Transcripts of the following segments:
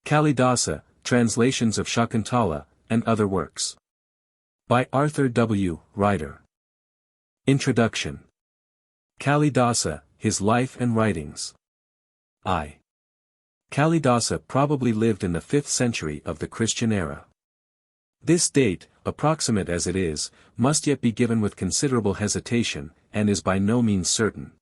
Kalidasa, Translations of Shakuntala, and Other Works. By Arthur W. Ryder. Introduction. Kalidasa, His Life and Writings. I. Kalidasa probably lived in the 5th century of the Christian era. This date, approximate as it is, must yet be given with considerable hesitation, and is by no means certain.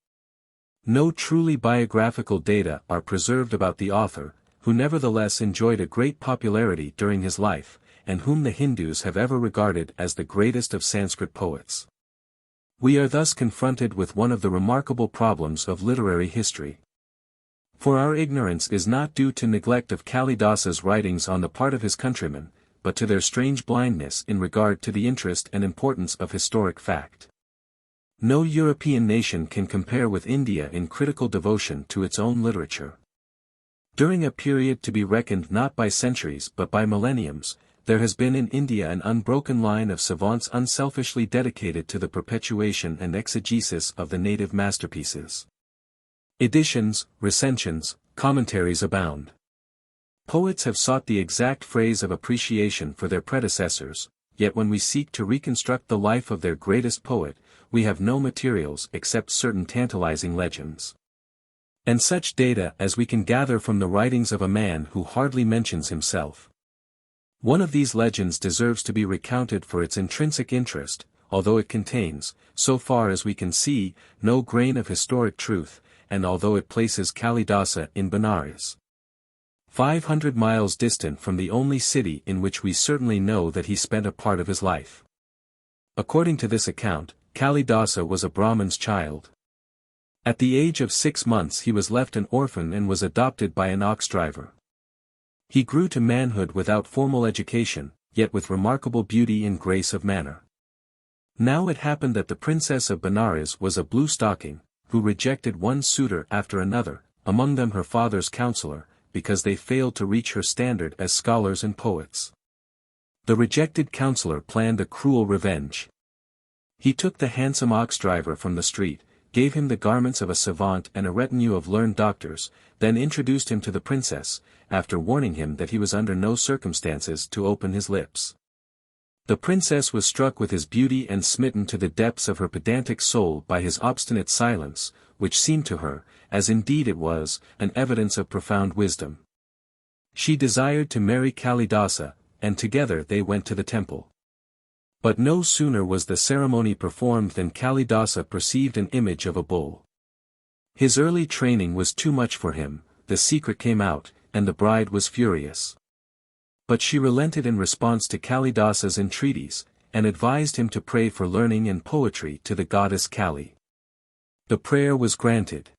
No truly biographical data are preserved about the author, who nevertheless enjoyed a great popularity during his life, and whom the Hindus have ever regarded as the greatest of Sanskrit poets. We are thus confronted with one of the remarkable problems of literary history. For our ignorance is not due to neglect of Kalidasa's writings on the part of his countrymen, but to their strange blindness in regard to the interest and importance of historic fact. No European nation can compare with India in critical devotion to its own literature. During a period to be reckoned not by centuries but by millenniums, there has been in India an unbroken line of savants unselfishly dedicated to the perpetuation and exegesis of the native masterpieces. Editions, recensions, commentaries abound. Poets have sought the exact phrase of appreciation for their predecessors, yet when we seek to reconstruct the life of their greatest poet, we have no materials except certain tantalizing legends. And such data as we can gather from the writings of a man who hardly mentions himself. One of these legends deserves to be recounted for its intrinsic interest, although it contains, so far as we can see, no grain of historic truth, and although it places Kalidasa in Benares, 500 miles distant from the only city in which we certainly know that he spent a part of his life. According to this account, Kalidasa was a Brahman's child. At the age of 6 months he was left an orphan and was adopted by an ox driver. He grew to manhood without formal education, yet with remarkable beauty and grace of manner. Now it happened that the princess of Benares was a blue stocking, who rejected one suitor after another, among them her father's counselor, because they failed to reach her standard as scholars and poets. The rejected counselor planned a cruel revenge. He took the handsome ox driver from the street, gave him the garments of a savant and a retinue of learned doctors, then introduced him to the princess, after warning him that he was under no circumstances to open his lips. The princess was struck with his beauty and smitten to the depths of her pedantic soul by his obstinate silence, which seemed to her, as indeed it was, an evidence of profound wisdom. She desired to marry Kalidasa, and together they went to the temple. But no sooner was the ceremony performed than Kalidasa perceived an image of a bull. His early training was too much for him, the secret came out, and the bride was furious. But she relented in response to Kalidasa's entreaties, and advised him to pray for learning and poetry to the goddess Kali. The prayer was granted.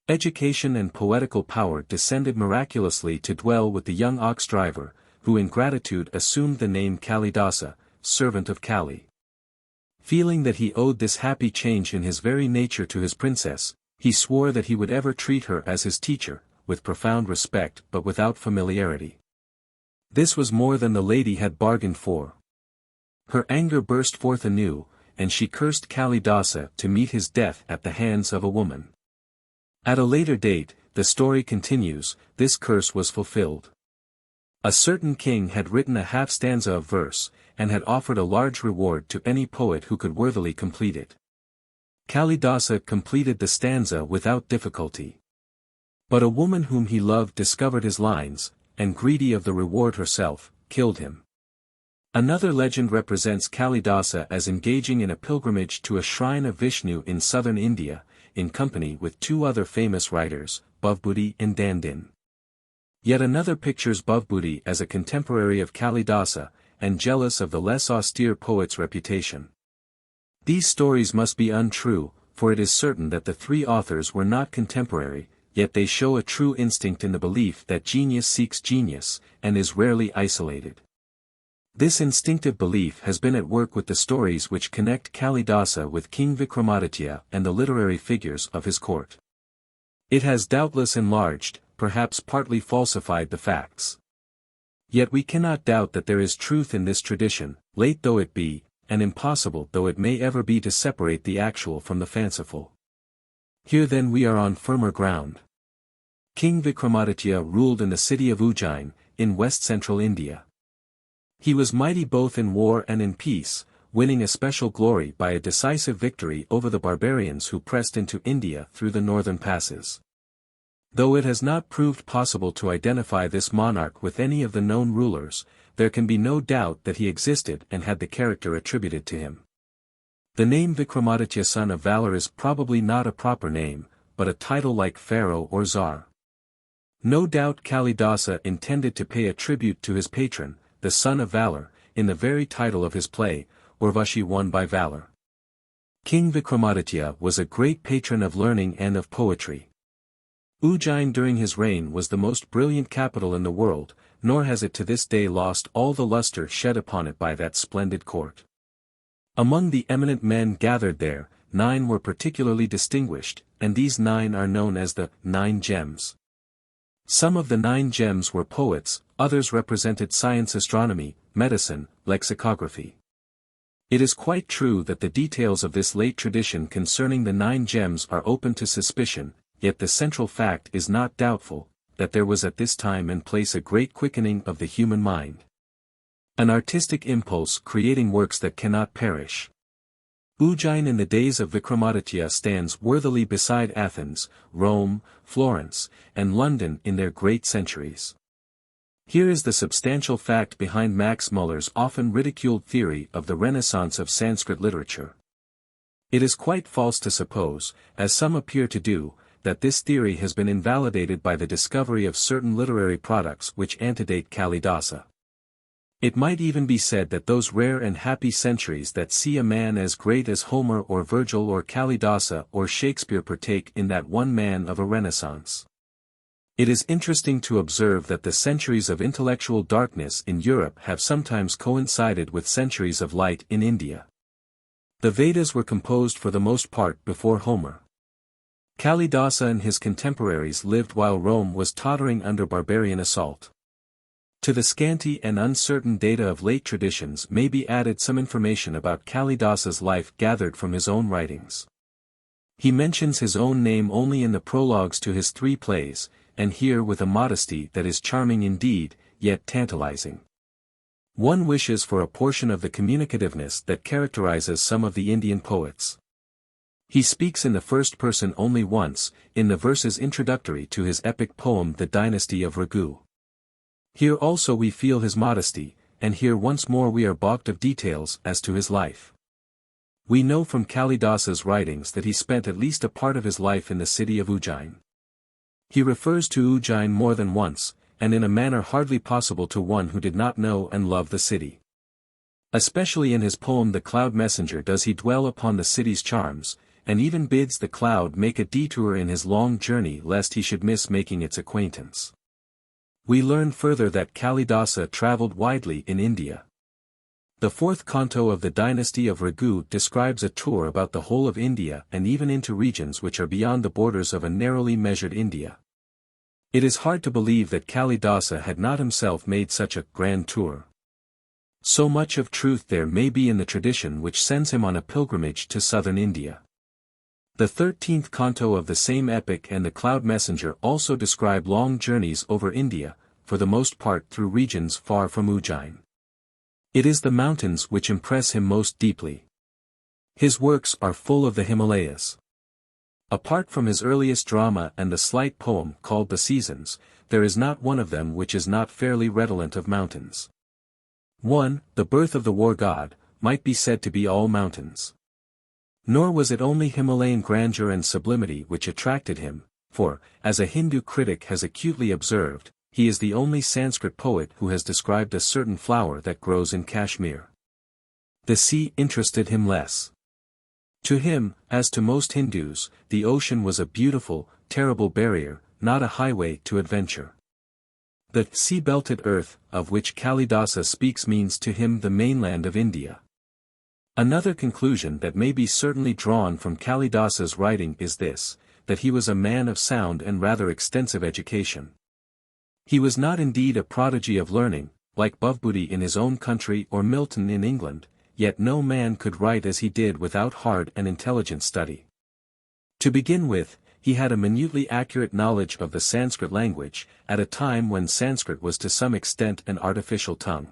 Education and poetical power descended miraculously to dwell with the young ox driver, who in gratitude assumed the name Kalidasa, servant of Kali. Feeling that he owed this happy change in his very nature to his princess, he swore that he would ever treat her as his teacher, with profound respect but without familiarity. This was more than the lady had bargained for. Her anger burst forth anew, and she cursed Kalidasa to meet his death at the hands of a woman. At a later date, the story continues, this curse was fulfilled. A certain king had written a half-stanza of verse, and had offered a large reward to any poet who could worthily complete it. Kalidasa completed the stanza without difficulty. But a woman whom he loved discovered his lines, and greedy of the reward herself, killed him. Another legend represents Kalidasa as engaging in a pilgrimage to a shrine of Vishnu in southern India, in company with 2 other famous writers, Bhavbhuti and Dandin. Yet another pictures Bhavbhuti as a contemporary of Kalidasa, and jealous of the less austere poet's reputation. These stories must be untrue, for it is certain that the 3 authors were not contemporary, yet they show a true instinct in the belief that genius seeks genius, and is rarely isolated. This instinctive belief has been at work with the stories which connect Kalidasa with King Vikramaditya and the literary figures of his court. It has doubtless enlarged, perhaps partly falsified the facts. Yet we cannot doubt that there is truth in this tradition, late though it be, and impossible though it may ever be to separate the actual from the fanciful. Here then we are on firmer ground. King Vikramaditya ruled in the city of Ujjain, in west-central India. He was mighty both in war and in peace, winning especial glory by a decisive victory over the barbarians who pressed into India through the northern passes. Though it has not proved possible to identify this monarch with any of the known rulers, there can be no doubt that he existed and had the character attributed to him. The name Vikramaditya, son of valor, is probably not a proper name, but a title like pharaoh or czar. No doubt Kalidasa intended to pay a tribute to his patron, the son of valor, in the very title of his play, Urvashi, won by valor. King Vikramaditya was a great patron of learning and of poetry. Ujjain during his reign was the most brilliant capital in the world, nor has it to this day lost all the luster shed upon it by that splendid court. Among the eminent men gathered there, 9 were particularly distinguished, and these 9 are known as the 9 gems. Some of the 9 gems were poets, others represented science, astronomy, medicine, lexicography. It is quite true that the details of this late tradition concerning the 9 gems are open to suspicion, yet the central fact is not doubtful, that there was at this time and place a great quickening of the human mind. An artistic impulse creating works that cannot perish. Ujjain in the days of Vikramaditya stands worthily beside Athens, Rome, Florence, and London in their great centuries. Here is the substantial fact behind Max Muller's often ridiculed theory of the Renaissance of Sanskrit literature. It is quite false to suppose, as some appear to do, that this theory has been invalidated by the discovery of certain literary products which antedate Kalidasa. It might even be said that those rare and happy centuries that see a man as great as Homer or Virgil or Kalidasa or Shakespeare partake in that one man of a Renaissance. It is interesting to observe that the centuries of intellectual darkness in Europe have sometimes coincided with centuries of light in India. The Vedas were composed for the most part before Homer. Kalidasa and his contemporaries lived while Rome was tottering under barbarian assault. To the scanty and uncertain data of late traditions may be added some information about Kalidasa's life gathered from his own writings. He mentions his own name only in the prologues to his 3 plays, and here with a modesty that is charming indeed, yet tantalizing. One wishes for a portion of the communicativeness that characterizes some of the Indian poets. He speaks in the first person only once, in the verses introductory to his epic poem The Dynasty of Raghu. Here also we feel his modesty, and here once more we are balked of details as to his life. We know from Kalidasa's writings that he spent at least a part of his life in the city of Ujjain. He refers to Ujjain more than once, and in a manner hardly possible to one who did not know and love the city. Especially in his poem The Cloud Messenger does he dwell upon the city's charms, and even bids the cloud make a detour in his long journey lest he should miss making its acquaintance. We learn further that Kalidasa traveled widely in India. The 4th canto of the Dynasty of Raghu describes a tour about the whole of India and even into regions which are beyond the borders of a narrowly measured India. It is hard to believe that Kalidasa had not himself made such a grand tour. So much of truth there may be in the tradition which sends him on a pilgrimage to southern India. The 13th canto of the same epic and the Cloud Messenger also describe long journeys over India, for the most part through regions far from Ujjain. It is the mountains which impress him most deeply. His works are full of the Himalayas. Apart from his earliest drama and the slight poem called The Seasons, there is not one of them which is not fairly redolent of mountains. 1. The Birth of the War God, might be said to be all mountains. Nor was it only Himalayan grandeur and sublimity which attracted him, for, as a Hindu critic has acutely observed, he is the only Sanskrit poet who has described a certain flower that grows in Kashmir. The sea interested him less. To him, as to most Hindus, the ocean was a beautiful, terrible barrier, not a highway to adventure. The sea-belted earth, of which Kalidasa speaks means to him the mainland of India. Another conclusion that may be certainly drawn from Kalidasa's writing is this, that he was a man of sound and rather extensive education. He was not indeed a prodigy of learning, like Bhavbudi in his own country or Milton in England, yet no man could write as he did without hard and intelligent study. To begin with, he had a minutely accurate knowledge of the Sanskrit language, at a time when Sanskrit was to some extent an artificial tongue.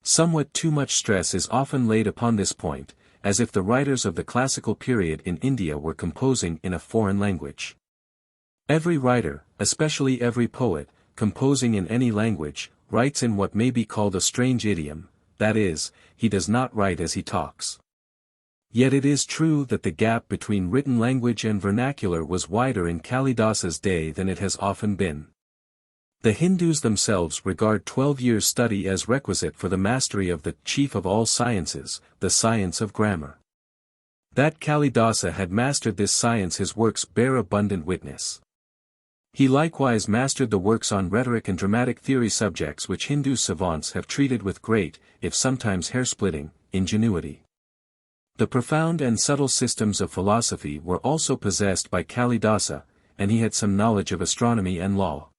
Somewhat too much stress is often laid upon this point, as if the writers of the classical period in India were composing in a foreign language. Every writer, especially every poet, composing in any language, writes in what may be called a strange idiom, that is, he does not write as he talks. Yet it is true that the gap between written language and vernacular was wider in Kalidasa's day than it has often been. The Hindus themselves regard 12 years' study as requisite for the mastery of the chief of all sciences, the science of grammar. That Kalidasa had mastered this science his works bear abundant witness. He likewise mastered the works on rhetoric and dramatic theory, subjects which Hindu savants have treated with great, if sometimes hair-splitting, ingenuity. The profound and subtle systems of philosophy were also possessed by Kalidasa, and he had some knowledge of astronomy and law.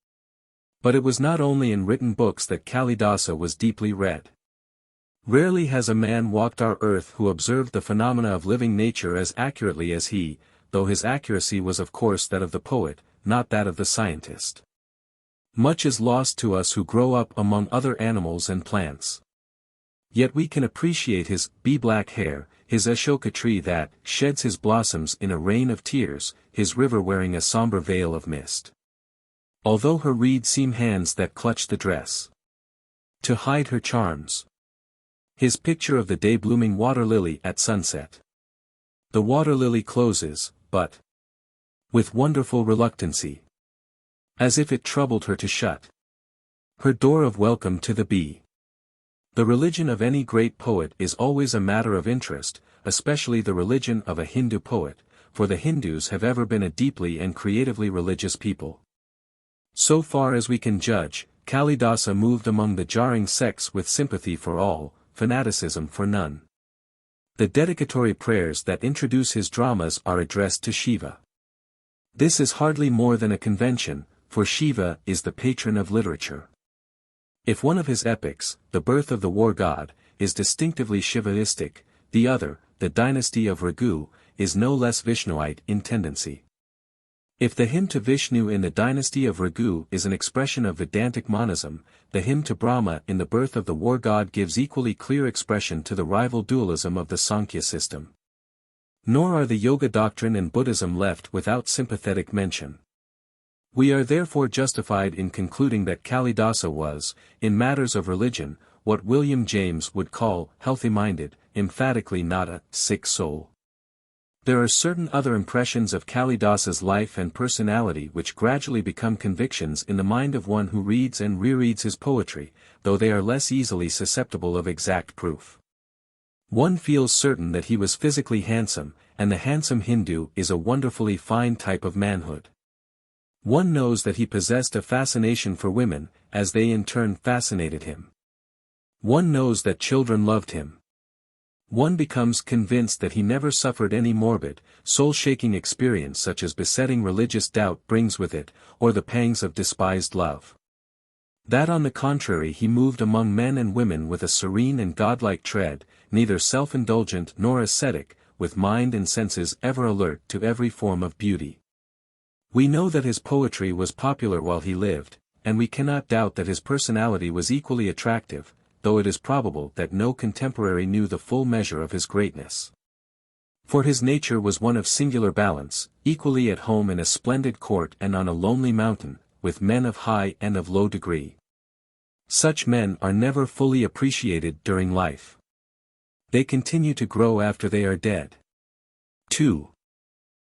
But it was not only in written books that Kalidasa was deeply read. Rarely has a man walked our earth who observed the phenomena of living nature as accurately as he, though his accuracy was of course that of the poet, not that of the scientist. Much is lost to us who grow up among other animals and plants. Yet we can appreciate his bee-black hair, his ashoka tree that sheds his blossoms in a rain of tears, his river wearing a somber veil of mist. Although her reeds seem hands that clutch the dress to hide her charms. His picture of the day-blooming water lily at sunset. The water lily closes, but with wonderful reluctancy, as if it troubled her to shut her door of welcome to the bee. The religion of any great poet is always a matter of interest, especially the religion of a Hindu poet, for the Hindus have ever been a deeply and creatively religious people. So far as we can judge, Kalidasa moved among the jarring sects with sympathy for all, fanaticism for none. The dedicatory prayers that introduce his dramas are addressed to Shiva. This is hardly more than a convention, for Shiva is the patron of literature. If one of his epics, The Birth of the War God, is distinctively Shivaistic, the other, The Dynasty of Raghu, is no less Vishnuite in tendency. If the hymn to Vishnu in the Dynasty of Raghu is an expression of Vedantic monism, the hymn to Brahma in The Birth of the War God gives equally clear expression to the rival dualism of the Sankhya system. Nor are the Yoga doctrine and Buddhism left without sympathetic mention. We are therefore justified in concluding that Kalidasa was, in matters of religion, what William James would call healthy-minded, emphatically not a sick soul. There are certain other impressions of Kalidasa's life and personality which gradually become convictions in the mind of one who reads and rereads his poetry, though they are less easily susceptible of exact proof. One feels certain that he was physically handsome, and the handsome Hindu is a wonderfully fine type of manhood. One knows that he possessed a fascination for women, as they in turn fascinated him. One knows that children loved him. One becomes convinced that he never suffered any morbid, soul-shaking experience such as besetting religious doubt brings with it, or the pangs of despised love. That on the contrary he moved among men and women with a serene and godlike tread, neither self-indulgent nor ascetic, with mind and senses ever alert to every form of beauty. We know that his poetry was popular while he lived, and we cannot doubt that his personality was equally attractive, though it is probable that no contemporary knew the full measure of his greatness. For his nature was one of singular balance, equally at home in a splendid court and on a lonely mountain, with men of high and of low degree. Such men are never fully appreciated during life. They continue to grow after they are dead. 2.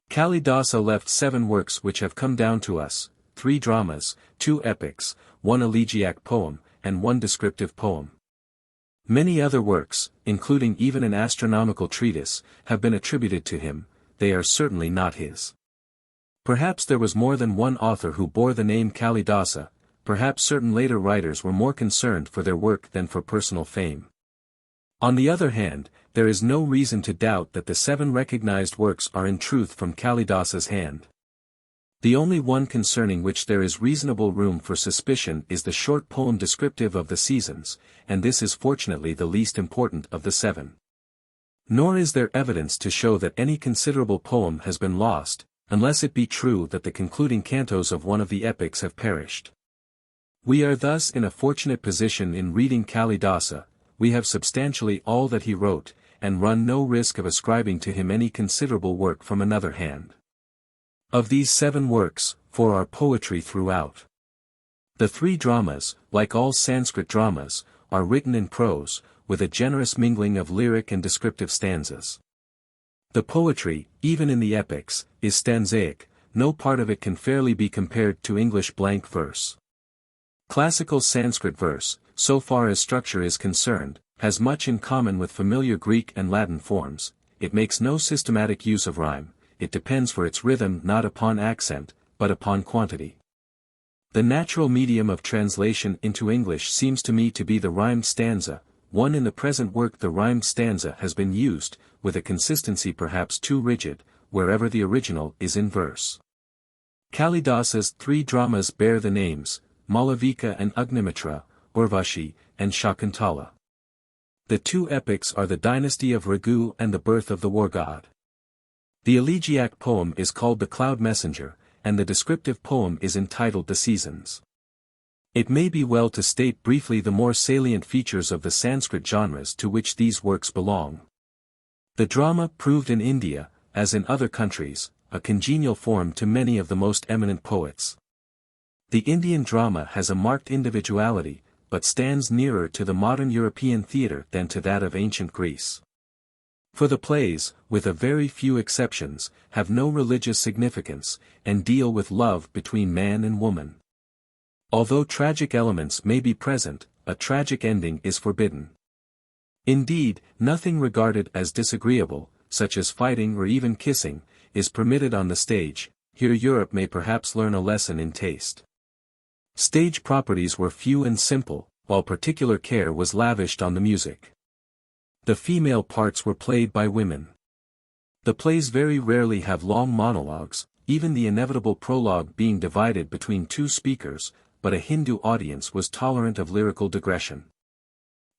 Kalidasa left 7 works which have come down to us, 3 dramas, 2 epics, 1 elegiac poem, and 1 descriptive poem. Many other works, including even an astronomical treatise, have been attributed to him. They are certainly not his. Perhaps there was more than one author who bore the name Kalidasa, perhaps certain later writers were more concerned for their work than for personal fame. On the other hand, there is no reason to doubt that the 7 recognized works are in truth from Kalidasa's hand. The only one concerning which there is reasonable room for suspicion is the short poem descriptive of the seasons, and this is fortunately the least important of the 7. Nor is there evidence to show that any considerable poem has been lost, unless it be true that the concluding cantos of one of the epics have perished. We are thus in a fortunate position in reading Kalidasa. We have substantially all that he wrote, and run no risk of ascribing to him any considerable work from another hand. Of these 7 works, 4 are poetry throughout. The 3 dramas, like all Sanskrit dramas, are written in prose, with a generous mingling of lyric and descriptive stanzas. The poetry, even in the epics, is stanzaic, no part of it can fairly be compared to English blank verse. Classical Sanskrit verse, so far as structure is concerned, has much in common with familiar Greek and Latin forms. It makes no systematic use of rhyme, it depends for its rhythm not upon accent, but upon quantity. The natural medium of translation into English seems to me to be the rhymed stanza. In the present work the rhymed stanza has been used, with a consistency perhaps too rigid, wherever the original is in verse. Kalidasa's 3 dramas bear the names, Malavika and Agnimitra, Urvashi, and Shakuntala. The 2 epics are the Dynasty of Raghu and the Birth of the War God. The elegiac poem is called the Cloud Messenger, and the descriptive poem is entitled The Seasons. It may be well to state briefly the more salient features of the Sanskrit genres to which these works belong. The drama proved in India, as in other countries, a congenial form to many of the most eminent poets. The Indian drama has a marked individuality, but stands nearer to the modern European theatre than to that of ancient Greece. For the plays, with a very few exceptions, have no religious significance, and deal with love between man and woman. Although tragic elements may be present, a tragic ending is forbidden. Indeed, nothing regarded as disagreeable, such as fighting or even kissing, is permitted on the stage. Here Europe may perhaps learn a lesson in taste. Stage properties were few and simple, while particular care was lavished on the music. The female parts were played by women. The plays very rarely have long monologues, even the inevitable prologue being divided between 2 speakers, but a Hindu audience was tolerant of lyrical digression.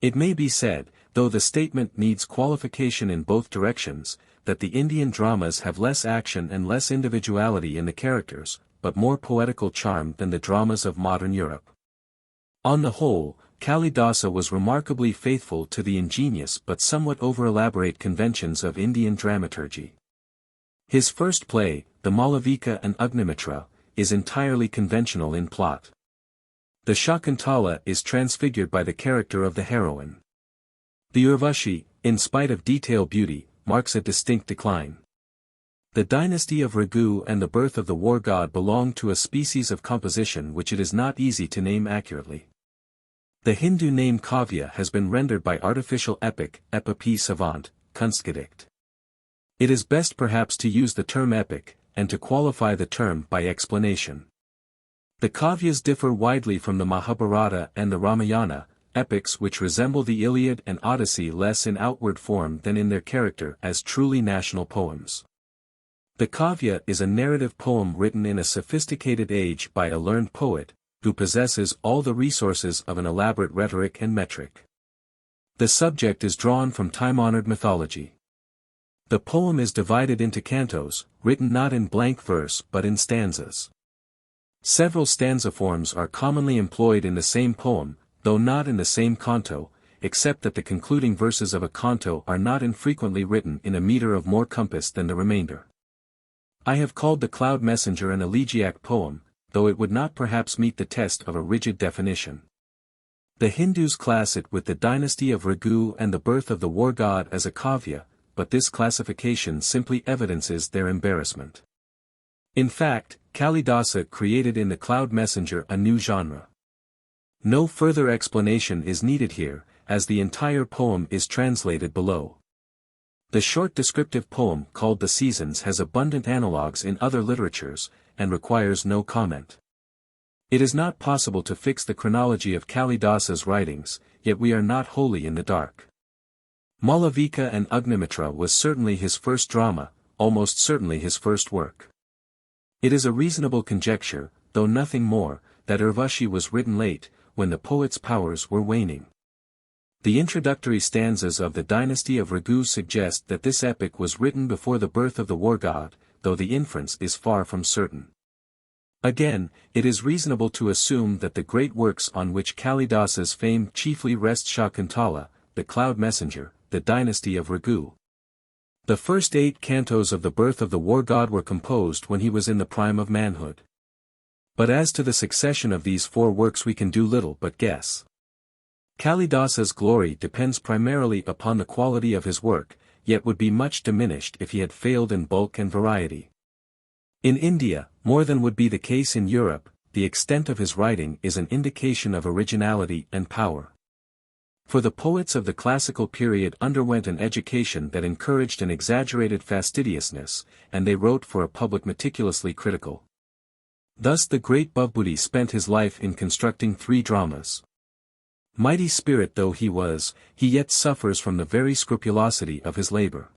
It may be said, though the statement needs qualification in both directions, that the Indian dramas have less action and less individuality in the characters, but more poetical charm than the dramas of modern Europe. On the whole, Kalidasa was remarkably faithful to the ingenious but somewhat over-elaborate conventions of Indian dramaturgy. His first play, the Malavika and Agnimitra, is entirely conventional in plot. The Shakuntala is transfigured by the character of the heroine. The Urvashi, in spite of detail beauty, marks a distinct decline. The Dynasty of Raghu and the Birth of the War God belong to a species of composition which it is not easy to name accurately. The Hindu name Kavya has been rendered by artificial epic, epopee savant, Kunstgedicht. It is best perhaps to use the term epic, and to qualify the term by explanation. The Kavyas differ widely from the Mahabharata and the Ramayana, epics which resemble the Iliad and Odyssey less in outward form than in their character as truly national poems. The Kavya is a narrative poem written in a sophisticated age by a learned poet, who possesses all the resources of an elaborate rhetoric and metric. The subject is drawn from time-honored mythology. The poem is divided into cantos, written not in blank verse but in stanzas. Several stanza forms are commonly employed in the same poem, though not in the same canto, except that the concluding verses of a canto are not infrequently written in a meter of more compass than the remainder. I have called the Cloud Messenger an elegiac poem, though it would not perhaps meet the test of a rigid definition. The Hindus class it with the Dynasty of Raghu and the Birth of the War God as a kavya, but this classification simply evidences their embarrassment. In fact, Kalidasa created in the Cloud Messenger a new genre. No further explanation is needed here, as the entire poem is translated below. The short descriptive poem called The Seasons has abundant analogues in other literatures, and requires no comment. It is not possible to fix the chronology of Kalidasa's writings, yet we are not wholly in the dark. Malavika and Agnimitra was certainly his first drama, almost certainly his first work. It is a reasonable conjecture, though nothing more, that Urvashi was written late, when the poet's powers were waning. The introductory stanzas of the Dynasty of Raghu suggest that this epic was written before the birth of the war god, though the inference is far from certain. Again, it is reasonable to assume that the great works on which Kalidasa's fame chiefly rests Shakuntala, the Cloud Messenger, the Dynasty of Raghu. The first 8 cantos of the Birth of the War God were composed when he was in the prime of manhood. But as to the succession of these 4 works we can do little but guess. Kalidasa's glory depends primarily upon the quality of his work, yet would be much diminished if he had failed in bulk and variety. In India, more than would be the case in Europe, the extent of his writing is an indication of originality and power. For the poets of the classical period underwent an education that encouraged an exaggerated fastidiousness, and they wrote for a public meticulously critical. Thus the great Bhavbhuti spent his life in constructing 3 dramas. Mighty spirit though he was, he yet suffers from the very scrupulosity of his labor.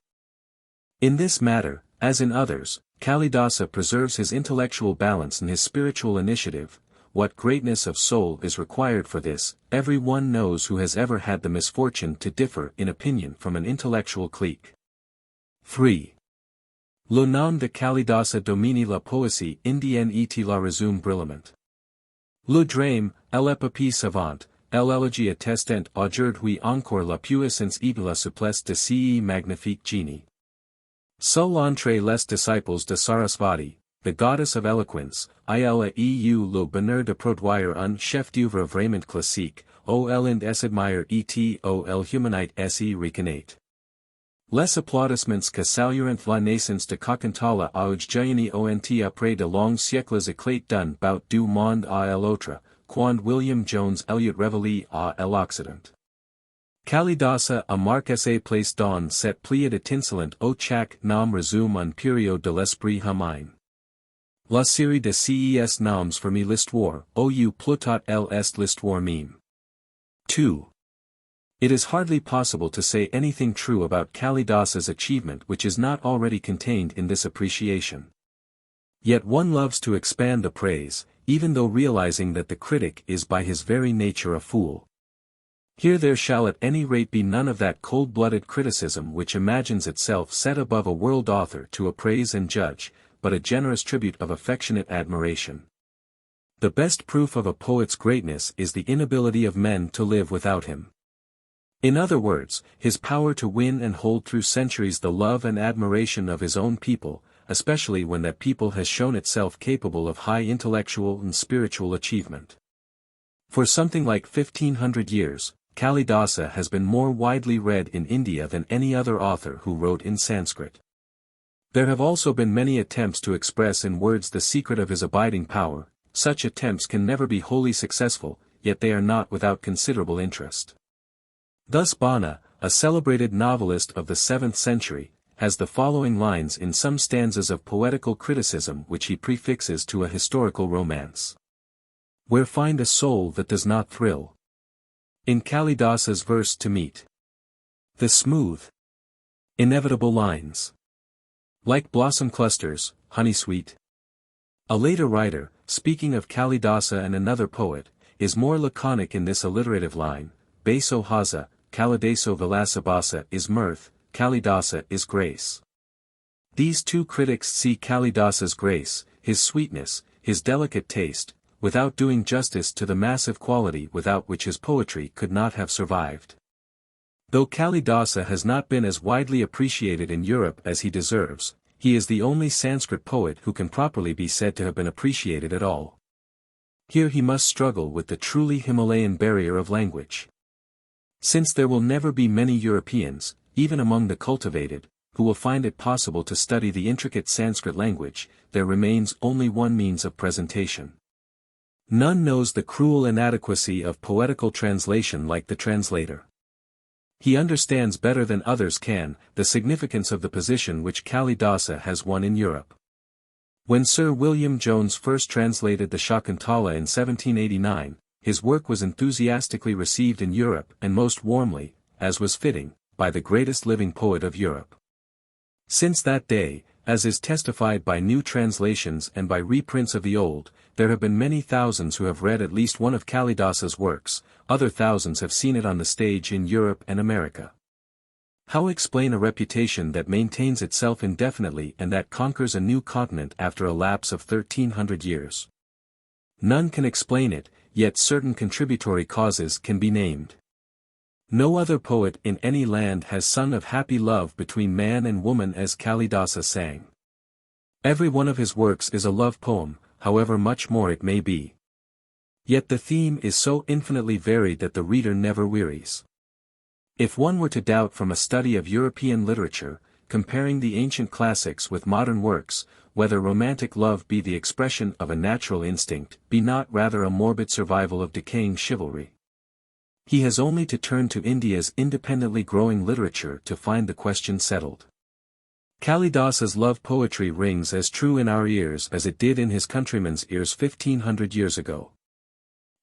In this matter, as in others, Kalidasa preserves his intellectual balance and his spiritual initiative. What greatness of soul is required for this, every one knows who has ever had the misfortune to differ in opinion from an intellectual clique. 3. Le nom de Kalidasa domine la poésie indienne et la resume brillamment. Le drame, l'épopée savante, l'élogie attestant aujourd'hui encore la puissance et la souplesse de ce magnifique génie. Seul entre les disciples de Sarasvati, the goddess of eloquence, il a eu le bonheur de produire un chef-d'œuvre vraiment classique, o l'end s'admire et o l'humanité se reconnaît. Les applaudissements que saluent la naissance de Shakuntala aujourd'hui ont après de longs siècles éclatent d'un bout du monde à l'autre, quand William Jones Eliot révélé à l'Occident. Kalidasa a marqué place dans cette pléiade étincelante au chaque nom résume un période de l'esprit humain. La série de ces noms for me l'histoire, ou plutôt l'est l'histoire même. 2. It is hardly possible to say anything true about Kalidasa's achievement which is not already contained in this appreciation. Yet one loves to expand the praise, even though realizing that the critic is by his very nature a fool. Here there shall at any rate be none of that cold-blooded criticism which imagines itself set above a world author to appraise and judge, but a generous tribute of affectionate admiration. The best proof of a poet's greatness is the inability of men to live without him. In other words, his power to win and hold through centuries the love and admiration of his own people, especially when that people has shown itself capable of high intellectual and spiritual achievement. For something like 1500 years, Kalidasa has been more widely read in India than any other author who wrote in Sanskrit. There have also been many attempts to express in words the secret of his abiding power. Such attempts can never be wholly successful, yet they are not without considerable interest. Thus Bana, a celebrated novelist of the 7th century, has the following lines in some stanzas of poetical criticism which he prefixes to a historical romance. Where find a soul that does not thrill? In Kalidasa's verse to meet the smooth, inevitable lines. Like blossom clusters, honey-sweet. A later writer, speaking of Kalidasa and another poet, is more laconic in this alliterative line, Baso haza, Kalidaso vilasabasa is mirth, Kalidasa is grace. These 2 critics see Kalidasa's grace, his sweetness, his delicate taste, without doing justice to the massive quality without which his poetry could not have survived. Though Kalidasa has not been as widely appreciated in Europe as he deserves, he is the only Sanskrit poet who can properly be said to have been appreciated at all. Here he must struggle with the truly Himalayan barrier of language. Since there will never be many Europeans, even among the cultivated, who will find it possible to study the intricate Sanskrit language, there remains only one means of presentation. None knows the cruel inadequacy of poetical translation like the translator. He understands better than others can, the significance of the position which Kalidasa has won in Europe. When Sir William Jones first translated the Shakuntala in 1789, his work was enthusiastically received in Europe and most warmly, as was fitting, by the greatest living poet of Europe. Since that day, as is testified by new translations and by reprints of the old, there have been many thousands who have read at least one of Kalidasa's works, other thousands have seen it on the stage in Europe and America. How explain a reputation that maintains itself indefinitely and that conquers a new continent after a lapse of 1300 years? None can explain it, yet certain contributory causes can be named. No other poet in any land has sung of happy love between man and woman as Kalidasa sang. Every one of his works is a love poem, however much more it may be. Yet the theme is so infinitely varied that the reader never wearies. If one were to doubt from a study of European literature, comparing the ancient classics with modern works, whether romantic love be the expression of a natural instinct, be not rather a morbid survival of decaying chivalry, he has only to turn to India's independently growing literature to find the question settled. Kalidasa's love poetry rings as true in our ears as it did in his countrymen's ears 1500 years ago.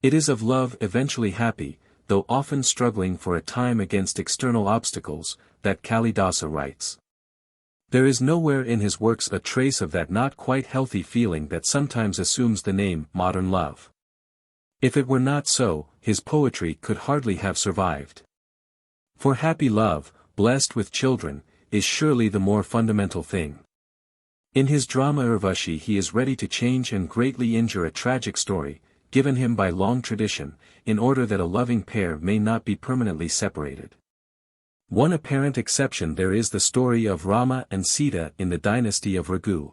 It is of love eventually happy, though often struggling for a time against external obstacles, that Kalidasa writes. There is nowhere in his works a trace of that not quite healthy feeling that sometimes assumes the name modern love. If it were not so, his poetry could hardly have survived. For happy love, blessed with children, is surely the more fundamental thing. In his drama Urvashi he is ready to change and greatly injure a tragic story, given him by long tradition, in order that a loving pair may not be permanently separated. One apparent exception there is the story of Rama and Sita in the Dynasty of Raghu.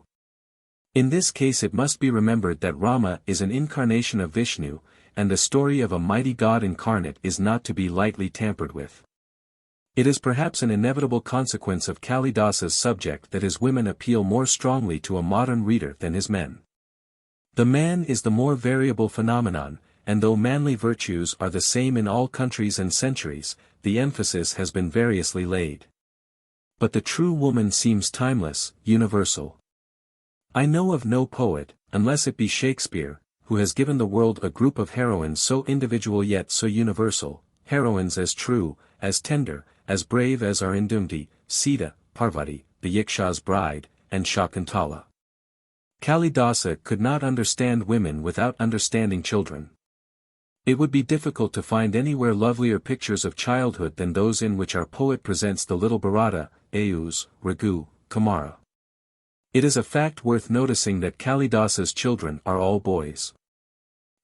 In this case it must be remembered that Rama is an incarnation of Vishnu, and the story of a mighty god incarnate is not to be lightly tampered with. It is perhaps an inevitable consequence of Kalidasa's subject that his women appeal more strongly to a modern reader than his men. The man is the more variable phenomenon, and though manly virtues are the same in all countries and centuries, the emphasis has been variously laid. But the true woman seems timeless, universal. I know of no poet, unless it be Shakespeare, who has given the world a group of heroines so individual yet so universal, heroines as true, as tender, as brave as are Indumti, Sita, Parvati, the Yaksha's bride, and Shakuntala. Kalidasa could not understand women without understanding children. It would be difficult to find anywhere lovelier pictures of childhood than those in which our poet presents the little Bharata, Ayus, Raghu, Kamara. It is a fact worth noticing that Kalidasa's children are all boys.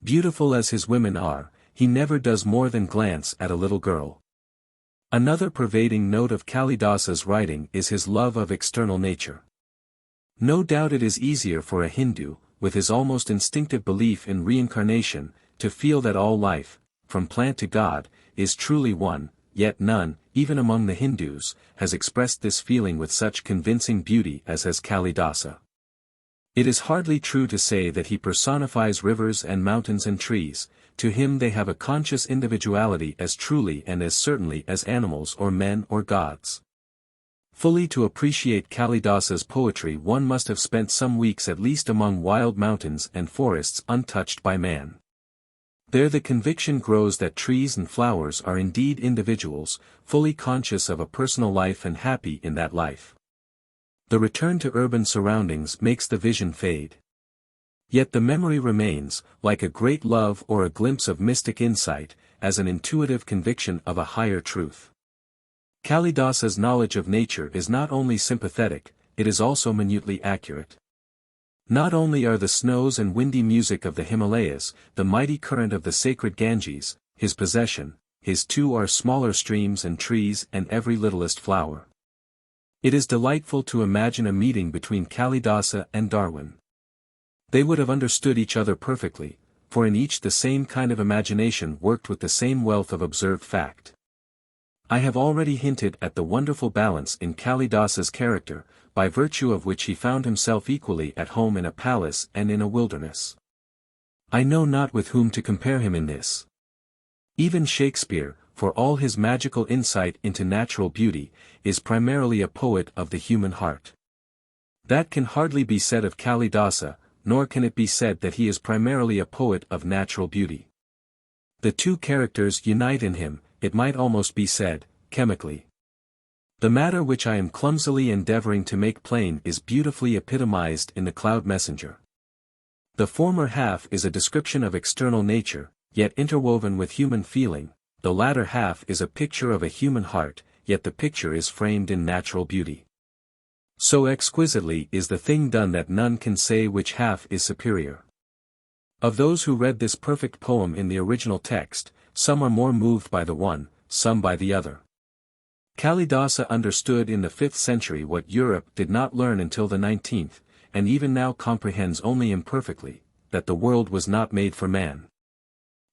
Beautiful as his women are, he never does more than glance at a little girl. Another pervading note of Kalidasa's writing is his love of external nature. No doubt it is easier for a Hindu, with his almost instinctive belief in reincarnation, to feel that all life, from plant to God, is truly one, yet none, even among the Hindus, has expressed this feeling with such convincing beauty as has Kalidasa. It is hardly true to say that he personifies rivers and mountains and trees. To him they have a conscious individuality as truly and as certainly as animals or men or gods. Fully to appreciate Kalidasa's poetry one must have spent some weeks at least among wild mountains and forests untouched by man. There the conviction grows that trees and flowers are indeed individuals, fully conscious of a personal life and happy in that life. The return to urban surroundings makes the vision fade. Yet the memory remains, like a great love or a glimpse of mystic insight, as an intuitive conviction of a higher truth. Kalidasa's knowledge of nature is not only sympathetic, it is also minutely accurate. Not only are the snows and windy music of the Himalayas, the mighty current of the sacred Ganges, his possession, his too are smaller streams and trees and every littlest flower. It is delightful to imagine a meeting between Kalidasa and Darwin. They would have understood each other perfectly, for in each the same kind of imagination worked with the same wealth of observed fact. I have already hinted at the wonderful balance in Kalidasa's character, by virtue of which he found himself equally at home in a palace and in a wilderness. I know not with whom to compare him in this. Even Shakespeare, for all his magical insight into natural beauty, is primarily a poet of the human heart. That can hardly be said of Kalidasa, nor can it be said that he is primarily a poet of natural beauty. The two characters unite in him, it might almost be said, chemically. The matter which I am clumsily endeavoring to make plain is beautifully epitomized in the Cloud Messenger. The former half is a description of external nature, yet interwoven with human feeling, the latter half is a picture of a human heart, yet the picture is framed in natural beauty. So exquisitely is the thing done that none can say which half is superior. Of those who read this perfect poem in the original text, some are more moved by the one, some by the other. Kalidasa understood in the 5th century what Europe did not learn until the 19th, and even now comprehends only imperfectly, that the world was not made for man.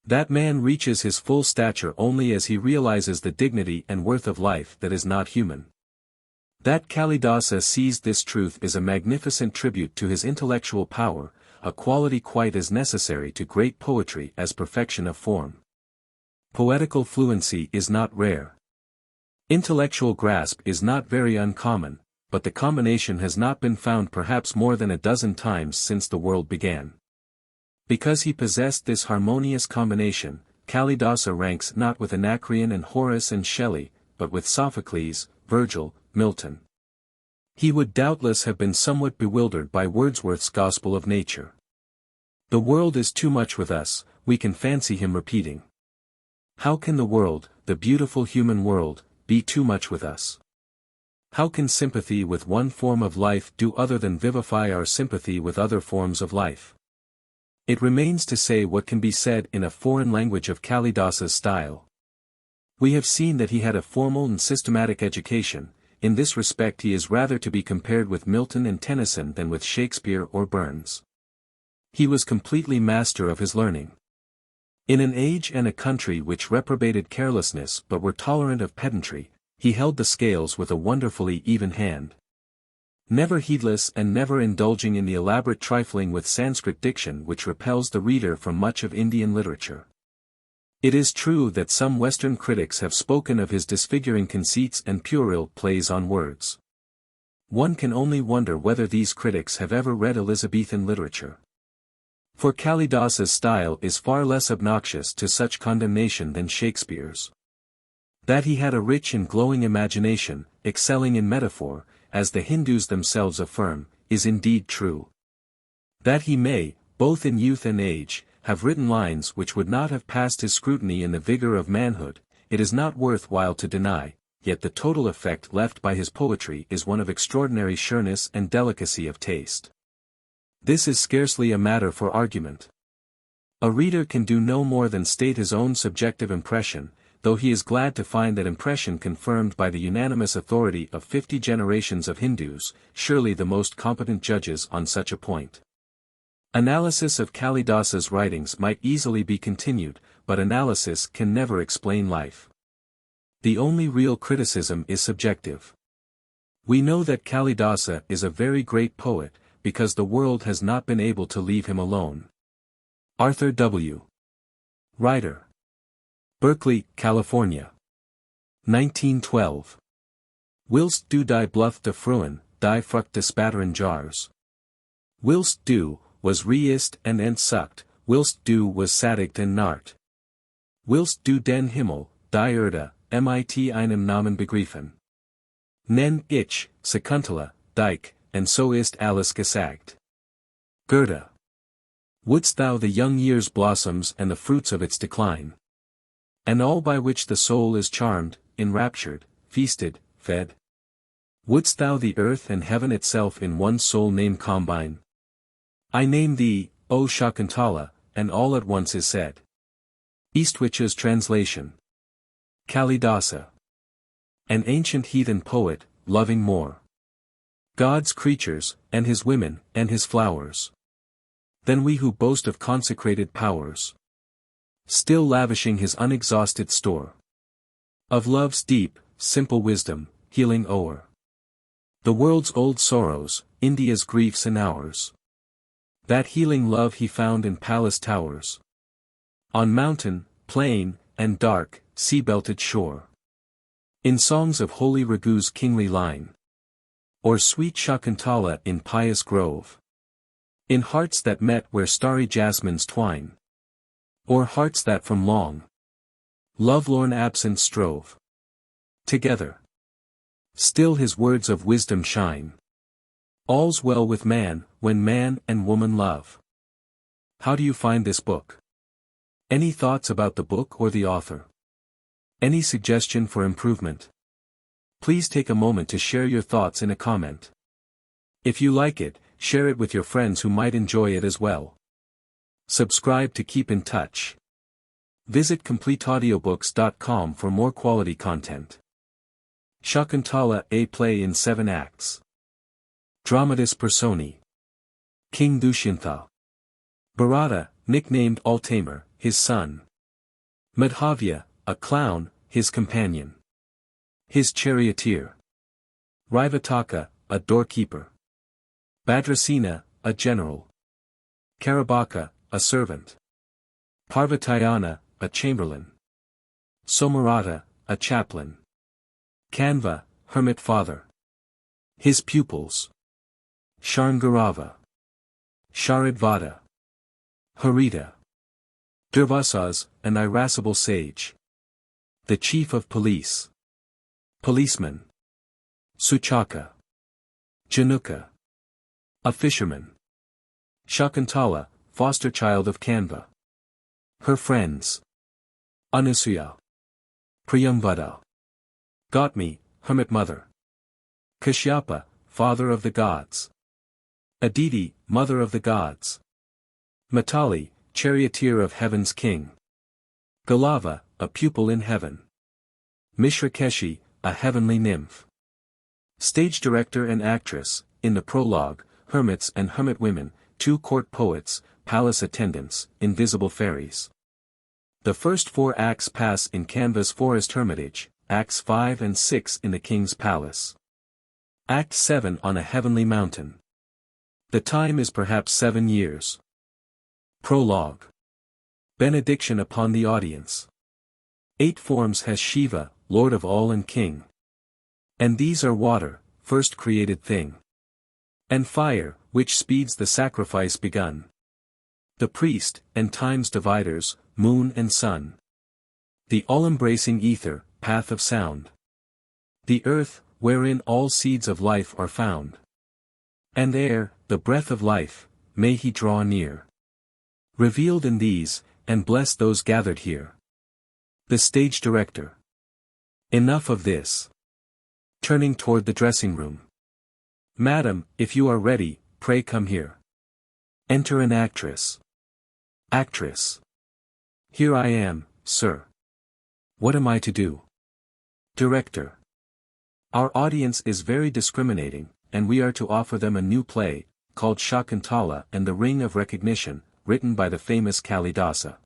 That man reaches his full stature only as he realizes the dignity and worth of life that is not human. That Kalidasa sees this truth is a magnificent tribute to his intellectual power, a quality quite as necessary to great poetry as perfection of form. Poetical fluency is not rare. Intellectual grasp is not very uncommon, but the combination has not been found perhaps more than a dozen times since the world began. Because he possessed this harmonious combination, Kalidasa ranks not with Anacreon and Horace and Shelley, but with Sophocles, Virgil, Milton. He would doubtless have been somewhat bewildered by Wordsworth's Gospel of Nature. The world is too much with us, we can fancy him repeating. How can the world, the beautiful human world, be too much with us? How can sympathy with one form of life do other than vivify our sympathy with other forms of life? It remains to say what can be said in a foreign language of Kalidasa's style. We have seen that he had a formal and systematic education. In this respect he is rather to be compared with Milton and Tennyson than with Shakespeare or Burns. He was completely master of his learning. In an age and a country which reprobated carelessness but were tolerant of pedantry, he held the scales with a wonderfully even hand. Never heedless and never indulging in the elaborate trifling with Sanskrit diction which repels the reader from much of Indian literature. It is true that some Western critics have spoken of his disfiguring conceits and puerile plays on words. One can only wonder whether these critics have ever read Elizabethan literature. For Kalidasa's style is far less obnoxious to such condemnation than Shakespeare's. That he had a rich and glowing imagination, excelling in metaphor, as the Hindus themselves affirm, is indeed true. That he may, both in youth and age, have written lines which would not have passed his scrutiny in the vigor of manhood, it is not worth while to deny, yet the total effect left by his poetry is one of extraordinary sureness and delicacy of taste. This is scarcely a matter for argument. A reader can do no more than state his own subjective impression, though he is glad to find that impression confirmed by the unanimous authority of 50 generations of Hindus, surely the most competent judges on such a point. Analysis of Kalidasa's writings might easily be continued, but analysis can never explain life. The only real criticism is subjective. We know that Kalidasa is a very great poet, because the world has not been able to leave him alone. Arthur W. Ryder. Berkeley, California. 1912. Whilst du die bluth de fruin, die frucht de spatteren jars. Whilst du was reist and entsucht, whilst du was sadigt and nart. Whilst du den Himmel, die Erde, mit einem Namen begriffen. Nen ich, Shakuntala, dike, and so ist alles gesagt. Goethe. Wouldst thou the young year's blossoms and the fruits of its decline? And all by which the soul is charmed, enraptured, feasted, fed? Wouldst thou the earth and heaven itself in one sole name combine? I name thee, O Shakuntala, and all at once is said. Eastwich's translation. Kalidasa. An ancient heathen poet, loving more God's creatures, and his women, and his flowers, than we who boast of consecrated powers. Still lavishing his unexhausted store of love's deep, simple wisdom, healing o'er the world's old sorrows, India's griefs and ours. That healing love he found in palace towers, on mountain, plain, and dark, sea-belted shore. In songs of holy Raghu's kingly line, or sweet Shakuntala in pious grove. In hearts that met where starry jasmines twine, or hearts that from long, lovelorn absence strove together. Still his words of wisdom shine. All's well with man, when man and woman love. How do you find this book? Any thoughts about the book or the author? Any suggestion for improvement? Please take a moment to share your thoughts in a comment. If you like it, share it with your friends who might enjoy it as well. Subscribe to keep in touch. Visit completeaudiobooks.com for more quality content. Shakuntala, a play in 7 acts. Dramatis Personæ. King Dushyanta. Bharata, nicknamed All-Tamer, his son. Madhavya, a clown, his companion. His charioteer. Rivataka, a doorkeeper. Bhadrasena, a general. Karabaka, a servant. Parvatayana, a chamberlain. Somarata, a chaplain. Kanva, hermit father. His pupils. Sharngarava. Sharadvata. Harita. Durvasas, an irascible sage. The chief of police. Policeman. Suchaka. Januka. A fisherman. Shakuntala, foster child of Kanva. Her friends. Anusuya. Priyamvada. Gautami, hermit mother. Kashyapa, father of the gods. Aditi, mother of the gods. Matali, charioteer of heaven's king. Galava, a pupil in heaven. Mishrakeshi, a heavenly nymph. Stage director and actress, in the prologue, hermits and hermit women, 2 court poets, palace attendants, invisible fairies. The first 4 acts pass in Kanva's forest hermitage, Acts 5 and 6 in the king's palace. Act 7 on a heavenly mountain. The time is perhaps 7 years. Prologue. Benediction upon the audience. 8 forms has Shiva, Lord of all and King. And these are water, first created thing. And fire, which speeds the sacrifice begun. The priest, and time's dividers, moon and sun. The all-embracing ether, path of sound. The earth, wherein all seeds of life are found. And air, the breath of life, may he draw near. Revealed in these, and bless those gathered here. The stage director. Enough of this. Turning toward the dressing room. Madam, if you are ready, pray come here. Enter an actress. Actress. Here I am, sir. What am I to do? Director. Our audience is very discriminating, and we are to offer them a new play, called Shakuntala and the Ring of Recognition, written by the famous Kalidasa.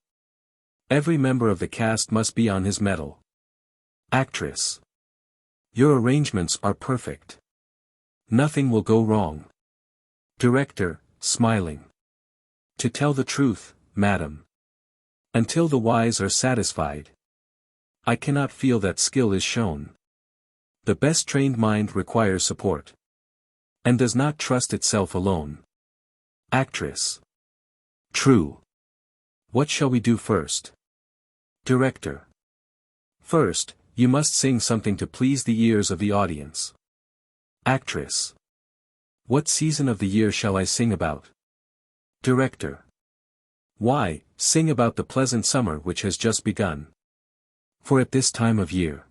Every member of the cast must be on his mettle. Actress. Your arrangements are perfect. Nothing will go wrong. Director, smiling. To tell the truth, madam. Until the wise are satisfied. I cannot feel that skill is shown. The best trained mind requires support. And does not trust itself alone. Actress. True. What shall we do first? Director. First, you must sing something to please the ears of the audience. Actress. What season of the year shall I sing about? Director. Why, sing about the pleasant summer which has just begun. For at this time of year,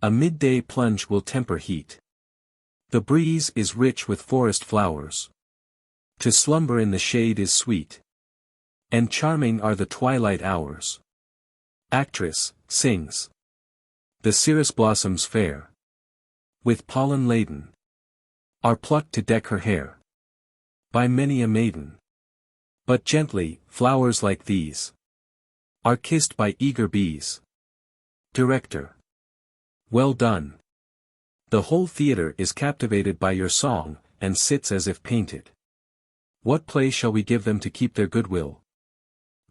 a midday plunge will temper heat. The breeze is rich with forest flowers. To slumber in the shade is sweet. And charming are the twilight hours. Actress, sings. The cirrus blossoms fair, with pollen laden, are plucked to deck her hair. By many a maiden. But gently, flowers like these are kissed by eager bees. Director. Well done. The whole theater is captivated by your song, and sits as if painted. What play shall we give them to keep their goodwill?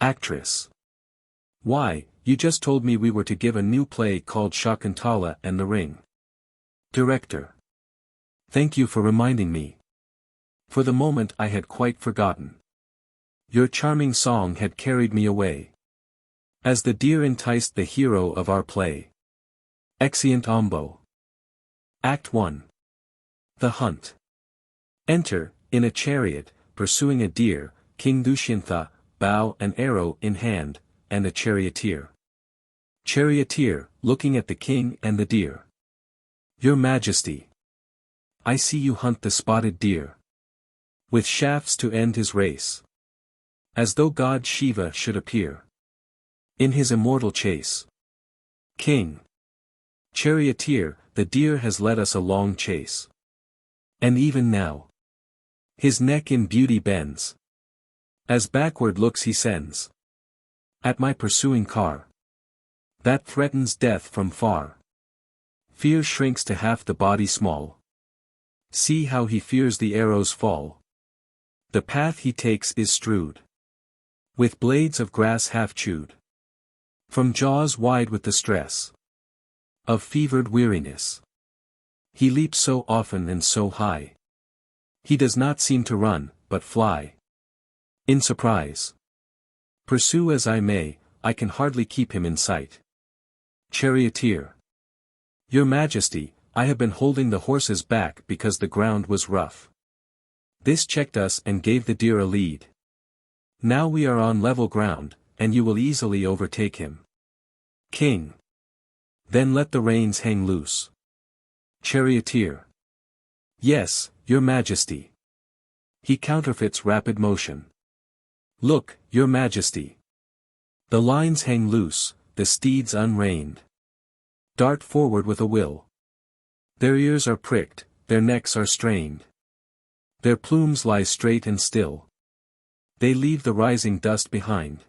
Actress. Why, you just told me we were to give a new play called Shakuntala and the Ring. Director. Thank you for reminding me. For the moment I had quite forgotten. Your charming song had carried me away. As the deer enticed the hero of our play. Exeunt ambo. Act 1. The Hunt. Enter, in a chariot, pursuing a deer, King Dushyanta, bow and arrow in hand, and a charioteer. Charioteer, looking at the king and the deer. Your Majesty. I see you hunt the spotted deer. With shafts to end his race. As though God Shiva should appear. In his immortal chase. King. Charioteer, the deer has led us a long chase. And even now. His neck in beauty bends. As backward looks he sends. At my pursuing car. That threatens death from far. Fear shrinks to half the body small. See how he fears the arrows fall. The path he takes is strewed. With blades of grass half chewed. From jaws wide with the stress. Of fevered weariness. He leaps so often and so high. He does not seem to run, but fly. In surprise. Pursue as I may, I can hardly keep him in sight. Charioteer. Your Majesty, I have been holding the horses back because the ground was rough. This checked us and gave the deer a lead. Now we are on level ground, and you will easily overtake him. King. Then let the reins hang loose. Charioteer. Yes, Your Majesty. He counterfeits rapid motion. Look, Your Majesty. The lines hang loose, the steeds unreined. Dart forward with a will. Their ears are pricked, their necks are strained. Their plumes lie straight and still. They leave the rising dust behind.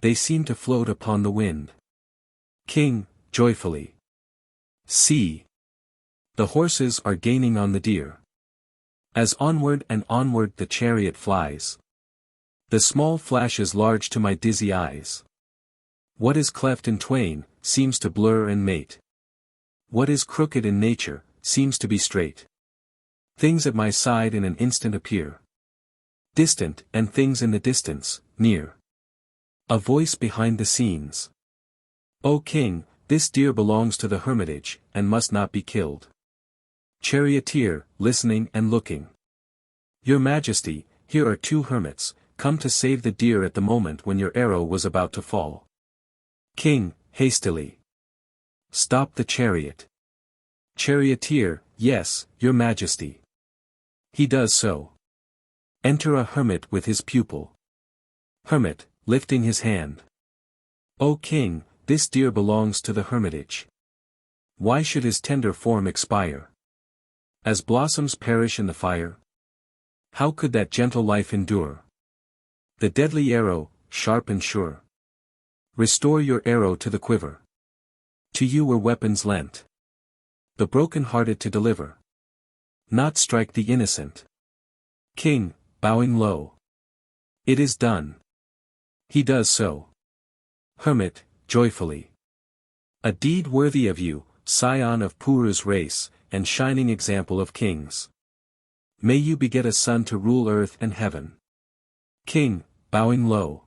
They seem to float upon the wind. King, joyfully. See. The horses are gaining on the deer. As onward and onward the chariot flies. The small flashes large to my dizzy eyes. What is cleft in twain, seems to blur and mate. What is crooked in nature, seems to be straight. Things at my side in an instant appear. Distant, and things in the distance, near. A voice behind the scenes. O King, this deer belongs to the hermitage, and must not be killed. Charioteer, listening and looking. Your Majesty, here are two hermits, come to save the deer at the moment when your arrow was about to fall. King, hastily. Stop the chariot. Charioteer, yes, Your Majesty. He does so. Enter a hermit with his pupil. Hermit, lifting his hand. O King, this deer belongs to the hermitage. Why should his tender form expire? As blossoms perish in the fire? How could that gentle life endure? The deadly arrow, sharp and sure. Restore your arrow to the quiver. To you were weapons lent. The broken-hearted to deliver. Not strike the innocent. King, bowing low. It is done. He does so. Hermit, joyfully. A deed worthy of you, scion of Puru's race, and shining example of kings. May you beget a son to rule earth and heaven. King, bowing low.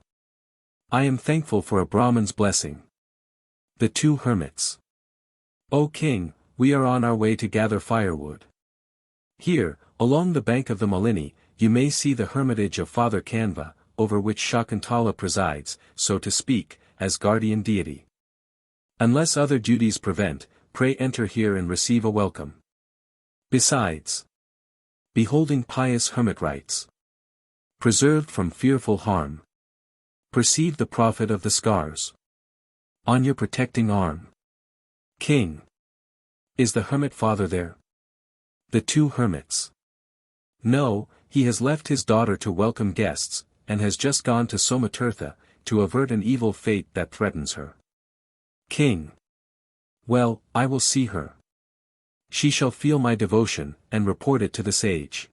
I am thankful for a Brahman's blessing. The two hermits. O King, we are on our way to gather firewood. Here, along the bank of the Malini, you may see the hermitage of Father Kanva, over which Shakuntala presides, so to speak, as guardian deity. Unless other duties prevent, pray enter here and receive a welcome. Besides, beholding pious hermit rites, preserved from fearful harm, perceive the profit of the scars on your protecting arm. King. Is the hermit father there? The two hermits. No, he has left his daughter to welcome guests, and has just gone to Somatirtha, to avert an evil fate that threatens her. King. Well, I will see her. She shall feel my devotion, and report it to the sage.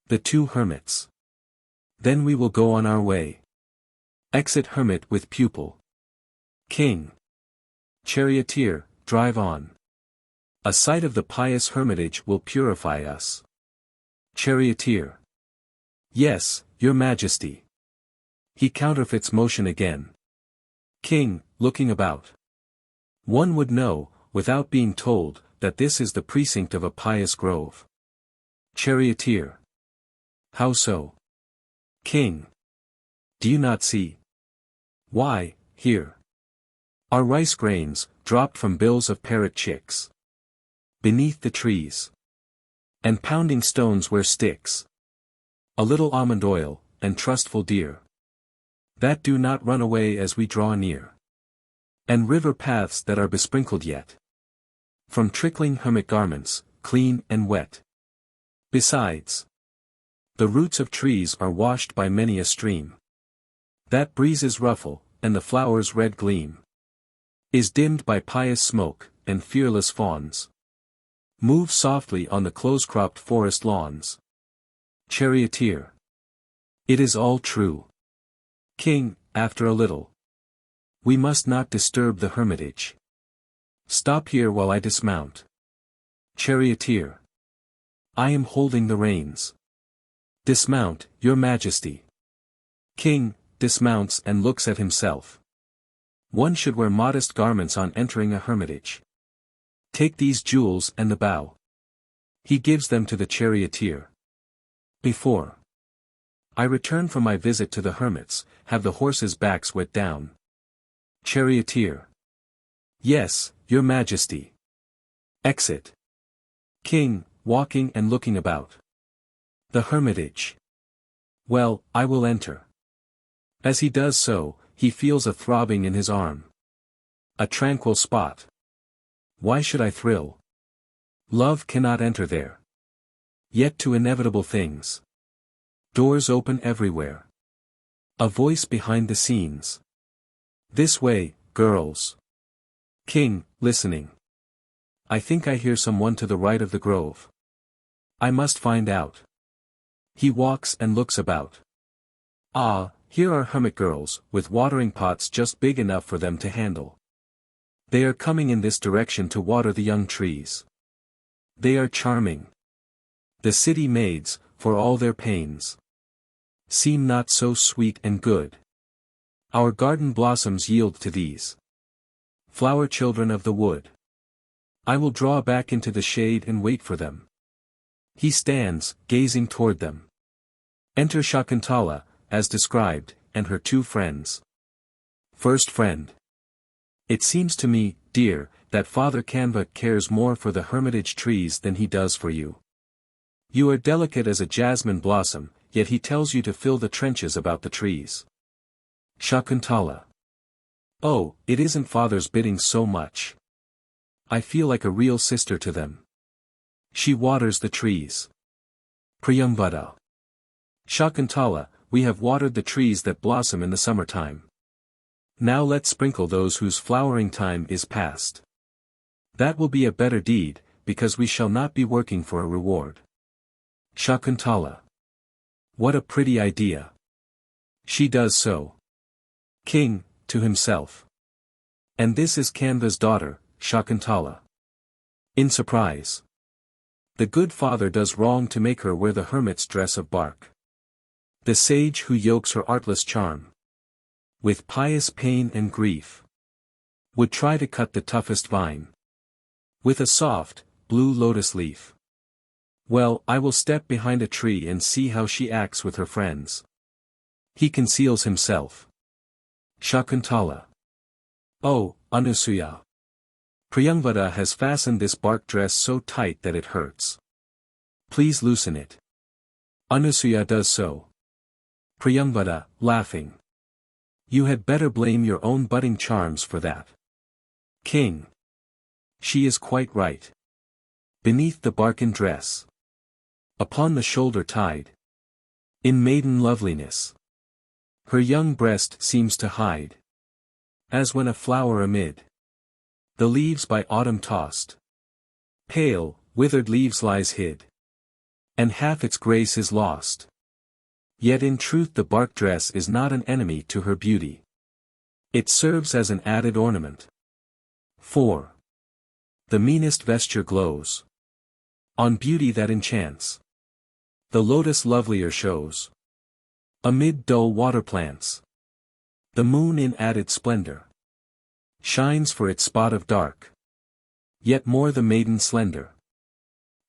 The two hermits. Then we will go on our way. Exit hermit with pupil. King. Charioteer, drive on. A sight of the pious hermitage will purify us. Charioteer. Yes, Your Majesty. He counterfeits motion again. King, looking about. One would know, without being told, that this is the precinct of a pious grove. Charioteer. How so? King. Do you not see? Why, here are rice grains, dropped from bills of parrot chicks. beneath the trees. And pounding stones where sticks. A little almond oil, and trustful deer. That do not run away as we draw near. And river paths that are besprinkled yet. From trickling hermit garments, clean and wet. Besides, the roots of trees are washed by many a stream. That breezes ruffle, and the flowers' red gleam is dimmed by pious smoke, and fearless fawns move softly on the close-cropped forest lawns. Charioteer. It is all true. King, after a little. We must not disturb the hermitage. Stop here while I dismount. Charioteer. I am holding the reins. Dismount, your majesty. King, dismounts and looks at himself. One should wear modest garments on entering a hermitage. Take these jewels and the bow. He gives them to the charioteer. Before I return from my visit to the hermits, have the horses' backs wet down. Charioteer. Yes, your majesty. Exit. King, walking and looking about. The hermitage. Well, I will enter. As he does so, he feels a throbbing in his arm. A tranquil spot. Why should I thrill? Love cannot enter there. Yet to inevitable things. Doors open everywhere. A voice behind the scenes. This way, girls. King, listening. I think I hear someone to the right of the grove. I must find out. He walks and looks about. Ah, here are hermit girls, with watering pots just big enough for them to handle. They are coming in this direction to water the young trees. They are charming. The city maids, for all their pains, seem not so sweet and good. Our garden blossoms yield to these flower children of the wood. I will draw back into the shade and wait for them. He stands, gazing toward them. Enter Shakuntala, as described, and her two friends. First friend. It seems to me, dear, that Father Kanva cares more for the hermitage trees than he does for you. You are delicate as a jasmine blossom, yet he tells you to fill the trenches about the trees. Shakuntala. Oh, it isn't Father's bidding so much. I feel like a real sister to them. She waters the trees. Priyamvada. Shakuntala, we have watered the trees that blossom in the summertime. Now let's sprinkle those whose flowering time is past. That will be a better deed, because we shall not be working for a reward. Shakuntala. What a pretty idea. She does so. King, to himself. And this is Kanva's daughter, Shakuntala. In surprise. The good father does wrong to make her wear the hermit's dress of bark. The sage who yokes her artless charm with pious pain and grief would try to cut the toughest vine with a soft, blue lotus leaf. Well, I will step behind a tree and see how she acts with her friends. He conceals himself. Shakuntala. Oh, Anusuya. Priyamvada has fastened this bark dress so tight that it hurts. Please loosen it. Anusuya does so. Priyamvada, laughing. You had better blame your own budding charms for that. King. She is quite right. Beneath the barken dress. Upon the shoulder tied. In maiden loveliness. Her young breast seems to hide. As when a flower amid the leaves by autumn tossed. Pale, withered leaves lies hid. And half its grace is lost. Yet in truth the bark dress is not an enemy to her beauty. It serves as an added ornament. 4. The meanest vesture glows on beauty that enchants. The lotus lovelier shows amid dull water plants. The moon in added splendor shines for its spot of dark. Yet more the maiden slender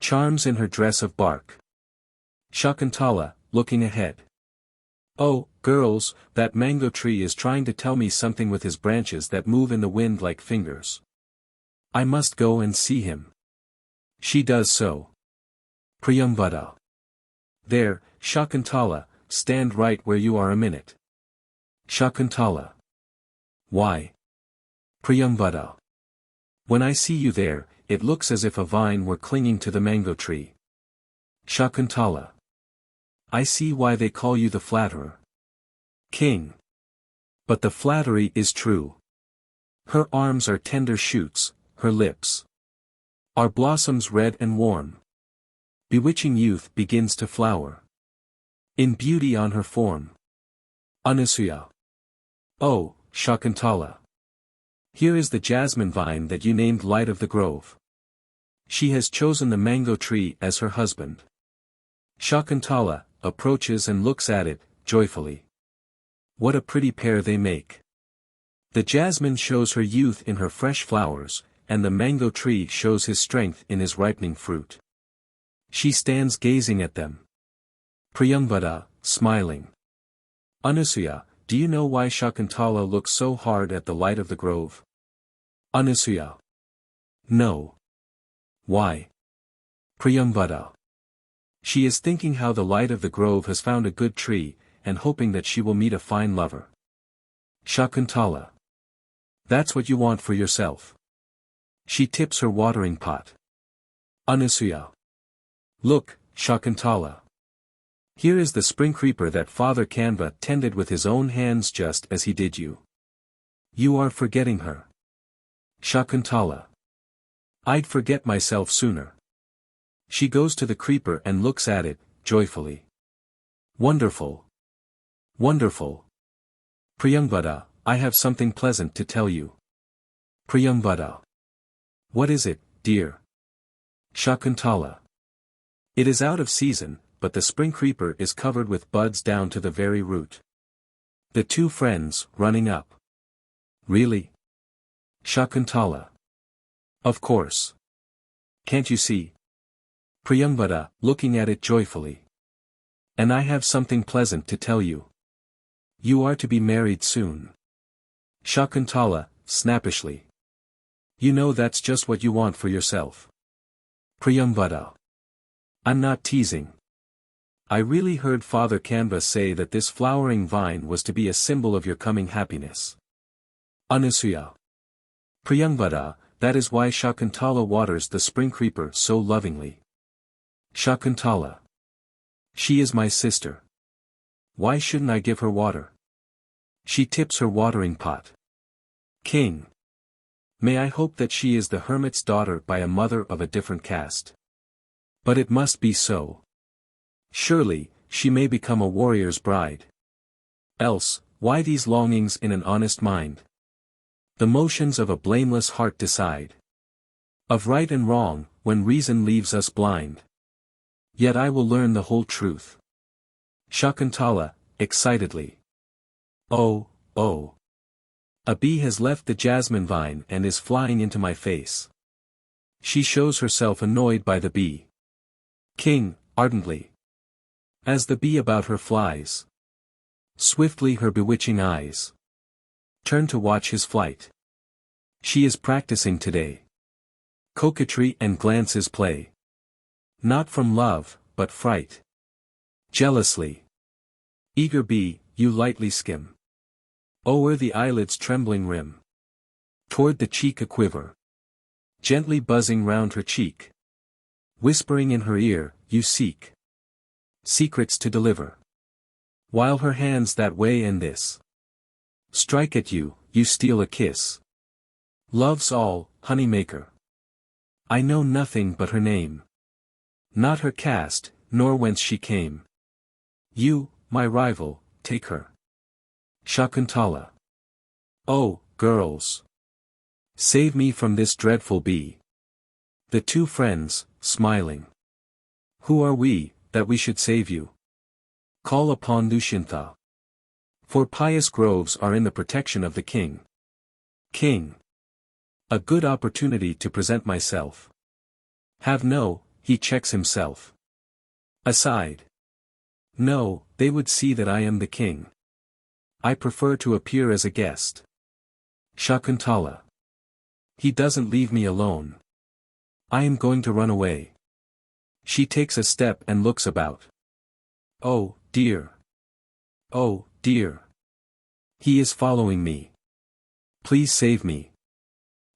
charms in her dress of bark. Shakuntala, looking ahead. Oh, girls, that mango tree is trying to tell me something with his branches that move in the wind like fingers. I must go and see him. She does so. Priyambada. There, Shakuntala, stand right where you are a minute. Shakuntala. Why? Priyambada. When I see you there, it looks as if a vine were clinging to the mango tree. Shakuntala. I see why they call you the flatterer. King. But the flattery is true. Her arms are tender shoots, her lips are blossoms red and warm. Bewitching youth begins to flower in beauty on her form. Anasuya. Oh, Shakuntala. Here is the jasmine vine that you named Light of the Grove. She has chosen the mango tree as her husband. Shakuntala approaches and looks at it, joyfully. What a pretty pair they make. The jasmine shows her youth in her fresh flowers, and the mango tree shows his strength in his ripening fruit. She stands gazing at them. Priyambada, smiling. Anasuya, do you know why Shakuntala looks so hard at the Light of the Grove? Anasuya. No. Why? Priyambada. She is thinking how the Light of the Grove has found a good tree, and hoping that she will meet a fine lover. Shakuntala. That's what you want for yourself. She tips her watering pot. Anasuya. Look, Shakuntala. Here is the spring creeper that Father Kanva tended with his own hands just as he did you. You are forgetting her. Shakuntala. I'd forget myself sooner. She goes to the creeper and looks at it, joyfully. Wonderful. Wonderful. Priyambada, I have something pleasant to tell you. Priyambada. What is it, dear? Shakuntala. It is out of season, but the spring creeper is covered with buds down to the very root. The two friends, running up. Really? Shakuntala. Of course. Can't you see? Priyambada, looking at it joyfully. And I have something pleasant to tell you. You are to be married soon. Shakuntala, snappishly. You know that's just what you want for yourself. Priyambada. I'm not teasing. I really heard Father Kanva say that this flowering vine was to be a symbol of your coming happiness. Anasuya. Priyambada, that is why Shakuntala waters the spring creeper so lovingly. Shakuntala. She is my sister. Why shouldn't I give her water? She tips her watering pot. King. May I hope that she is the hermit's daughter by a mother of a different caste. But it must be so. Surely, she may become a warrior's bride. Else, why these longings in an honest mind? The motions of a blameless heart decide of right and wrong, when reason leaves us blind. Yet I will learn the whole truth. Shakuntala, excitedly. Oh, oh. A bee has left the jasmine vine and is flying into my face. She shows herself annoyed by the bee. King, ardently. As the bee about her flies. Swiftly her bewitching eyes turn to watch his flight. She is practicing today. Coquetry and glances play. Not from love, but fright. Jealously. Eager bee, you lightly skim o'er the eyelid's trembling rim. Toward the cheek a quiver. Gently buzzing round her cheek. Whispering in her ear, you seek secrets to deliver. While her hands that way and this strike at you, you steal a kiss. Love's all, honey maker. I know nothing but her name. Not her caste, nor whence she came. You, my rival, take her. Shakuntala. Oh, girls. Save me from this dreadful bee. The two friends, smiling. Who are we, that we should save you? Call upon Dushyanta. For pious groves are in the protection of the king. King. A good opportunity to present myself. Have no, he checks himself. Aside. No, they would see that I am the king. I prefer to appear as a guest. Shakuntala. He doesn't leave me alone. I am going to run away. She takes a step and looks about. Oh, dear. Oh, dear. He is following me. Please save me.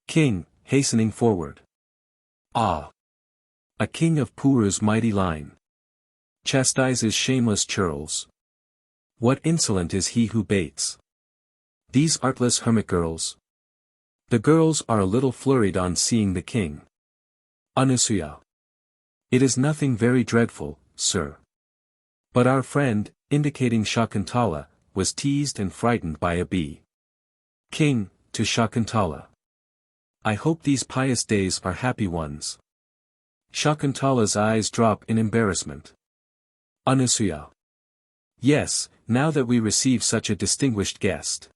King, hastening forward. Ah! A king of Puru's mighty line. Chastises shameless churls. What insolent is he who baits these artless hermit girls? The girls are a little flurried on seeing the king. Anusuya. It is nothing very dreadful, sir. But our friend, indicating Shakuntala, was teased and frightened by a bee. King, to Shakuntala. I hope these pious days are happy ones. Shakuntala's eyes drop in embarrassment. Anusuya. Yes, now that we receive such a distinguished guest.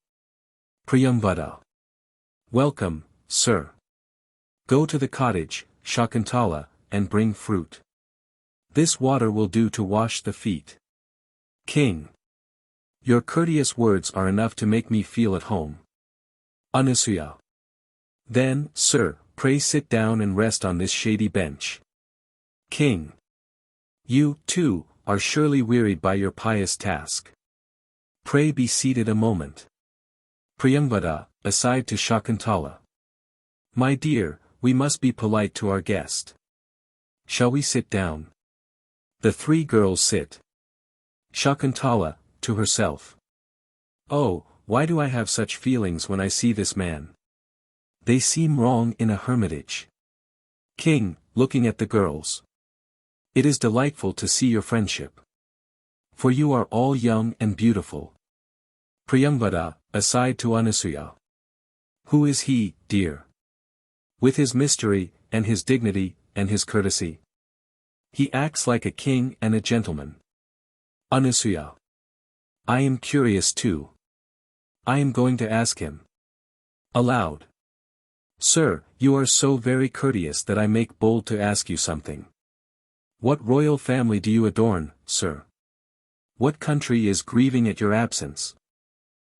Priyamvada. Welcome, sir. Go to the cottage, Shakuntala, and bring fruit. This water will do to wash the feet. King. Your courteous words are enough to make me feel at home. Anusuya. Then, sir, pray sit down and rest on this shady bench. King. You, too, are surely wearied by your pious task. Pray be seated a moment. Priyamvada, aside to Shakuntala. My dear, we must be polite to our guest. Shall we sit down? The three girls sit. Shakuntala, to herself. Oh, why do I have such feelings when I see this man? They seem wrong in a hermitage. King, looking at the girls. It is delightful to see your friendship. For you are all young and beautiful. Priyamvada, aside to Anusuya. Who is he, dear? With his mystery, and his dignity, and his courtesy. He acts like a king and a gentleman. Anusuya. I am curious too. I am going to ask him. Aloud. Sir, you are so very courteous that I make bold to ask you something. What royal family do you adorn, sir? What country is grieving at your absence?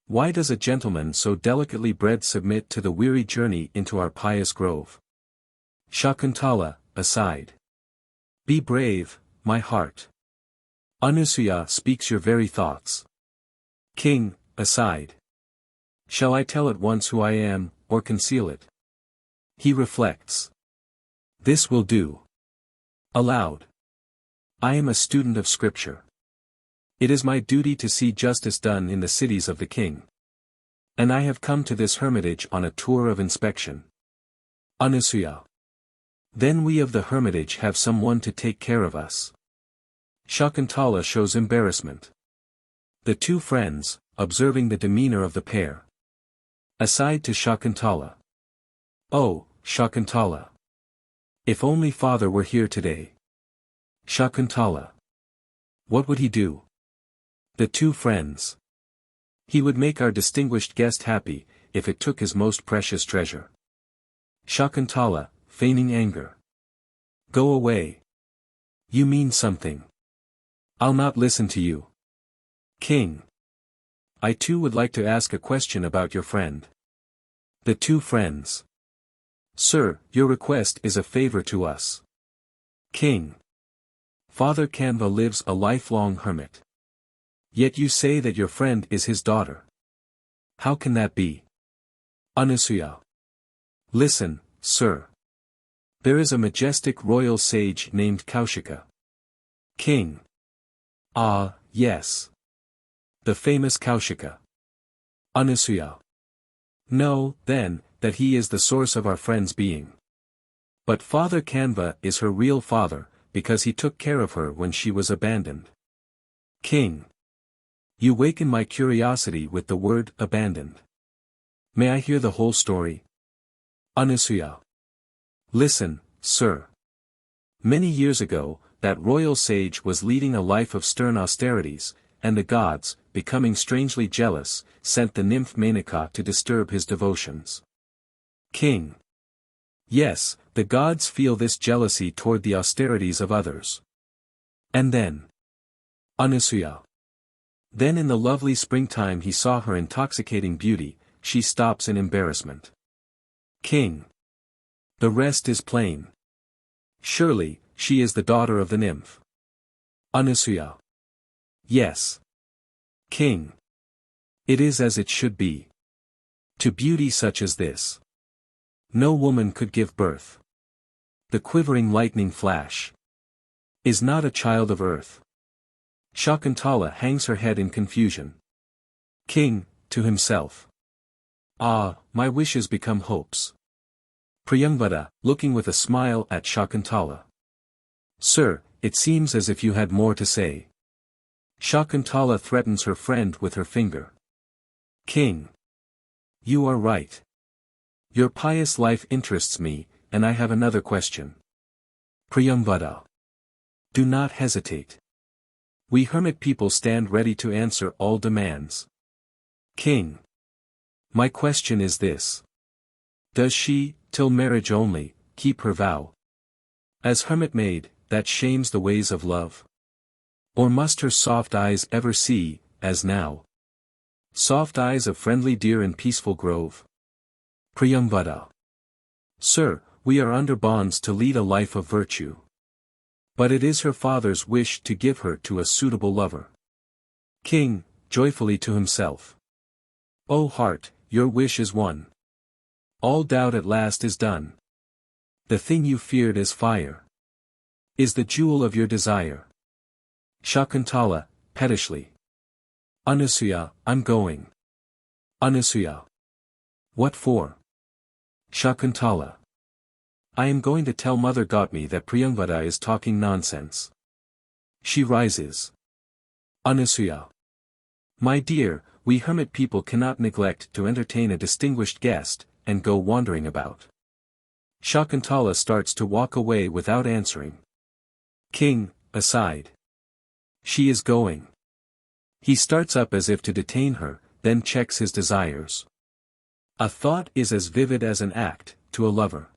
Why does a gentleman so delicately bred submit to the weary journey into our pious grove? Shakuntala, aside. Be brave, my heart. Anusuya speaks your very thoughts. King, aside. Shall I tell at once who I am, or conceal it? He reflects. This will do. Aloud. I am a student of scripture. It is my duty to see justice done in the cities of the king. And I have come to this hermitage on a tour of inspection. Anusuya. Then we of the hermitage have someone to take care of us. Shakuntala shows embarrassment. The two friends, observing the demeanor of the pair. Aside to Shakuntala. Oh, Shakuntala. If only father were here today. Shakuntala. What would he do? The two friends. He would make our distinguished guest happy, if it took his most precious treasure. Shakuntala, feigning anger. Go away. You mean something. I'll not listen to you. King. I too would like to ask a question about your friend. The two friends. Sir, your request is a favor to us. King. Father Kanva lives a lifelong hermit. Yet you say that your friend is his daughter. How can that be? Anusuya. Listen, sir. There is a majestic royal sage named Kaushika. King. Ah, yes. The famous Kaushika. Anusuya. Know, then, that he is the source of our friend's being. But Father Kanva is her real father, because he took care of her when she was abandoned. King. You waken my curiosity with the word abandoned. May I hear the whole story? Anusuya. Listen, sir. Many years ago, that royal sage was leading a life of stern austerities, and the gods, becoming strangely jealous, sent the nymph Menaka to disturb his devotions. King. Yes, the gods feel this jealousy toward the austerities of others. And then. Anusuya. Then in the lovely springtime he saw her intoxicating beauty, she stops in embarrassment. King. The rest is plain. Surely, she is the daughter of the nymph. Anasuya. Yes. King. It is as it should be. To beauty such as this, no woman could give birth. The quivering lightning flash is not a child of earth. Shakuntala hangs her head in confusion. King, to himself. Ah, my wishes become hopes. Priyamvada, looking with a smile at Shakuntala. Sir, it seems as if you had more to say. Shakuntala threatens her friend with her finger. King. You are right. Your pious life interests me, and I have another question. Priyamvada. Do not hesitate. We hermit people stand ready to answer all demands. King. My question is this. Does she, till marriage only, keep her vow? As hermit maid, that shames the ways of love? Or must her soft eyes ever see, as now? Soft eyes of friendly deer in peaceful grove? Priyamvada. Sir, we are under bonds to lead a life of virtue. But it is her father's wish to give her to a suitable lover. King, joyfully to himself. O heart, your wish is won. All doubt at last is done. The thing you feared as fire is the jewel of your desire. Shakuntala, pettishly. Anasuya, I'm going. Anasuya. What for? Shakuntala. I am going to tell Mother Gautami that Priyamvada is talking nonsense. She rises. Anasuya. My dear, we hermit people cannot neglect to entertain a distinguished guest, and go wandering about. Shakuntala starts to walk away without answering. King, aside. She is going. He starts up as if to detain her, then checks his desires. A thought is as vivid as an act, to a lover.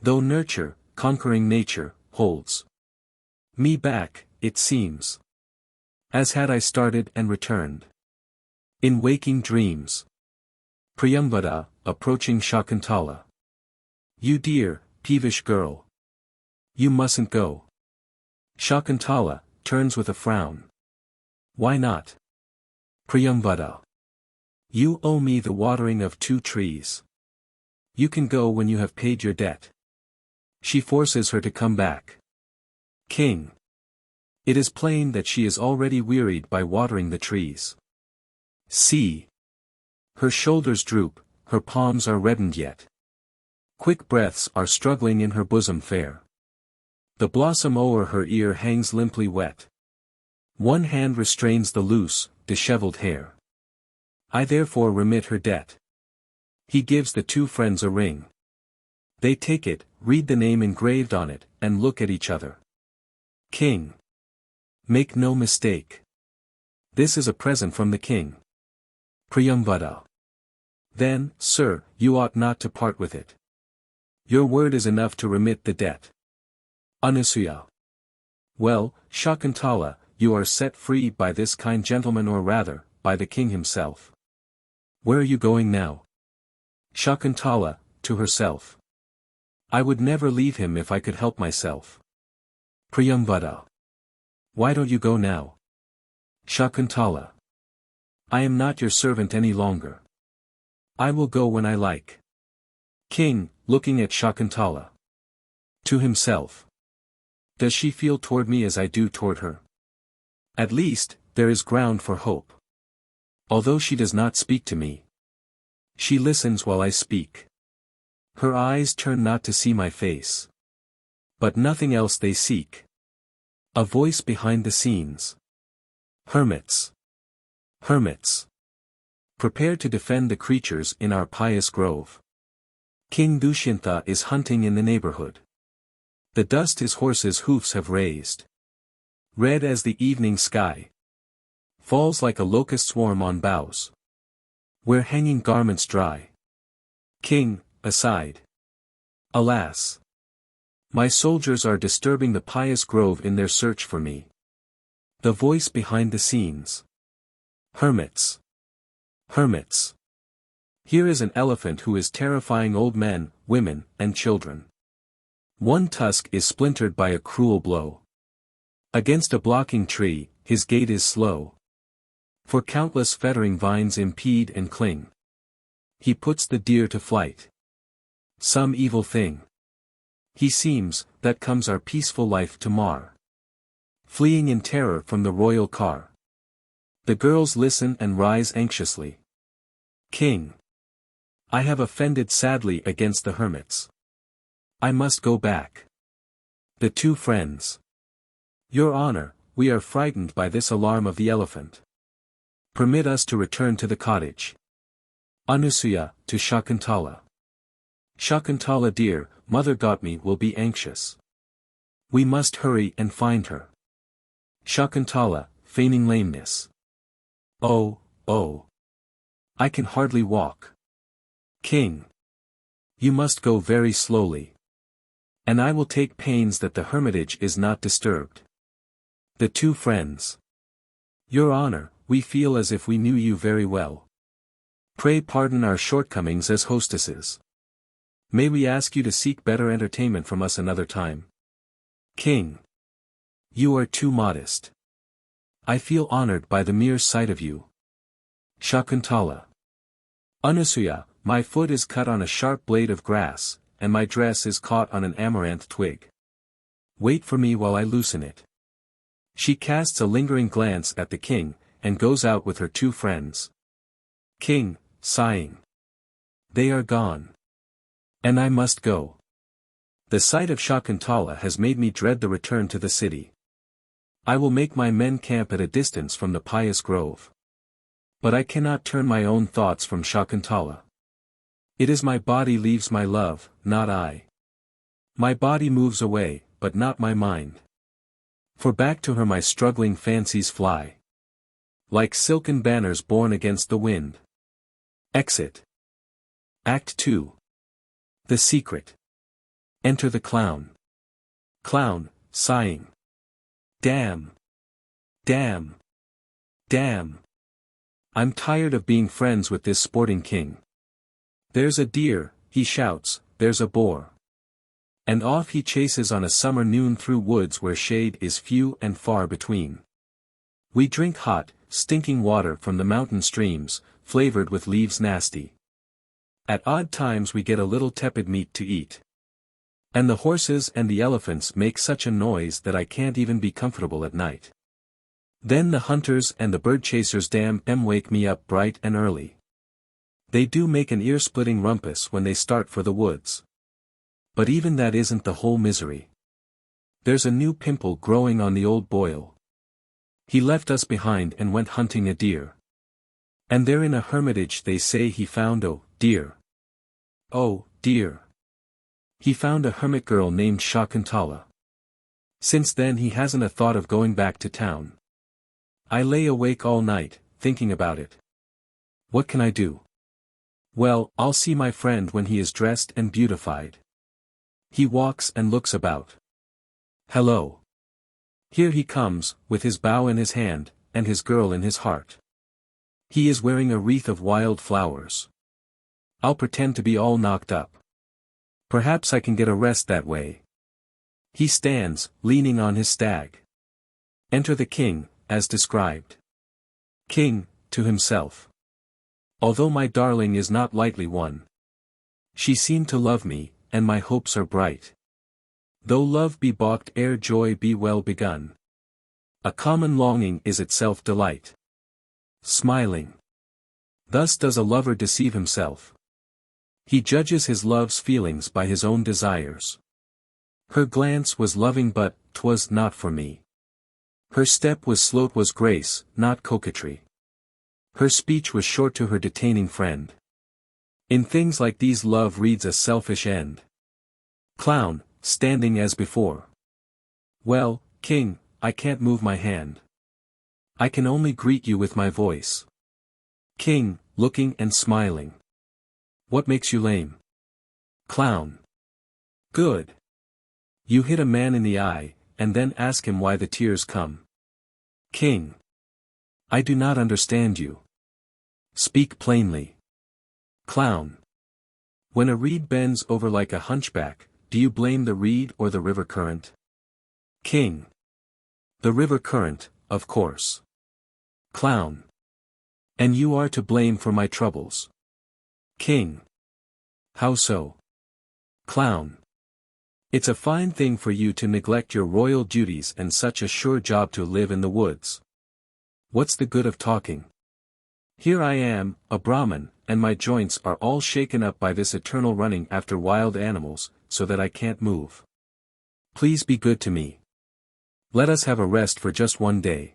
Though nurture, conquering nature, holds me back, it seems. As had I started and returned. In waking dreams. Priyamvada, approaching Shakuntala. You dear, peevish girl. You mustn't go. Shakuntala, turns with a frown. Why not? Priyamvada. You owe me the watering of 2 trees. You can go when you have paid your debt. She forces her to come back. King. It is plain that she is already wearied by watering the trees. See. Her shoulders droop, her palms are reddened yet. Quick breaths are struggling in her bosom fair. The blossom o'er her ear hangs limply wet. One hand restrains the loose, disheveled hair. I therefore remit her debt. He gives the 2 friends a ring. They take it, read the name engraved on it, and look at each other. King. Make no mistake. This is a present from the king. Priyamvada. Then, sir, you ought not to part with it. Your word is enough to remit the debt. Anasuya. Well, Shakuntala, you are set free by this kind gentleman, or rather, by the king himself. Where are you going now? Shakuntala, to herself. I would never leave him if I could help myself. Priyamvada. Why don't you go now? Shakuntala. I am not your servant any longer. I will go when I like. King, looking at Shakuntala. To himself. Does she feel toward me as I do toward her? At least, there is ground for hope. Although she does not speak to me, she listens while I speak. Her eyes turn not to see my face, but nothing else they seek. A voice behind the scenes. Hermits. Hermits. Prepare to defend the creatures in our pious grove. King Dushyanta is hunting in the neighborhood. The dust his horse's hoofs have raised, red as the evening sky, falls like a locust swarm on boughs, where hanging garments dry. King, aside. Alas! My soldiers are disturbing the pious grove in their search for me. The voice behind the scenes. Hermits. Hermits. Here is an elephant who is terrifying old men, women, and children. One tusk is splintered by a cruel blow. Against a blocking tree, his gait is slow. For countless fettering vines impede and cling. He puts the deer to flight. Some evil thing. He seems, that comes our peaceful life to mar. Fleeing in terror from the royal car. The girls listen and rise anxiously. King. I have offended sadly against the hermits. I must go back. The two friends. Your Honor, we are frightened by this alarm of the elephant. Permit us to return to the cottage. Anusuya, to Shakuntala. Shakuntala dear, Mother Gautami will be anxious. We must hurry and find her. Shakuntala, feigning lameness. Oh, oh. I can hardly walk. King. You must go very slowly. And I will take pains that the hermitage is not disturbed. The two friends. Your Honor, we feel as if we knew you very well. Pray pardon our shortcomings as hostesses. May we ask you to seek better entertainment from us another time? King. You are too modest. I feel honored by the mere sight of you. Shakuntala. Anusuya, my foot is cut on a sharp blade of grass, and my dress is caught on an amaranth twig. Wait for me while I loosen it. She casts a lingering glance at the king, and goes out with her two friends. King, sighing. They are gone. And I must go. The sight of Shakuntala has made me dread the return to the city. I will make my men camp at a distance from the pious grove. But I cannot turn my own thoughts from Shakuntala. It is my body leaves my love, not I. My body moves away, but not my mind. For back to her my struggling fancies fly. Like silken banners borne against the wind. Exit. Act 2. The Secret. Enter the clown. Clown, sighing. Damn. Damn. Damn. I'm tired of being friends with this sporting king. There's a deer, he shouts, there's a boar. And off he chases on a summer noon through woods where shade is few and far between. We drink hot, stinking water from the mountain streams, flavored with leaves nasty. At odd times we get a little tepid meat to eat. And the horses and the elephants make such a noise that I can't even be comfortable at night. Then the hunters and the bird chasers damn wake me up bright and early. They do make an ear-splitting rumpus when they start for the woods. But even that isn't the whole misery. There's a new pimple growing on the old boil. He left us behind and went hunting a deer. And there in a hermitage they say he found dear. Oh, dear. He found a hermit girl named Shakuntala. Since then he hasn't a thought of going back to town. I lay awake all night, thinking about it. What can I do? Well, I'll see my friend when he is dressed and beautified. He walks and looks about. Hello. Here he comes, with his bow in his hand, and his girl in his heart. He is wearing a wreath of wild flowers. I'll pretend to be all knocked up. Perhaps I can get a rest that way. He stands, leaning on his stag. Enter the king, as described. King, to himself. Although my darling is not lightly won. She seemed to love me, and my hopes are bright. Though love be balked ere joy be well begun. A common longing is itself delight. Smiling. Thus does a lover deceive himself. He judges his love's feelings by his own desires. Her glance was loving but 'twas not for me. Her step was slow 'twas grace, not coquetry. Her speech was short to her detaining friend. In things like these love reads a selfish end. Clown, standing as before. Well, king, I can't move my hand. I can only greet you with my voice. King, looking and smiling. What makes you lame? Clown. Good. You hit a man in the eye, and then ask him why the tears come. King. I do not understand you. Speak plainly. Clown. When a reed bends over like a hunchback, do you blame the reed or the river current? King. The river current, of course. Clown. And you are to blame for my troubles. King. How so? Clown. It's a fine thing for you to neglect your royal duties and such a sure job to live in the woods. What's the good of talking? Here I am, a Brahmin, and my joints are all shaken up by this eternal running after wild animals, so that I can't move. Please be good to me. Let us have a rest for just one day.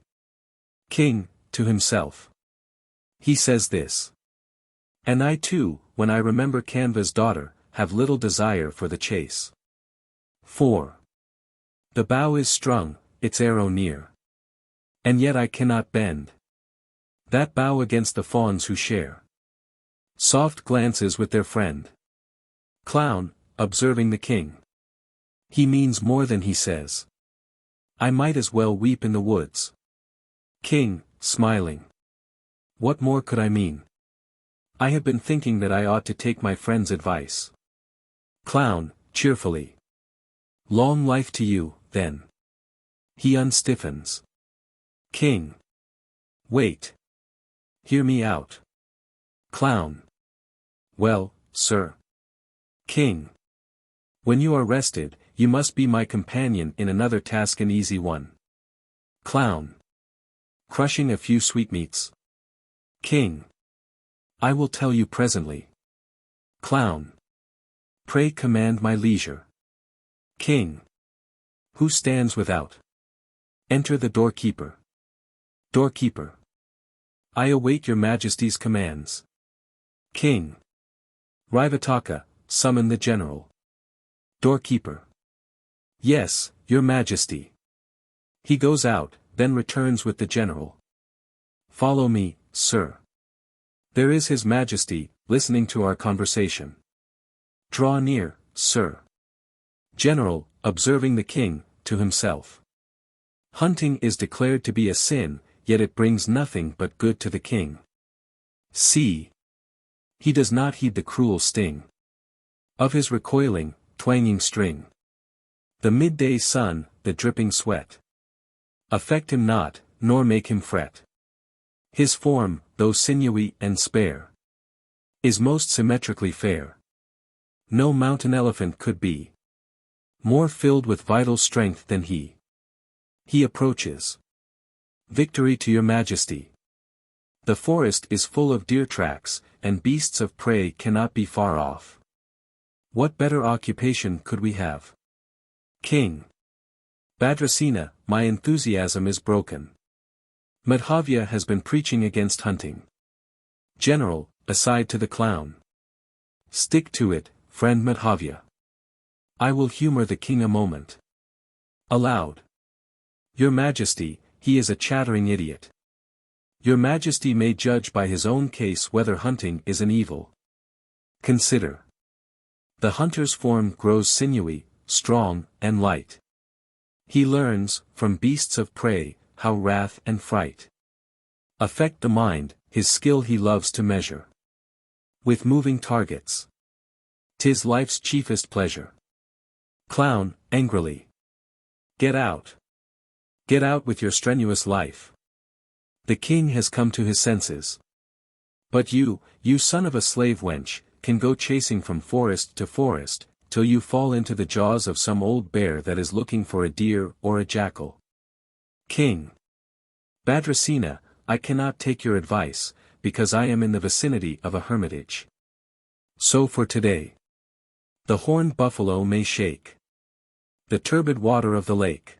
King, to himself. He says this. And I too, when I remember Kanva's daughter, have little desire for the chase. 4. The bow is strung, its arrow near. And yet I cannot bend that bow against the fawns who share soft glances with their friend. Clown, observing the king. He means more than he says. I might as well weep in the woods. King, smiling. What more could I mean? I have been thinking that I ought to take my friend's advice. Clown, cheerfully. Long life to you, then. He unstiffens. King. Wait. Hear me out. Clown. Well, sir. King. When you are rested, you must be my companion in another task, an easy one. Clown. Crushing a few sweetmeats. King. I will tell you presently. Clown. Pray command my leisure. King. Who stands without? Enter the doorkeeper. Doorkeeper. I await your majesty's commands. King. Rivataka, summon the general. Doorkeeper. Yes, your majesty. He goes out, then returns with the general. Follow me, sir. There is his majesty, listening to our conversation. Draw near, sir. General, observing the king, to himself. Hunting is declared to be a sin, yet it brings nothing but good to the king. See. He does not heed the cruel sting of his recoiling, twanging string. The midday sun, the dripping sweat, affect him not, nor make him fret. His form, though sinewy and spare, is most symmetrically fair. No mountain elephant could be more filled with vital strength than he. He approaches. Victory to your majesty. The forest is full of deer tracks, and beasts of prey cannot be far off. What better occupation could we have? King. Bhadrasena, my enthusiasm is broken. Madhavya has been preaching against hunting. General, aside to the clown. Stick to it, friend Madhavya. I will humor the king a moment. Aloud. Your majesty, he is a chattering idiot. Your majesty may judge by his own case whether hunting is an evil. Consider. The hunter's form grows sinewy, strong, and light. He learns, from beasts of prey, how wrath and fright affect the mind, his skill he loves to measure with moving targets. 'Tis life's chiefest pleasure. Clown, angrily. Get out. Get out with your strenuous life. The king has come to his senses. But you son of a slave wench, can go chasing from forest to forest, till you fall into the jaws of some old bear that is looking for a deer or a jackal. King. Bhadrasena, I cannot take your advice, because I am in the vicinity of a hermitage. So for today. The horned buffalo may shake the turbid water of the lake.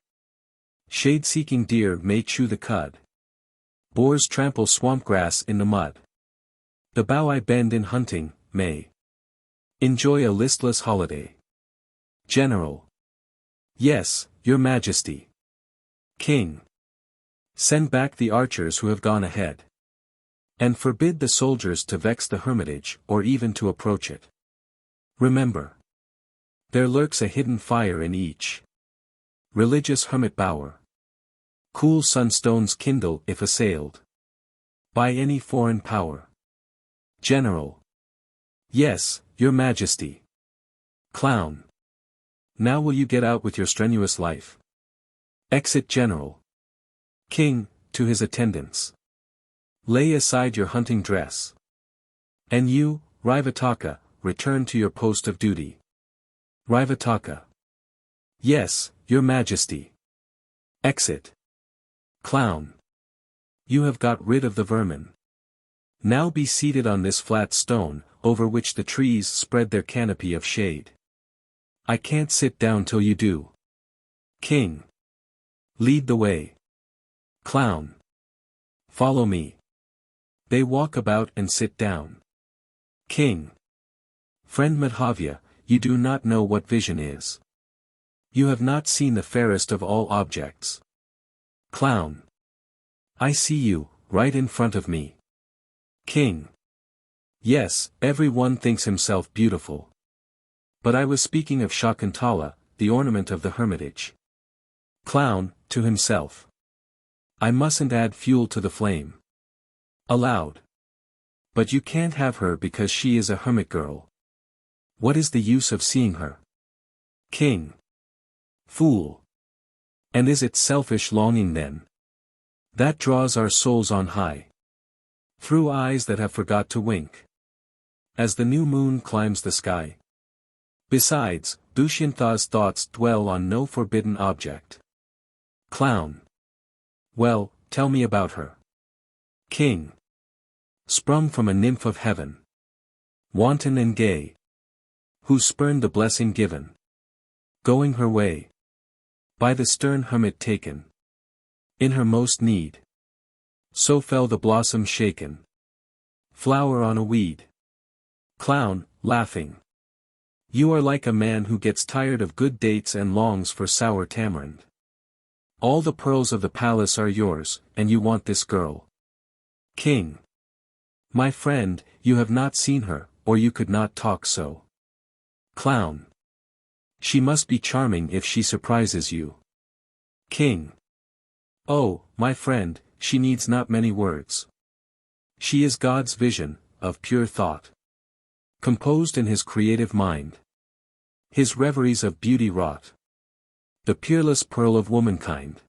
Shade-seeking deer may chew the cud. Boars trample swamp grass in the mud. The bow I bend in hunting, may enjoy a listless holiday. General. Yes, your majesty. King. Send back the archers who have gone ahead. And forbid the soldiers to vex the hermitage, or even to approach it. Remember. There lurks a hidden fire in each religious hermit bower. Cool sunstones kindle if assailed by any foreign power. General. Yes, your majesty. Clown. Now will you get out with your strenuous life? Exit General. King, to his attendants. Lay aside your hunting dress. And you, Rivataka, return to your post of duty. Rivataka. Yes, your majesty. Exit. Clown. You have got rid of the vermin. Now be seated on this flat stone, over which the trees spread their canopy of shade. I can't sit down till you do. King. Lead the way. Clown. Follow me. They walk about and sit down. King. Friend Madhavya, you do not know what vision is. You have not seen the fairest of all objects. Clown. I see you, right in front of me. King. Yes, every one thinks himself beautiful. But I was speaking of Shakuntala, the ornament of the hermitage. Clown, to himself. I mustn't add fuel to the flame. Aloud. But you can't have her because she is a hermit girl. What is the use of seeing her? King. Fool. And is it selfish longing then? That draws our souls on high. Through eyes that have forgot to wink. As the new moon climbs the sky. Besides, Dushyanta's thoughts dwell on no forbidden object. Clown. Well, tell me about her. King. Sprung from a nymph of heaven. Wanton and gay. Who spurned the blessing given. Going her way. By the stern hermit taken. In her most need. So fell the blossom shaken. Flower on a weed. Clown, laughing. You are like a man who gets tired of good dates and longs for sour tamarind. All the pearls of the palace are yours, and you want this girl. King. My friend, you have not seen her, or you could not talk so. Clown. She must be charming if she surprises you. King. Oh, my friend, she needs not many words. She is God's vision, of pure thought. Composed in his creative mind. His reveries of beauty wrought. The peerless pearl of womankind.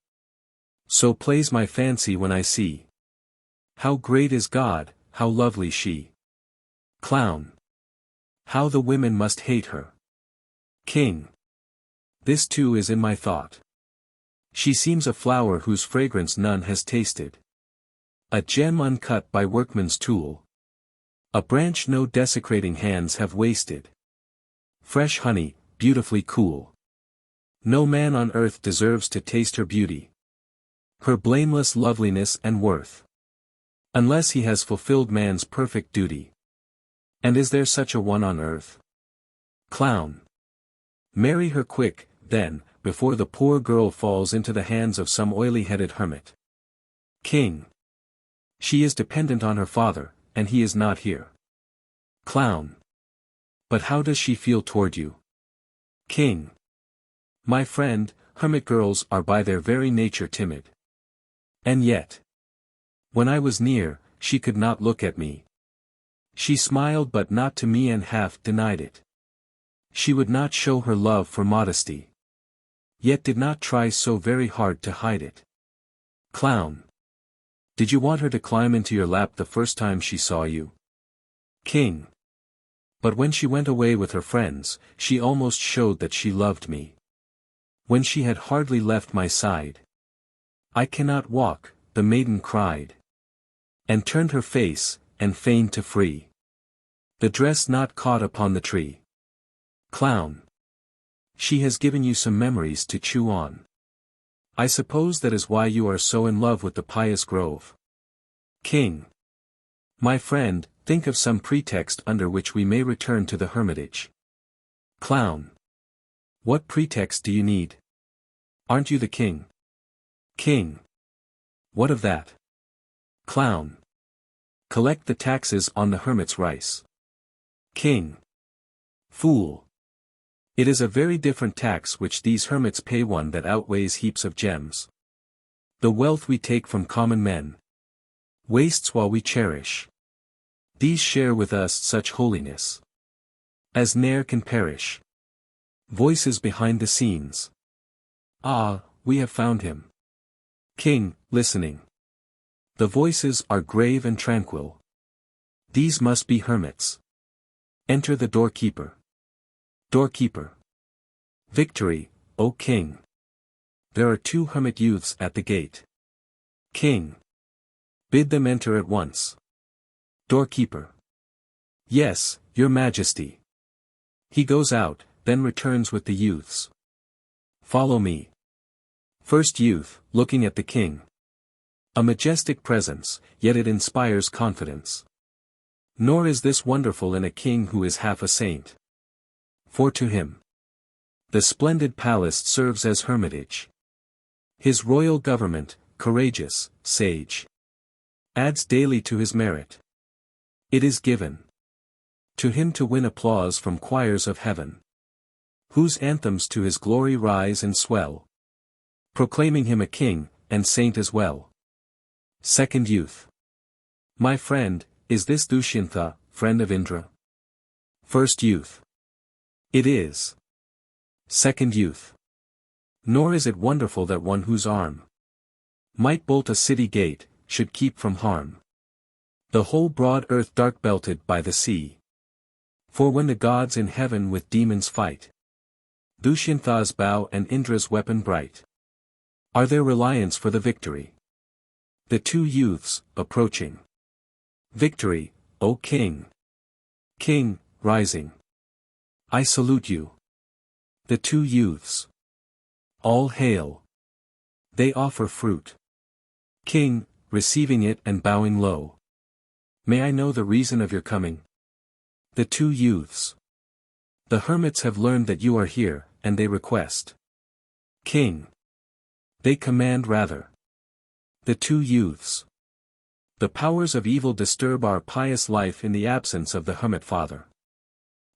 So plays my fancy when I see. How great is God, how lovely she. Clown. How the women must hate her. King. This too is in my thought. She seems a flower whose fragrance none has tasted. A gem uncut by workman's tool. A branch no desecrating hands have wasted. Fresh honey, beautifully cool. No man on earth deserves to taste her beauty. Her blameless loveliness and worth. Unless he has fulfilled man's perfect duty. And is there such a one on earth? Clown. Marry her quick, then, before the poor girl falls into the hands of some oily-headed hermit. King. She is dependent on her father, and he is not here. Clown. But how does she feel toward you? King. My friend, hermit girls are by their very nature timid. And yet. When I was near, she could not look at me. She smiled but not to me and half denied it. She would not show her love for modesty. Yet did not try so very hard to hide it. Clown. Did you want her to climb into your lap the first time she saw you? King. But when she went away with her friends, she almost showed that she loved me. When she had hardly left my side. I cannot walk, the maiden cried. And turned her face, and feigned to free the dress not caught upon the tree. Clown. She has given you some memories to chew on. I suppose that is why you are so in love with the pious grove. King. My friend, think of some pretext under which we may return to the hermitage. Clown. What pretext do you need? Aren't you the king? King. What of that? Clown. Collect the taxes on the hermit's rice. King. Fool. It is a very different tax which these hermits pay, one that outweighs heaps of gems. The wealth we take from common men wastes while we cherish. These share with us such holiness as ne'er can perish. Voices behind the scenes. Ah, we have found him. King, listening. The voices are grave and tranquil. These must be hermits. Enter the doorkeeper. Doorkeeper. Victory, O king. There are 2 hermit youths at the gate. King. Bid them enter at once. Doorkeeper. Yes, your majesty. He goes out, then returns with the youths. Follow me. First youth, looking at the king. A majestic presence, yet it inspires confidence. Nor is this wonderful in a king who is half a saint. For to him, the splendid palace serves as hermitage. His royal government, courageous, sage, adds daily to his merit. It is given to him to win applause from choirs of heaven, whose anthems to his glory rise and swell, proclaiming him a king, and saint as well. Second youth. My friend, is this Dushyanta, friend of Indra? First youth. It is. Second youth. Nor is it wonderful that one whose arm might bolt a city gate, should keep from harm the whole broad earth dark belted by the sea. For when the gods in heaven with demons fight, Dushyanta's bow and Indra's weapon bright are their reliance for the victory. The 2 youths, approaching. Victory, O king. King, rising. I salute you. The 2 youths. All hail. They offer fruit. King, receiving it and bowing low. May I know the reason of your coming? The 2 youths. The hermits have learned that you are here, and they request. King. They command rather. The 2 youths. The powers of evil disturb our pious life in the absence of the hermit father.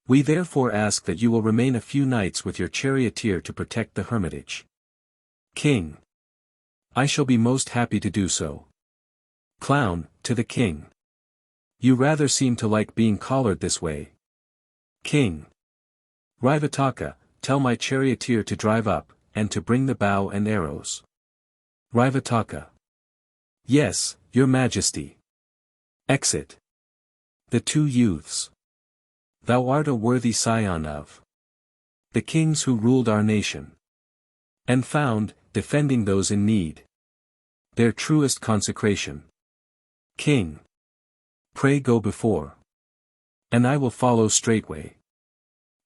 We therefore ask that you will remain a few nights with your charioteer to protect the hermitage. King. I shall be most happy to do so. Clown, to the king. You rather seem to like being collared this way. King. Rivataka, tell my charioteer to drive up, and to bring the bow and arrows. Rivataka. Yes, your majesty. Exit. The 2 youths. Thou art a worthy scion of the kings who ruled our nation, and found, defending those in need, their truest consecration. King. Pray go before, and I will follow straightway.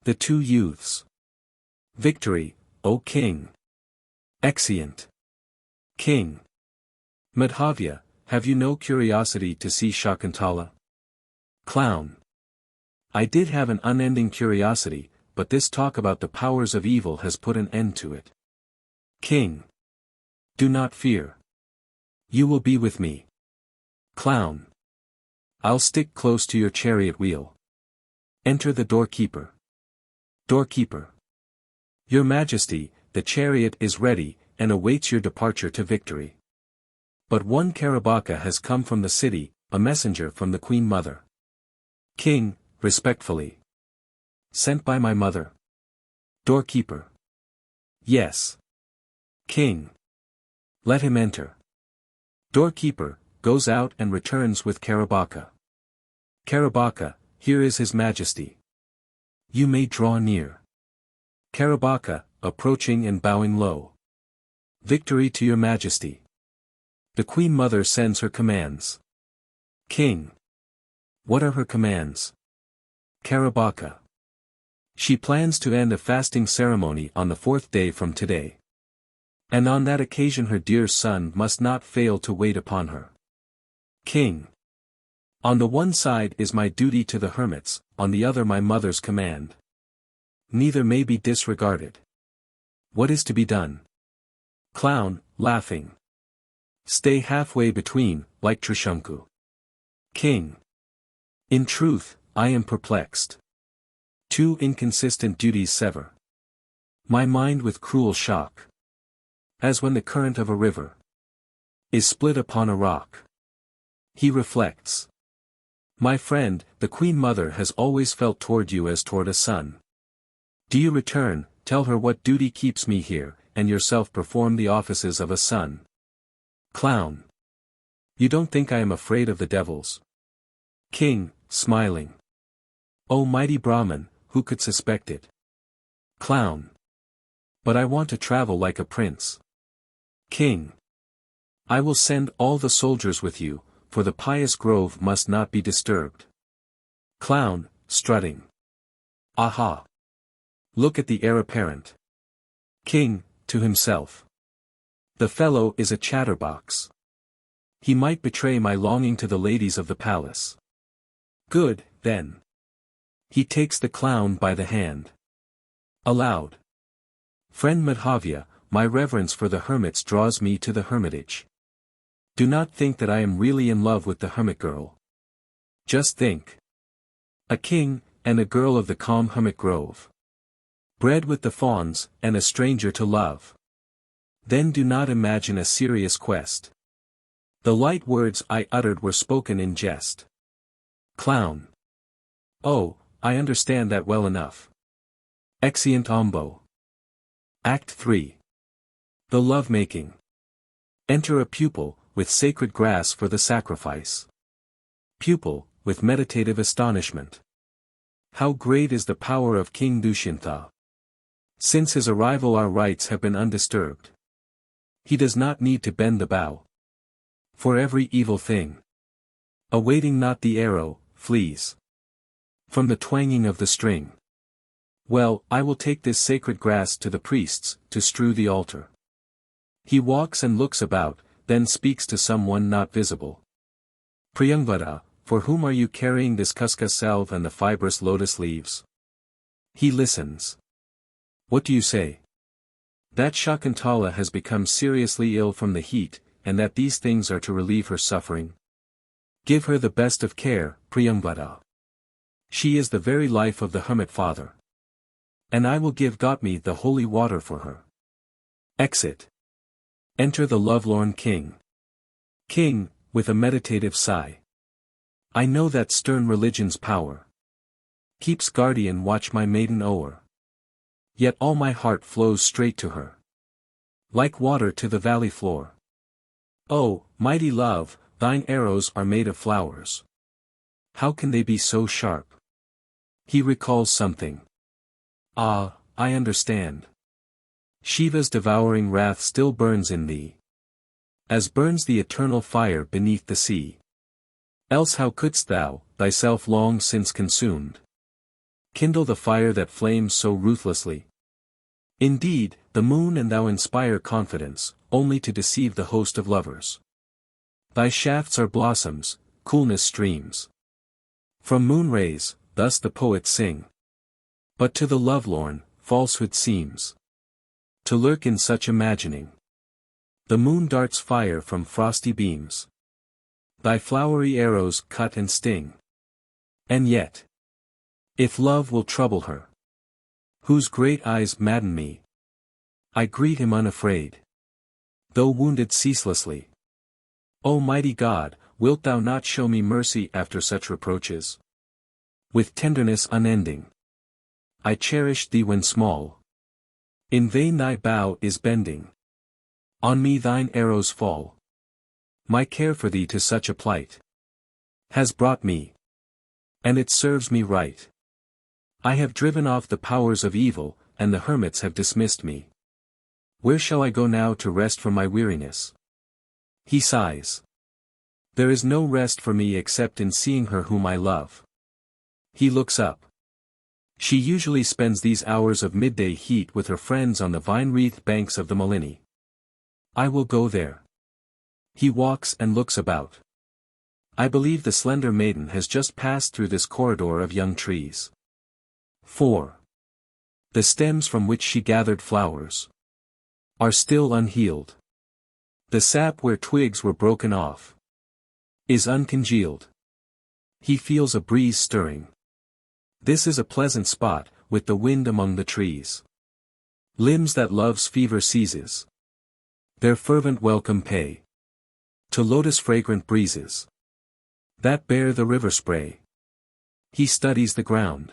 The 2 youths. Victory, O king. Exeunt. King. Madhavya, have you no curiosity to see Shakuntala? Clown. I did have an unending curiosity, but this talk about the powers of evil has put an end to it. King. Do not fear. You will be with me. Clown. I'll stick close to your chariot wheel. Enter the doorkeeper. Doorkeeper. Your Majesty, the chariot is ready, and awaits your departure to victory. But one Karabaka has come from the city, a messenger from the Queen Mother. King, respectfully. Sent by my mother. Doorkeeper. Yes. King. Let him enter. Doorkeeper, goes out and returns with Karabaka. Karabaka, here is his Majesty. You may draw near. Karabaka, approaching and bowing low. Victory to your Majesty. The Queen Mother sends her commands. King. What are her commands? Karabaka. She plans to end a fasting ceremony on the 4th day from today. And on that occasion her dear son must not fail to wait upon her. King. On the one side is my duty to the hermits, on the other my mother's command. Neither may be disregarded. What is to be done? Clown, laughing. Stay halfway between, like Trishunku. King. In truth, I am perplexed. 2 inconsistent duties sever my mind with cruel shock. As when the current of a river is split upon a rock. He reflects. My friend, the Queen Mother has always felt toward you as toward a son. Do you return, tell her what duty keeps me here, and yourself perform the offices of a son. Clown. You don't think I am afraid of the devils? King, smiling. O mighty Brahman, who could suspect it? Clown. But I want to travel like a prince. King. I will send all the soldiers with you, for the pious grove must not be disturbed. Clown, strutting. Aha! Look at the heir apparent. King, to himself. The fellow is a chatterbox. He might betray my longing to the ladies of the palace. Good, then. He takes the clown by the hand. Aloud. Friend Madhavya, my reverence for the hermits draws me to the hermitage. Do not think that I am really in love with the hermit girl. Just think. A king, and a girl of the calm hermit grove. Bred with the fawns, and a stranger to love. Then do not imagine a serious quest. The light words I uttered were spoken in jest. Clown. Oh, I understand that well enough. Exeunt ambo. Act 3. The love-making. Enter a pupil, with sacred grass for the sacrifice. Pupil, with meditative astonishment. How great is the power of King Dushyanta! Since his arrival our rights have been undisturbed. He does not need to bend the bow. For every evil thing. Awaiting not the arrow, flees. From the twanging of the string. Well, I will take this sacred grass to the priests, to strew the altar. He walks and looks about, then speaks to someone not visible. Priyangvada, for whom are you carrying this cuscus salve and the fibrous lotus leaves? He listens. What do you say? That Shakuntala has become seriously ill from the heat, and that these things are to relieve her suffering. Give her the best of care, Priyangvada. She is the very life of the hermit father. And I will give Gotmi the holy water for her. Exit. Enter the lovelorn king. King, with a meditative sigh. I know that stern religion's power keeps guardian watch my maiden o'er. Yet all my heart flows straight to her, like water to the valley floor. Oh, mighty love, thine arrows are made of flowers. How can they be so sharp? He recalls something. Ah, I understand. Shiva's devouring wrath still burns in thee, as burns the eternal fire beneath the sea. Else how couldst thou, thyself long since consumed, kindle the fire that flames so ruthlessly? Indeed, the moon and thou inspire confidence, only to deceive the host of lovers. Thy shafts are blossoms, coolness streams from moon rays, thus the poets sing. But to the lovelorn, falsehood seems to lurk in such imagining. The moon darts fire from frosty beams. Thy flowery arrows cut and sting. And yet, if love will trouble her, whose great eyes madden me, I greet him unafraid, though wounded ceaselessly. O mighty God, wilt thou not show me mercy after such reproaches? With tenderness unending, I cherished thee when small. In vain thy bow is bending. On me thine arrows fall. My care for thee to such a plight has brought me, and it serves me right. I have driven off the powers of evil, and the hermits have dismissed me. Where shall I go now to rest from my weariness? He sighs. There is no rest for me except in seeing her whom I love. He looks up. She usually spends these hours of midday heat with her friends on the vine-wreathed banks of the Malini. I will go there. He walks and looks about. I believe the slender maiden has just passed through this corridor of young trees. 4. The stems from which she gathered flowers are still unhealed. The sap where twigs were broken off is uncongealed. He feels a breeze stirring. This is a pleasant spot, with the wind among the trees. Limbs that love's fever seizes their fervent welcome pay to lotus-fragrant breezes that bear the river spray. He studies the ground.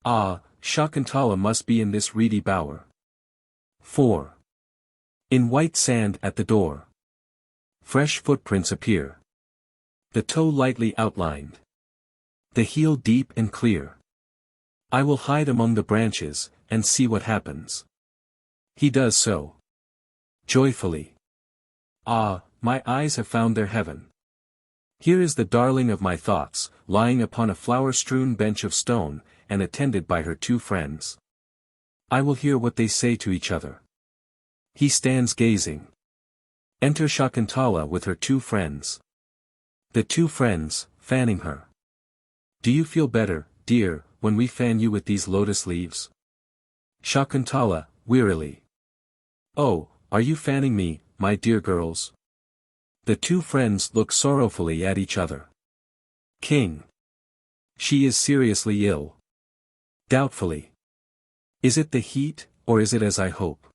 Ah, Shakuntala must be in this reedy bower. 4. In white sand at the door. Fresh footprints appear. The toe lightly outlined. The heel deep and clear. I will hide among the branches, and see what happens. He does so. Joyfully. Ah, my eyes have found their heaven. Here is the darling of my thoughts, lying upon a flower-strewn bench of stone, and attended by her 2 friends. I will hear what they say to each other. He stands gazing. Enter Shakuntala with her 2 friends. The 2 friends, fanning her. Do you feel better, dear, when we fan you with these lotus leaves? Shakuntala, wearily. Oh, are you fanning me, my dear girls? The 2 friends look sorrowfully at each other. King. She is seriously ill. Doubtfully. Is it the heat, or is it as I hope?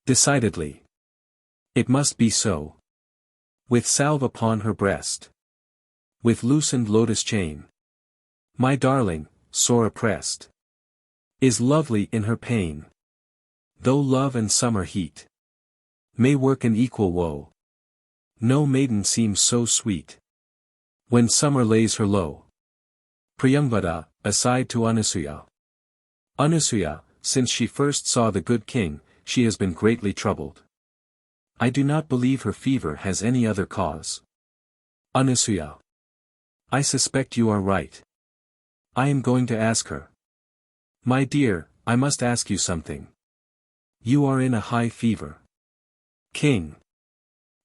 Decidedly. It must be so. With salve upon her breast. With loosened lotus chain. My darling, sore oppressed. Is lovely in her pain. Though love and summer heat may work an equal woe. No maiden seems so sweet. When summer lays her low. Priyamvada, aside to Anasuya. Anasuya, since she first saw the good king, she has been greatly troubled. I do not believe her fever has any other cause. Anasuya. I suspect you are right. I am going to ask her. My dear, I must ask you something. You are in a high fever. King.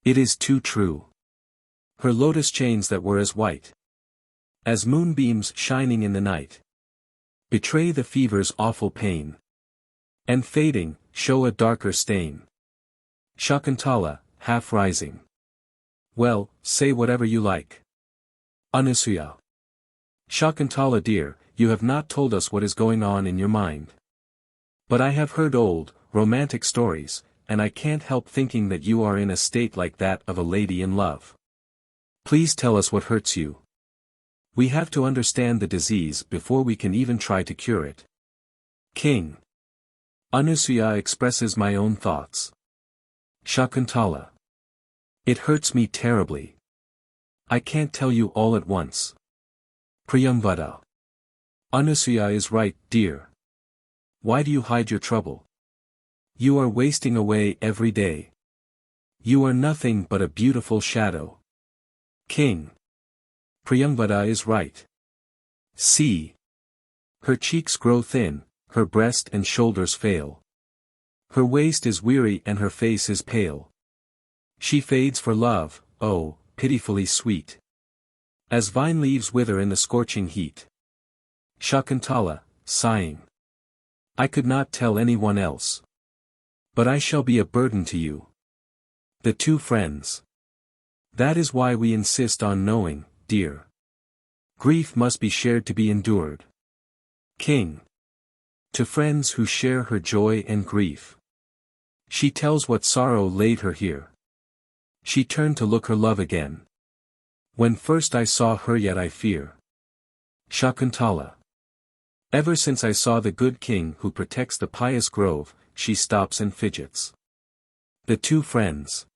It is too true. Her lotus chains that were as white as moonbeams shining in the night betray the fever's awful pain, and fading, show a darker stain. Shakuntala, half rising. Well, say whatever you like. Anasuya. Shakuntala dear, you have not told us what is going on in your mind. But I have heard old, romantic stories, and I can't help thinking that you are in a state like that of a lady in love. Please tell us what hurts you. We have to understand the disease before we can even try to cure it. King. Anasuya expresses my own thoughts. Shakuntala. It hurts me terribly. I can't tell you all at once. Priyamvada. Anasuya is right, dear. Why do you hide your trouble? You are wasting away every day. You are nothing but a beautiful shadow. King. Priyamvada is right. See. Her cheeks grow thin, her breast and shoulders fail. Her waist is weary and her face is pale. She fades for love, oh, pitifully sweet. As vine leaves wither in the scorching heat. Shakuntala, sighing. I could not tell anyone else. But I shall be a burden to you. The 2 friends. That is why we insist on knowing, dear. Grief must be shared to be endured. King. To friends who share her joy and grief. She tells what sorrow laid her here. She turned to look her love again. When first I saw her yet I fear. Shakuntala. Ever since I saw the good king who protects the pious grove, she stops and fidgets. The 2 friends.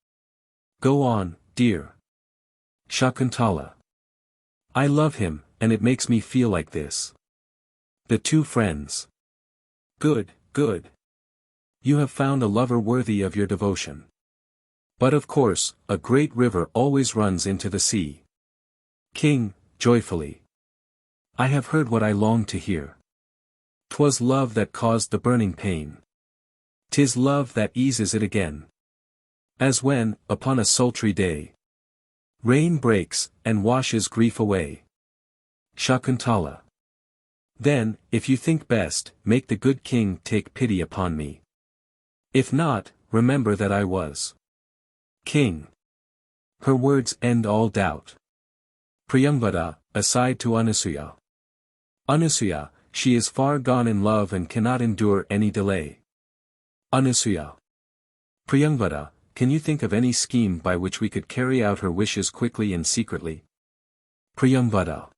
Go on, dear. Shakuntala. I love him, and it makes me feel like this. The 2 friends. Good, good. You have found a lover worthy of your devotion. But of course, a great river always runs into the sea. King, joyfully. I have heard what I longed to hear. 'Twas love that caused the burning pain. 'Tis love that eases it again. As when, upon a sultry day, rain breaks, and washes grief away. Shakuntala. Then, if you think best, make the good king take pity upon me. If not, remember that I was king. Her words end all doubt. Priyamvada, aside to Anasuya. Anasuya, she is far gone in love and cannot endure any delay. Anasuya. Priyamvada, can you think of any scheme by which we could carry out her wishes quickly and secretly? Priyamvada.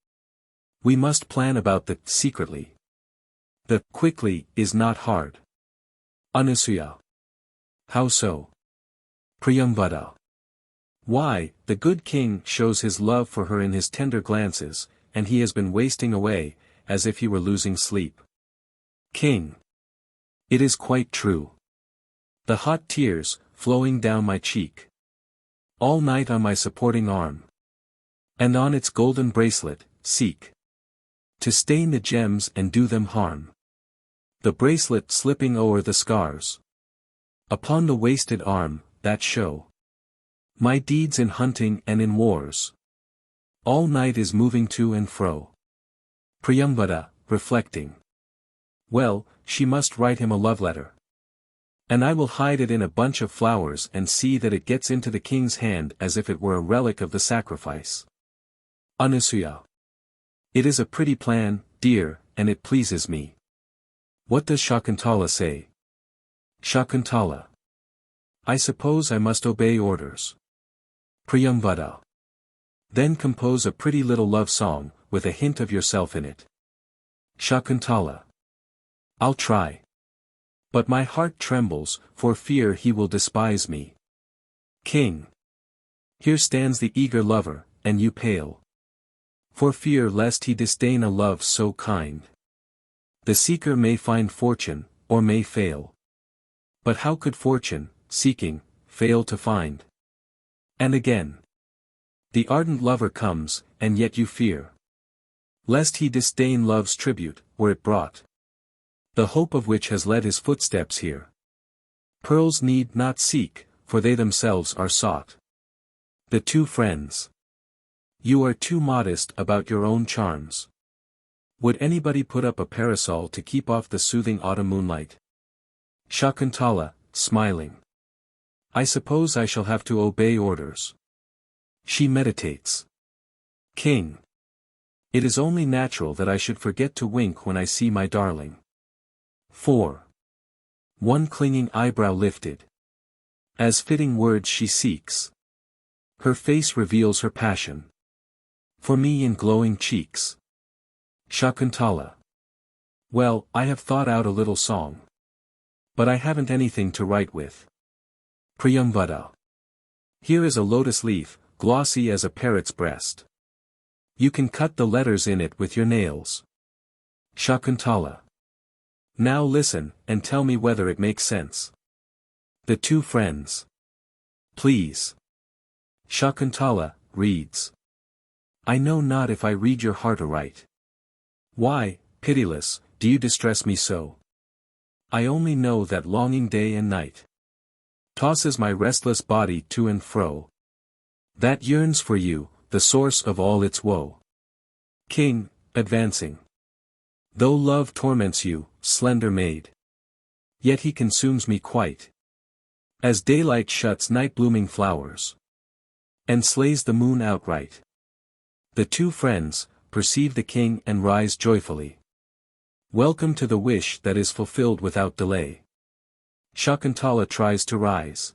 We must plan about that secretly. The quickly is not hard. Anasuya. How so? Priyambada. Why, the good king shows his love for her in his tender glances, and he has been wasting away, as if he were losing sleep. King. It is quite true. The hot tears, flowing down my cheek. All night on my supporting arm. And on its golden bracelet, seek. To stain the gems and do them harm. The bracelet slipping o'er the scars. Upon the wasted arm, that show. My deeds in hunting and in wars. All night is moving to and fro. Priyambada, reflecting. Well, she must write him a love letter. And I will hide it in a bunch of flowers and see that it gets into the king's hand as if it were a relic of the sacrifice. Anasuya. It is a pretty plan, dear, and it pleases me. What does Shakuntala say? Shakuntala. I suppose I must obey orders. Priyambada. Then compose a pretty little love song, with a hint of yourself in it. Shakuntala. I'll try. But my heart trembles, for fear he will despise me. King. Here stands the eager lover, and you pale. For fear lest he disdain a love so kind. The seeker may find fortune, or may fail. But how could fortune, seeking, fail to find? And again. The ardent lover comes, and yet you fear. Lest he disdain love's tribute, or it brought. The hope of which has led his footsteps here. Pearls need not seek, for they themselves are sought. The two friends. You are too modest about your own charms. Would anybody put up a parasol to keep off the soothing autumn moonlight? Shakuntala, smiling. I suppose I shall have to obey orders. She meditates. King. It is only natural that I should forget to wink when I see my darling. 4. One clinging eyebrow lifted. As fitting words she seeks. Her face reveals her passion. For me in glowing cheeks. Shakuntala. Well, I have thought out a little song. But I haven't anything to write with. Priyambada. Here is a lotus leaf, glossy as a parrot's breast. You can cut the letters in it with your nails. Shakuntala. Now listen, and tell me whether it makes sense. The two friends. Please. Shakuntala, reads. I know not if I read your heart aright. Why, pitiless, do you distress me so? I only know that longing day and night tosses my restless body to and fro. That yearns for you, the source of all its woe. King, advancing. Though love torments you, slender maid, yet he consumes me quite. As daylight shuts night-blooming flowers, and slays the moon outright. The two friends perceive the king and rise joyfully. Welcome to the wish that is fulfilled without delay. Shakuntala tries to rise.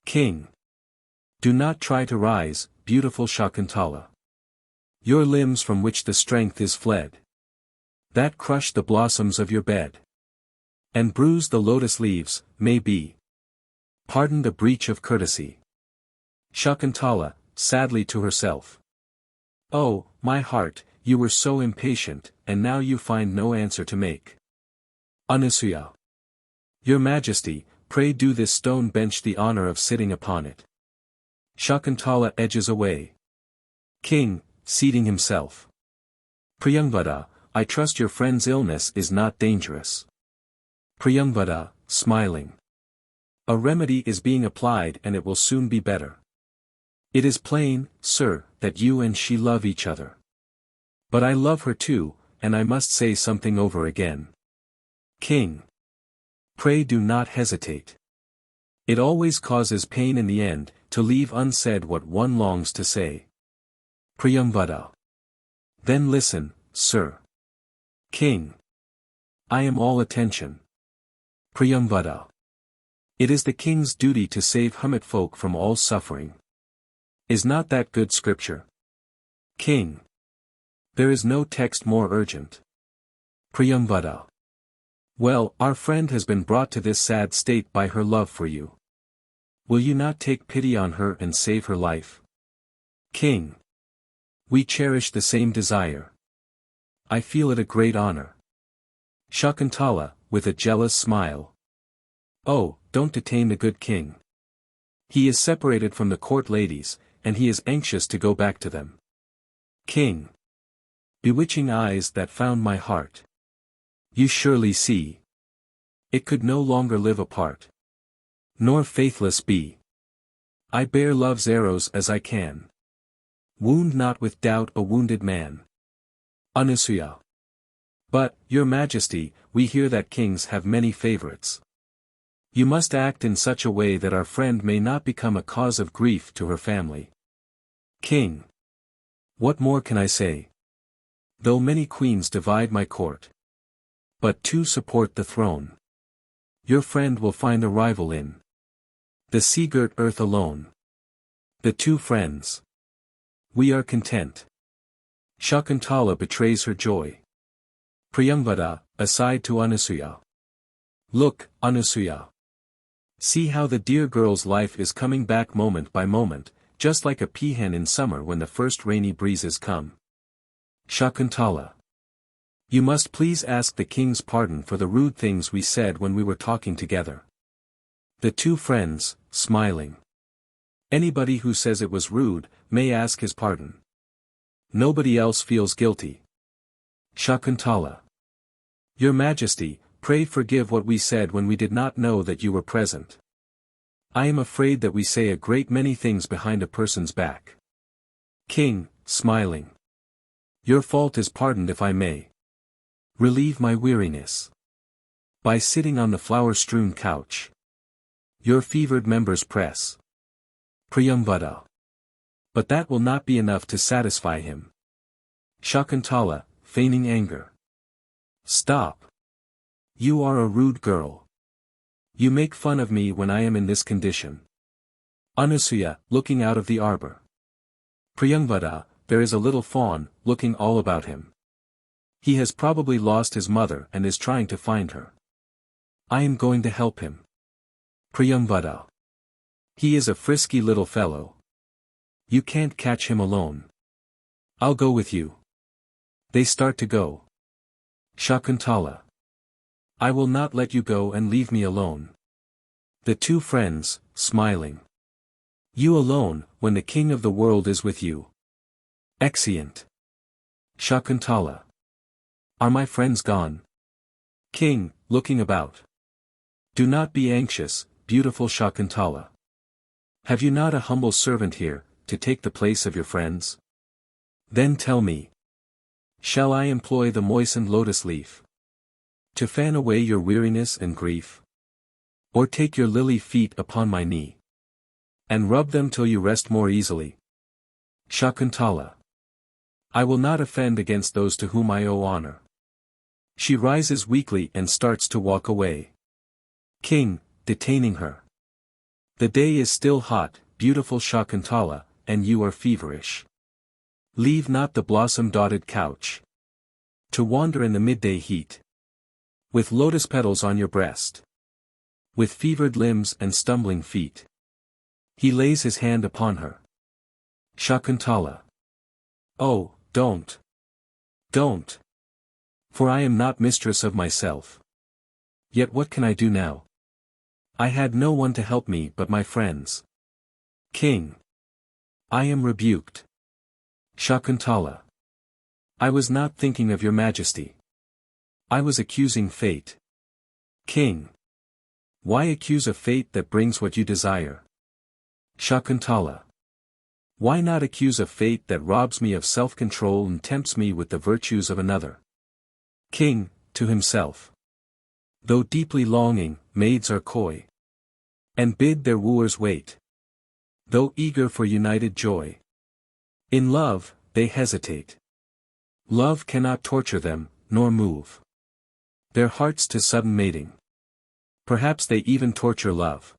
King. Do not try to rise, beautiful Shakuntala. Your limbs from which the strength is fled, that crush the blossoms of your bed, and bruise the lotus leaves, may be. Pardon the breach of courtesy. Shakuntala, sadly to herself. Oh, my heart, you were so impatient, and now you find no answer to make. Anasuya. Your Majesty, pray do this stone bench the honor of sitting upon it. Shakuntala edges away. King, seating himself. Priyambada, I trust your friend's illness is not dangerous. Priyambada, smiling. A remedy is being applied and it will soon be better. It is plain, sir, that you and she love each other. But I love her too, and I must say something over again. King. Pray do not hesitate. It always causes pain in the end, to leave unsaid what one longs to say. Priyambada. Then listen, sir. King. I am all attention. Priyambada. It is the king's duty to save hermit folk from all suffering. Is not that good scripture? King. There is no text more urgent. Priyambada. Well, our friend has been brought to this sad state by her love for you. Will you not take pity on her and save her life? King. We cherish the same desire. I feel it a great honor. Shakuntala, with a jealous smile. Oh, don't detain the good king. He is separated from the court ladies, and he is anxious to go back to them. King. Bewitching eyes that found my heart. You surely see. It could no longer live apart. Nor faithless be. I bear love's arrows as I can. Wound not with doubt a wounded man. Anasuya. But, your majesty, we hear that kings have many favorites. You must act in such a way that our friend may not become a cause of grief to her family. King. What more can I say? Though many queens divide my court, but two support the throne. Your friend will find a rival in the sea-girt earth alone. The two friends. We are content. Shakuntala betrays her joy. Priyamvada, aside to Anasuya. Look, Anasuya. See how the dear girl's life is coming back moment by moment, just like a peahen in summer when the first rainy breezes come. Shakuntala. You must please ask the king's pardon for the rude things we said when we were talking together. The two friends, smiling. Anybody who says it was rude, may ask his pardon. Nobody else feels guilty. Shakuntala. Your Majesty, pray forgive what we said when we did not know that you were present. I am afraid that we say a great many things behind a person's back. King, smiling. Your fault is pardoned if I may relieve my weariness by sitting on the flower-strewn couch. Your fevered members press. Priyamvada. But that will not be enough to satisfy him. Shakuntala, feigning anger. Stop. You are a rude girl. You make fun of me when I am in this condition. Anasuya, looking out of the arbor. Priyamvada, there is a little fawn, looking all about him. He has probably lost his mother and is trying to find her. I am going to help him. Priyamvada. He is a frisky little fellow. You can't catch him alone. I'll go with you. They start to go. Shakuntala. I will not let you go and leave me alone. The two friends, smiling. You alone, when the king of the world is with you. Exeunt. Shakuntala. Are my friends gone? King, looking about. Do not be anxious, beautiful Shakuntala. Have you not a humble servant here, to take the place of your friends? Then tell me. Shall I employ the moistened lotus leaf to fan away your weariness and grief? Or take your lily feet upon my knee and rub them till you rest more easily? Shakuntala. I will not offend against those to whom I owe honor. She rises weakly and starts to walk away. King, detaining her. The day is still hot, beautiful Shakuntala, and you are feverish. Leave not the blossom-dotted couch to wander in the midday heat. With lotus petals on your breast. With fevered limbs and stumbling feet. He lays his hand upon her. Shakuntala. Oh, don't. Don't. For I am not mistress of myself. Yet what can I do now? I had no one to help me but my friends. King. I am rebuked. Shakuntala. I was not thinking of your majesty. I was accusing fate. King. Why accuse a fate that brings what you desire? Shakuntala. Why not accuse a fate that robs me of self-control and tempts me with the virtues of another? King, to himself. Though deeply longing, maids are coy. And bid their wooers wait. Though eager for united joy. In love, they hesitate. Love cannot torture them, nor move their hearts to sudden mating. Perhaps they even torture love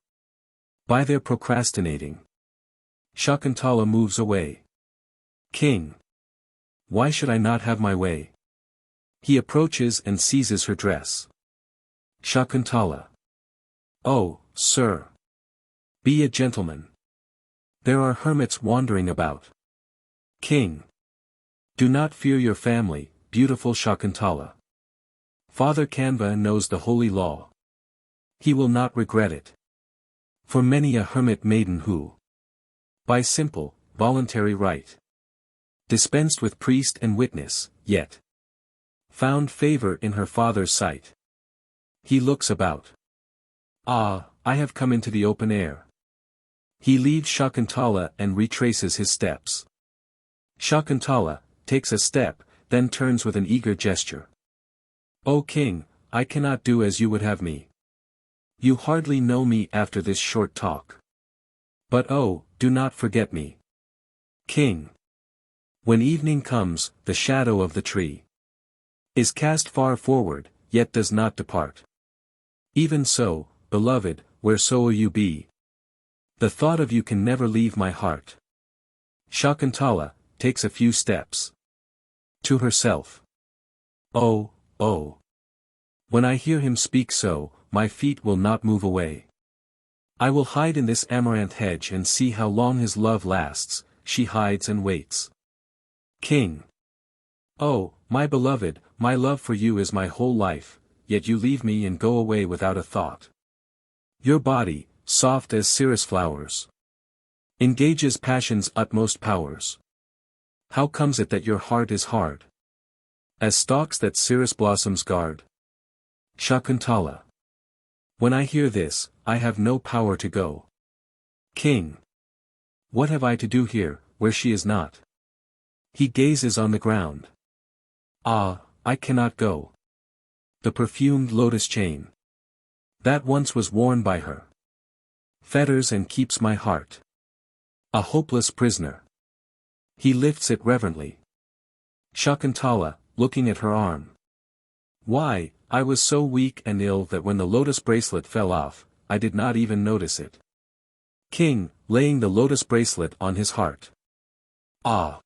by their procrastinating. Shakuntala moves away. King. Why should I not have my way? He approaches and seizes her dress. Shakuntala. Oh, sir. Be a gentleman. There are hermits wandering about. King. Do not fear your family, beautiful Shakuntala. Father Kanva knows the holy law. He will not regret it. For many a hermit maiden who, by simple, voluntary right, dispensed with priest and witness, yet found favor in her father's sight. He looks about. Ah, I have come into the open air. He leaves Shakuntala and retraces his steps. Shakuntala takes a step, then turns with an eager gesture. O king, I cannot do as you would have me. You hardly know me after this short talk. But oh, do not forget me. King. When evening comes, the shadow of the tree is cast far forward, yet does not depart. Even so, beloved, wheresoever you be, the thought of you can never leave my heart. Shakuntala takes a few steps. To herself. Oh, oh. When I hear him speak so, my feet will not move away. I will hide in this amaranth hedge and see how long his love lasts. She hides and waits. King. Oh, my beloved, my love for you is my whole life, yet you leave me and go away without a thought. Your body, soft as cirrus flowers, engages passion's utmost powers. How comes it that your heart is hard as stalks that cirrus blossoms guard? Shakuntala. When I hear this, I have no power to go. King. What have I to do here, where she is not? He gazes on the ground. Ah, I cannot go. The perfumed lotus chain that once was worn by her fetters and keeps my heart a hopeless prisoner. He lifts it reverently. Shakuntala, looking at her arm. Why, I was so weak and ill that when the lotus bracelet fell off, I did not even notice it. King, laying the lotus bracelet on his heart. Ah!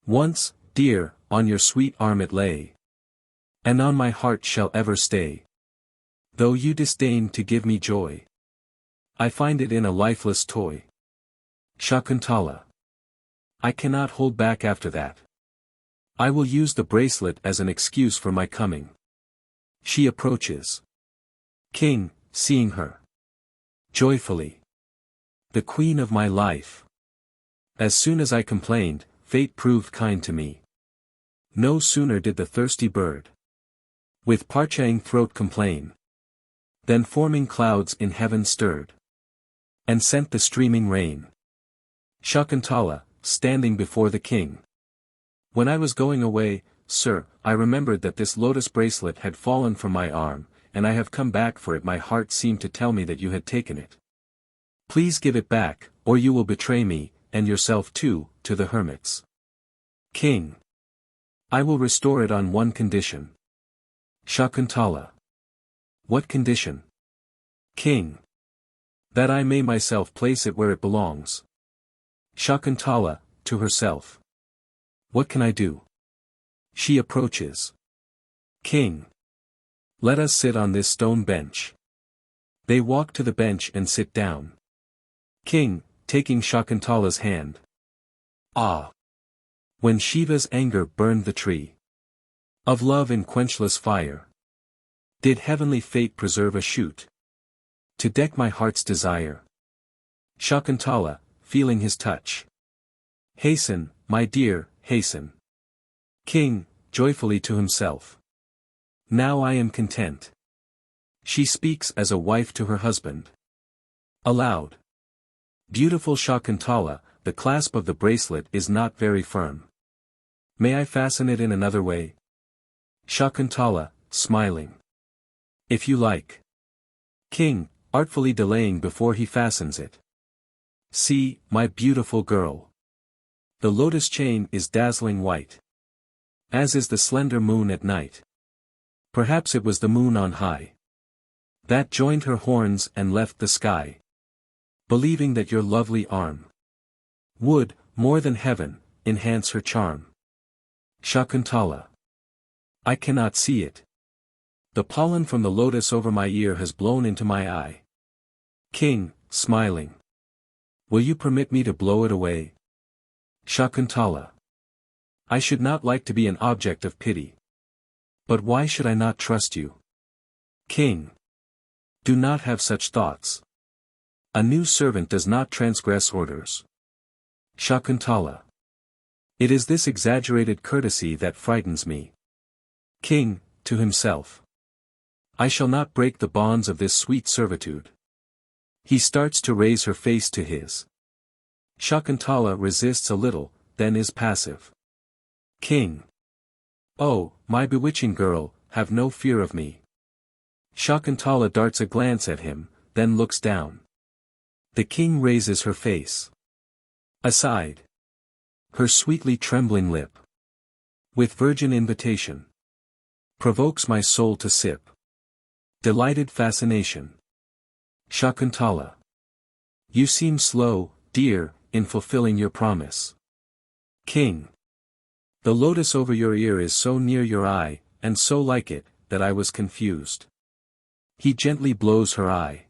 Once, dear, on your sweet arm it lay, and on my heart shall ever stay. Though you disdain to give me joy, I find it in a lifeless toy. Shakuntala. I cannot hold back after that. I will use the bracelet as an excuse for my coming. She approaches. King, seeing her joyfully. The queen of my life. As soon as I complained, fate proved kind to me. No sooner did the thirsty bird with parching throat complain, than forming clouds in heaven stirred, and sent the streaming rain. Shakuntala, standing before the king. When I was going away, sir, I remembered that this lotus bracelet had fallen from my arm, and I have come back for it. My heart seemed to tell me that you had taken it. Please give it back, or you will betray me, and yourself too, to the hermits. King. I will restore it on one condition. Shakuntala. What condition? King. That I may myself place it where it belongs. Shakuntala, to herself. What can I do? She approaches. King. Let us sit on this stone bench. They walk to the bench and sit down. King, taking Shakuntala's hand. Ah! When Shiva's anger burned the tree of love in quenchless fire, did heavenly fate preserve a shoot to deck my heart's desire? Shakuntala, feeling his touch. Hasten, my dear, hasten. King, joyfully to himself. Now I am content. She speaks as a wife to her husband. Aloud. Beautiful Shakuntala, the clasp of the bracelet is not very firm. May I fasten it in another way? Shakuntala, smiling. If you like. King, artfully delaying before he fastens it. See, my beautiful girl. The lotus chain is dazzling white, as is the slender moon at night. Perhaps it was the moon on high that joined her horns and left the sky, believing that your lovely arm would, more than heaven, enhance her charm. Shakuntala. I cannot see it. The pollen from the lotus over my ear has blown into my eye. King, smiling. Will you permit me to blow it away? Shakuntala. I should not like to be an object of pity. But why should I not trust you? King. Do not have such thoughts. A new servant does not transgress orders. Shakuntala. It is this exaggerated courtesy that frightens me. King, to himself. I shall not break the bonds of this sweet servitude. He starts to raise her face to his. Shakuntala resists a little, then is passive. King. Oh, my bewitching girl, have no fear of me. Shakuntala darts a glance at him, then looks down. The king raises her face. Aside. Her sweetly trembling lip. With virgin invitation. Provokes my soul to sip. Delighted fascination. Shakuntala. You seem slow, dear, in fulfilling your promise. King. The lotus over your ear is so near your eye, and so like it, that I was confused. He gently blows her eye.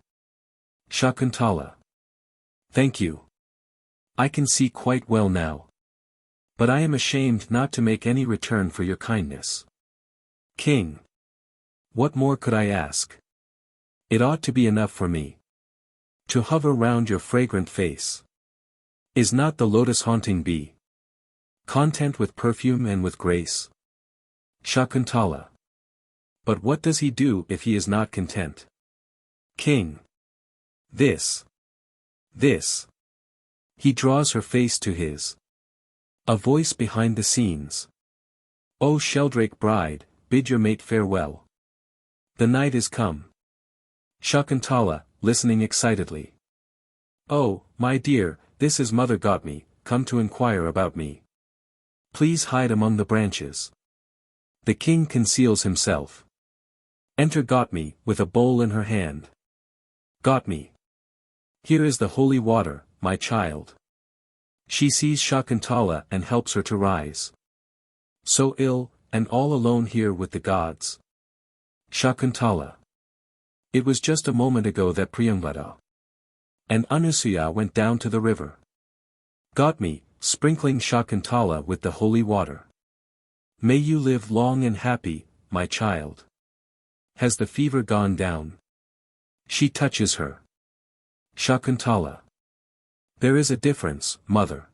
Shakuntala. Thank you. I can see quite well now. But I am ashamed not to make any return for your kindness. King. What more could I ask? It ought to be enough for me. To hover round your fragrant face. Is not the lotus haunting bee content with perfume and with grace? Shakuntala. But what does he do if he is not content? King. This. He draws her face to his. A voice behind the scenes. O sheldrake bride, bid your mate farewell. The night is come. Shakuntala, listening excitedly. Oh, my dear, this is Mother got me, come to inquire about me. Please hide among the branches. The king conceals himself. Enter Gotmi, with a bowl in her hand. Gotmi. Here is the holy water, my child. She sees Shakuntala and helps her to rise. So ill, and all alone here with the gods. Shakuntala. It was just a moment ago that Priyangvada and Anusuya went down to the river. Gotmi, sprinkling Shakuntala with the holy water. May you live long and happy, my child. Has the fever gone down? She touches her. Shakuntala. There is a difference, mother.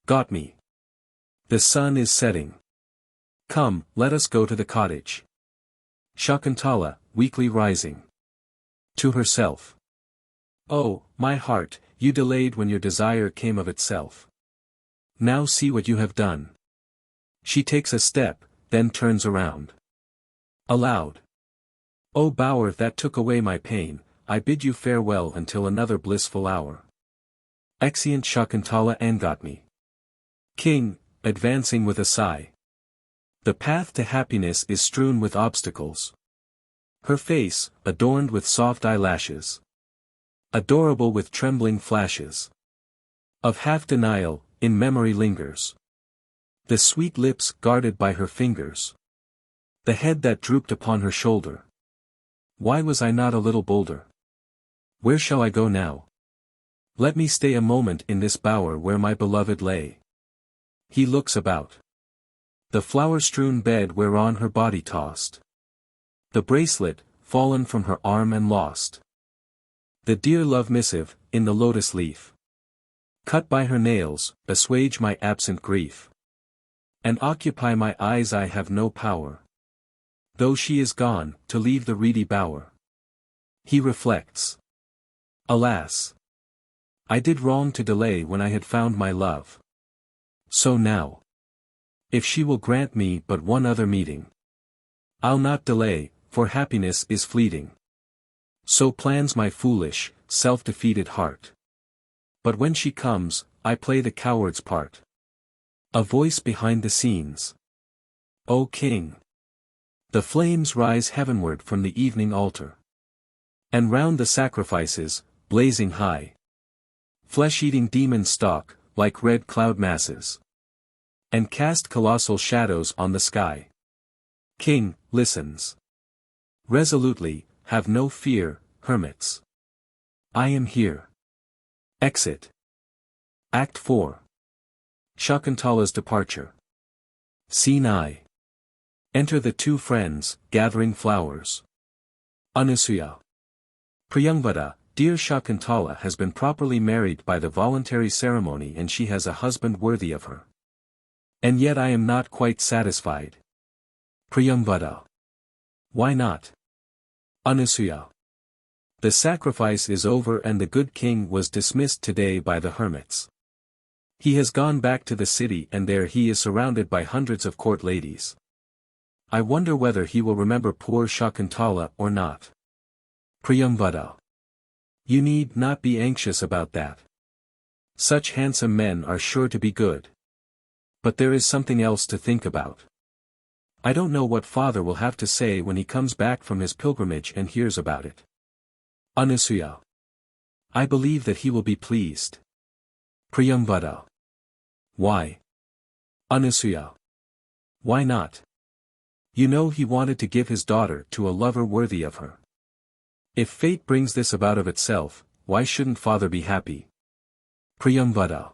Gotmi. The sun is setting. Come, let us go to the cottage. Shakuntala, weakly rising. To herself. Oh, my heart, you delayed when your desire came of itself. Now see what you have done. She takes a step, then turns around. Aloud. O bower that took away my pain, I bid you farewell until another blissful hour. Exeunt Shakuntala and Gotmi. King, advancing with a sigh. The path to happiness is strewn with obstacles. Her face, adorned with soft eyelashes. Adorable with trembling flashes. Of half-denial, in memory lingers. The sweet lips guarded by her fingers. The head that drooped upon her shoulder. Why was I not a little bolder? Where shall I go now? Let me stay a moment in this bower where my beloved lay. He looks about. The flower-strewn bed whereon her body tossed. The bracelet, fallen from her arm and lost. The dear love missive, in the lotus leaf. Cut by her nails, assuage my absent grief. And occupy my eyes I have no power. Though she is gone, to leave the reedy bower. He reflects. Alas! I did wrong to delay when I had found my love. So now. If she will grant me but one other meeting. I'll not delay, for happiness is fleeting. So plans my foolish, self-defeated heart. But when she comes, I play the coward's part. A voice behind the scenes. O King! The flames rise heavenward from the evening altar. And round the sacrifices, blazing high. Flesh-eating demons stalk, like red cloud masses. And cast colossal shadows on the sky. King, listens. Resolutely, have no fear, hermits. I am here. Exit. Act 4. Shakuntala's departure. Scene I. Enter the two friends, gathering flowers. Anusuya. Priyangvada, dear Shakuntala has been properly married by the voluntary ceremony and she has a husband worthy of her. And yet I am not quite satisfied. Priyangvada. Why not? Anusuya. The sacrifice is over and the good king was dismissed today by the hermits. He has gone back to the city and there he is surrounded by hundreds of court ladies. I wonder whether he will remember poor Shakuntala or not. Priyangvada. You need not be anxious about that. Such handsome men are sure to be good. But there is something else to think about. I don't know what father will have to say when he comes back from his pilgrimage and hears about it. Anusuya. I believe that he will be pleased. Priyangvada. Why? Anusuya. Why not? You know he wanted to give his daughter to a lover worthy of her. If fate brings this about of itself, why shouldn't father be happy? Priyangvada.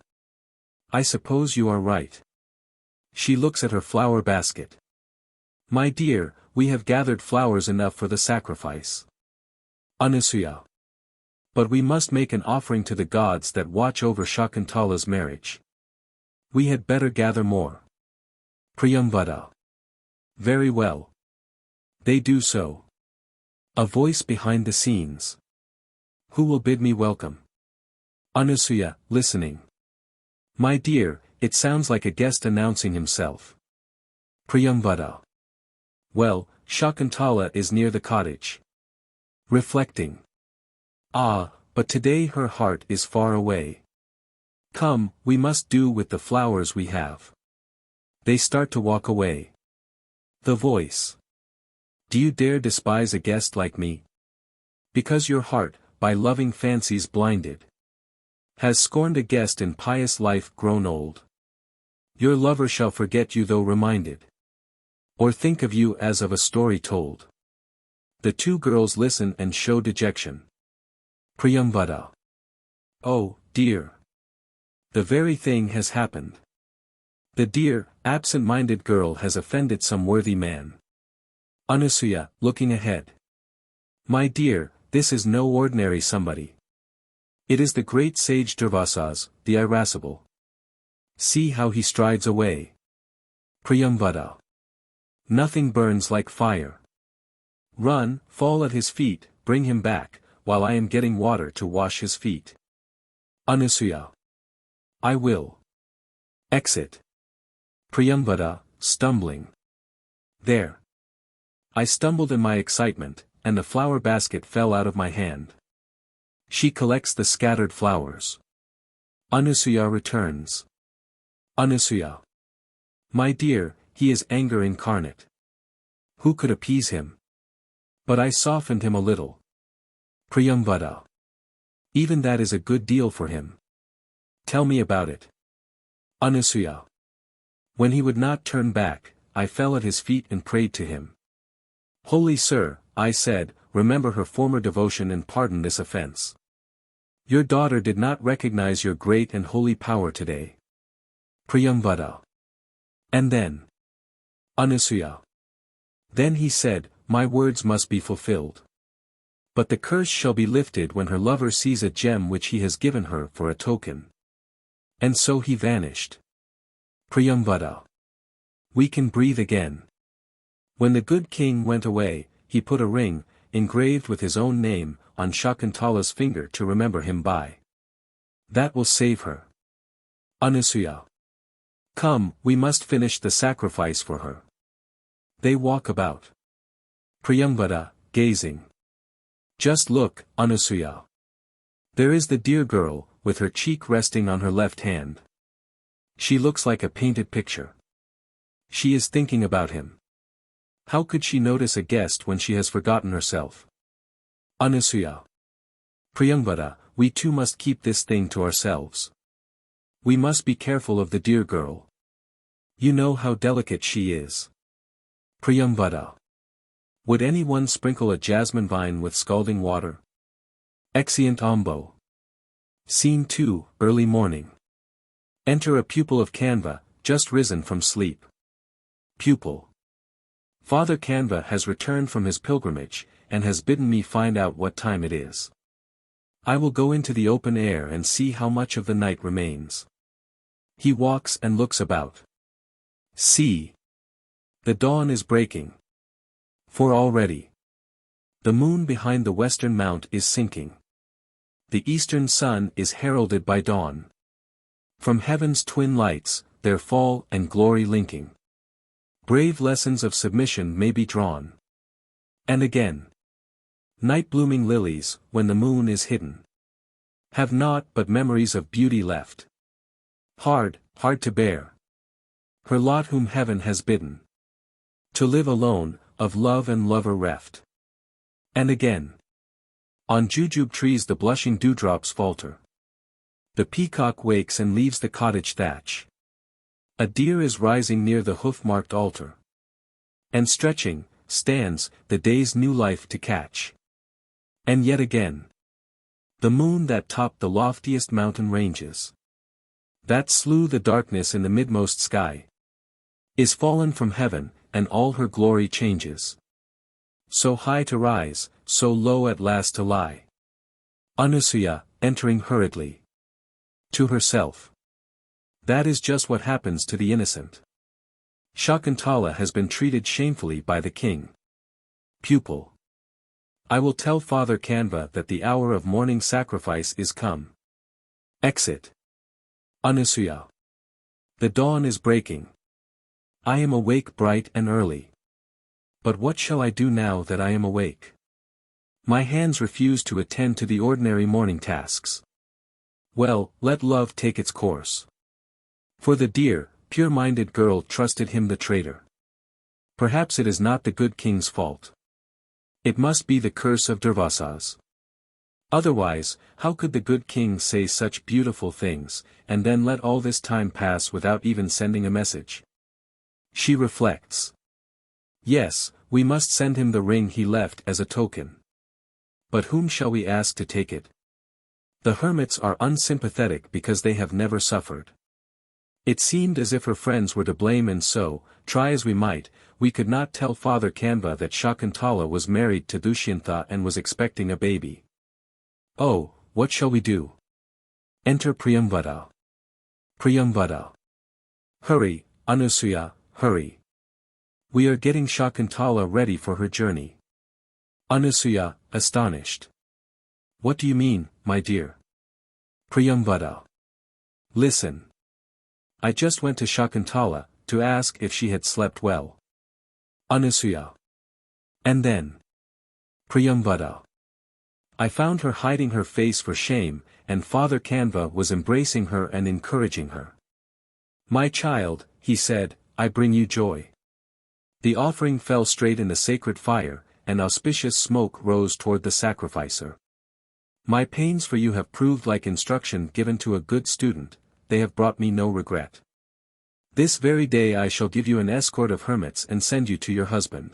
I suppose you are right. She looks at her flower basket. My dear, we have gathered flowers enough for the sacrifice. Anusuya. But we must make an offering to the gods that watch over Shakuntala's marriage. We had better gather more. Priyangvada. Very well. They do so. A voice behind the scenes. Who will bid me welcome? Anusuya, listening. My dear, it sounds like a guest announcing himself. Priyangvada. Well, Shakuntala is near the cottage. Reflecting. Ah, but today her heart is far away. Come, we must do with the flowers we have. They start to walk away. The voice. Do you dare despise a guest like me? Because your heart, by loving fancies blinded, has scorned a guest in pious life grown old. Your lover shall forget you though reminded, or think of you as of a story told. The two girls listen and show dejection. Priyangvada. Oh, dear. The very thing has happened. The dear, absent-minded girl has offended some worthy man. Anusuya, looking ahead. My dear, this is no ordinary somebody. It is the great sage Durvasas, the irascible. See how he strides away. Priyangvada. Nothing burns like fire. Run, fall at his feet, bring him back, while I am getting water to wash his feet. Anusuya. I will. Exit. Priyangvada, stumbling. There. I stumbled in my excitement, and the flower basket fell out of my hand. She collects the scattered flowers. Anusuya returns. Anusuya. My dear, he is anger incarnate. Who could appease him? But I softened him a little. Priyangvada. Even that is a good deal for him. Tell me about it. Anusuya. When he would not turn back, I fell at his feet and prayed to him. Holy Sir, I said, remember her former devotion and pardon this offense. Your daughter did not recognize your great and holy power today. Priyangvada. And then? Anusuya. Then he said, my words must be fulfilled. But the curse shall be lifted when her lover sees a gem which he has given her for a token. And so he vanished. Priyangvada. We can breathe again. When the good king went away, he put a ring, engraved with his own name, on Shakuntala's finger to remember him by. That will save her. Anusuya. Come, we must finish the sacrifice for her. They walk about. Priyangvada, gazing. Just look, Anusuya. There is the dear girl, with her cheek resting on her left hand. She looks like a painted picture. She is thinking about him. How could she notice a guest when she has forgotten herself? Anusuya. Priyangvada, we too must keep this thing to ourselves. We must be careful of the dear girl. You know how delicate she is. Priyangvada. Would anyone sprinkle a jasmine vine with scalding water? Exeunt ambo. Scene 2, early morning. Enter a pupil of Kanva, just risen from sleep. Pupil. Father Kanva has returned from his pilgrimage, and has bidden me find out what time it is. I will go into the open air and see how much of the night remains. He walks and looks about. See. The dawn is breaking. For already the moon behind the western mount is sinking. The eastern sun is heralded by dawn. From heaven's twin lights, their fall and glory linking. Brave lessons of submission may be drawn. And again. Night-blooming lilies, when the moon is hidden, have naught but memories of beauty left. Hard to bear. Her lot whom heaven has bidden to live alone, of love and lover reft. And again. On jujube trees the blushing dewdrops falter. The peacock wakes and leaves the cottage thatch. A deer is rising near the hoof-marked altar. And stretching, stands, the day's new life to catch. And yet again. The moon that topped the loftiest mountain ranges, that slew the darkness in the midmost sky, is fallen from heaven, and all her glory changes. So high to rise, so low at last to lie. Anusuya, entering hurriedly. To herself. That is just what happens to the innocent. Shakuntala has been treated shamefully by the king. Pupil. I will tell Father Kanva that the hour of morning sacrifice is come. Exit. Anusuya. The dawn is breaking. I am awake bright and early. But what shall I do now that I am awake? My hands refuse to attend to the ordinary morning tasks. Well, let love take its course. For the dear, pure-minded girl trusted him the traitor. Perhaps it is not the good king's fault. It must be the curse of Durvasas. Otherwise, how could the good king say such beautiful things, and then let all this time pass without even sending a message? She reflects. Yes, we must send him the ring he left as a token. But whom shall we ask to take it? The hermits are unsympathetic because they have never suffered. It seemed as if her friends were to blame, and so, try as we might, we could not tell Father Kanva that Shakuntala was married to Dushyanta and was expecting a baby. Oh, what shall we do? Enter Priyamvada. Priyamvada. Hurry, Anusuya, hurry. We are getting Shakuntala ready for her journey. Anusuya, astonished. What do you mean, my dear? Priyamvada. Listen. I just went to Shakuntala, to ask if she had slept well. Anusuya. And then? Priyamvada. I found her hiding her face for shame, and Father Kanva was embracing her and encouraging her. My child, he said, I bring you joy. The offering fell straight in the sacred fire, and auspicious smoke rose toward the sacrificer. My pains for you have proved like instruction given to a good student, they have brought me no regret. This very day I shall give you an escort of hermits and send you to your husband.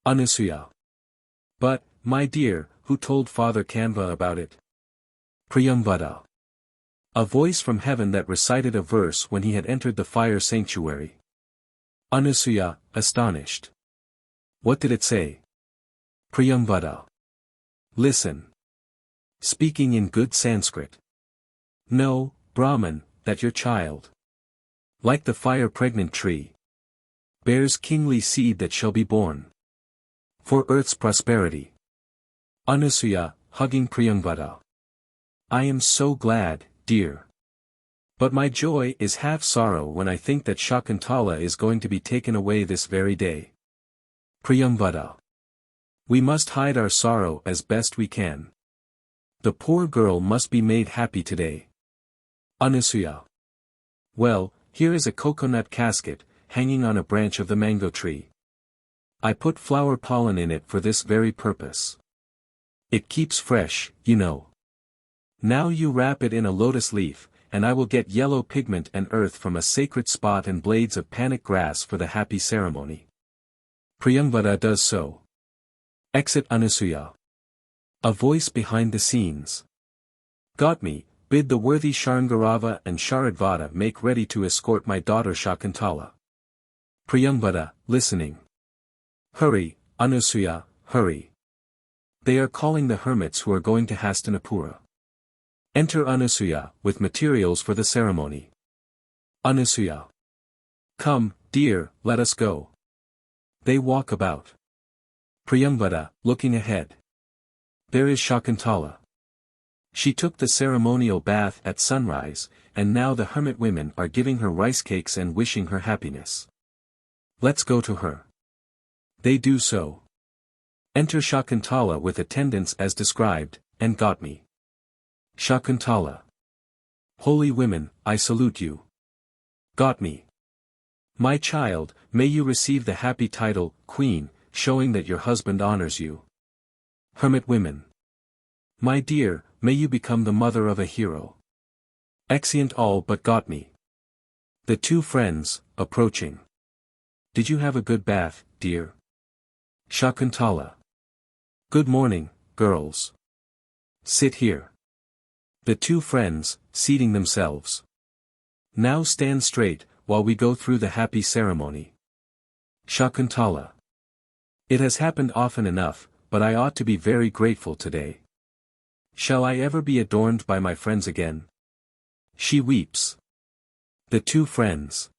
Anusuya. But, my dear, who told Father Kanva about it? Priyamvada. A voice from heaven that recited a verse when he had entered the fire sanctuary. Anusuya, astonished. What did it say? Priyamvada. Listen. Speaking in good Sanskrit. Know, Brahman, that your child, like the fire-pregnant tree, bears kingly seed that shall be born for earth's prosperity. Anusuya, hugging Priyamvada. I am so glad, dear. But my joy is half sorrow when I think that Shakuntala is going to be taken away this very day. Priyamvada. We must hide our sorrow as best we can. The poor girl must be made happy today. Anusuya. Well, here is a coconut casket, hanging on a branch of the mango tree. I put flower pollen in it for this very purpose. It keeps fresh, you know. Now you wrap it in a lotus leaf, and I will get yellow pigment and earth from a sacred spot and blades of panic grass for the happy ceremony. Priyamvada does so. Exit Anasuya. A voice behind the scenes. Got me, bid the worthy Sharngarava and Sharadvata make ready to escort my daughter Shakuntala. Priyambada, listening. Hurry, Anasuya, hurry. They are calling the hermits who are going to Hastinapura. Enter Anasuya, with materials for the ceremony. Anasuya. Come, dear, let us go. They walk about. Priyambada, looking ahead. There is Shakuntala. She took the ceremonial bath at sunrise, and now the hermit women are giving her rice cakes and wishing her happiness. Let's go to her. They do so. Enter Shakuntala with attendants as described, and got me. Shakuntala. Holy women, I salute you. Got me. My child, may you receive the happy title, Queen, showing that your husband honors you. Hermit women. My dear, may you become the mother of a hero. Exeunt all but got me. The two friends, approaching. Did you have a good bath, dear? Shakuntala. Good morning, girls. Sit here. The two friends, seating themselves. Now stand straight, while we go through the happy ceremony. Shakuntala. It has happened often enough, but I ought to be very grateful today. Shall I ever be adorned by my friends again? She weeps. The two friends.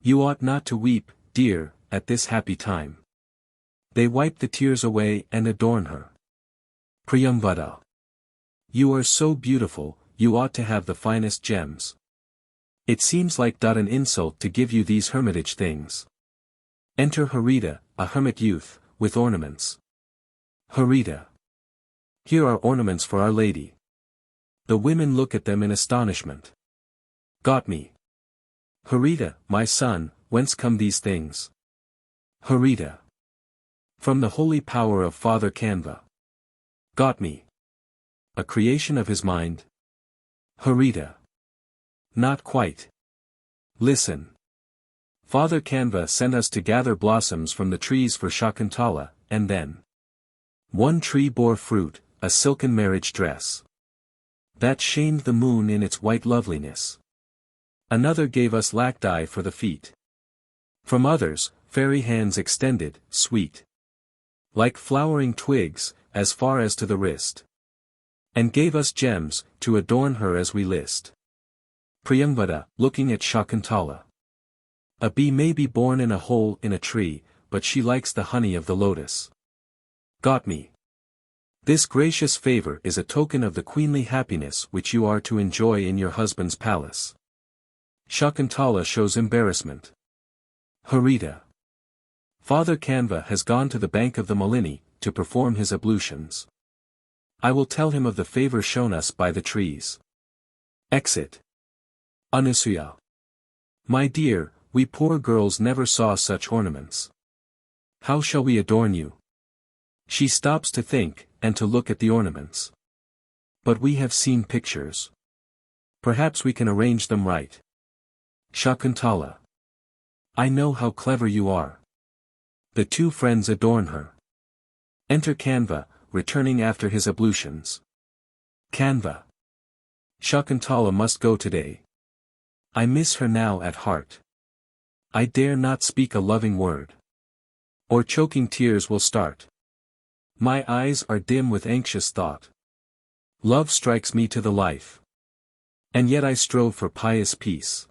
You ought not to weep, dear, at this happy time. They wipe the tears away and adorn her. Priyambada. You are so beautiful, you ought to have the finest gems. It seems like an insult to give you these hermitage things. Enter Harita, a hermit youth, with ornaments. Harita. Here are ornaments for Our Lady. The women look at them in astonishment. Got me. Harita, my son, whence come these things? Harita. From the holy power of Father Kanva. Got me. A creation of his mind? Harita. Not quite. Listen. Father Kanva sent us to gather blossoms from the trees for Shakuntala, and then. One tree bore fruit, a silken marriage dress. That shamed the moon in its white loveliness. Another gave us lacti for the feet. From others, fairy hands extended, sweet. Like flowering twigs, as far as to the wrist. And gave us gems, to adorn her as we list. Priyambada, looking at Shakuntala. A bee may be born in a hole in a tree, but she likes the honey of the lotus. Got me. This gracious favor is a token of the queenly happiness which you are to enjoy in your husband's palace. Shakuntala shows embarrassment. Harita. Father Kanva has gone to the bank of the Malini, to perform his ablutions. I will tell him of the favor shown us by the trees. Exit. Anasuya. My dear, we poor girls never saw such ornaments. How shall we adorn you? She stops to think, and to look at the ornaments. But we have seen pictures. Perhaps we can arrange them right. Shakuntala. I know how clever you are. The two friends adorn her. Enter Kanva, returning after his ablutions. Kanva. Shakuntala must go today. I miss her now at heart. I dare not speak a loving word. Or choking tears will start. My eyes are dim with anxious thought. Love strikes me to the life. And yet I strove for pious peace.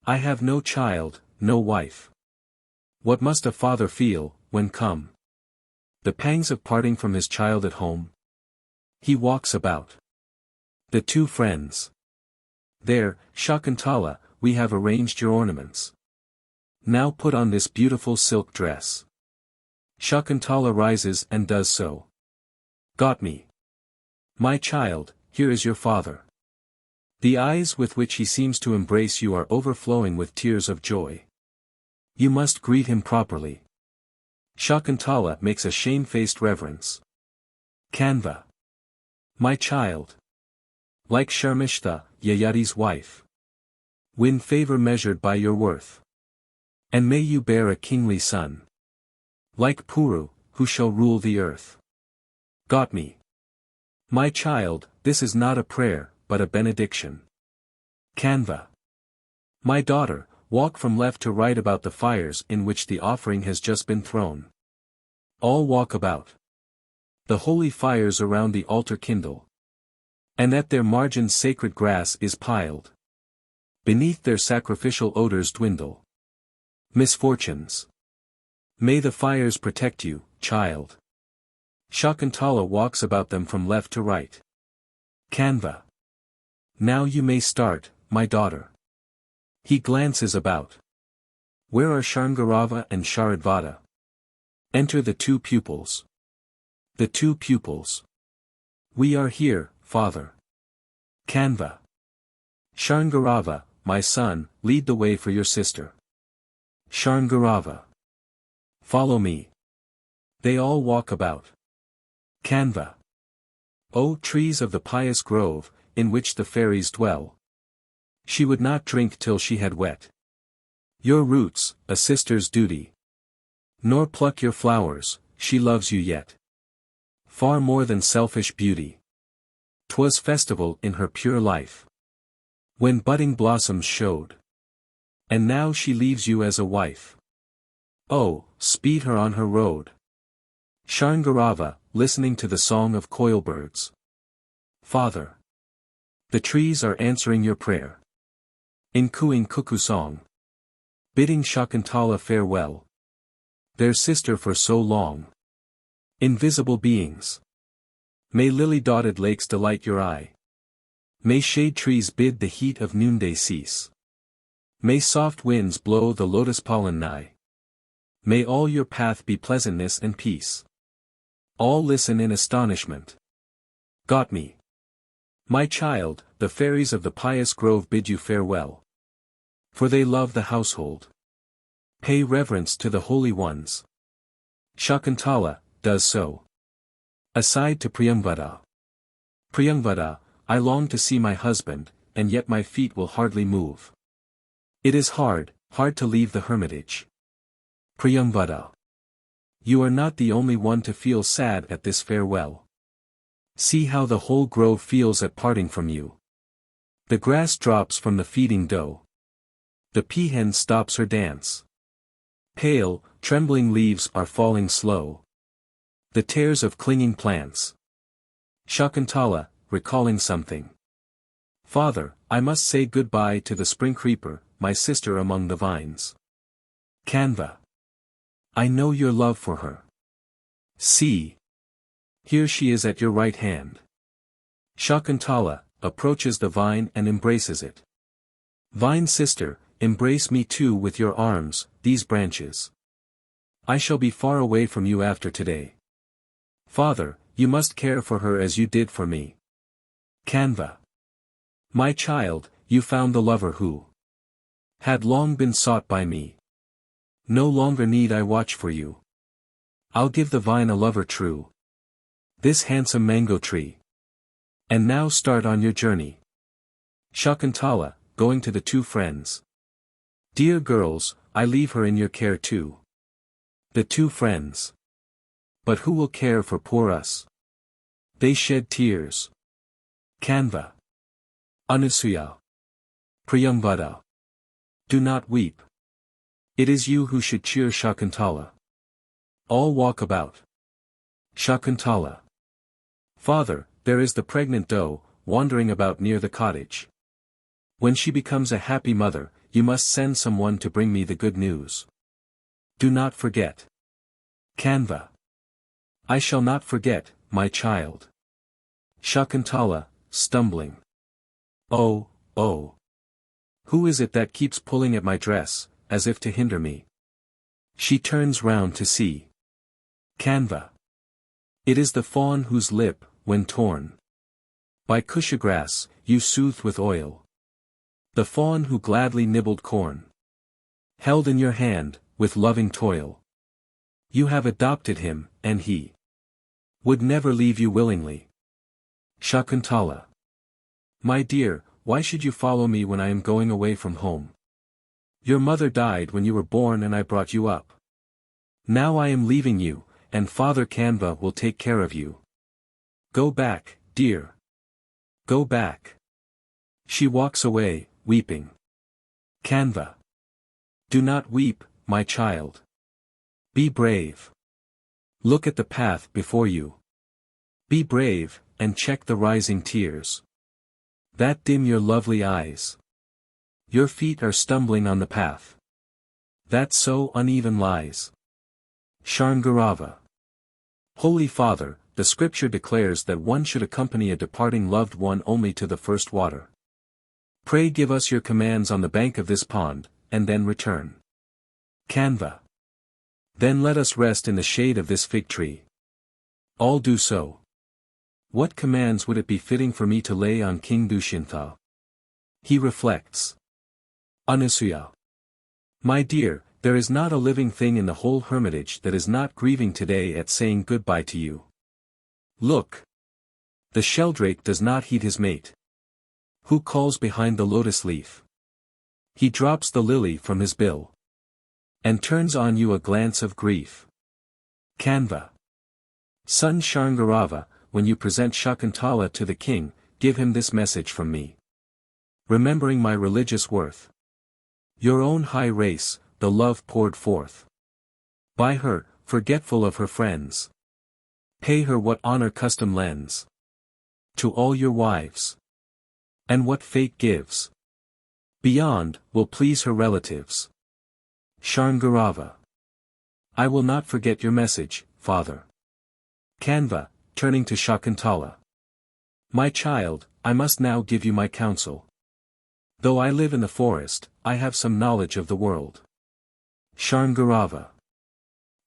I have no child, no wife. What must a father feel, when come the pangs of parting from his child at home? He walks about. The two friends. There, Shakuntala, we have arranged your ornaments. Now put on this beautiful silk dress. Shakuntala rises and does so. Got me. My child, here is your father. The eyes with which he seems to embrace you are overflowing with tears of joy. You must greet him properly. Shakuntala makes a shamefaced reverence. Kanva. My child. Like Sharmishta, Yayati's wife. Win favor measured by your worth. And may you bear a kingly son. Like Puru, who shall rule the earth. Got me. My child, this is not a prayer, but a benediction. Kanva. My daughter, walk from left to right about the fires in which the offering has just been thrown. All walk about. The holy fires around the altar kindle. And at their margins sacred grass is piled. Beneath their sacrificial odors dwindle. Misfortunes. May the fires protect you, child. Shakuntala walks about them from left to right. Kanva. Now you may start, my daughter. He glances about. Where are Sharngarava and Sharadvata? Enter the two pupils. The two pupils. We are here, father. Kanva. Sharngarava, my son, lead the way for your sister. Sharngarava. Follow me. They all walk about. Kanva. O trees of the pious grove, in which the fairies dwell. She would not drink till she had wet your roots, a sister's duty. Nor pluck your flowers, she loves you yet. Far more than selfish beauty. 'Twas festival in her pure life. When budding blossoms showed. And now she leaves you as a wife. Oh, speed her on her road. Sharngarava, listening to the song of coilbirds. Father. The trees are answering your prayer. In cooing cuckoo song. Bidding Shakuntala farewell. Their sister for so long. Invisible beings. May lily-dotted lakes delight your eye. May shade trees bid the heat of noonday cease. May soft winds blow the lotus pollen nigh. May all your path be pleasantness and peace. All listen in astonishment. Got me. My child, the fairies of the pious grove bid you farewell. For they love the household. Pay reverence to the holy ones. Shakuntala does so. Aside to Priyamvada. Priyamvada, I long to see my husband, and yet my feet will hardly move. It is hard to leave the hermitage. Priyamvada. You are not the only one to feel sad at this farewell. See how the whole grove feels at parting from you. The grass drops from the feeding doe. The peahen stops her dance. Pale, trembling leaves are falling slow. The tears of clinging plants. Shakuntala, recalling something. Father, I must say goodbye to the spring creeper, my sister among the vines. Kanva. I know your love for her. See. Here she is at your right hand. Shakuntala, approaches the vine and embraces it. Vine sister, embrace me too with your arms, these branches. I shall be far away from you after today. Father, you must care for her as you did for me. Kanva. My child, you found the lover who had long been sought by me. No longer need I watch for you. I'll give the vine a lover true. This handsome mango tree. And now start on your journey. Shakuntala, going to the two friends. Dear girls, I leave her in your care too. The two friends. But who will care for poor us? They shed tears. Kanva. Anusuya. Priyamvada. Do not weep. It is you who should cheer Shakuntala. All walk about. Shakuntala. Father, there is the pregnant doe, wandering about near the cottage. When she becomes a happy mother, you must send someone to bring me the good news. Do not forget. Kanva. I shall not forget, my child. Shakuntala, stumbling. Oh, oh. Who is it that keeps pulling at my dress, as if to hinder me? She turns round to see. Kanva. It is the fawn whose lip, when torn by kushagrass, you soothed with oil. The fawn who gladly nibbled corn. Held in your hand, with loving toil. You have adopted him, and he would never leave you willingly. Shakuntala. My dear, why should you follow me when I am going away from home? Your mother died when you were born and I brought you up. Now I am leaving you, and Father Kanva will take care of you. Go back, dear. Go back. She walks away, weeping. Kanva. Do not weep, my child. Be brave. Look at the path before you. Be brave, and check the rising tears that dim your lovely eyes. Your feet are stumbling on the path that so uneven lies. Sharngarava. Holy Father, the scripture declares that one should accompany a departing loved one only to the first water. Pray give us your commands on the bank of this pond, and then return. Kanva. Then let us rest in the shade of this fig tree. All do so. What commands would it be fitting for me to lay on King Dushyanta? He reflects. Anasuya. My dear, there is not a living thing in the whole hermitage that is not grieving today at saying goodbye to you. Look. The sheldrake does not heed his mate. Who calls behind the lotus leaf? He drops the lily from his bill and turns on you a glance of grief. Kanva. Son Sharngarava, when you present Shakuntala to the king, give him this message from me. Remembering my religious worth. Your own high race, the love poured forth by her, forgetful of her friends. Pay her what honor custom lends to all your wives. And what fate gives beyond, will please her relatives. Sharngarava. I will not forget your message, father. Kanva, turning to Shakuntala. My child, I must now give you my counsel. Though I live in the forest, I have some knowledge of the world. Sharngarava.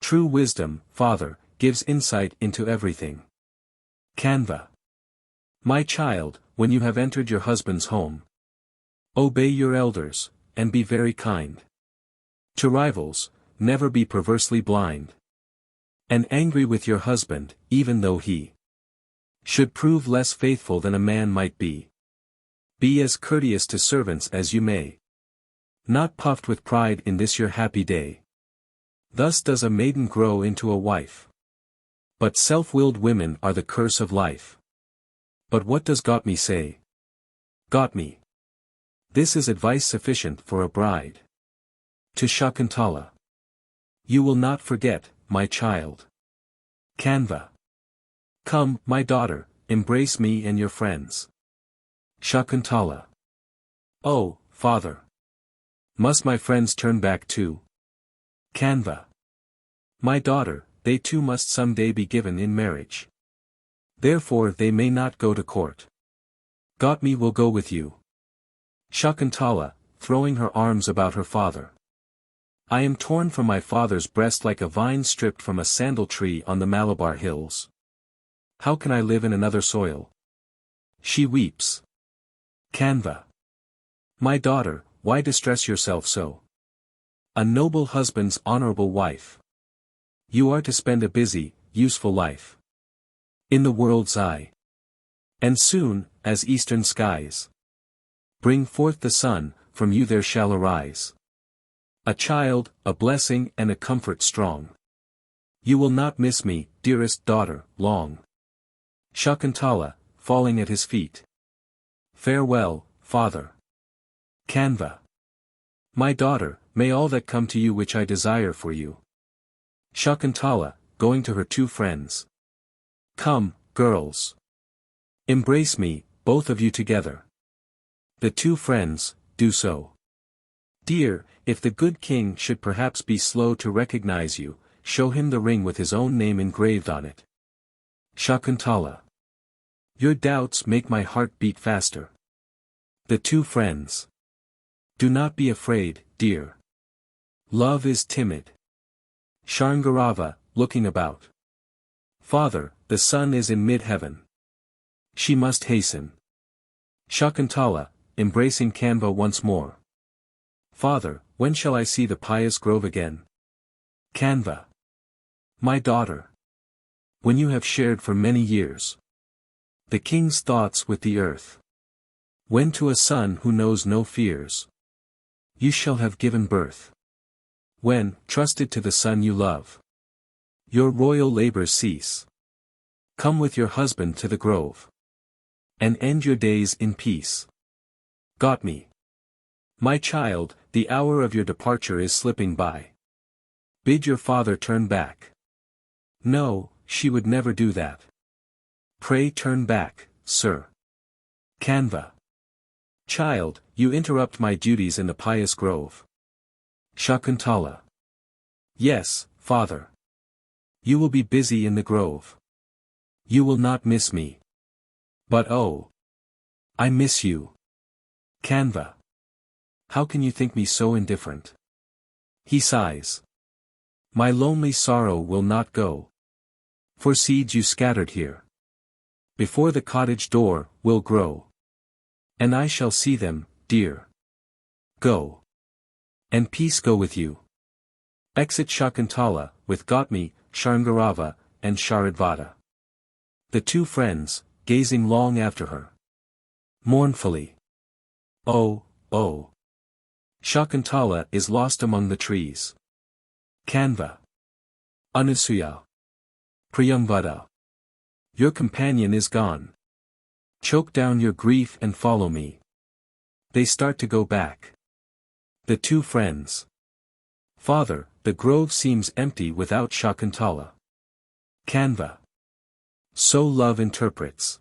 True wisdom, father, gives insight into everything. Kanva. My child, when you have entered your husband's home, obey your elders, and be very kind. To rivals, never be perversely blind. And angry with your husband, even though he should prove less faithful than a man might be. Be as courteous to servants as you may. Not puffed with pride in this your happy day. Thus does a maiden grow into a wife. But self-willed women are the curse of life. But what does Gotmi say? Gotmi. This is advice sufficient for a bride. To Shakuntala. You will not forget, my child. Kanva. Come, my daughter, embrace me and your friends. Shakuntala. Oh, father. Must my friends turn back too? Kanva. My daughter, they too must some day be given in marriage. Therefore they may not go to court. Gotmi will go with you. Shakuntala, throwing her arms about her father. I am torn from my father's breast like a vine stripped from a sandal tree on the Malabar hills. How can I live in another soil? She weeps. Kanva. My daughter, why distress yourself so? A noble husband's honorable wife. You are to spend a busy, useful life in the world's eye. And soon, as eastern skies bring forth the sun, from you there shall arise a child, a blessing and a comfort strong. You will not miss me, dearest daughter, long. Shakuntala, falling at his feet. Farewell, father. Kanva. My daughter, may all that come to you which I desire for you. Shakuntala, going to her two friends. Come, girls. Embrace me, both of you together. The two friends, do so. Dear, if the good king should perhaps be slow to recognize you, show him the ring with his own name engraved on it. Shakuntala. Your doubts make my heart beat faster. The two friends. Do not be afraid, dear. Love is timid. Sharngarava, looking about. Father, the sun is in mid-heaven. She must hasten. Shakuntala, embracing Kanva once more. Father, when shall I see the pious grove again? Kanva. My daughter. When you have shared for many years the king's thoughts with the earth. When to a son who knows no fears you shall have given birth. When, trusted to the son you love, Your royal labors cease. Come with your husband to the grove. And end your days in peace. Got me. My child, the hour of your departure is slipping by. Bid your father turn back. No, she would never do that. Pray turn back, sir. Kanva. Child, you interrupt my duties in the pious grove. Shakuntala. Yes, father. You will be busy in the grove. You will not miss me. But oh! I miss you. Kanva. How can you think me so indifferent? He sighs. My lonely sorrow will not go. For seeds you scattered here, before the cottage door, will grow. And I shall see them, dear. Go. And peace go with you. Exit Shakuntala, with Gautami, Sharngarava, and Sharadvata. The two friends, gazing long after her. Mournfully. Oh, oh. Shakuntala is lost among the trees. Kanva. Anusuya. Priyamvada. Your companion is gone. Choke down your grief and follow me. They start to go back. The two friends. Father, the grove seems empty without Shakuntala. Kanva. So love interprets.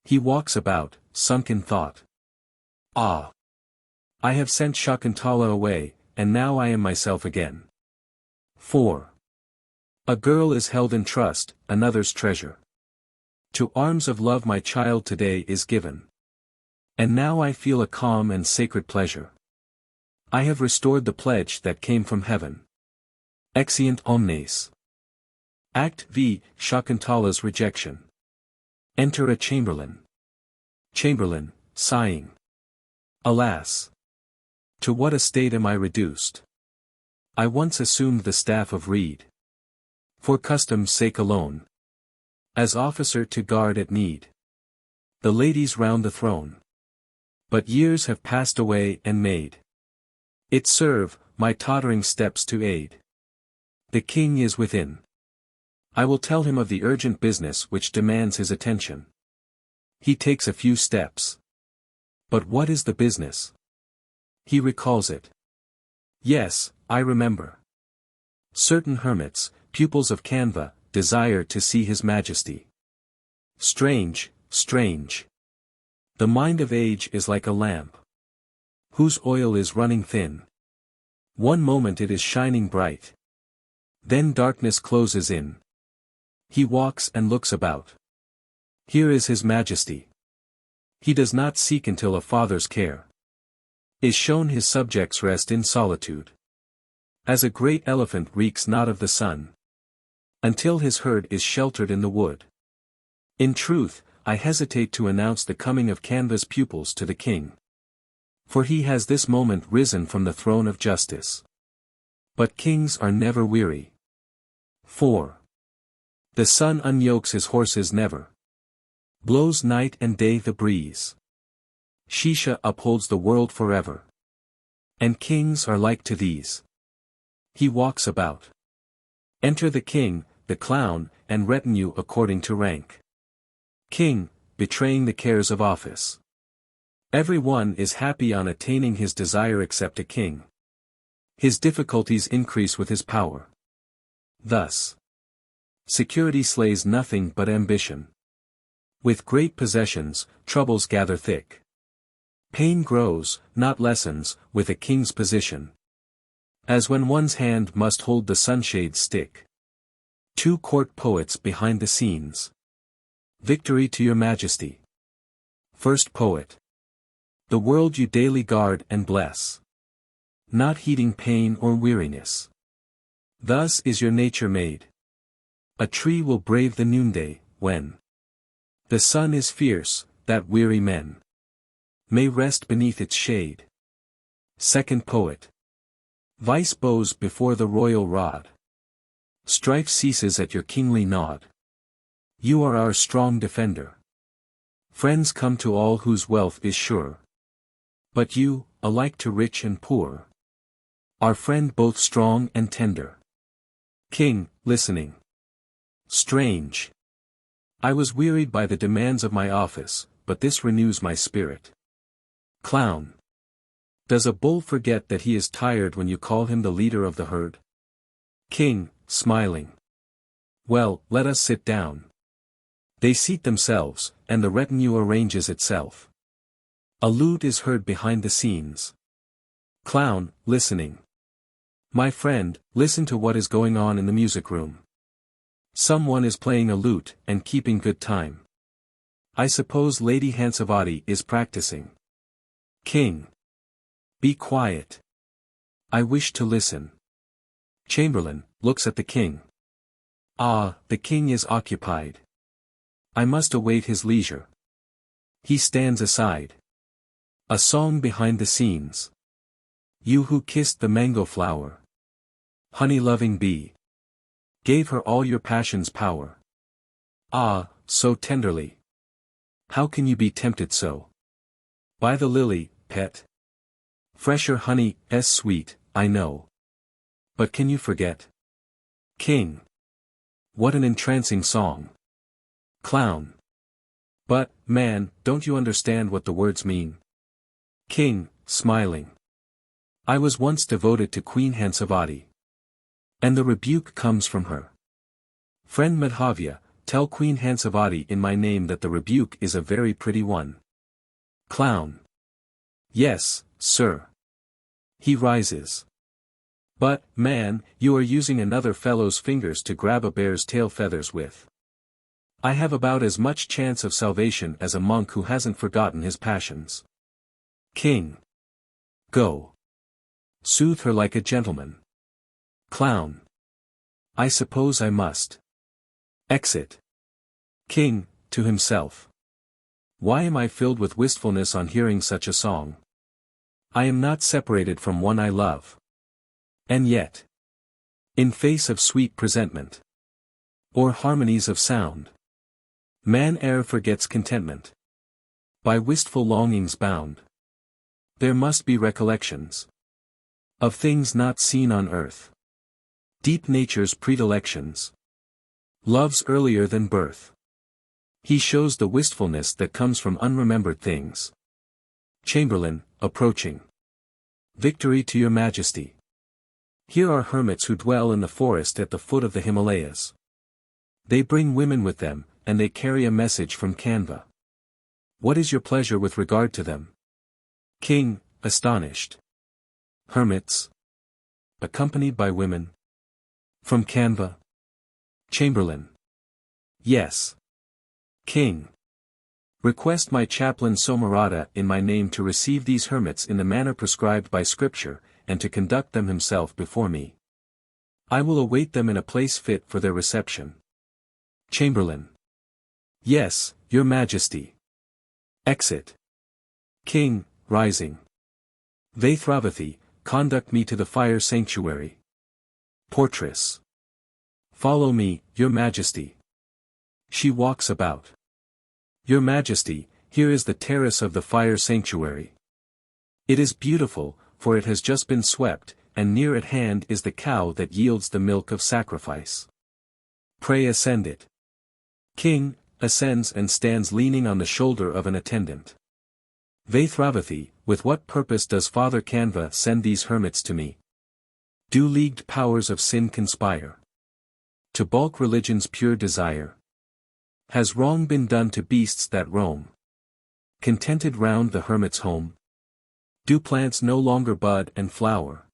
He walks about, sunk in thought. Ah! I have sent Shakuntala away, and now I am myself again. 4. A girl is held in trust, another's treasure. To arms of love my child today is given. And now I feel a calm and sacred pleasure. I have restored the pledge that came from heaven. Exeunt omnes. Act V. Shakuntala's Rejection. Enter a chamberlain. Chamberlain, sighing. Alas! To what a state am I reduced! I once assumed the staff of reed. For custom's sake alone. As officer to guard at need. The ladies round the throne. But years have passed away and made it serve, my tottering steps to aid. The king is within. I will tell him of the urgent business which demands his attention. He takes a few steps. But what is the business? He recalls it. Yes, I remember. Certain hermits, pupils of Kanva, desire to see his majesty. Strange, strange. The mind of age is like a lamp, whose oil is running thin. One moment it is shining bright. Then darkness closes in. He walks and looks about. Here is his majesty. He does not seek until a father's care is shown his subjects rest in solitude. As a great elephant reeks not of the sun, until his herd is sheltered in the wood. In truth, I hesitate to announce the coming of Kanva's pupils to the king. For he has this moment risen from the throne of justice. But kings are never weary. 4. The sun unyokes his horses never. Blows night and day the breeze. Shisha upholds the world forever. And kings are like to these. He walks about. Enter the king, the clown, and retinue according to rank. King, betraying the cares of office. Every one is happy on attaining his desire except a king. His difficulties increase with his power. Thus. Security slays nothing but ambition. With great possessions, troubles gather thick. Pain grows, not lessens, with a king's position. As when one's hand must hold the sunshade stick. 2 court poets behind the scenes. Victory to your majesty. First poet. The world you daily guard and bless. Not heeding pain or weariness. Thus is your nature made. A tree will brave the noonday, when the sun is fierce, that weary men may rest beneath its shade. Second poet. Vice bows before the royal rod. Strife ceases at your kingly nod. You are our strong defender. Friends come to all whose wealth is sure. But you, alike to rich and poor, are friend both strong and tender. King, listening. Strange. I was wearied by the demands of my office, but this renews my spirit. Clown. Does a bull forget that he is tired when you call him the leader of the herd? King, smiling. Well, let us sit down. They seat themselves, and the retinue arranges itself. A lute is heard behind the scenes. Clown, listening. My friend, listen to what is going on in the music room. Someone is playing a lute, and keeping good time. I suppose Lady Hansavati is practicing. King. Be quiet. I wish to listen. Chamberlain, looks at the king. Ah, the king is occupied. I must await his leisure. He stands aside. A song behind the scenes. You who kissed the mango flower. Honey-loving bee. Gave her all your passion's power. Ah, so tenderly. How can you be tempted so? By the lily, pet. Fresher honey, sweet, I know. But can you forget? King. What an entrancing song. Clown. But, man, don't you understand what the words mean? King, smiling. I was once devoted to Queen Hansavati. And the rebuke comes from her. Friend Madhavya, tell Queen Hansavati in my name that the rebuke is a very pretty one. Clown. Yes, sir. He rises. But, man, you are using another fellow's fingers to grab a bear's tail feathers with. I have about as much chance of salvation as a monk who hasn't forgotten his passions. King. Go. Soothe her like a gentleman. Clown. I suppose I must. Exit. King, to himself. Why am I filled with wistfulness on hearing such a song? I am not separated from one I love. And yet. In face of sweet presentment. Or harmonies of sound. Man e'er forgets contentment. By wistful longings bound. There must be recollections. Of things not seen on earth. Deep nature's predilections. Love's earlier than birth. He shows the wistfulness that comes from unremembered things. Chamberlain, approaching. Victory to your majesty. Here are hermits who dwell in the forest at the foot of the Himalayas. They bring women with them, and they carry a message from Kanva. What is your pleasure with regard to them? King, astonished. Hermits. Accompanied by women. From Kanva. Chamberlain. Yes. King. Request my chaplain Somarata in my name to receive these hermits in the manner prescribed by Scripture, and to conduct them himself before me. I will await them in a place fit for their reception. Chamberlain. Yes, your majesty. Exit. King, rising. Vaithravathi, conduct me to the fire sanctuary. Portress. Follow me, your majesty. She walks about. Your majesty, here is the terrace of the fire sanctuary. It is beautiful, for it has just been swept, and near at hand is the cow that yields the milk of sacrifice. Pray ascend it. King, ascends and stands leaning on the shoulder of an attendant. Vaithravathi, with what purpose does Father Kanva send these hermits to me? Do leagued powers of sin conspire to balk religion's pure desire? Has wrong been done to beasts that roam contented round the hermit's home? Do plants no longer bud and flower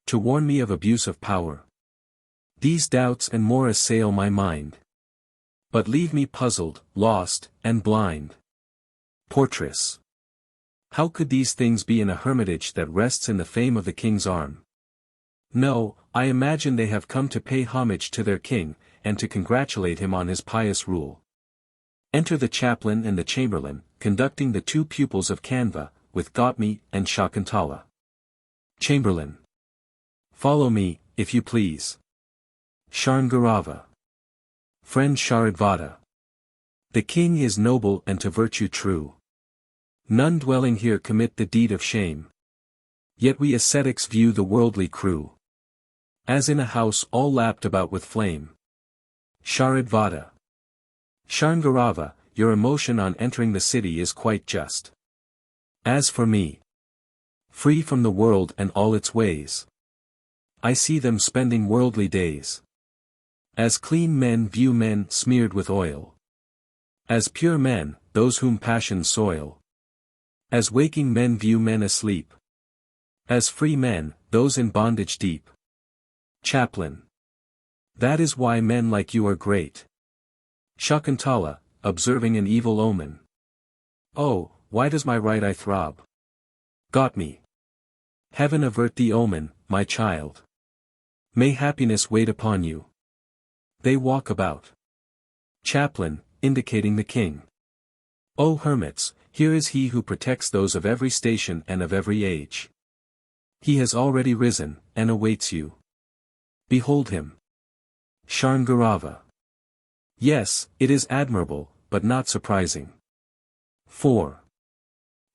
to warn me of abuse of power? These doubts and more assail my mind, but leave me puzzled, lost, and blind. Portress. How could these things be in a hermitage that rests in the fame of the king's arm? No, I imagine they have come to pay homage to their king, and to congratulate him on his pious rule. Enter the chaplain and the chamberlain, conducting the two pupils of Kanva, with Gautami and Shakuntala. Chamberlain. Follow me, if you please. Sharngarava. Friend Sharadvata. The king is noble and to virtue true. None dwelling here commit the deed of shame. Yet we ascetics view the worldly crew As in a house all lapped about with flame. Sharadvata. Sharngarava, your emotion on entering the city is quite just. As for me, free from the world and all its ways, I see them spending worldly days. As clean men view men smeared with oil. As pure men, those whom passions soil. As waking men view men asleep. As free men, those in bondage deep. Chaplain. That is why men like you are great. Shakuntala, observing an evil omen. Oh, why does my right eye throb? Got me. Heaven avert the omen, my child. May happiness wait upon you. They walk about. Chaplain, indicating the king. O hermits, here is he who protects those of every station and of every age. He has already risen, and awaits you. Behold him. Sharngarava. Yes, it is admirable, but not surprising. 4.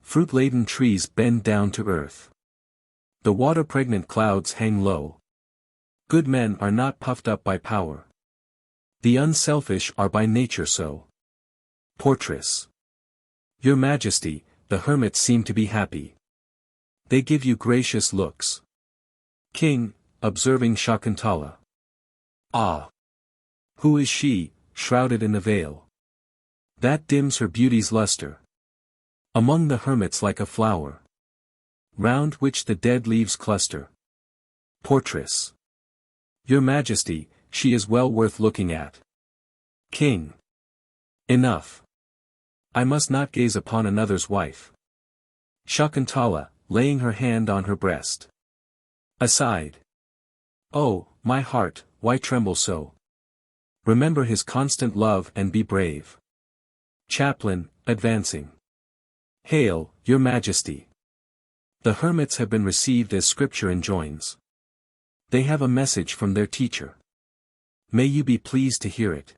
Fruit-laden trees bend down to earth. The water-pregnant clouds hang low. Good men are not puffed up by power. The unselfish are by nature so. Portress. Your Majesty, the hermits seem to be happy. They give you gracious looks. King, observing Shakuntala. Ah! Who is she, shrouded in a veil? That dims her beauty's luster. Among the hermits like a flower, round which the dead leaves cluster. Portress. Your Majesty, she is well worth looking at. King. Enough. I must not gaze upon another's wife. Shakuntala, laying her hand on her breast. Aside. Oh, my heart, why tremble so? Remember his constant love and be brave. Chaplain, advancing. Hail, your Majesty. The hermits have been received as Scripture enjoins. They have a message from their teacher. May you be pleased to hear it.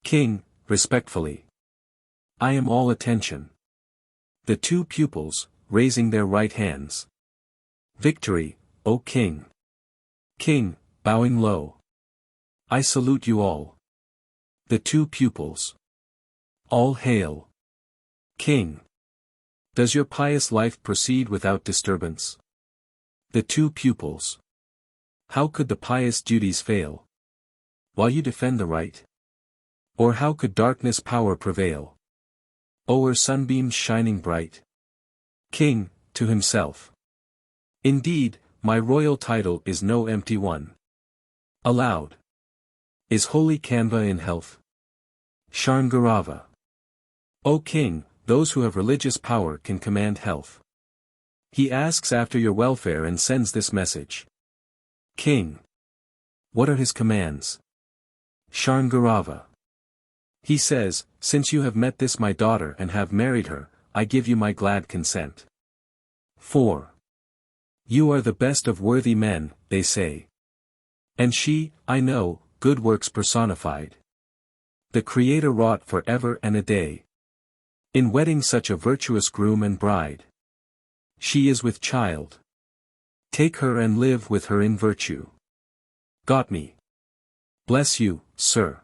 King, respectfully. I am all attention. The two pupils, raising their right hands. Victory, O King. King, bowing low. I salute you all. The two pupils. All hail. King. Does your pious life proceed without disturbance? The two pupils. How could the pious duties fail? While you defend the right? Or how could darkness power prevail? O'er sunbeams shining bright? King, to himself. Indeed, my royal title is no empty one. Aloud. Is holy Kanva in health? Sharngarava. O King, those who have religious power can command health. He asks after your welfare and sends this message. King. What are his commands? Sharngarava. He says, since you have met this my daughter and have married her, I give you my glad consent. 4. You are the best of worthy men, they say. And she, I know, good works personified. The Creator wrought for ever and a day. In wedding such a virtuous groom and bride. She is with child. Take her and live with her in virtue. Got me. Bless you, sir.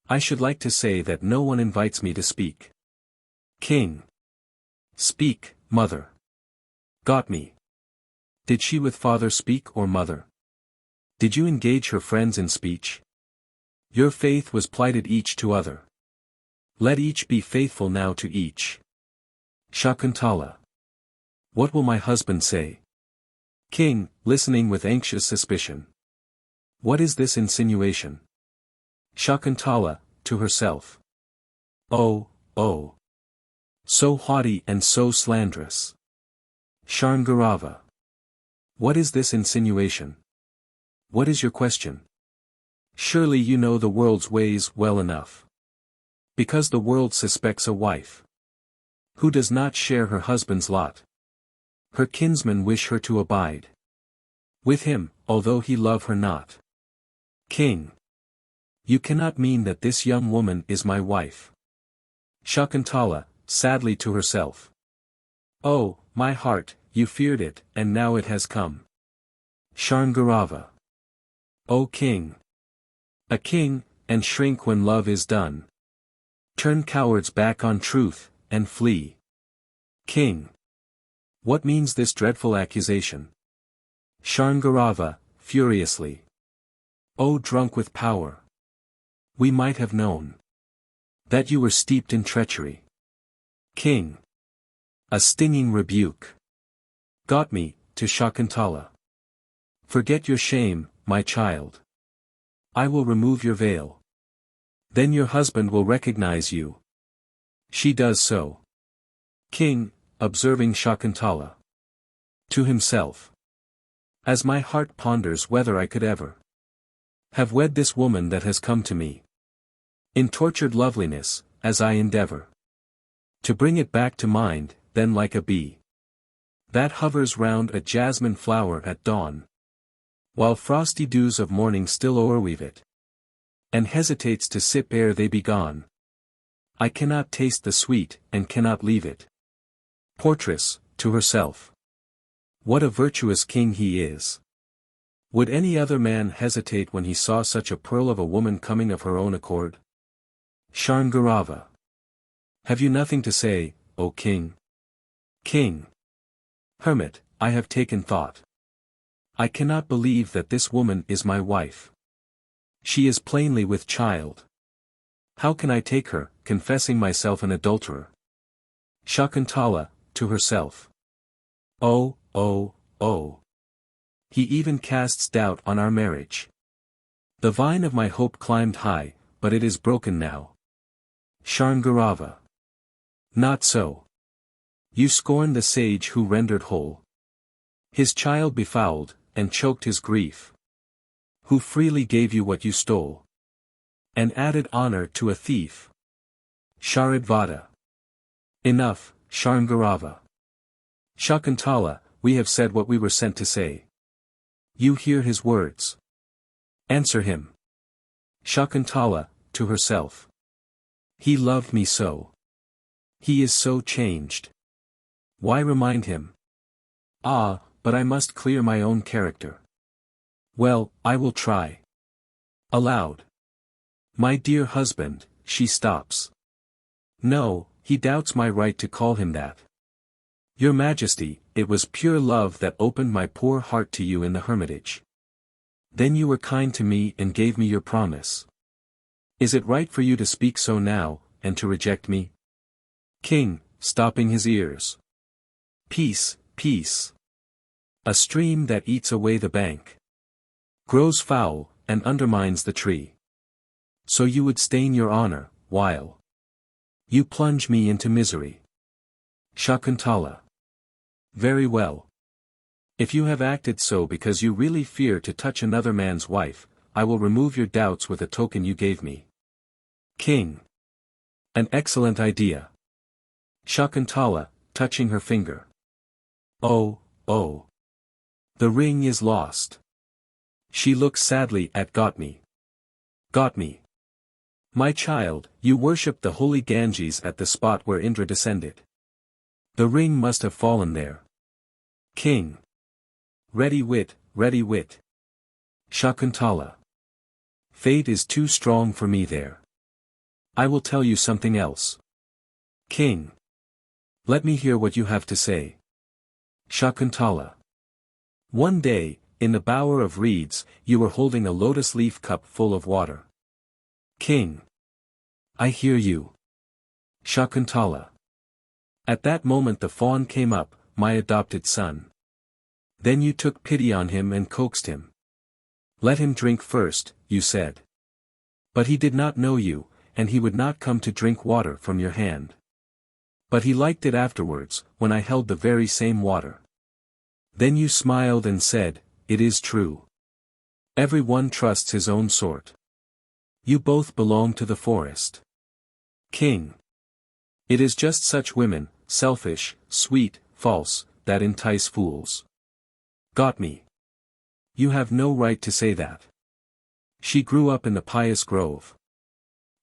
I should like to say that no one invites me to speak. King. Speak, mother. Got me. Did she with father speak or mother? Did you engage her friends in speech? Your faith was plighted each to other. Let each be faithful now to each. Shakuntala. What will my husband say? King, listening with anxious suspicion. What is this insinuation? Shakuntala, to herself. Oh, oh. So haughty and so slanderous. Sharngarava. What is this insinuation? What is your question? Surely you know the world's ways well enough. Because the world suspects a wife who does not share her husband's lot. Her kinsmen wish her to abide with him, although he love her not. King. You cannot mean that this young woman is my wife. Shakuntala, sadly to herself. Oh, my heart, you feared it, and now it has come. Sharngarava. O king! A king, and shrink when love is done. Turn cowards back on truth, and flee. King! What means this dreadful accusation? Sharngarava, furiously. O drunk with power! We might have known that you were steeped in treachery. King! A stinging rebuke. Got me, to Shakuntala. Forget your shame, my child. I will remove your veil. Then your husband will recognize you. She does so. King, observing Shakuntala to himself. As my heart ponders whether I could ever have wed this woman that has come to me in tortured loveliness, as I endeavor to bring it back to mind, then like a bee that hovers round a jasmine flower at dawn, while frosty dews of morning still o'erweave it, and hesitates to sip ere they be gone. I cannot taste the sweet, and cannot leave it. Portress, to herself. What a virtuous king he is! Would any other man hesitate when he saw such a pearl of a woman coming of her own accord? Sharngarava. Have you nothing to say, O king? King. Hermit, I have taken thought. I cannot believe that this woman is my wife. She is plainly with child. How can I take her, confessing myself an adulterer? Shakuntala, to herself. Oh, oh, oh. He even casts doubt on our marriage. The vine of my hope climbed high, but it is broken now. Sharngarava. Not so. You scorn the sage who rendered whole his child befouled, and choked his grief. Who freely gave you what you stole, and added honor to a thief. Sharadvada. Enough, Sharngarava. Shakuntala, we have said what we were sent to say. You hear his words. Answer him. Shakuntala, to herself. He loved me so. He is so changed. Why remind him? Ah, but I must clear my own character. Well, I will try. Aloud. My dear husband, she stops. No, he doubts my right to call him that. Your Majesty, it was pure love that opened my poor heart to you in the hermitage. Then you were kind to me and gave me your promise. Is it right for you to speak so now, and to reject me? King, stopping his ears. Peace, peace. A stream that eats away the bank grows foul, and undermines the tree. So you would stain your honor, while you plunge me into misery. Shakuntala. Very well. If you have acted so because you really fear to touch another man's wife, I will remove your doubts with a token you gave me. King. An excellent idea. Shakuntala, touching her finger. Oh, oh. The ring is lost. She looks sadly at Got me. Got me. My child, you worshipped the holy Ganges at the spot where Indra descended. The ring must have fallen there. King. Ready wit, ready wit. Shakuntala. Fate is too strong for me there. I will tell you something else. King. Let me hear what you have to say. Shakuntala. One day, in the bower of reeds, you were holding a lotus leaf cup full of water. King. I hear you. Shakuntala. At that moment the fawn came up, my adopted son. Then you took pity on him and coaxed him. Let him drink first, you said. But he did not know you, and he would not come to drink water from your hand. But he liked it afterwards, when I held the very same water. Then you smiled and said, it is true. Every one trusts his own sort. You both belong to the forest. King. It is just such women, selfish, sweet, false, that entice fools. Got me. You have no right to say that. She grew up in the pious grove.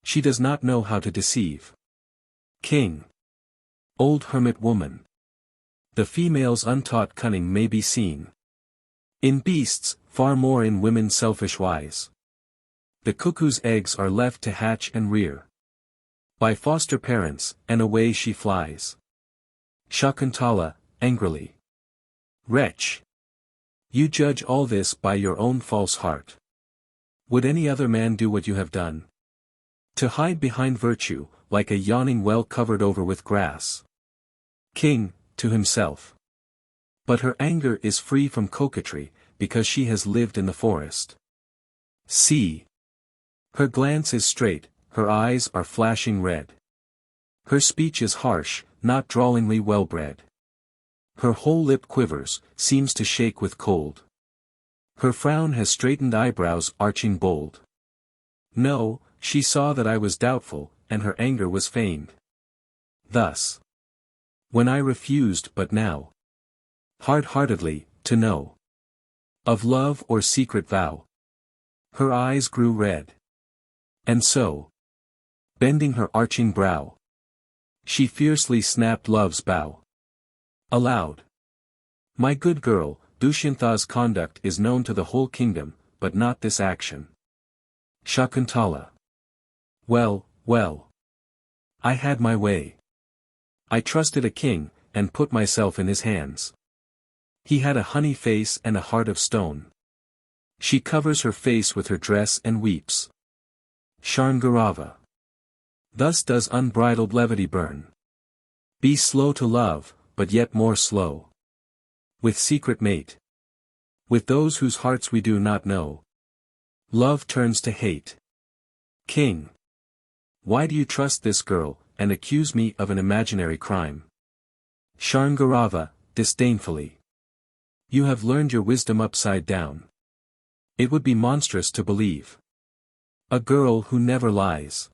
She does not know how to deceive. King. Old hermit woman. The female's untaught cunning may be seen. In beasts, far more in women selfish wise. The cuckoo's eggs are left to hatch and rear by foster parents, and away she flies. Shakuntala, angrily. Wretch! You judge all this by your own false heart. Would any other man do what you have done? To hide behind virtue, like a yawning well covered over with grass. King, to himself. But her anger is free from coquetry, because she has lived in the forest. See! Her glance is straight, her eyes are flashing red. Her speech is harsh, not drawlingly well-bred. Her whole lip quivers, seems to shake with cold. Her frown has straightened eyebrows arching bold. No, she saw that I was doubtful, and her anger was feigned. Thus. When I refused but now. Hard-heartedly, to know. Of love or secret vow. Her eyes grew red. And so. Bending her arching brow. She fiercely snapped love's bow. Aloud. My good girl, Dushyanta's conduct is known to the whole kingdom, but not this action. Shakuntala. Well, well. I had my way. I trusted a king, and put myself in his hands. He had a honey face and a heart of stone. She covers her face with her dress and weeps. Sharngarava. Thus does unbridled levity burn. Be slow to love, but yet more slow. With secret mate. With those whose hearts we do not know. Love turns to hate. King. Why do you trust this girl, and accuse me of an imaginary crime? Sharngarava, disdainfully. You have learned your wisdom upside down. It would be monstrous to believe. A girl who never lies.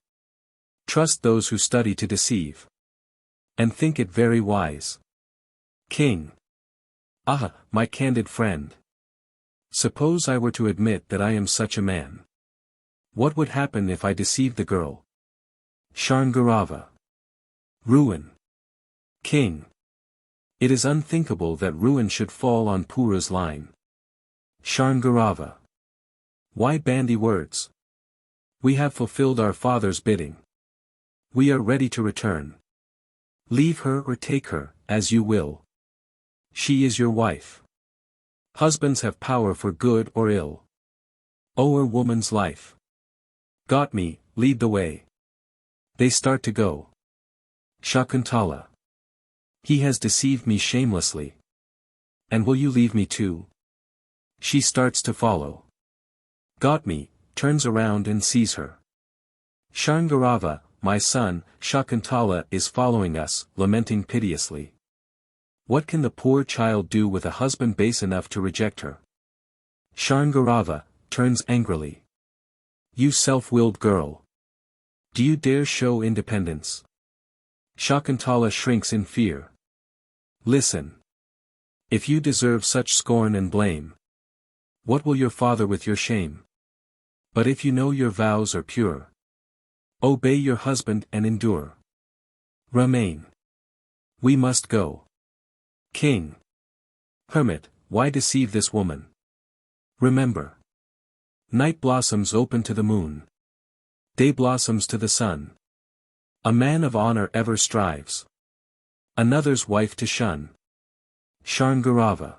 Trust those who study to deceive. And think it very wise. King. Ah, my candid friend. Suppose I were to admit that I am such a man. What would happen if I deceived the girl? Sharngarava. Ruin. King. It is unthinkable that ruin should fall on Pura's line. Sharngarava. Why bandy words? We have fulfilled our father's bidding. We are ready to return. Leave her or take her, as you will. She is your wife. Husbands have power for good or ill. O'er woman's life. Got me, lead the way. They start to go. Shakuntala. He has deceived me shamelessly. And will you leave me too? She starts to follow. Got me, turns around and sees her. Sharngarava, my son, Shakuntala is following us, lamenting piteously. What can the poor child do with a husband base enough to reject her? Sharngarava, turns angrily. You self-willed girl. Do you dare show independence? Shakuntala shrinks in fear. Listen. If you deserve such scorn and blame, what will your father with your shame? But if you know your vows are pure, obey your husband and endure. Remain. We must go. King. Hermit, why deceive this woman? Remember. Night blossoms open to the moon. Day blossoms to the sun. A man of honor ever strives. Another's wife to shun. Sharngarava.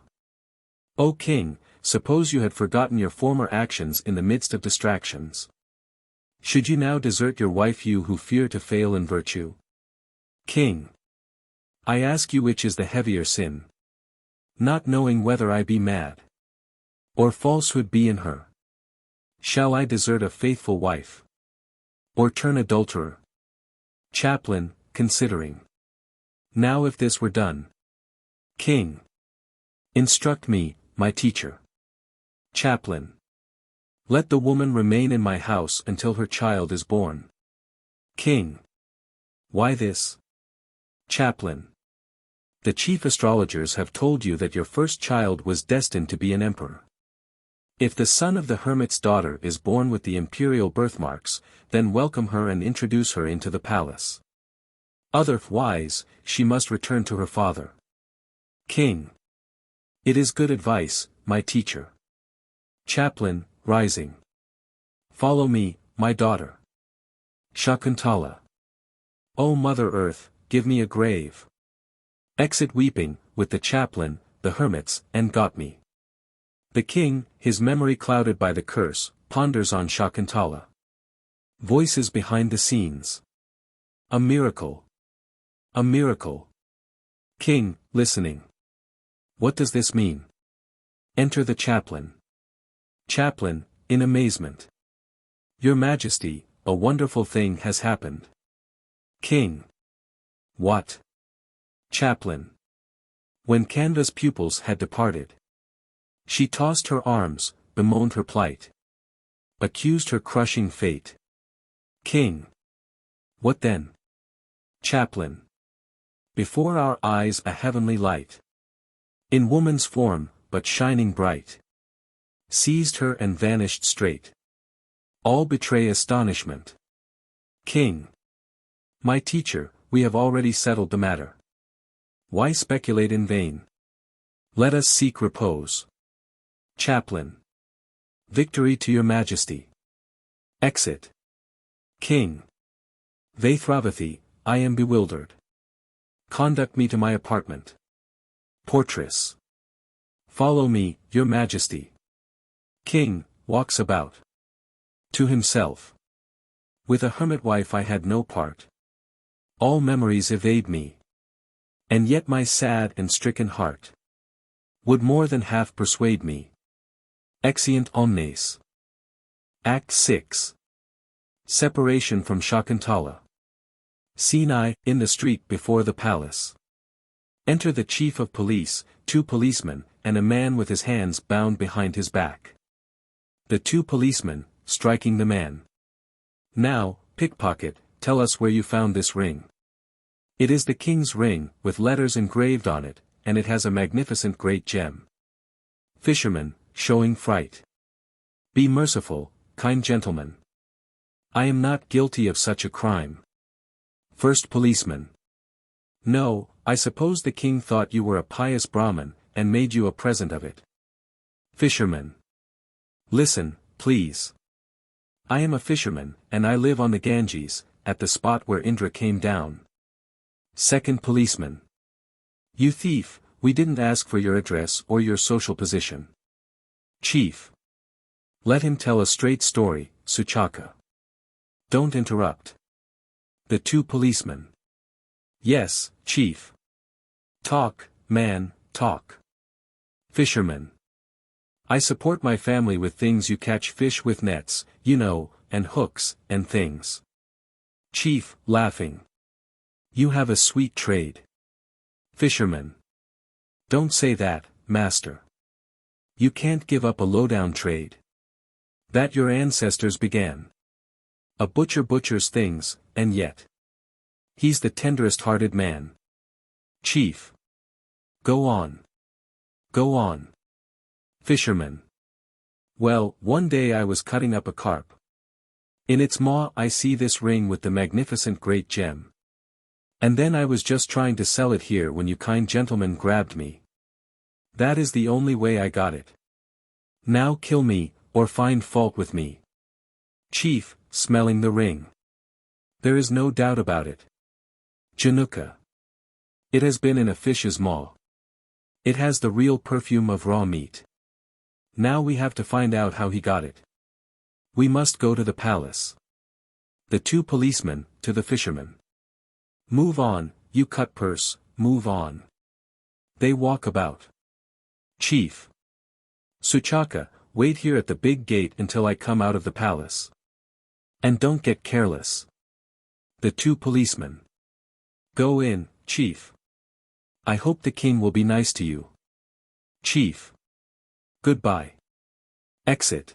O king, suppose you had forgotten your former actions in the midst of distractions. Should you now desert your wife, you who fear to fail in virtue? King. I ask you, which is the heavier sin? Not knowing whether I be mad, or falsehood be in her. Shall I desert a faithful wife, or turn adulterer? Chaplain, considering. Now if this were done. King. Instruct me, my teacher. Chaplain. Let the woman remain in my house until her child is born. King. Why this? Chaplain. The chief astrologers have told you that your first child was destined to be an emperor. If the son of the hermit's daughter is born with the imperial birthmarks, then welcome her and introduce her into the palace. Otherwise, she must return to her father. King. It is good advice, my teacher. Chaplain, rising. Follow me, my daughter. Shakuntala. O Mother Earth, give me a grave. Exit weeping, with the chaplain, the hermits, and got me. The king, his memory clouded by the curse, ponders on Shakuntala. Voices behind the scenes. A miracle. A miracle. King, listening. What does this mean? Enter the chaplain. Chaplain, in amazement. Your Majesty, a wonderful thing has happened. King. What? Chaplain. When Kanva's pupils had departed, she tossed her arms, bemoaned her plight. Accused her crushing fate. King. What then? Chaplain. Before our eyes a heavenly light. In woman's form, but shining bright. Seized her and vanished straight. All betray astonishment. King. My teacher, we have already settled the matter. Why speculate in vain? Let us seek repose. Chaplain. Victory to your Majesty. Exit. King. Vaithravathi, I am bewildered. Conduct me to my apartment. Portress. Follow me, your Majesty. King, walks about. To himself. With a hermit wife I had no part. All memories evade me. And yet my sad and stricken heart would more than half persuade me. Exeunt omnes. Act 6. Separation from Shakuntala. Scene I, in the street before the palace. Enter the chief of police, 2 policemen, and a man with his hands bound behind his back. The 2 policemen, striking the man. Now, pickpocket, tell us where you found this ring. It is the king's ring, with letters engraved on it, and it has a magnificent great gem. Fisherman, showing fright. Be merciful, kind gentleman. I am not guilty of such a crime. First policeman. No, I suppose the king thought you were a pious Brahmin, and made you a present of it. Fisherman. Listen, please. I am a fisherman, and I live on the Ganges, at the spot where Indra came down. Second policeman. You thief, we didn't ask for your address or your social position. Chief. Let him tell a straight story, Suchaka. Don't interrupt. The 2 policemen. Yes, chief. Talk, man, talk. Fisherman. I support my family with things you catch fish with nets, you know, and hooks, and things. Chief, laughing. You have a sweet trade. Fisherman. Don't say that, master. You can't give up a low-down trade. That your ancestors began. A butcher butchers things, and yet. He's the tenderest-hearted man. Chief. Go on. Go on. Fisherman. Well, one day I was cutting up a carp. In its maw I see this ring with the magnificent great gem. And then I was just trying to sell it here when you kind gentlemen grabbed me. That is the only way I got it. Now kill me, or find fault with me. Chief, smelling the ring. There is no doubt about it. Januka. It has been in a fish's maw. It has the real perfume of raw meat. Now we have to find out how he got it. We must go to the palace. The 2 policemen, to the fisherman. Move on, you cut purse, move on. They walk about. Chief. Suchaka, wait here at the big gate until I come out of the palace. And don't get careless. The 2 policemen. Go in, chief. I hope the king will be nice to you. Chief. Goodbye. Exit.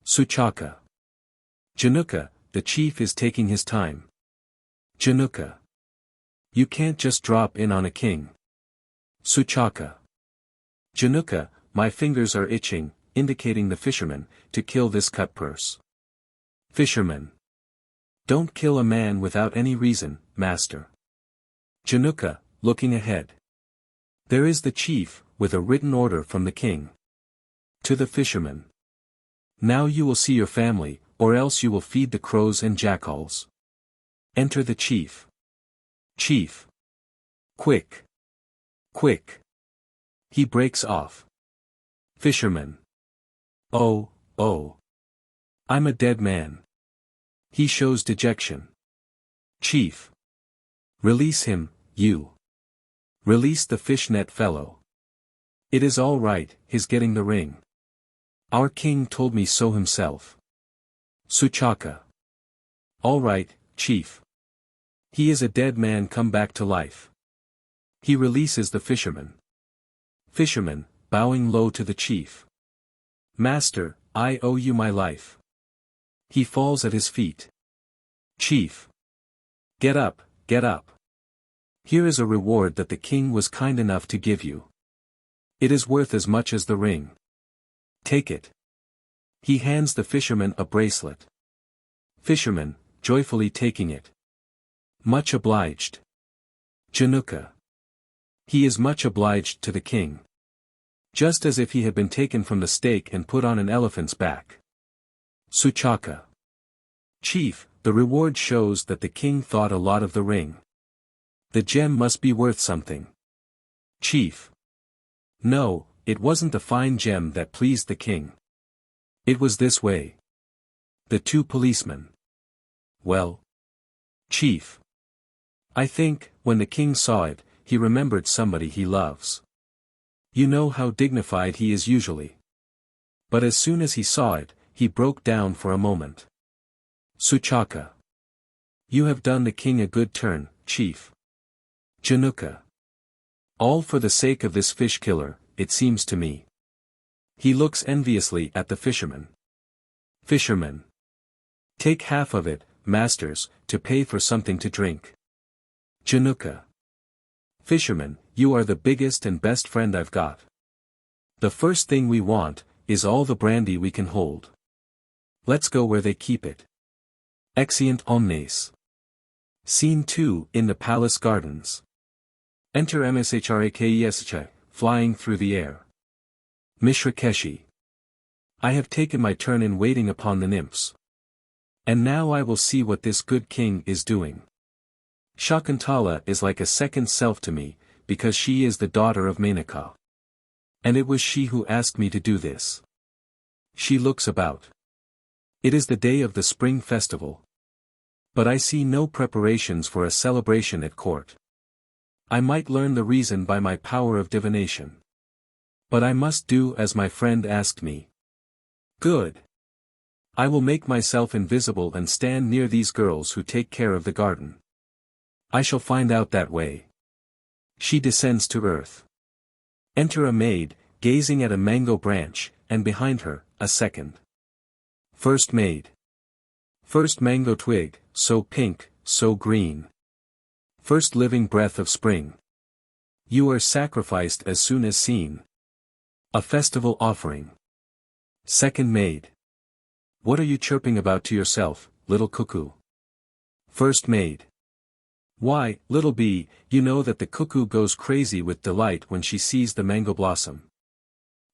Suchaka. Januka, the chief is taking his time. Januka. You can't just drop in on a king. Suchaka. Januka, my fingers are itching, indicating the fisherman, to kill this cut purse. Fisherman. Don't kill a man without any reason, master. Januka, looking ahead. There is the chief, with a written order from the king. To the fisherman. Now you will see your family, or else you will feed the crows and jackals. Enter the chief. Chief. Quick. Quick. He breaks off. Fisherman. Oh, oh. I'm a dead man. He shows dejection. Chief. Release him, you. Release the fishnet fellow. It is all right, his getting the ring. Our king told me so himself. Suchaka. All right, chief. He is a dead man come back to life. He releases the fisherman. Fisherman, bowing low to the chief. Master, I owe you my life. He falls at his feet. Chief. Get up, get up. Here is a reward that the king was kind enough to give you. It is worth as much as the ring. Take it. He hands the fisherman a bracelet. Fisherman, joyfully taking it. Much obliged. Januka. He is much obliged to the king. Just as if he had been taken from the stake and put on an elephant's back. Suchaka. Chief, the reward shows that the king thought a lot of the ring. The gem must be worth something. Chief. No, it wasn't the fine gem that pleased the king. It was this way. The two policemen. Well. Chief. I think, when the king saw it, he remembered somebody he loves. You know how dignified he is usually. But as soon as he saw it, he broke down for a moment. Suchaka. You have done the king a good turn, chief. Januka. All for the sake of this fish killer, it seems to me. He looks enviously at the fisherman. Fisherman. Take half of it, masters, to pay for something to drink. Januka. Fisherman, you are the biggest and best friend I've got. The first thing we want, is all the brandy we can hold. Let's go where they keep it. Exeunt omnes. Scene 2, in the palace gardens. Enter Mshrakesha, flying through the air. Mishrakeshi. I have taken my turn in waiting upon the nymphs. And now I will see what this good king is doing. Shakuntala is like a second self to me, because she is the daughter of Menaka. And it was she who asked me to do this. She looks about. It is the day of the spring festival. But I see no preparations for a celebration at court. I might learn the reason by my power of divination. But I must do as my friend asked me. Good. I will make myself invisible and stand near these girls who take care of the garden. I shall find out that way. She descends to earth. Enter a maid, gazing at a mango branch, and behind her, a second. First maid. First mango twig, so pink, so green. First living breath of spring. You are sacrificed as soon as seen. A festival offering. Second maid. What are you chirping about to yourself, little cuckoo? First maid. Why, little bee, you know that the cuckoo goes crazy with delight when she sees the mango blossom.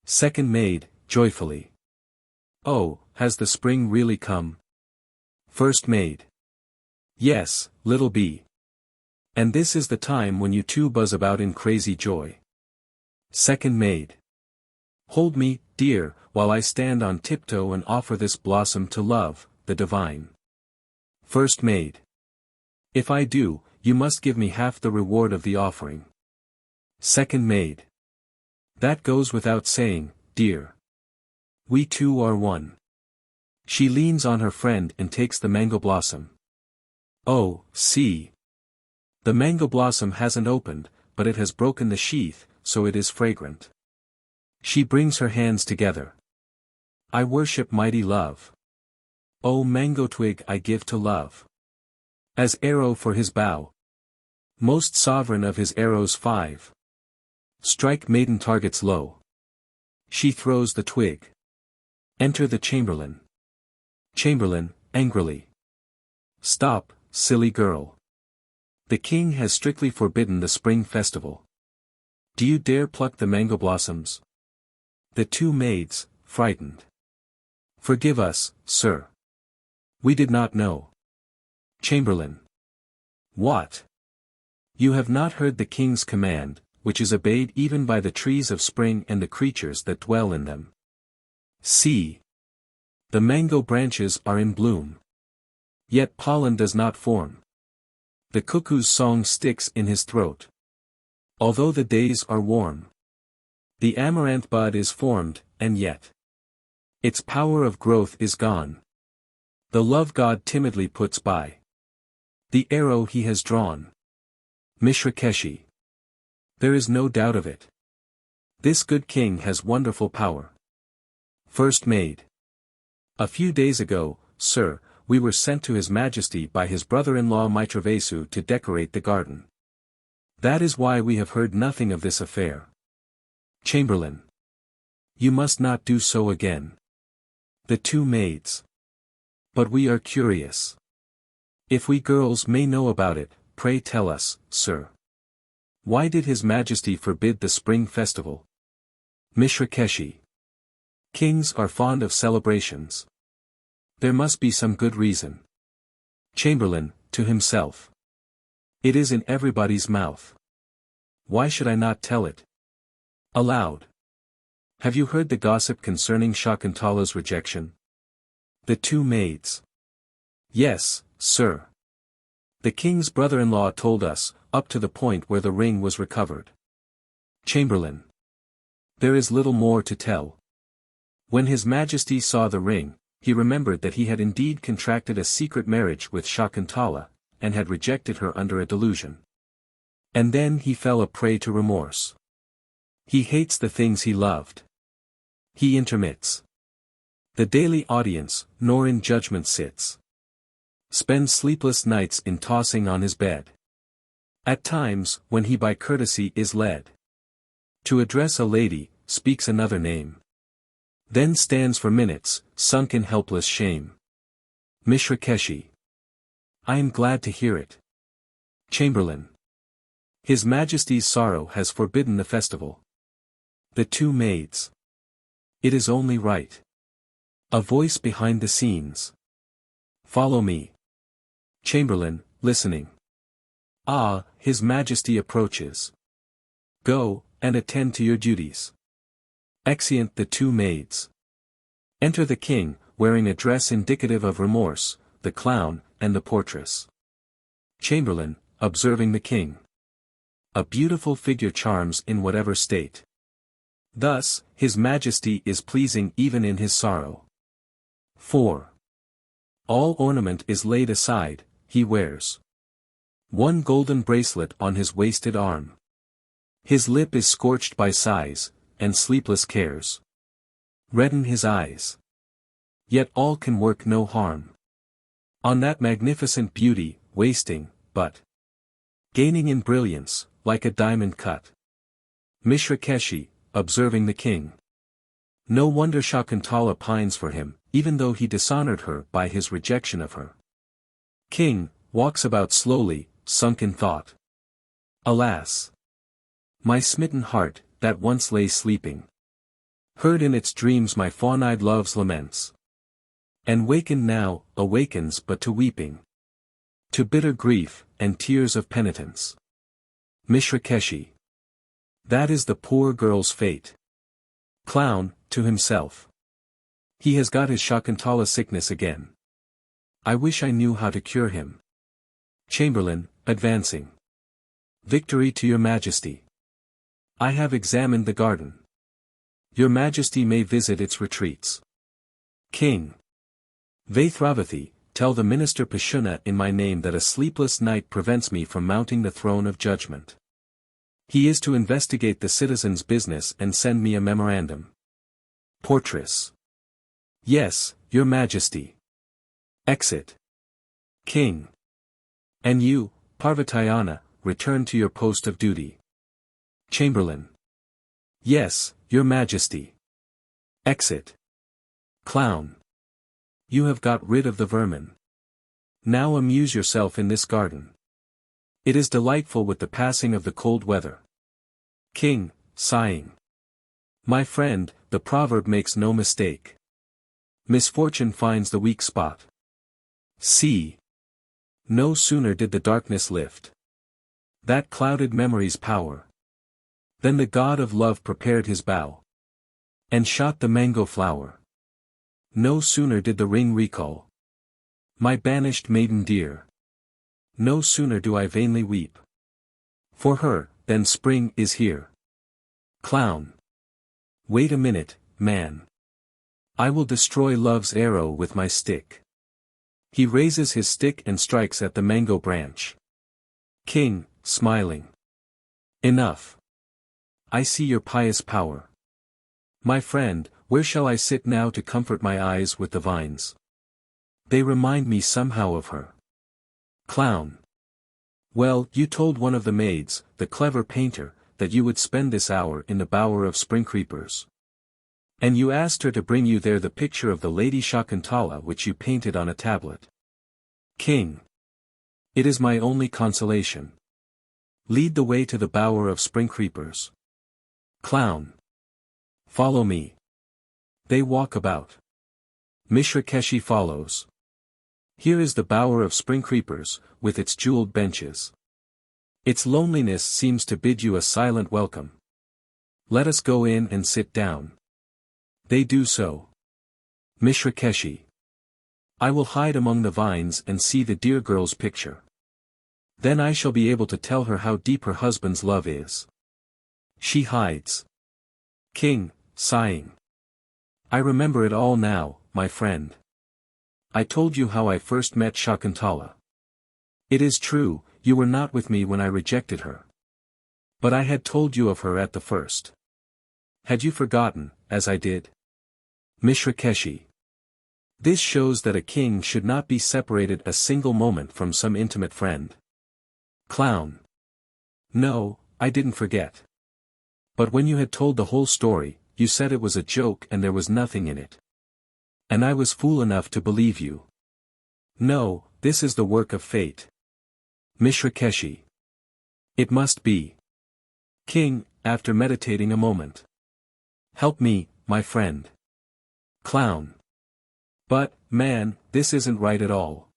Second maid, joyfully. Oh, has the spring really come? First maid. Yes, little bee. And this is the time when you two buzz about in crazy joy. Second maid. Hold me, dear, while I stand on tiptoe and offer this blossom to love, the divine. First maid. If I do, you must give me half the reward of the offering. Second maid. That goes without saying, dear. We two are one. She leans on her friend and takes the mango blossom. Oh, see. The mango blossom hasn't opened, but it has broken the sheath, so it is fragrant. She brings her hands together. I worship mighty love. Oh, mango twig I give to love. As arrow for his bow. Most sovereign of his arrows 5. Strike maiden targets low. She throws the twig. Enter the chamberlain. Chamberlain, angrily. Stop, silly girl. The king has strictly forbidden the spring festival. Do you dare pluck the mango blossoms? The two maids, frightened. Forgive us, sir. We did not know. Chamberlain. What? You have not heard the king's command, which is obeyed even by the trees of spring and the creatures that dwell in them. See. The mango branches are in bloom. Yet pollen does not form. The cuckoo's song sticks in his throat. Although the days are warm. The amaranth bud is formed, and yet its power of growth is gone. The love God timidly puts by the arrow he has drawn. Mishrakeshi. There is no doubt of it. This good king has wonderful power. First Maid. A few days ago, sir, we were sent to His Majesty by his brother-in-law Mitravesu to decorate the garden. That is why we have heard nothing of this affair. Chamberlain. You must not do so again. The two maids. But we are curious. If we girls may know about it, pray tell us, sir. Why did His Majesty forbid the spring festival? Mishrakeshi. Kings are fond of celebrations. There must be some good reason. Chamberlain, to himself. It is in everybody's mouth. Why should I not tell it? Aloud. Have you heard the gossip concerning Shakuntala's rejection? The two maids. Yes, sir. The king's brother-in-law told us, up to the point where the ring was recovered. Chamberlain. There is little more to tell. When His Majesty saw the ring, he remembered that he had indeed contracted a secret marriage with Shakuntala, and had rejected her under a delusion. And then he fell a prey to remorse. He hates the things he loved. He intermits the daily audience, nor in judgment sits. Spends sleepless nights in tossing on his bed. At times, when he by courtesy is led to address a lady, speaks another name. Then stands for minutes, sunk in helpless shame. Mishrakeshi. I am glad to hear it. Chamberlain. His Majesty's sorrow has forbidden the festival. The two maids. It is only right. A voice behind the scenes. Follow me. Chamberlain, listening. Ah, His Majesty approaches. Go, and attend to your duties. Exeunt the two maids. Enter the king, wearing a dress indicative of remorse, the clown, and the portress. Chamberlain, observing the king. A beautiful figure charms in whatever state. Thus, His Majesty is pleasing even in his sorrow. 4. All ornament is laid aside, he wears one golden bracelet on his wasted arm. His lip is scorched by sighs, and sleepless cares redden his eyes. Yet all can work no harm on that magnificent beauty, wasting, but gaining in brilliance, like a diamond cut. Mishrakeshi, observing the king. No wonder Shakuntala pines for him, even though he dishonored her by his rejection of her. King, walks about slowly, sunk in thought. Alas! My smitten heart, that once lay sleeping, heard in its dreams my fawn-eyed love's laments. And wakened now, awakens but to weeping, to bitter grief, and tears of penitence. Mishrakeshi. That is the poor girl's fate. Clown, to himself. He has got his Shakuntala sickness again. I wish I knew how to cure him. Chamberlain, advancing. Victory to your Majesty. I have examined the garden. Your Majesty may visit its retreats. King. Vaithravathi, tell the minister Pashuna in my name that a sleepless night prevents me from mounting the throne of judgment. He is to investigate the citizens' business and send me a memorandum. Portress. Yes, your Majesty. Exit. King. And you, Parvatayana, return to your post of duty. Chamberlain. Yes, your Majesty. Exit. Clown. You have got rid of the vermin. Now amuse yourself in this garden. It is delightful with the passing of the cold weather. King, sighing. My friend, the proverb makes no mistake. Misfortune finds the weak spot. See. No sooner did the darkness lift that clouded memory's power, then the god of love prepared his bow, and shot the mango flower. No sooner did the ring recall my banished maiden dear. No sooner do I vainly weep for her, than spring is here. Clown. Wait a minute, man. I will destroy love's arrow with my stick. He raises his stick and strikes at the mango branch. King, smiling. Enough. I see your pious power. My friend, where shall I sit now to comfort my eyes with the vines? They remind me somehow of her. Clown. Well, you told one of the maids, the clever painter, that you would spend this hour in the bower of spring creepers. And you asked her to bring you there the picture of the Lady Shakuntala which you painted on a tablet. King. It is my only consolation. Lead the way to the bower of spring creepers. Clown. Follow me. They walk about. Mishrakeshi follows. Here is the bower of spring creepers, with its jeweled benches. Its loneliness seems to bid you a silent welcome. Let us go in and sit down. They do so. Mishrakeshi. I will hide among the vines and see the dear girl's picture. Then I shall be able to tell her how deep her husband's love is. She hides. King, sighing. I remember it all now, my friend. I told you how I first met Shakuntala. It is true, you were not with me when I rejected her. But I had told you of her at the first. Had you forgotten, as I did? Mishrakeshi. This shows that a king should not be separated a single moment from some intimate friend. Clown. No, I didn't forget. But when you had told the whole story, you said it was a joke and there was nothing in it. And I was fool enough to believe you. No, this is the work of fate. Mishrakeshi. It must be. King, after meditating a moment. Help me, my friend. Clown. But, man, this isn't right at all.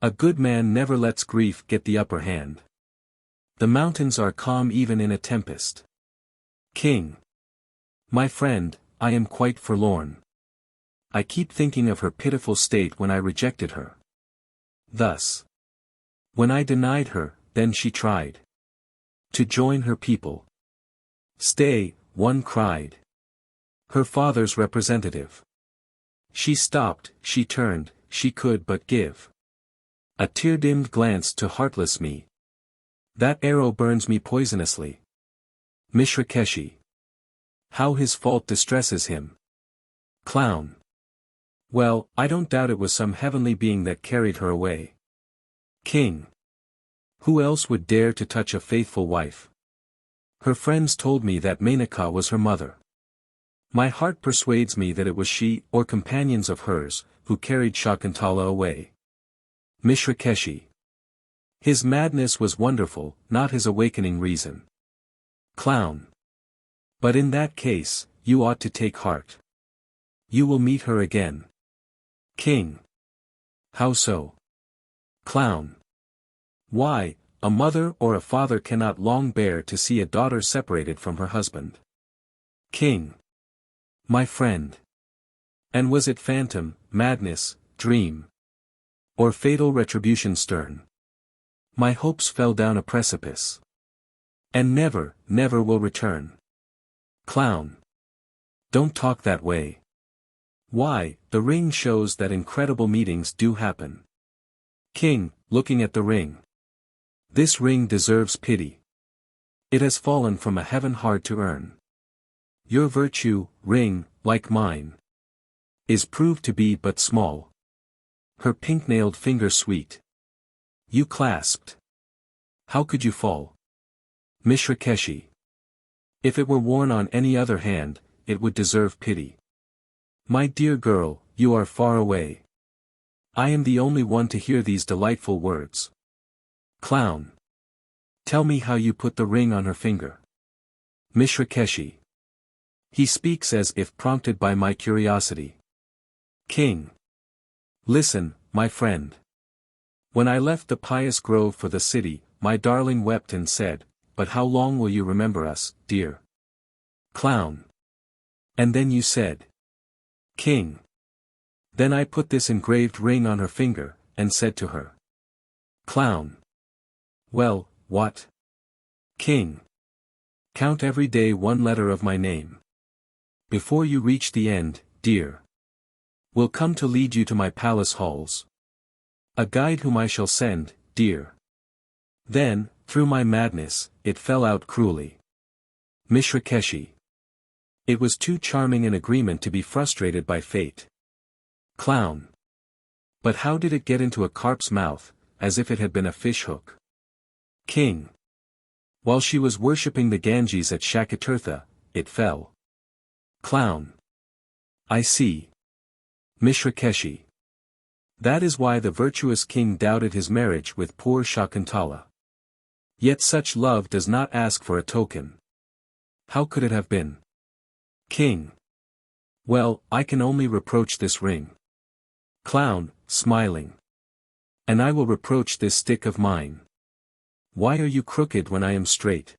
A good man never lets grief get the upper hand. The mountains are calm even in a tempest. King. My friend, I am quite forlorn. I keep thinking of her pitiful state when I rejected her. Thus. When I denied her, then she tried to join her people. Stay, one cried. Her father's representative. She stopped, she turned, she could but give a tear-dimmed glance to heartless me. That arrow burns me poisonously. Mishrakeshi. How his fault distresses him. Clown. Well, I don't doubt it was some heavenly being that carried her away. King. Who else would dare to touch a faithful wife? Her friends told me that Menaka was her mother. My heart persuades me that it was she, or companions of hers, who carried Shakuntala away. Mishrakeshi. His madness was wonderful, not his awakening reason. Clown. But in that case, you ought to take heart. You will meet her again. King. How so? Clown. Why, a mother or a father cannot long bear to see a daughter separated from her husband. King. My friend. And was it phantom, madness, dream? Or fatal retribution stern? My hopes fell down a precipice. And never, never will return. Clown. Don't talk that way. Why, the ring shows that incredible meetings do happen. King, looking at the ring. This ring deserves pity. It has fallen from a heaven hard to earn. Your virtue, ring, like mine, is proved to be but small. Her pink-nailed finger sweet. You clasped. How could you fall? Mishrakeshi. If it were worn on any other hand, it would deserve pity. My dear girl, you are far away. I am the only one to hear these delightful words. Clown. Tell me how you put the ring on her finger. Mishrakeshi. He speaks as if prompted by my curiosity. King. Listen, my friend. When I left the pious grove for the city, my darling wept and said, "But how long will you remember us, dear clown?" And then you said, "King." Then I put this engraved ring on her finger, and said to her, "Clown." Well, what? King. Count every day one letter of my name. Before you reach the end, dear, will come to lead you to my palace halls. A guide whom I shall send, dear. Then, through my madness, it fell out cruelly. Mishrakeshi. It was too charming an agreement to be frustrated by fate. Clown. But how did it get into a carp's mouth, as if it had been a fish-hook? King. While she was worshipping the Ganges at Shakuntala, it fell. Clown. I see. Mishrakeshi. That is why the virtuous king doubted his marriage with poor Shakuntala. Yet such love does not ask for a token. How could it have been? King. Well, I can only reproach this ring. Clown, smiling. And I will reproach this stick of mine. Why are you crooked when I am straight?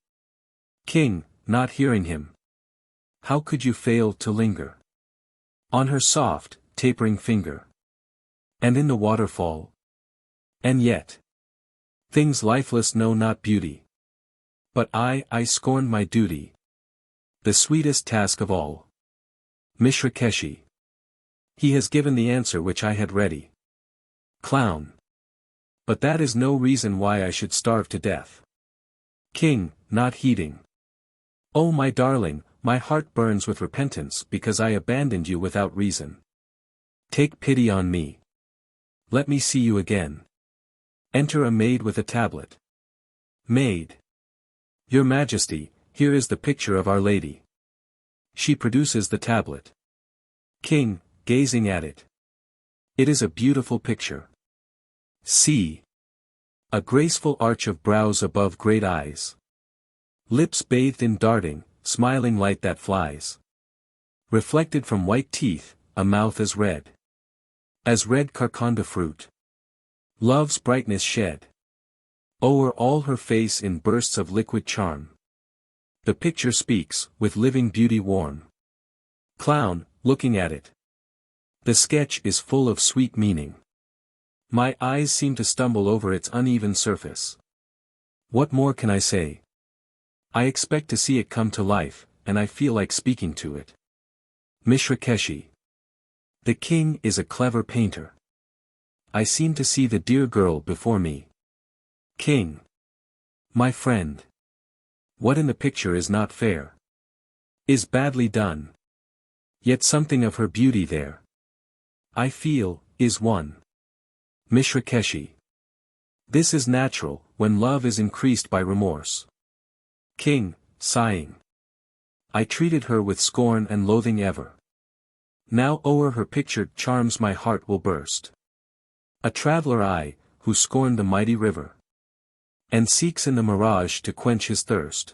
King, not hearing him. How could you fail to linger on her soft, tapering finger? And in the waterfall? And yet, things lifeless know not beauty. But I scorned my duty. The sweetest task of all. Mishrakeshi. He has given the answer which I had ready. Clown. But that is no reason why I should starve to death. King, not heeding. Oh my darling, my heart burns with repentance because I abandoned you without reason. Take pity on me. Let me see you again. Enter a maid with a tablet. Maid. Your Majesty, here is the picture of Our Lady. She produces the tablet. King, gazing at it. It is a beautiful picture. See. A graceful arch of brows above great eyes. Lips bathed in darting, smiling light that flies. Reflected from white teeth, a mouth as red carconda fruit. Love's brightness shed o'er all her face in bursts of liquid charm. The picture speaks, with living beauty warm. Clown, looking at it. The sketch is full of sweet meaning. My eyes seem to stumble over its uneven surface. What more can I say? I expect to see it come to life, and I feel like speaking to it. Mishrakeshi. The king is a clever painter. I seem to see the dear girl before me. King. My friend. What in the picture is not fair? Is badly done. Yet something of her beauty there. I feel, is one. Mishrakeshi. This is natural, when love is increased by remorse. King, sighing. I treated her with scorn and loathing ever. Now o'er her pictured charms my heart will burst. A traveler I, who scorned the mighty river. And seeks in the mirage to quench his thirst.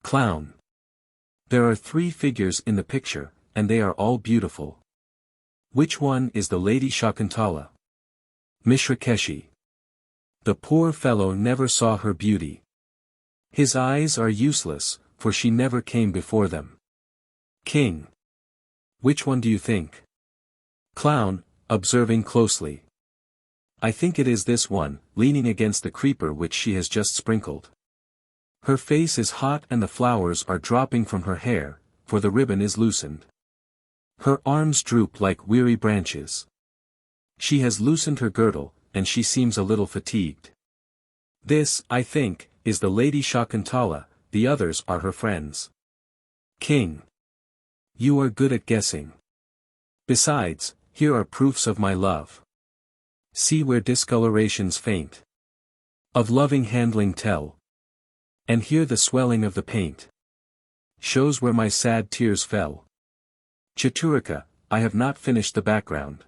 Clown. There are 3 figures in the picture, and they are all beautiful. Which one is the Lady Shakuntala? Mishrakeshi. The poor fellow never saw her beauty. His eyes are useless, for she never came before them. King. Which one do you think? Clown, observing closely. I think it is this one, leaning against the creeper which she has just sprinkled. Her face is hot and the flowers are dropping from her hair, for the ribbon is loosened. Her arms droop like weary branches. She has loosened her girdle, and she seems a little fatigued. This, I think, is the Lady Shakuntala, the others are her friends. King. You are good at guessing. Besides, here are proofs of my love. See where discolorations faint. Of loving handling tell. And here the swelling of the paint. Shows where my sad tears fell. Chaturika, I have not finished the background.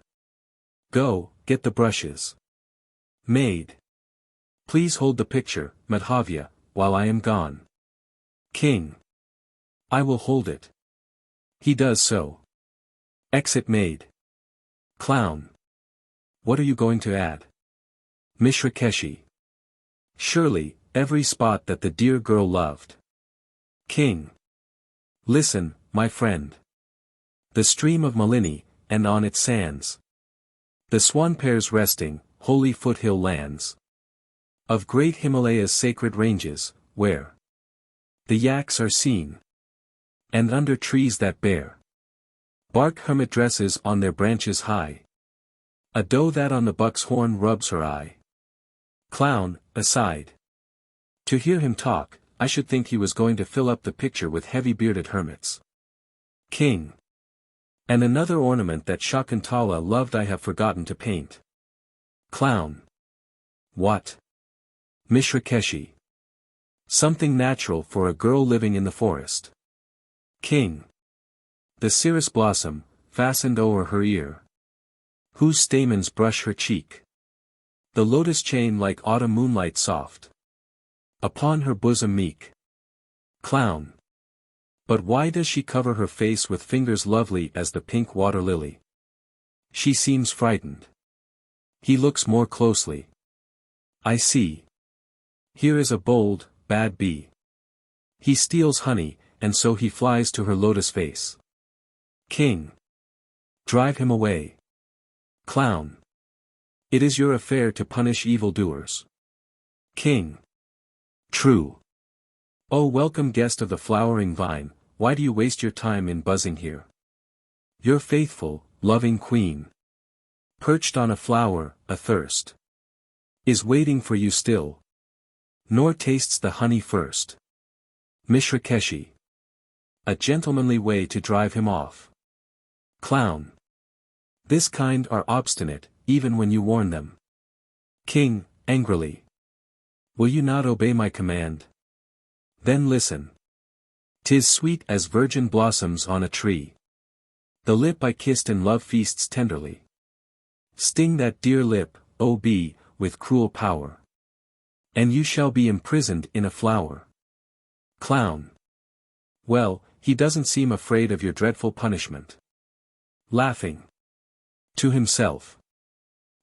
Go, get the brushes. Maid. Please hold the picture, Madhavya, while I am gone. King. I will hold it. He does so. Exit maid. Clown. What are you going to add? Mishra Keshi. Surely, every spot that the dear girl loved. King. Listen, my friend. The stream of Malini, and on its sands. The swan pairs resting, holy foothill lands. Of great Himalaya's sacred ranges, where the yaks are seen. And under trees that bear bark hermit dresses on their branches high. A doe that on the buck's horn rubs her eye. Clown, aside. To hear him talk, I should think he was going to fill up the picture with heavy-bearded hermits. King. And another ornament that Shakuntala loved I have forgotten to paint. Clown. What? Mishra Keshi. Something natural for a girl living in the forest. King. The cirrus blossom, fastened o'er her ear. Whose stamens brush her cheek. The lotus chain like autumn moonlight soft. Upon her bosom meek. Clown. But why does she cover her face with fingers lovely as the pink water lily? She seems frightened. He looks more closely. I see. Here is a bold, bad bee. He steals honey, and so he flies to her lotus face. King. Drive him away. Clown. It is your affair to punish evildoers. King. True. O welcome guest of the flowering vine, why do you waste your time in buzzing here? Your faithful, loving queen, perched on a flower, athirst, is waiting for you still. Nor tastes the honey first. Mishra Keshi. A gentlemanly way to drive him off. Clown. This kind are obstinate, even when you warn them. King, angrily. Will you not obey my command? Then listen. 'Tis sweet as virgin blossoms on a tree. The lip I kissed in love feasts tenderly. Sting that dear lip, O bee, with cruel power. And you shall be imprisoned in a flower. Clown. Well, he doesn't seem afraid of your dreadful punishment. Laughing. To himself.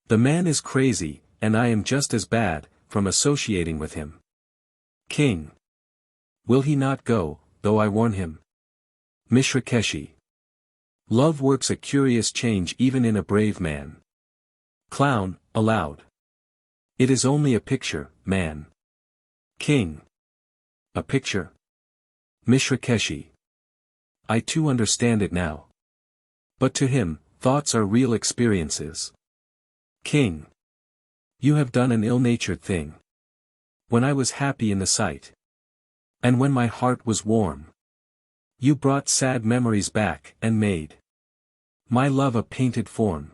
The man is crazy, and I am just as bad, from associating with him. King. Will he not go, though I warn him? Mishra Keshi. Love works a curious change even in a brave man. Clown, aloud. It is only a picture, man. King. A picture? Mishra Keshi. I too understand it now. But to him, thoughts are real experiences. King. You have done an ill-natured thing. When I was happy in the sight. And when my heart was warm. You brought sad memories back and made my love a painted form.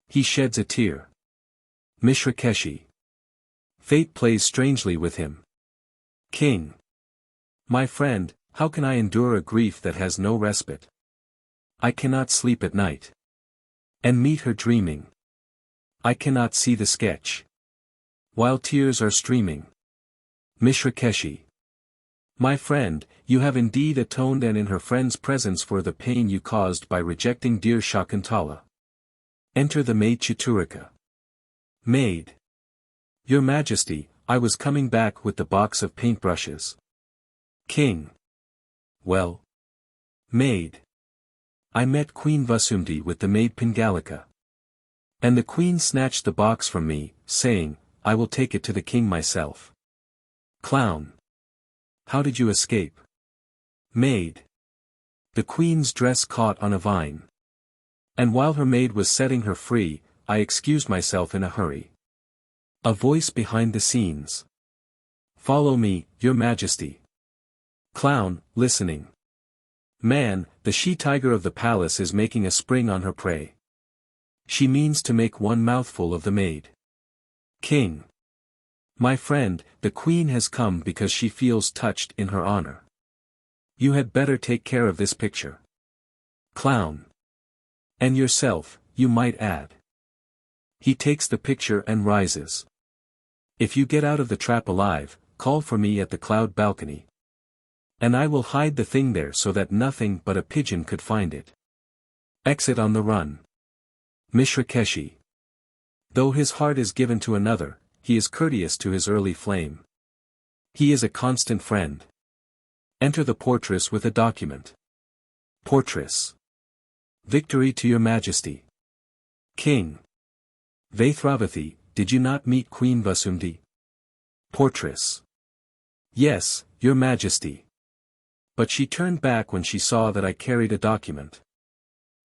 He sheds a tear. Mishra Keshi. Fate plays strangely with him. King. My friend, how can I endure a grief that has no respite? I cannot sleep at night. And meet her dreaming. I cannot see the sketch. While tears are streaming. Mishra Keshi. My friend, you have indeed atoned and in her friend's presence for the pain you caused by rejecting dear Shakuntala. Enter the maid Chaturika. Maid. Your Majesty, I was coming back with the box of paintbrushes. King. Well. Maid. I met Queen Vasumti with the maid Pingalika. And the queen snatched the box from me, saying, I will take it to the king myself. Clown. How did you escape? Maid. The queen's dress caught on a vine. And while her maid was setting her free, I excused myself in a hurry. A voice behind the scenes. Follow me, your Majesty. Clown, listening. Man, the she-tiger of the palace is making a spring on her prey. She means to make one mouthful of the maid. King. My friend, the queen has come because she feels touched in her honor. You had better take care of this picture. Clown. And yourself, you might add. He takes the picture and rises. If you get out of the trap alive, call for me at the cloud balcony. And I will hide the thing there so that nothing but a pigeon could find it. Exit on the run. Mishrakeshi. Though his heart is given to another, he is courteous to his early flame. He is a constant friend. Enter the portress with a document. Portress. Victory to your majesty. King. Vaithravati, did you not meet Queen Vasundhi? Portress. Yes, your majesty. But she turned back when she saw that I carried a document.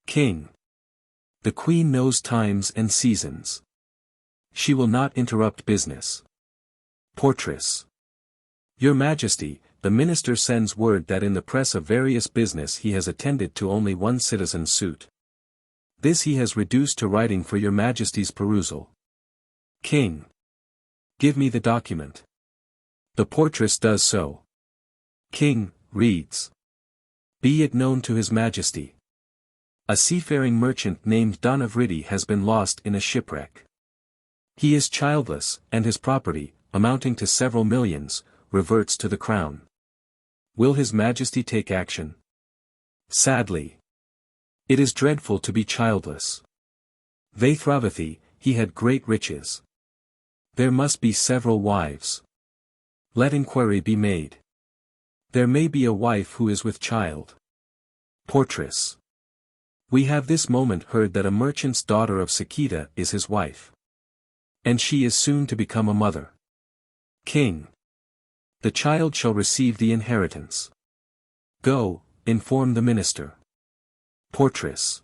King. The queen knows times and seasons. She will not interrupt business. Portress. Your majesty, the minister sends word that in the press of various business he has attended to only one citizen's suit. This he has reduced to writing for your majesty's perusal. King. Give me the document. The portress does so. King reads. Be it known to his majesty. A seafaring merchant named Dhanavriti has been lost in a shipwreck. He is childless, and his property, amounting to several millions, reverts to the crown. Will his majesty take action? Sadly. It is dreadful to be childless. Vaithravati, he had great riches. There must be several wives. Let inquiry be made. There may be a wife who is with child. Portress. We have this moment heard that a merchant's daughter of Saketa is his wife. And she is soon to become a mother. King. The child shall receive the inheritance. Go, inform the minister. Portress.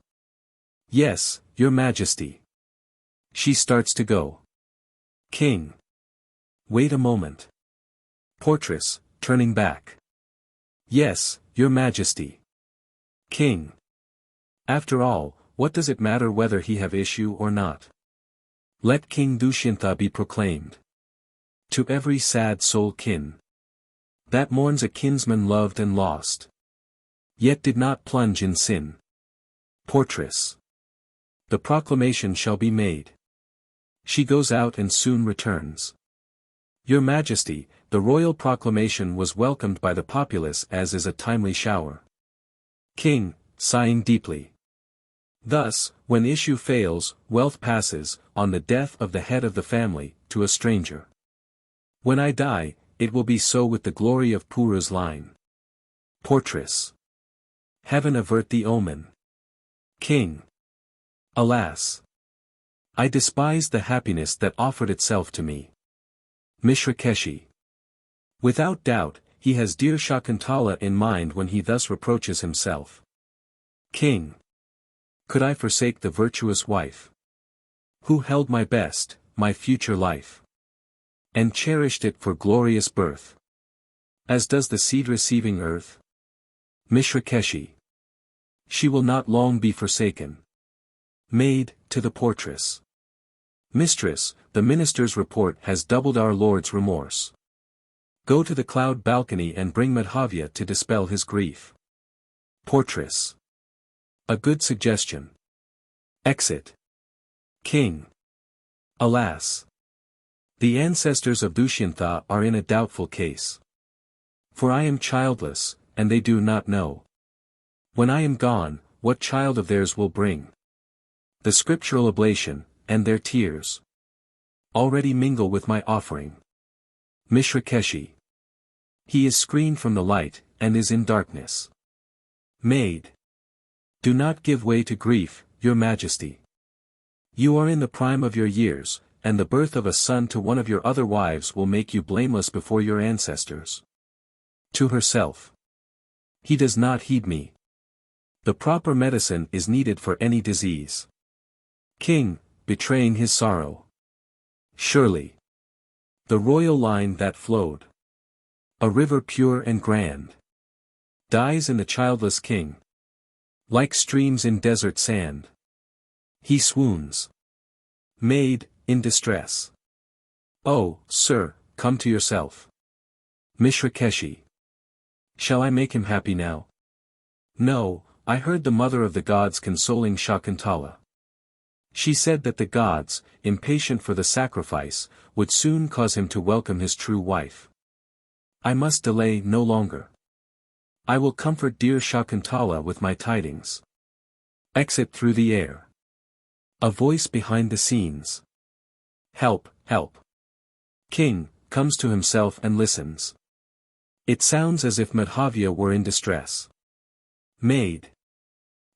Yes, your majesty. She starts to go. King. Wait a moment. Portress, turning back. Yes, your majesty. King. After all, what does it matter whether he have issue or not? Let King Dushyanta be proclaimed. To every sad soul kin. That mourns a kinsman loved and lost. Yet did not plunge in sin. Portress. The proclamation shall be made. She goes out and soon returns. Your majesty, the royal proclamation was welcomed by the populace as is a timely shower. King, sighing deeply. Thus, when issue fails, wealth passes, on the death of the head of the family, to a stranger. When I die, it will be so with the glory of Pura's line. Portress. Heaven avert the omen. King. Alas! I despised the happiness that offered itself to me. Mishrakeshi. Without doubt, he has dear Shakuntala in mind when he thus reproaches himself. King. Could I forsake the virtuous wife? Who held my best, my future life? And cherished it for glorious birth. As does the seed-receiving earth? Mishrakeshi. She will not long be forsaken. Maid, to the portress. Mistress, the minister's report has doubled our lord's remorse. Go to the cloud balcony and bring Madhavya to dispel his grief. Portress. A good suggestion. Exit. King. Alas! The ancestors of Dushyanta are in a doubtful case. For I am childless, and they do not know. When I am gone, what child of theirs will bring the scriptural oblation, and their tears already mingle with my offering. Mishrakeshi. He is screened from the light, and is in darkness. Maid. Do not give way to grief, your majesty. You are in the prime of your years, and the birth of a son to one of your other wives will make you blameless before your ancestors. To herself. He does not heed me. The proper medicine is needed for any disease. King, betraying his sorrow. Surely. The royal line that flowed. A river pure and grand. Dies in the childless king. Like streams in desert sand. He swoons. Maid, in distress. Oh, sir, come to yourself. Mishrakeshi. Shall I make him happy now? No, I heard the mother of the gods consoling Shakuntala. She said that the gods, impatient for the sacrifice, would soon cause him to welcome his true wife. I must delay no longer. I will comfort dear Shakuntala with my tidings. Exit through the air. A voice behind the scenes. Help, help. King comes to himself and listens. It sounds as if Madhavya were in distress. Maid.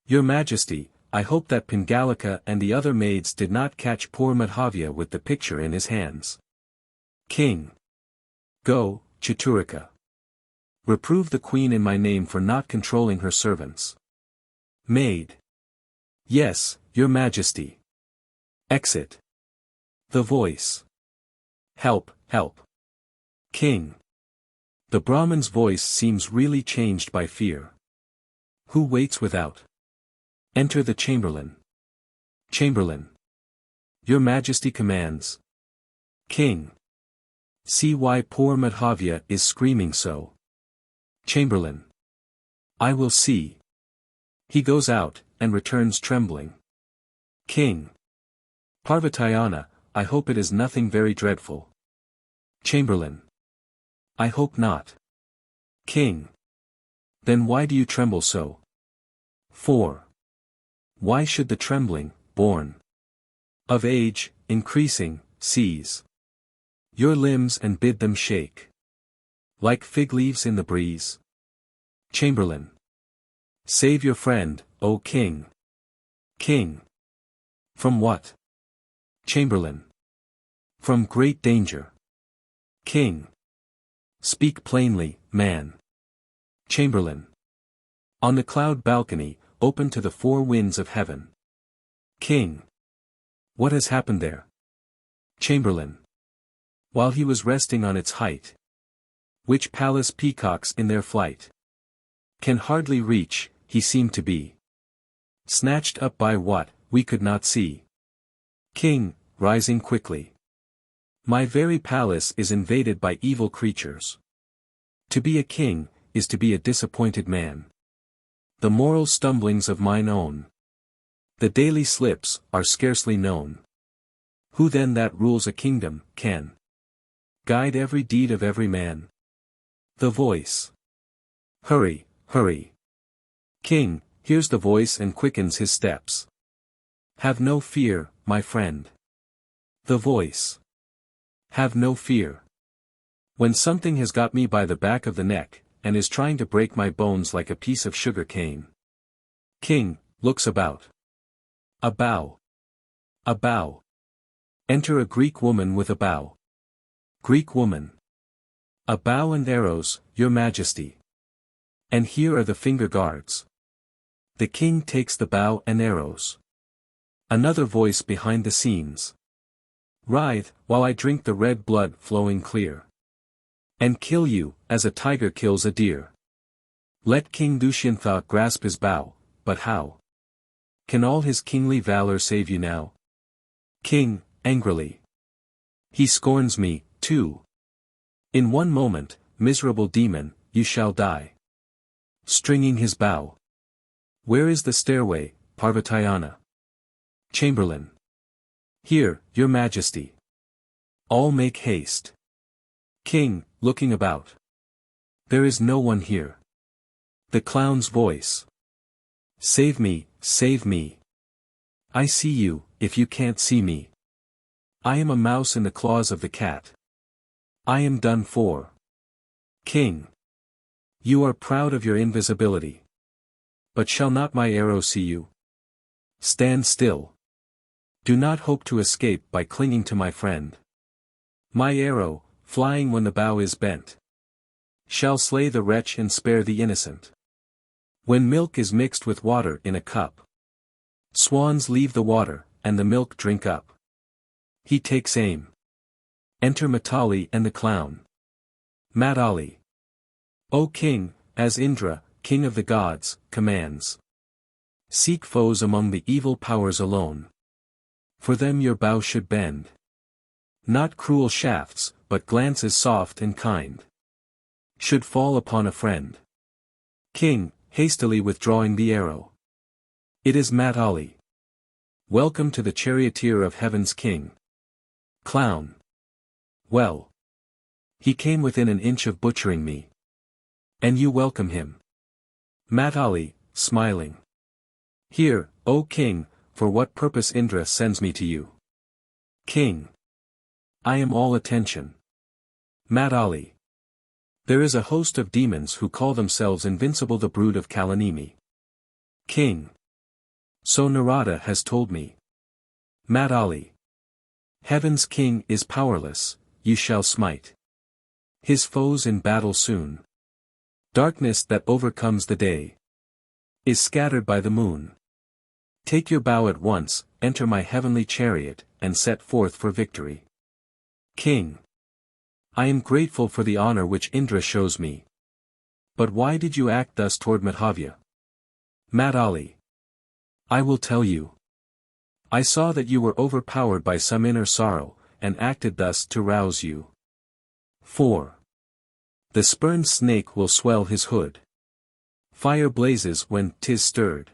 Your Majesty, I hope that Pingalika and the other maids did not catch poor Madhavya with the picture in his hands. King. Go, Chaturika. Reprove the queen in my name for not controlling her servants. Maid. Yes, your Majesty. Exit. The voice. Help, help. King. The Brahmin's voice seems really changed by fear. Who waits without? Enter the Chamberlain. Chamberlain. Your Majesty commands. King. See why poor Madhavya is screaming so. Chamberlain. I will see. He goes out, and returns trembling. King. Parvatayana, I hope it is nothing very dreadful. Chamberlain. I hope not. King. Then why do you tremble so? 4. Why should the trembling, born of age, increasing, seize your limbs and bid them shake like fig leaves in the breeze? Chamberlain. Save your friend, O King. King. From what? Chamberlain. From great danger. King. Speak plainly, man. Chamberlain. On the cloud balcony, open to the 4 winds of heaven. King. What has happened there? Chamberlain. While he was resting on its height, which palace peacocks in their flight can hardly reach, he seemed to be snatched up by what we could not see. King, rising quickly. My very palace is invaded by evil creatures. To be a king, is to be a disappointed man. The moral stumblings of mine own, the daily slips, are scarcely known. Who then that rules a kingdom, can guide every deed of every man? The voice. Hurry, hurry. King, hears the voice and quickens his steps. Have no fear, my friend. The voice. Have no fear. When something has got me by the back of the neck, and is trying to break my bones like a piece of sugar cane. King, looks about. A bow. A bow. Enter a Greek woman with a bow. Greek woman. A bow and arrows, your Majesty. And here are the finger guards. The king takes the bow and arrows. Another voice behind the scenes. Writhe, while I drink the red blood flowing clear. And kill you, as a tiger kills a deer. Let King Dushyanta grasp his bow, but how? Can all his kingly valor save you now? King, angrily. He scorns me, too. In one moment, miserable demon, you shall die. Stringing his bow. Where is the stairway, Parvatayana? Chamberlain. Here, your Majesty. All make haste. King, looking about. There is no one here. The clown's voice. Save me, save me. I see you, if you can't see me. I am a mouse in the claws of the cat. I am done for. King. You are proud of your invisibility. But shall not my arrow see you? Stand still. Do not hope to escape by clinging to my friend. My arrow, flying when the bow is bent, shall slay the wretch and spare the innocent. When milk is mixed with water in a cup, swans leave the water, and the milk drink up. He takes aim. Enter Matali and the clown. Matali. O King, as Indra, King of the gods, commands. Seek foes among the evil powers alone. For them your bow should bend. Not cruel shafts, but glances soft and kind, should fall upon a friend. King, hastily withdrawing the arrow. It is Matali. Welcome to the charioteer of heaven's king. Clown. Well. He came within an inch of butchering me. And you welcome him. Mat Ali, smiling. Here, O king, for what purpose Indra sends me to you? King. I am all attention. Mat Ali. There is a host of demons who call themselves invincible, the brood of Kalanimi. King. So Narada has told me. Mat Ali. Heaven's king is powerless, you shall smite his foes in battle soon. Darkness that overcomes the day is scattered by the moon. Take your bow at once, enter my heavenly chariot, and set forth for victory. King. I am grateful for the honor which Indra shows me. But why did you act thus toward Madhavya? Mat Ali. I will tell you. I saw that you were overpowered by some inner sorrow, and acted thus to rouse you. 4. The spurned snake will swell his hood. Fire blazes when 'tis stirred.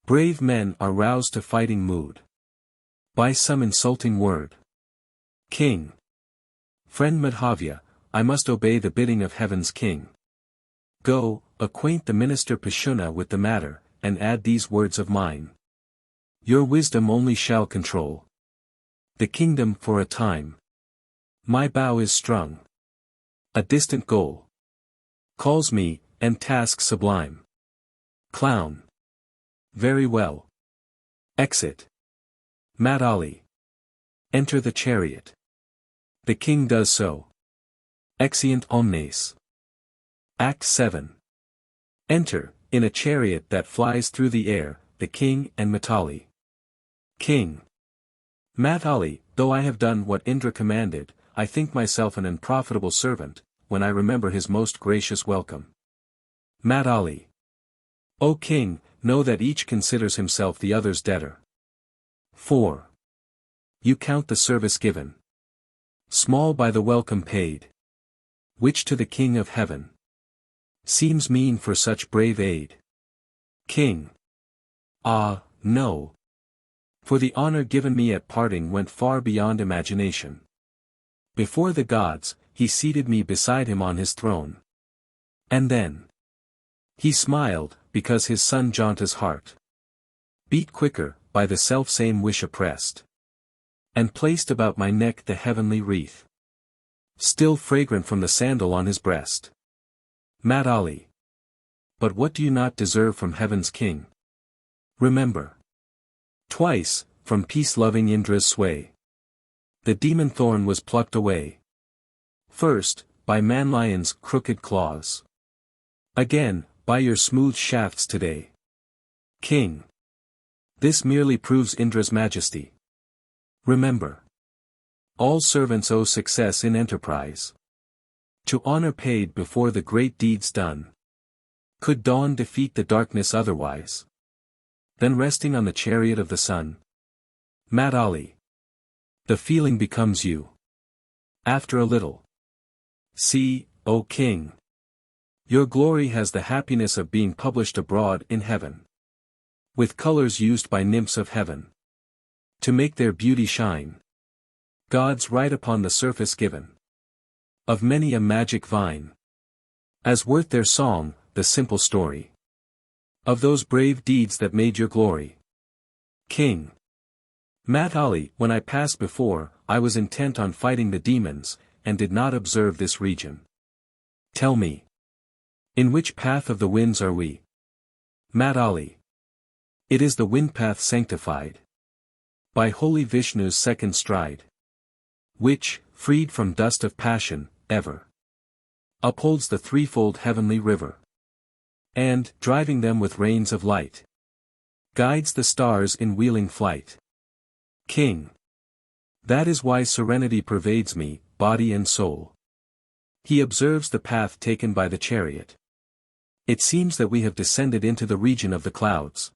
Brave men are roused to fighting mood by some insulting word. King. Friend Madhavya, I must obey the bidding of heaven's king. Go, acquaint the minister Pashuna with the matter, and add these words of mine. Your wisdom only shall control the kingdom for a time. My bow is strung. A distant goal calls me, and task sublime. Clown. Very well. Exit. Mat Ali. Enter the chariot. The king does so. Exeunt omnes. Act 7. Enter, in a chariot that flies through the air, the king and Matali. King. Mat Ali, though I have done what Indra commanded, I think myself an unprofitable servant, when I remember his most gracious welcome. Mat Ali. O king, know that each considers himself the other's debtor. 4. You count the service given small by the welcome paid, which to the king of heaven seems mean for such brave aid. King. Ah, no. For the honor given me at parting went far beyond imagination. Before the gods, he seated me beside him on his throne. And then he smiled, because his son Janta's heart beat quicker, by the selfsame wish oppressed, and placed about my neck the heavenly wreath, still fragrant from the sandal on his breast. Mat Ali. But what do you not deserve from heaven's king? Remember. Twice, from peace-loving Indra's sway, the demon thorn was plucked away. First, by manlion's crooked claws. Again, by your smooth shafts today. King. This merely proves Indra's majesty. Remember. All servants owe success in enterprise to honor paid before the great deeds done. Could dawn defeat the darkness otherwise than resting on the chariot of the sun? Mat Ali. The feeling becomes you. After a little. See, O king. Your glory has the happiness of being published abroad in heaven, with colors used by nymphs of heaven to make their beauty shine. Gods write upon the surface given of many a magic vine, as worth their song, the simple story of those brave deeds that made your glory. King. Mat Ali, when I passed before, I was intent on fighting the demons, and did not observe this region. Tell me. In which path of the winds are we? Mat Ali. It is the wind path sanctified by holy Vishnu's second stride, which, freed from dust of passion, ever upholds the threefold heavenly river, and, driving them with reins of light, guides the stars in wheeling flight. King. That is why serenity pervades me, body and soul. He observes the path taken by the chariot. It seems that we have descended into the region of the clouds.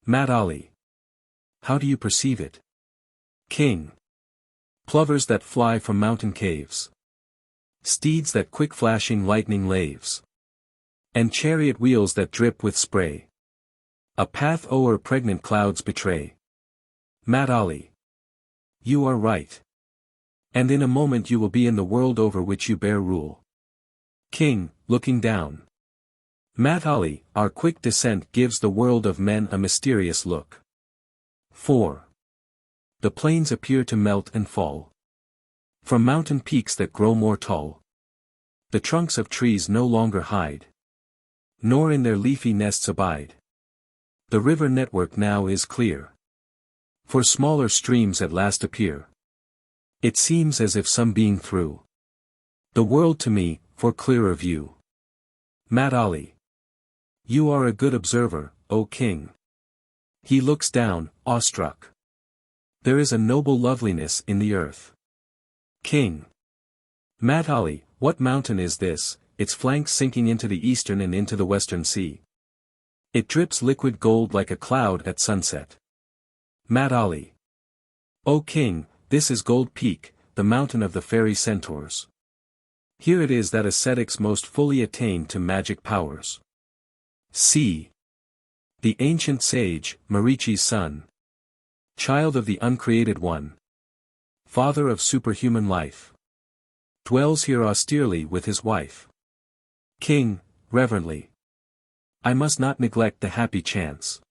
Mat Ali. How do you perceive it? King. Plovers that fly from mountain caves, steeds that quick-flashing lightning laves, and chariot wheels that drip with spray. A path o'er pregnant clouds betray. Mat Ali. You are right. And in a moment you will be in the world over which you bear rule. King, looking down. Mat Ali, our quick descent gives the world of men a mysterious look. 4. The plains appear to melt and fall. From mountain peaks that grow more tall. The trunks of trees no longer hide. Nor in their leafy nests abide. The river network now is clear. For smaller streams at last appear. It seems as if some being threw the world to me, for clearer view. Mat Ali. You are a good observer, O king. He looks down, awestruck. There is a noble loveliness in the earth. King. Mat Ali, what mountain is this, its flanks sinking into the eastern and into the western sea? It drips liquid gold like a cloud at sunset. Mat Ali. O king, this is Gold Peak, the mountain of the fairy centaurs. Here it is that ascetics most fully attain to magic powers. See. The ancient sage, Marichi's son. Child of the uncreated one. Father of superhuman life. Dwells here austerely with his wife. King, reverently. I must not neglect the happy chance.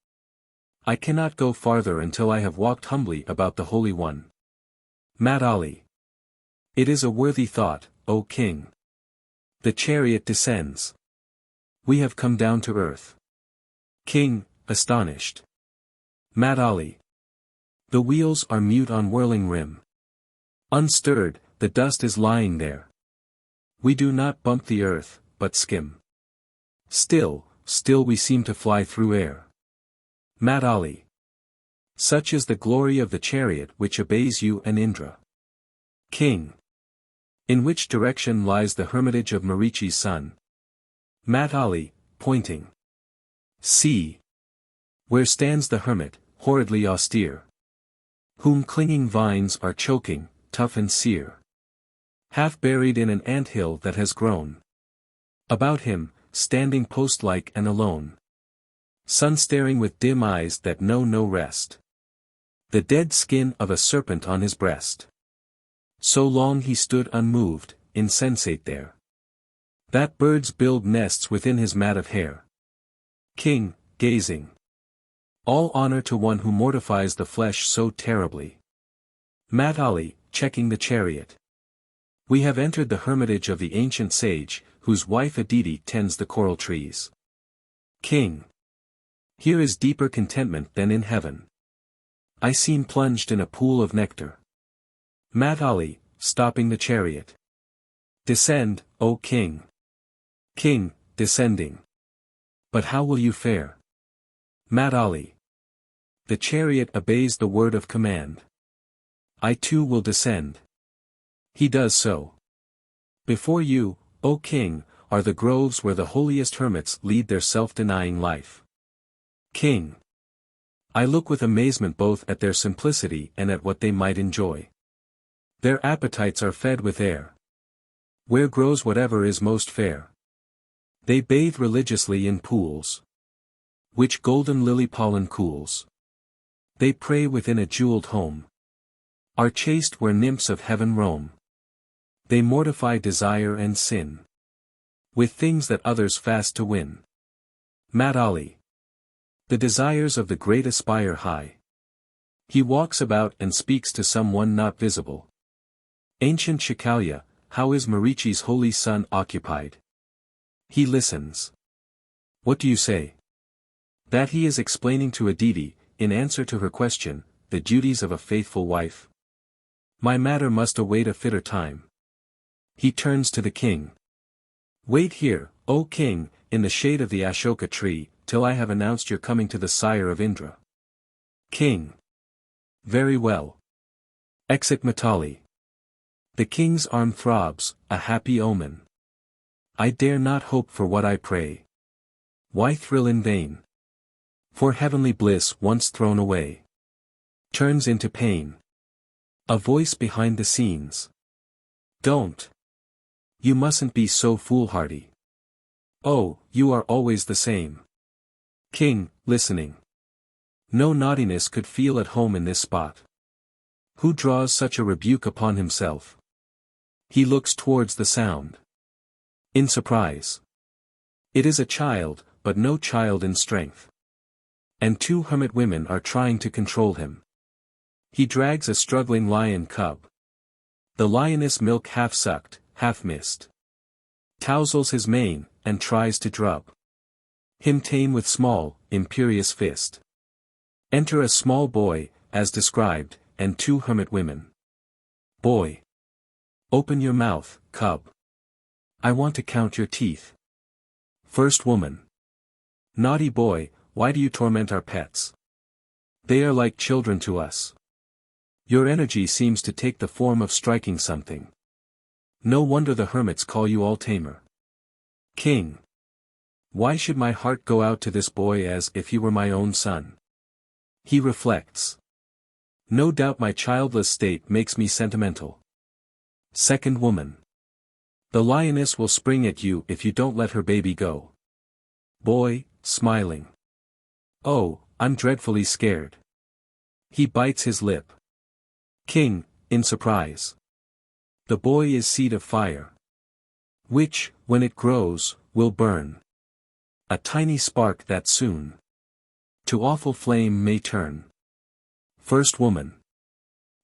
I cannot go farther until I have walked humbly about the Holy One. Mat Ali. It is a worthy thought, O king. The chariot descends. We have come down to earth. King, astonished. Mat Ali. The wheels are mute on whirling rim. Unstirred, the dust is lying there. We do not bump the earth, but skim. Still we seem to fly through air. Mat Ali. Such is the glory of the chariot which obeys you and Indra. King. In which direction lies the hermitage of Marichi's son? Mat Ali, pointing. See. Where stands the hermit, horridly austere. Whom clinging vines are choking, tough and sere. Half buried in an anthill that has grown. About him, standing post-like and alone. Sun staring with dim eyes that know no rest. The dead skin of a serpent on his breast. So long he stood unmoved, insensate there. That birds build nests within his mat of hair. King, gazing. All honor to one who mortifies the flesh so terribly. Mat Ali, checking the chariot. We have entered the hermitage of the ancient sage, whose wife Aditi tends the coral trees. King. Here is deeper contentment than in heaven. I seem plunged in a pool of nectar. Mat Ali, stopping the chariot. Descend, O king. King, descending. But how will you fare? Mat Ali. The chariot obeys the word of command. I too will descend. He does so. Before you, O king, are the groves where the holiest hermits lead their self-denying life. King. I look with amazement both at their simplicity and at what they might enjoy. Their appetites are fed with air. Where grows whatever is most fair. They bathe religiously in pools, which golden lily pollen cools. They pray within a jeweled home. Are chaste where nymphs of heaven roam. They mortify desire and sin. With things that others fast to win. Mat Ali. The desires of the great aspire high. He walks about and speaks to someone not visible. Ancient Shakalya, how is Marichi's holy son occupied? He listens. What do you say? That he is explaining to Aditi, in answer to her question, the duties of a faithful wife. My matter must await a fitter time. He turns to the king. Wait here, O king, in the shade of the Ashoka tree, till I have announced your coming to the sire of Indra. King. Very well. Exit Matali. The king's arm throbs, a happy omen. I dare not hope for what I pray. Why thrill in vain? For heavenly bliss once thrown away turns into pain. A voice behind the scenes. Don't. You mustn't be so foolhardy. Oh, you are always the same. King, listening. No naughtiness could feel at home in this spot. Who draws such a rebuke upon himself? He looks towards the sound. In surprise. It is a child, but no child in strength. And two hermit women are trying to control him. He drags a struggling lion cub. The lioness milk half sucked, half missed. Touzles his mane, and tries to drub him tame with small, imperious fist. Enter a small boy, as described, and two hermit women. Boy. Open your mouth, cub. I want to count your teeth. First woman. Naughty boy, why do you torment our pets? They are like children to us. Your energy seems to take the form of striking something. No wonder the hermits call you all tamer. King. Why should my heart go out to this boy as if he were my own son? He reflects. No doubt my childless state makes me sentimental. Second woman. The lioness will spring at you if you don't let her baby go. Boy, smiling. Oh, I'm dreadfully scared. He bites his lip. King, in surprise. The boy is seed of fire, which, when it grows, will burn. A tiny spark that soon to awful flame may turn. First woman.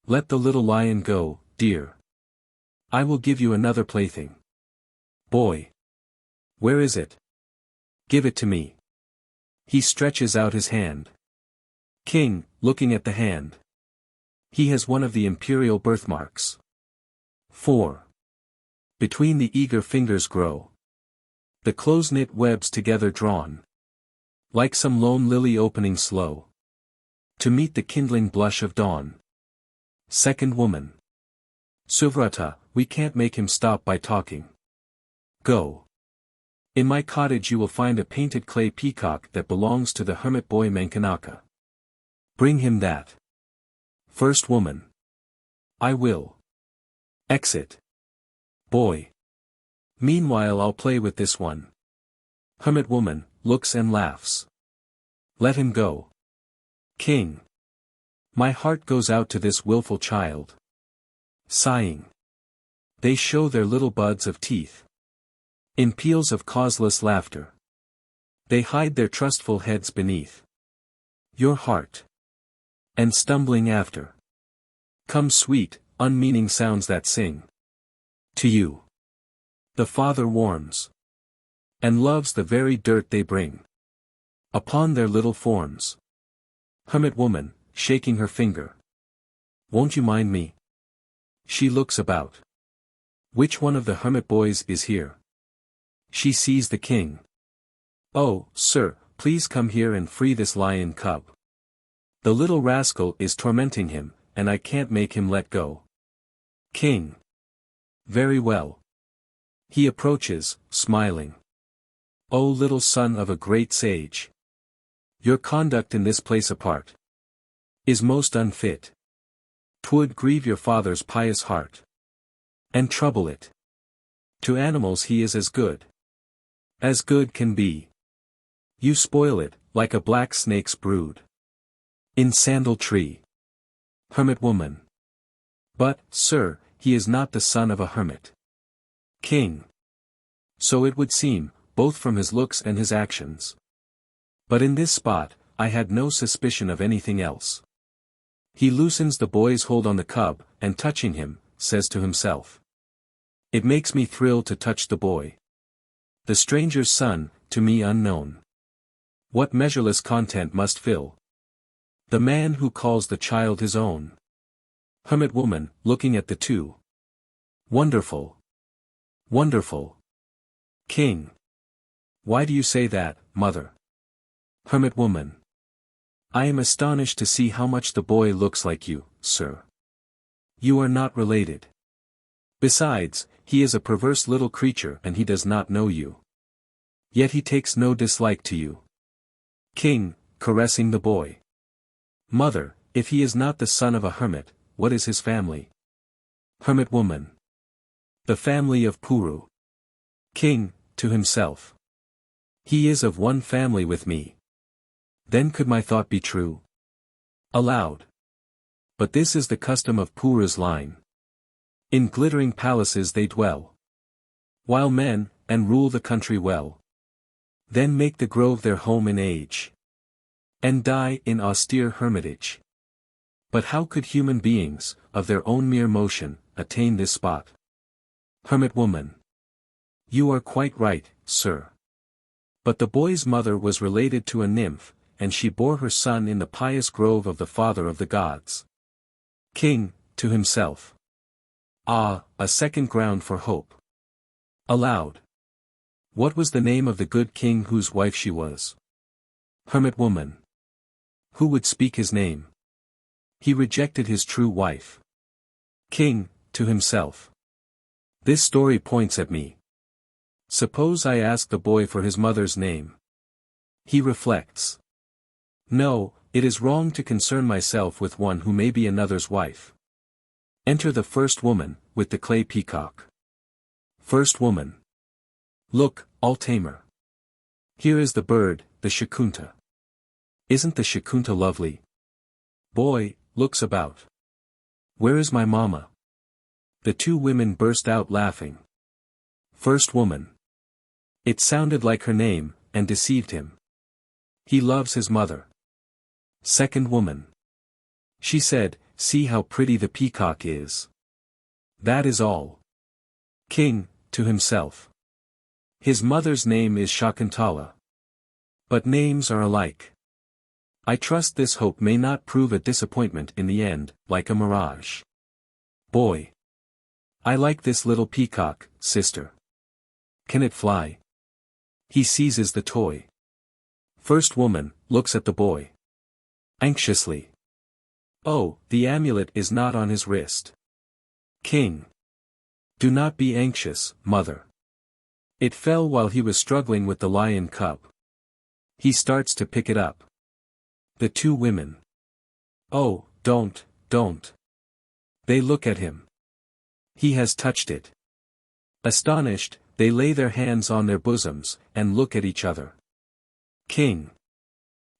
Let the little lion go, dear. I will give you another plaything. Boy. Where is it? Give it to me. He stretches out his hand. King, looking at the hand. He has one of the imperial birthmarks. 4. Between the eager fingers grow the close-knit webs together drawn, like some lone lily opening slow to meet the kindling blush of dawn. Second woman. Suvrata, we can't make him stop by talking. Go. In my cottage you will find a painted clay peacock that belongs to the hermit boy Mankanaka. Bring him that. First woman. I will. Exit. Boy. Meanwhile I'll play with this one. Hermit woman, looks and laughs. Let him go. King. My heart goes out to this willful child. Sighing. They show their little buds of teeth in peals of causeless laughter. They hide their trustful heads beneath your heart. And stumbling after come sweet, unmeaning sounds that sing to you. The father warms and loves the very dirt they bring upon their little forms. Hermit woman, shaking her finger. Won't you mind me? She looks about. Which one of the hermit boys is here? She sees the king. Oh, sir, please come here and free this lion cub. The little rascal is tormenting him, and I can't make him let go. King. Very well. He approaches, smiling. O little son of a great sage. Your conduct in this place apart is most unfit. 'Twould grieve your father's pious heart and trouble it. To animals he is as good can be. You spoil it, like a black snake's brood in sandal tree. Hermit woman. But, sir, he is not the son of a hermit. King. So it would seem, both from his looks and his actions. But in this spot, I had no suspicion of anything else. He loosens the boy's hold on the cub, and touching him, says to himself. It makes me thrill to touch the boy. The stranger's son, to me unknown. What measureless content must fill the man who calls the child his own. Hermit woman, looking at the two. Wonderful. Wonderful. King. Why do you say that, mother? Hermit woman. I am astonished to see how much the boy looks like you, sir. You are not related. Besides, he is a perverse little creature and he does not know you. Yet he takes no dislike to you. King, caressing the boy. Mother, if he is not the son of a hermit, what is his family? Hermit woman. The family of Puru. King, to himself. He is of one family with me. Then could my thought be true? Aloud. But this is the custom of Puru's line. In glittering palaces they dwell, while men, and rule the country well. Then make the grove their home in age. And die in austere hermitage. But how could human beings, of their own mere motion, attain this spot? Hermit woman. You are quite right, sir. But the boy's mother was related to a nymph, and she bore her son in the pious grove of the father of the gods. King, to himself. Ah, a second ground for hope. Aloud. What was the name of the good king whose wife she was? Hermit woman. Who would speak his name? He rejected his true wife. King, to himself. This story points at me. Suppose I ask the boy for his mother's name. He reflects. No, it is wrong to concern myself with one who may be another's wife. Enter the first woman, with the clay peacock. First woman. Look, all tamer. Here is the bird, the Shakunta. Isn't the Shakunta lovely? Boy, looks about. Where is my mama? The two women burst out laughing. First woman. It sounded like her name, and deceived him. He loves his mother. Second woman. She said, see how pretty the peacock is. That is all. King, to himself. His mother's name is Shakuntala. But names are alike. I trust this hope may not prove a disappointment in the end, like a mirage. Boy. I like this little peacock, sister. Can it fly? He seizes the toy. First woman, looks at the boy. Anxiously. Oh, the amulet is not on his wrist. King. Do not be anxious, mother. It fell while he was struggling with the lion cub. He starts to pick it up. The two women. Oh, don't. They look at him. He has touched it. Astonished, they lay their hands on their bosoms, and look at each other. King.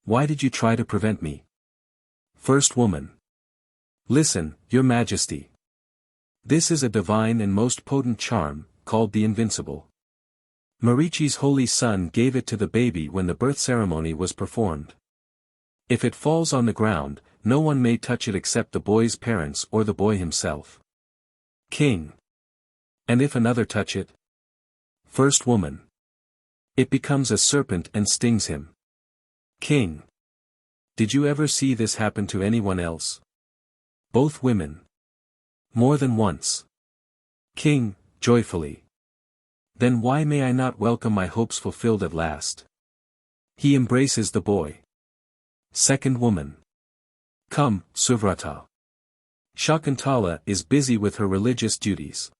Why did you try to prevent me? First woman. Listen, your majesty. This is a divine and most potent charm, called the invincible. Marichi's holy son gave it to the baby when the birth ceremony was performed. If it falls on the ground, no one may touch it except the boy's parents or the boy himself. King. And if another touch it? First woman. It becomes a serpent and stings him. King. Did you ever see this happen to anyone else? Both women. More than once. King, joyfully. Then why may I not welcome my hopes fulfilled at last? He embraces the boy. Second woman. Come, Suvrata. Shakuntala is busy with her religious duties.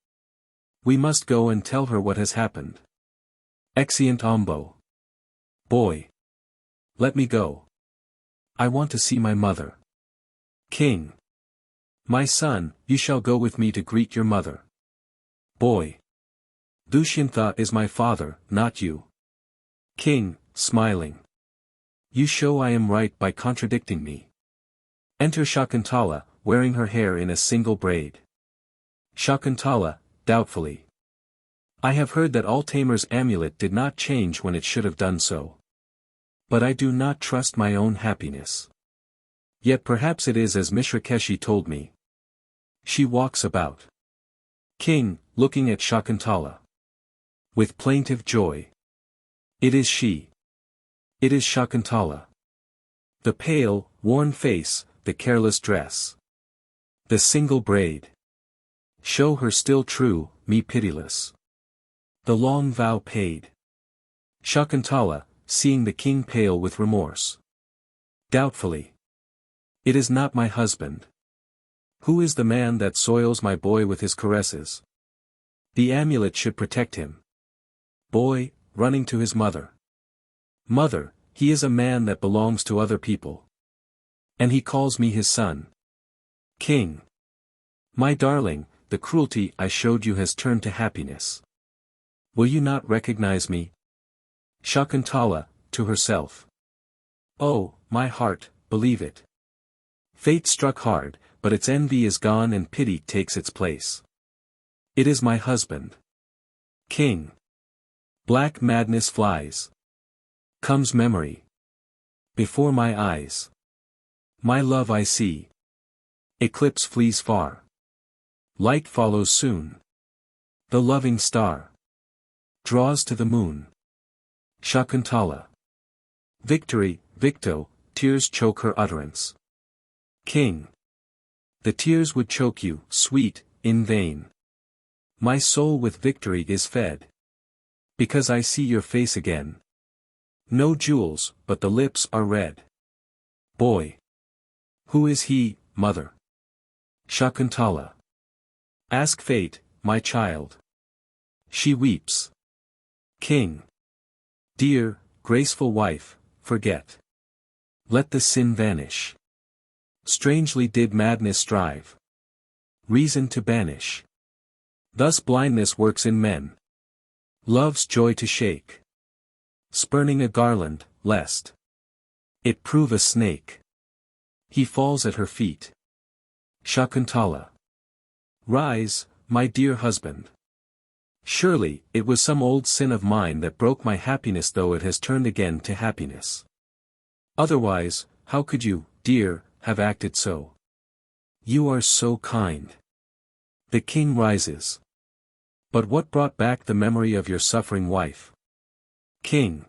We must go and tell her what has happened. Exeunt ambo. Boy. Let me go. I want to see my mother. King. My son, you shall go with me to greet your mother. Boy. Dushyanta is my father, not you. King, smiling. You show I am right by contradicting me. Enter Shakuntala, wearing her hair in a single braid. Shakuntala, doubtfully. I have heard that Altamir's amulet did not change when it should have done so. But I do not trust my own happiness. Yet perhaps it is as Mishrakeshi told me. She walks about. King, looking at Shakuntala. With plaintive joy. It is she. It is Shakuntala. The pale, worn face, the careless dress. The single braid. Show her still true, me pitiless. The long vow paid. Shakuntala, seeing the king pale with remorse. Doubtfully. It is not my husband. Who is the man that soils my boy with his caresses? The amulet should protect him. Boy, running to his mother. Mother, he is a man that belongs to other people. And he calls me his son. King. My darling, the cruelty I showed you has turned to happiness. Will you not recognize me? Shakuntala, to herself. Oh, my heart, believe it. Fate struck hard, but its envy is gone and pity takes its place. It is my husband. King. Black madness flies. Comes memory. Before my eyes. My love I see. Eclipse flees far. Light follows soon. The loving star draws to the moon. Shakuntala. Victory, Victo, tears choke her utterance. King. The tears would choke you, sweet, in vain. My soul with victory is fed. Because I see your face again. No jewels, but the lips are red. Boy. Who is he, mother? Shakuntala. Ask fate, my child. She weeps. King. Dear, graceful wife, forget. Let the sin vanish. Strangely did madness strive. Reason to banish. Thus blindness works in men. Love's joy to shake. Spurning a garland, lest it prove a snake. He falls at her feet. Shakuntala. Rise, my dear husband. Surely, it was some old sin of mine that broke my happiness, though it has turned again to happiness. Otherwise, how could you, dear, have acted so? You are so kind. The king rises. But what brought back the memory of your suffering wife? King.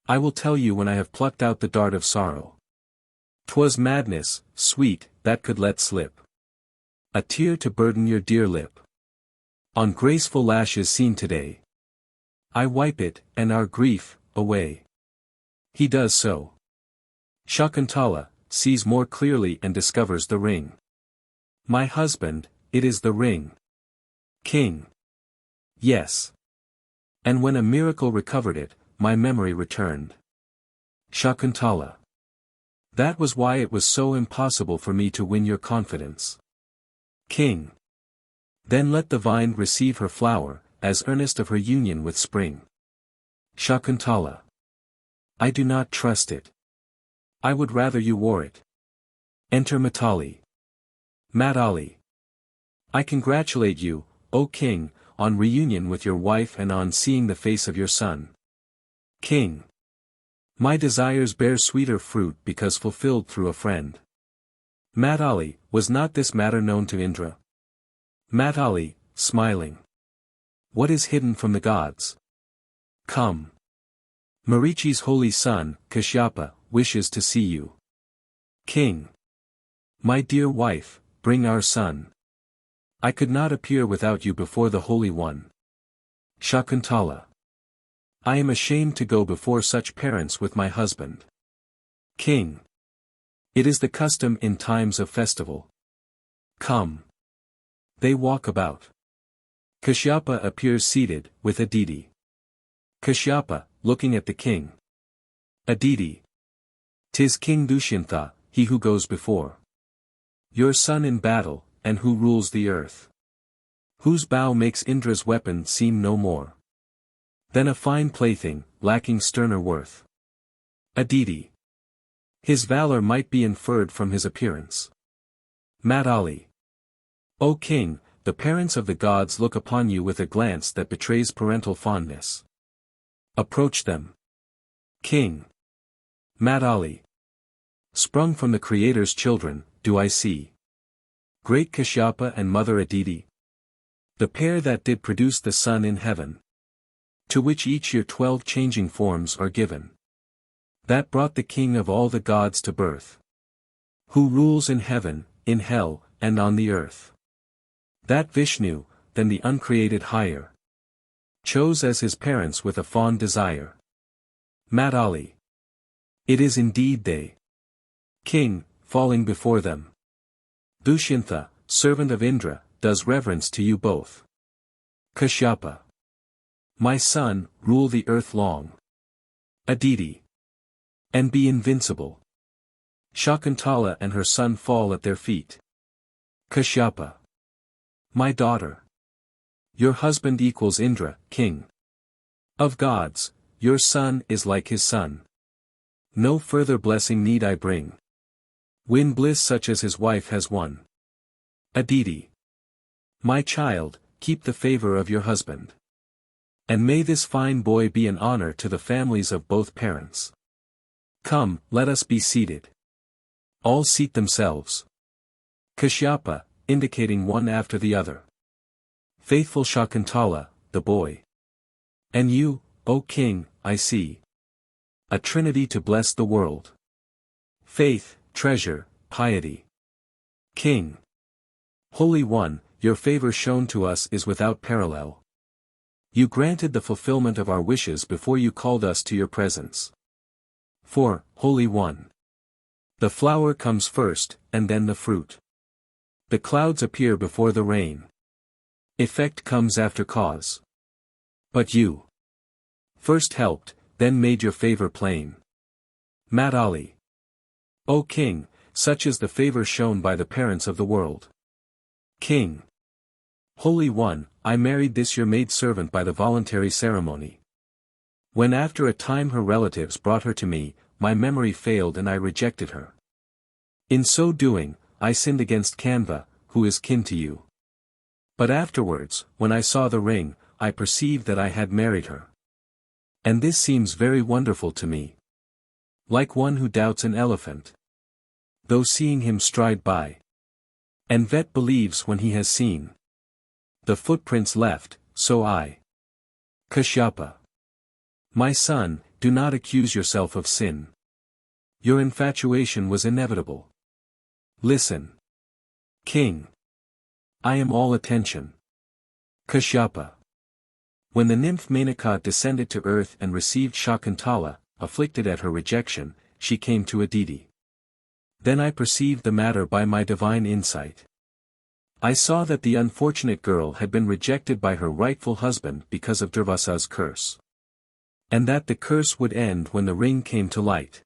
I will tell you when I have plucked out the dart of sorrow. 'Twas madness, sweet, that could let slip a tear to burden your dear lip. On graceful lashes seen today. I wipe it, and our grief, away. He does so. Shakuntala sees more clearly and discovers the ring. My husband, it is the ring. King. Yes. And when a miracle recovered it, my memory returned. Shakuntala. That was why it was so impossible for me to win your confidence. King. Then let the vine receive her flower, as earnest of her union with spring. Shakuntala. I do not trust it. I would rather you wore it. Enter Matali. Matali. I congratulate you, O king, on reunion with your wife and on seeing the face of your son. King. My desires bear sweeter fruit because fulfilled through a friend. Matali, was not this matter known to Indra? Matali, smiling. What is hidden from the gods? Come. Marichi's holy son, Kashyapa, wishes to see you. King. My dear wife, bring our son. I could not appear without you before the Holy One. Shakuntala. I am ashamed to go before such parents with my husband. King. It is the custom in times of festival. Come. They walk about. Kashyapa appears seated, with Aditi. Kashyapa, looking at the king. Aditi. 'Tis King Dushyanta, he who goes before. Your son in battle, and who rules the earth. Whose bow makes Indra's weapon seem no more than a fine plaything, lacking sterner worth. Aditi. His valor might be inferred from his appearance. Matali. O king, the parents of the gods look upon you with a glance that betrays parental fondness. Approach them. King. Matali. Sprung from the Creator's children, do I see great Kashyapa and mother Aditi? The pair that did produce the sun in heaven, to which each year 12 changing forms are given. That brought the king of all the gods to birth. Who rules in heaven, in hell, and on the earth. That Vishnu, then the uncreated higher, chose as his parents with a fond desire. Matali. It is indeed they. King, falling before them. Dushyanta, servant of Indra, does reverence to you both. Kashyapa. My son, rule the earth long. Aditi. And be invincible. Shakuntala and her son fall at their feet. Kashyapa. My daughter. Your husband equals Indra, king of gods, your son is like his son. No further blessing need I bring. Win bliss such as his wife has won. Aditi. My child, keep the favor of your husband. And may this fine boy be an honor to the families of both parents. Come, let us be seated. All seat themselves. Kashyapa, indicating one after the other. Faithful Shakuntala, the boy. And you, O king, I see. A trinity to bless the world. Faith, treasure, piety. King. Holy One, your favor shown to us is without parallel. You granted the fulfillment of our wishes before you called us to your presence. For, Holy One. The flower comes first, and then the fruit. The clouds appear before the rain. Effect comes after cause. But you first helped, then made your favor plain. Mat Ali. O King, such is the favor shown by the parents of the world. King. Holy One, I married this your maidservant by the voluntary ceremony. When after a time her relatives brought her to me, my memory failed and I rejected her. In so doing, I sinned against Kanva, who is kin to you. But afterwards, when I saw the ring, I perceived that I had married her. And this seems very wonderful to me. Like one who doubts an elephant, though seeing him stride by. And vet believes when he has seen the footprints left, so I. Kashyapa. My son, do not accuse yourself of sin. Your infatuation was inevitable. Listen. King. I am all attention. Kashyapa. When the nymph Menaka descended to earth and received Shakuntala, afflicted at her rejection, she came to Aditi. Then I perceived the matter by my divine insight. I saw that the unfortunate girl had been rejected by her rightful husband because of Durvasa's curse. And that the curse would end when the ring came to light.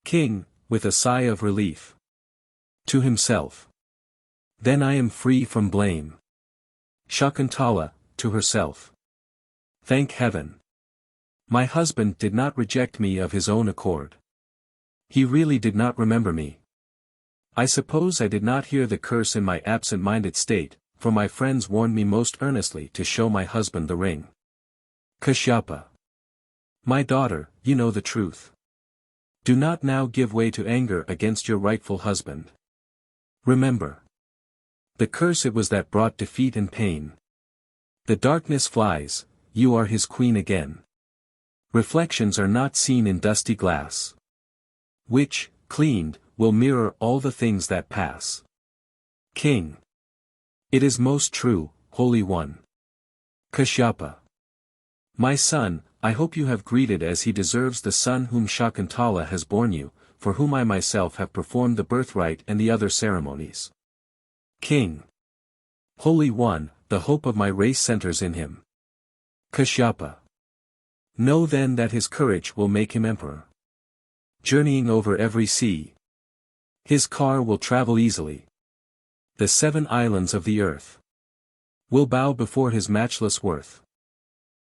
King, with a sigh of relief. To himself. Then I am free from blame. Shakuntala, to herself. Thank heaven. My husband did not reject me of his own accord. He really did not remember me. I suppose I did not hear the curse in my absent-minded state, for my friends warned me most earnestly to show my husband the ring. Kashyapa. My daughter, you know the truth. Do not now give way to anger against your rightful husband. Remember. The curse it was that brought defeat and pain. The darkness flies, you are his queen again. Reflections are not seen in dusty glass. Which, cleaned, will mirror all the things that pass. King. It is most true, Holy One. Kashyapa. My son, I hope you have greeted as he deserves the son whom Shakuntala has borne you, for whom I myself have performed the birthright and the other ceremonies. King. Holy One, the hope of my race centers in him. Kashyapa. Know then that his courage will make him emperor. Journeying over every sea. His car will travel easily. The 7 islands of the earth will bow before his matchless worth.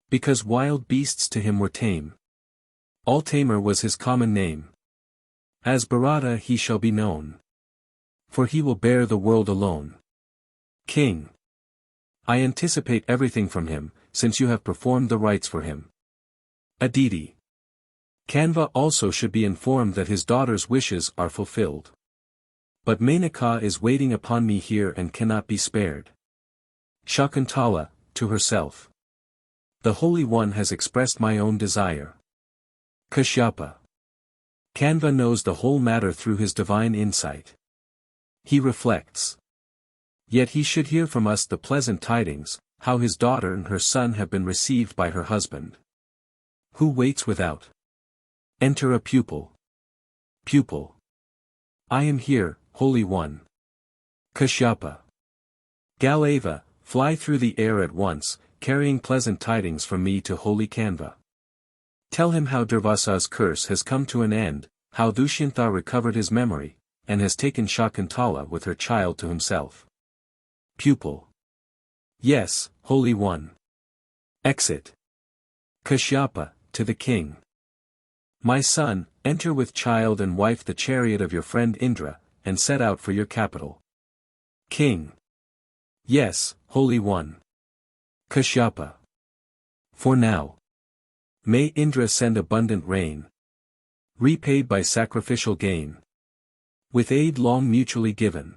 Because wild beasts to him were tame. All tamer was his common name. As Bharata he shall be known. For he will bear the world alone. King. I anticipate everything from him, since you have performed the rites for him. Aditi. Kanva also should be informed that his daughter's wishes are fulfilled. But Menaka is waiting upon me here and cannot be spared. Shakuntala, to herself. The Holy One has expressed my own desire. Kashyapa. Kanva knows the whole matter through his divine insight. He reflects. Yet he should hear from us the pleasant tidings, how his daughter and her son have been received by her husband. Who waits without? Enter a pupil. Pupil. I am here, Holy One. Kashyapa. Galava, fly through the air at once, carrying pleasant tidings from me to holy Kanva. Tell him how Durvasa's curse has come to an end, how Dushyanta recovered his memory, and has taken Shakuntala with her child to himself. Pupil. Yes, Holy One. Exit. Kashyapa, to the king. My son, enter with child and wife the chariot of your friend Indra, and set out for your capital. King. Yes, Holy One. Kashyapa. For now. May Indra send abundant rain. Repaid by sacrificial gain. With aid long mutually given.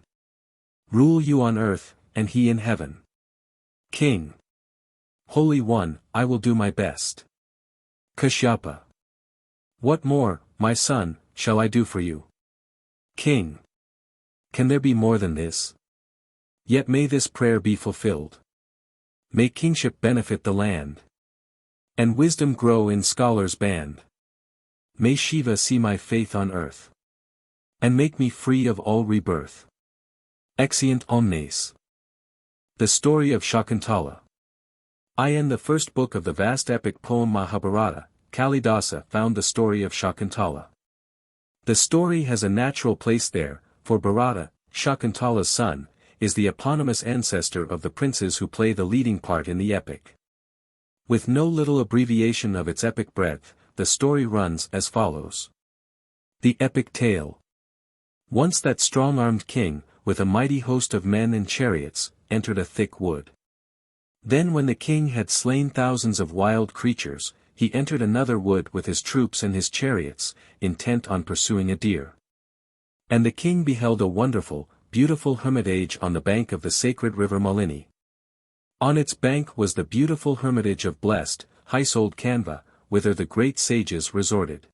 Rule you on earth, and he in heaven. King. Holy One, I will do my best. Kashyapa. What more, my son, shall I do for you? King. Can there be more than this? Yet may this prayer be fulfilled. May kingship benefit the land. And wisdom grow in scholars' band. May Shiva see my faith on earth. And make me free of all rebirth. Exeunt omnes. The Story of Shakuntala. In the first book of the vast epic poem Mahabharata, Kalidasa found the story of Shakuntala. The story has a natural place there, for Bharata, Shakuntala's son, is the eponymous ancestor of the princes who play the leading part in the epic. With no little abbreviation of its epic breadth, the story runs as follows. The epic tale. Once that strong-armed king, with a mighty host of men and chariots, entered a thick wood. Then when the king had slain thousands of wild creatures, he entered another wood with his troops and his chariots, intent on pursuing a deer. And the king beheld a wonderful, beautiful hermitage on the bank of the sacred river Malini. On its bank was the beautiful hermitage of blessed, high-souled Kanva, whither the great sages resorted.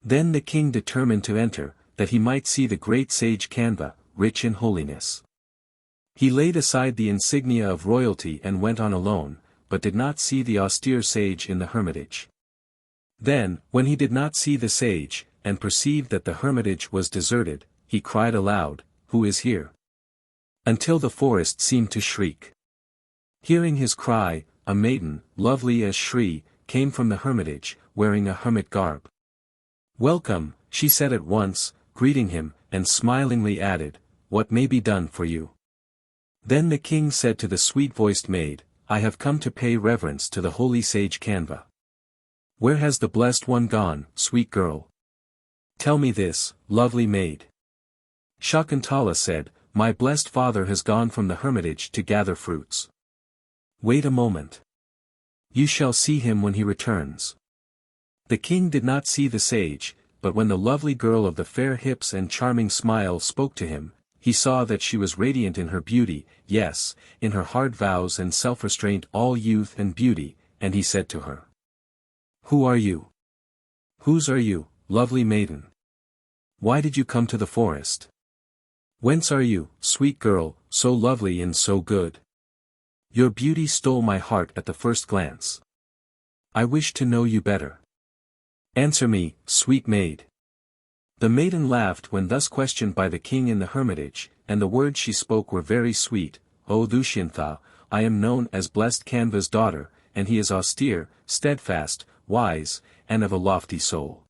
Then the king determined to enter, that he might see the great sage Kanva, rich in holiness. He laid aside the insignia of royalty and went on alone, but did not see the austere sage in the hermitage. Then, when he did not see the sage, and perceived that the hermitage was deserted, he cried aloud, "Who is here?" Until the forest seemed to shriek. Hearing his cry, a maiden, lovely as Shri, came from the hermitage, wearing a hermit garb. "Welcome," she said at once, greeting him, and smilingly added, "What may be done for you?" Then the king said to the sweet-voiced maid, "I have come to pay reverence to the holy sage Kanva. Where has the blessed one gone, sweet girl? Tell me this, lovely maid." Shakuntala said, "My blessed father has gone from the hermitage to gather fruits. Wait a moment. You shall see him when he returns." The king did not see the sage, but when the lovely girl of the fair hips and charming smile spoke to him, he saw that she was radiant in her beauty, yes, in her hard vows and self-restraint all youth and beauty, and he said to her, "Who are you? Whose are you, lovely maiden? Why did you come to the forest? Whence are you, sweet girl, so lovely and so good? Your beauty stole my heart at the first glance. I wish to know you better. Answer me, sweet maid." The maiden laughed when thus questioned by the king in the hermitage, and the words she spoke were very sweet. "O Dushyanta, I am known as blessed Kanva's daughter, and he is austere, steadfast, wise, and of a lofty soul."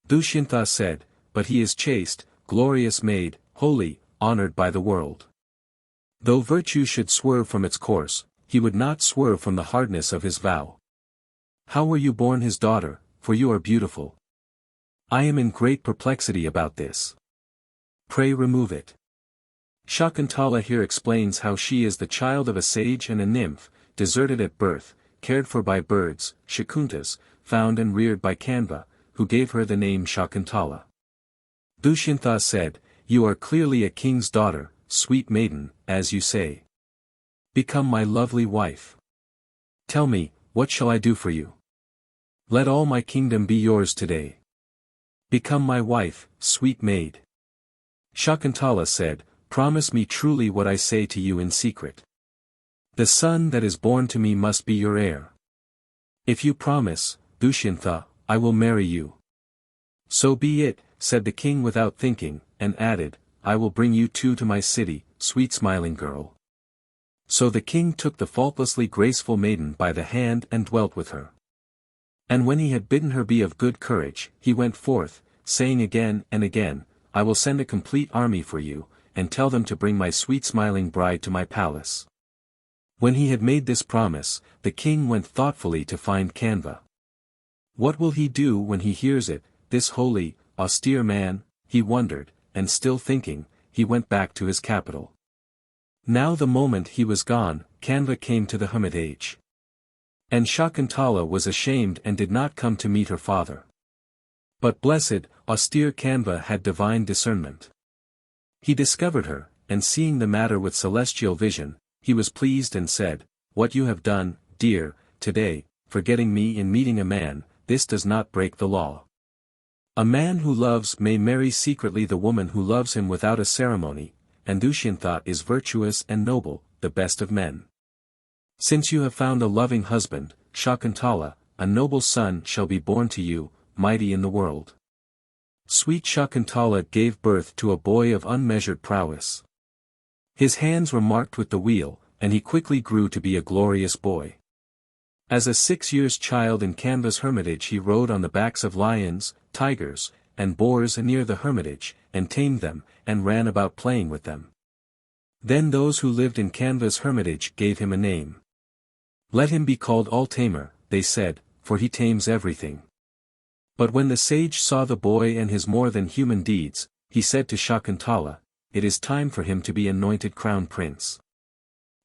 Dushyanta said, "But he is chaste, glorious maid, holy, honored by the world. Though virtue should swerve from its course, he would not swerve from the hardness of his vow. How were you born his daughter, for you are beautiful? I am in great perplexity about this. Pray remove it." Shakuntala here explains how she is the child of a sage and a nymph, deserted at birth, cared for by birds, Shakuntas, found and reared by Kanva, who gave her the name Shakuntala. Dushyanta said, "You are clearly a king's daughter, sweet maiden, as you say. Become my lovely wife. Tell me, what shall I do for you? Let all my kingdom be yours today. Become my wife, sweet maid." Shakuntala said, "Promise me truly what I say to you in secret. The son that is born to me must be your heir. If you promise, Dushyanta, I will marry you." "So be it," said the king without thinking, and added, "I will bring you too to my city, sweet smiling girl." So the king took the faultlessly graceful maiden by the hand and dwelt with her. And when he had bidden her be of good courage, he went forth, saying again and again, "I will send a complete army for you, and tell them to bring my sweet smiling bride to my palace." When he had made this promise, the king went thoughtfully to find Kanva. What will he do when he hears it, this holy, austere man? He wondered, and still thinking, he went back to his capital. Now the moment he was gone, Kanva came to the hermitage. And Shakuntala was ashamed and did not come to meet her father. But blessed, austere Kanva had divine discernment. He discovered her, and seeing the matter with celestial vision, he was pleased and said, "What you have done, dear, today, forgetting me in meeting a man, this does not break the law. A man who loves may marry secretly the woman who loves him without a ceremony, and Dushyanta is virtuous and noble, the best of men. Since you have found a loving husband, Shakuntala, a noble son shall be born to you, mighty in the world." Sweet Shakuntala gave birth to a boy of unmeasured prowess. His hands were marked with the wheel, and he quickly grew to be a glorious boy. As a 6 years child in Kanva's hermitage he rode on the backs of lions, tigers, and boars near the hermitage, and tamed them, and ran about playing with them. Then those who lived in Kanva's hermitage gave him a name. "Let him be called All-Tamer," they said, "for he tames everything." But when the sage saw the boy and his more than human deeds, he said to Shakuntala, "It is time for him to be anointed crown prince."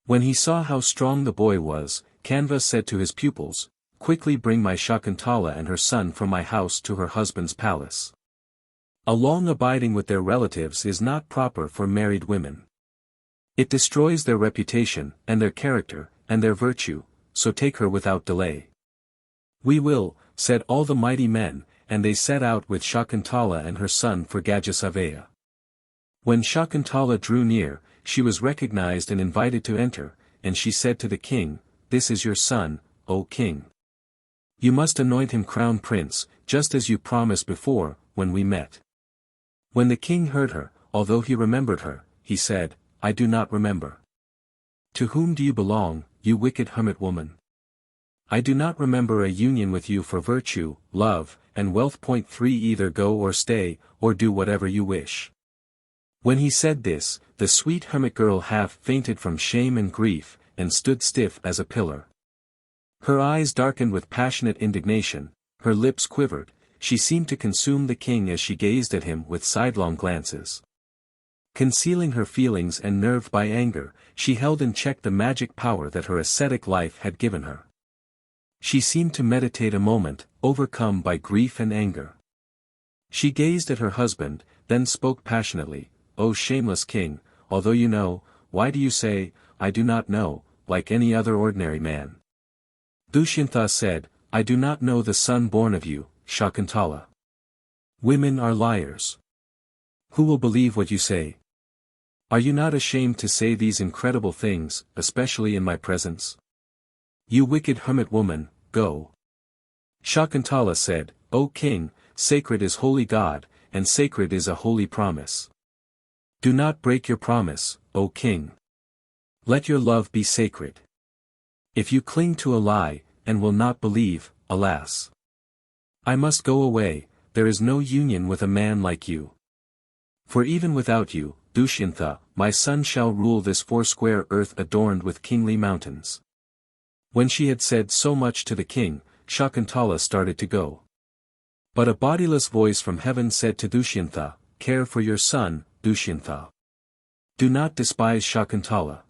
When he saw how strong the boy was, Kanva said to his pupils, "Quickly bring my Shakuntala and her son from my house to her husband's palace. A long abiding with their relatives is not proper for married women. It destroys their reputation, and their character, and their virtue, so take her without delay." "We will," said all the mighty men, and they set out with Shakuntala and her son for Gajasavaya. When Shakuntala drew near, she was recognized and invited to enter, and she said to the king, "This is your son, O king. You must anoint him crown prince, just as you promised before, when we met." When the king heard her, although he remembered her, he said, "I do not remember." "To whom do you belong, you wicked hermit woman? I do not remember a union with you for virtue, love, and wealth. 3 Either go or stay, or do whatever you wish." When he said this, the sweet hermit girl half fainted from shame and grief, and stood stiff as a pillar. Her eyes darkened with passionate indignation, her lips quivered, she seemed to consume the king as she gazed at him with sidelong glances. Concealing her feelings and nerved by anger, she held in check the magic power that her ascetic life had given her. She seemed to meditate a moment, overcome by grief and anger. She gazed at her husband, then spoke passionately, "O shameless king, although you know, why do you say, 'I do not know,' like any other ordinary man?" Dushyanta said, "I do not know the son born of you, Shakuntala. Women are liars. Who will believe what you say? Are you not ashamed to say these incredible things, especially in my presence? You wicked hermit woman, go." Shakuntala said, "O king, sacred is holy God, and sacred is a holy promise. Do not break your promise, O king. Let your love be sacred. If you cling to a lie, and will not believe, alas! I must go away, there is no union with a man like you. For even without you, Dushyanta, my son shall rule this foursquare earth adorned with kingly mountains." When she had said so much to the king, Shakuntala started to go. But a bodiless voice from heaven said to Dushyanta, "Care for your son, Dushyanta. Do not despise Shakuntala.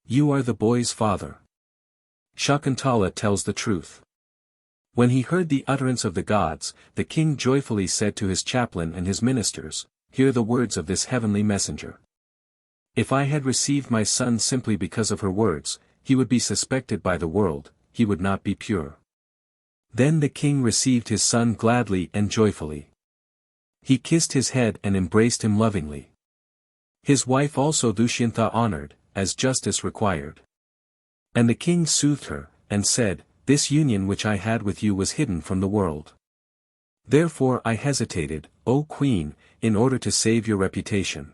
You are the boy's father. Shakuntala tells the truth." When he heard the utterance of the gods, the king joyfully said to his chaplain and his ministers, "Hear the words of this heavenly messenger. If I had received my son simply because of her words, he would be suspected by the world, he would not be pure." Then the king received his son gladly and joyfully. He kissed his head and embraced him lovingly. His wife also Dushyanta honored, as justice required. And the king soothed her, and said, "This union which I had with you was hidden from the world. Therefore I hesitated, O queen, in order to save your reputation.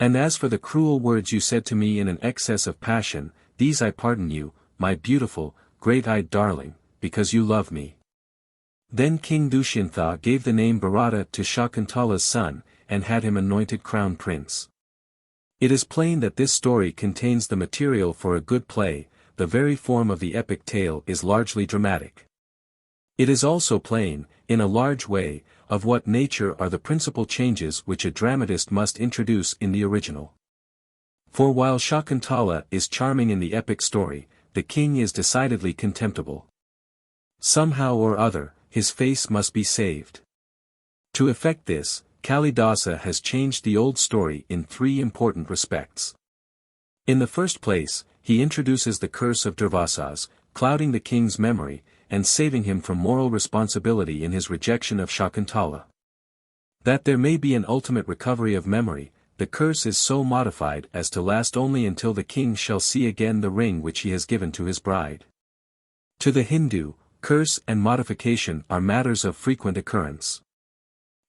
And as for the cruel words you said to me in an excess of passion, these I pardon you, my beautiful, great-eyed darling, because you love me." Then King Dushyanta gave the name Bharata to Shakuntala's son, and had him anointed crown prince. It is plain that this story contains the material for a good play. The very form of the epic tale is largely dramatic. It is also plain, in a large way, of what nature are the principal changes which a dramatist must introduce in the original. For while Shakuntala is charming in the epic story, the king is decidedly contemptible. Somehow or other, his face must be saved. To effect this, Kalidasa has changed the old story in three important respects. In the first place, he introduces the curse of Durvasas, clouding the king's memory, and saving him from moral responsibility in his rejection of Shakuntala. That there may be an ultimate recovery of memory, the curse is so modified as to last only until the king shall see again the ring which he has given to his bride. To the Hindu, curse and modification are matters of frequent occurrence.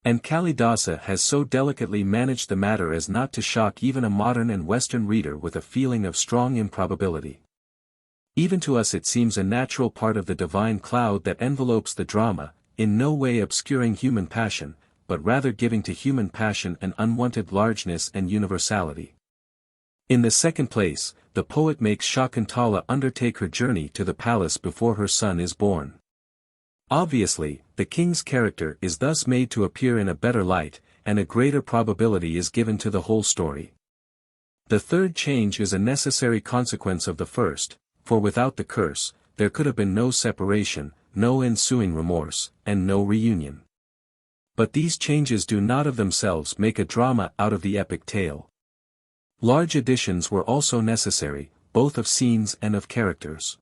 And Kalidasa has so delicately managed the matter as not to shock even a modern and Western reader with a feeling of strong improbability. Even to us it seems a natural part of the divine cloud that envelopes the drama, in no way obscuring human passion, but rather giving to human passion an unwanted largeness and universality. In the second place, the poet makes Shakuntala undertake her journey to the palace before her son is born. Obviously, the king's character is thus made to appear in a better light, and a greater probability is given to the whole story. The third change is a necessary consequence of the first, for without the curse, there could have been no separation, no ensuing remorse, and no reunion. But these changes do not of themselves make a drama out of the epic tale. Large additions were also necessary, both of scenes and of characters.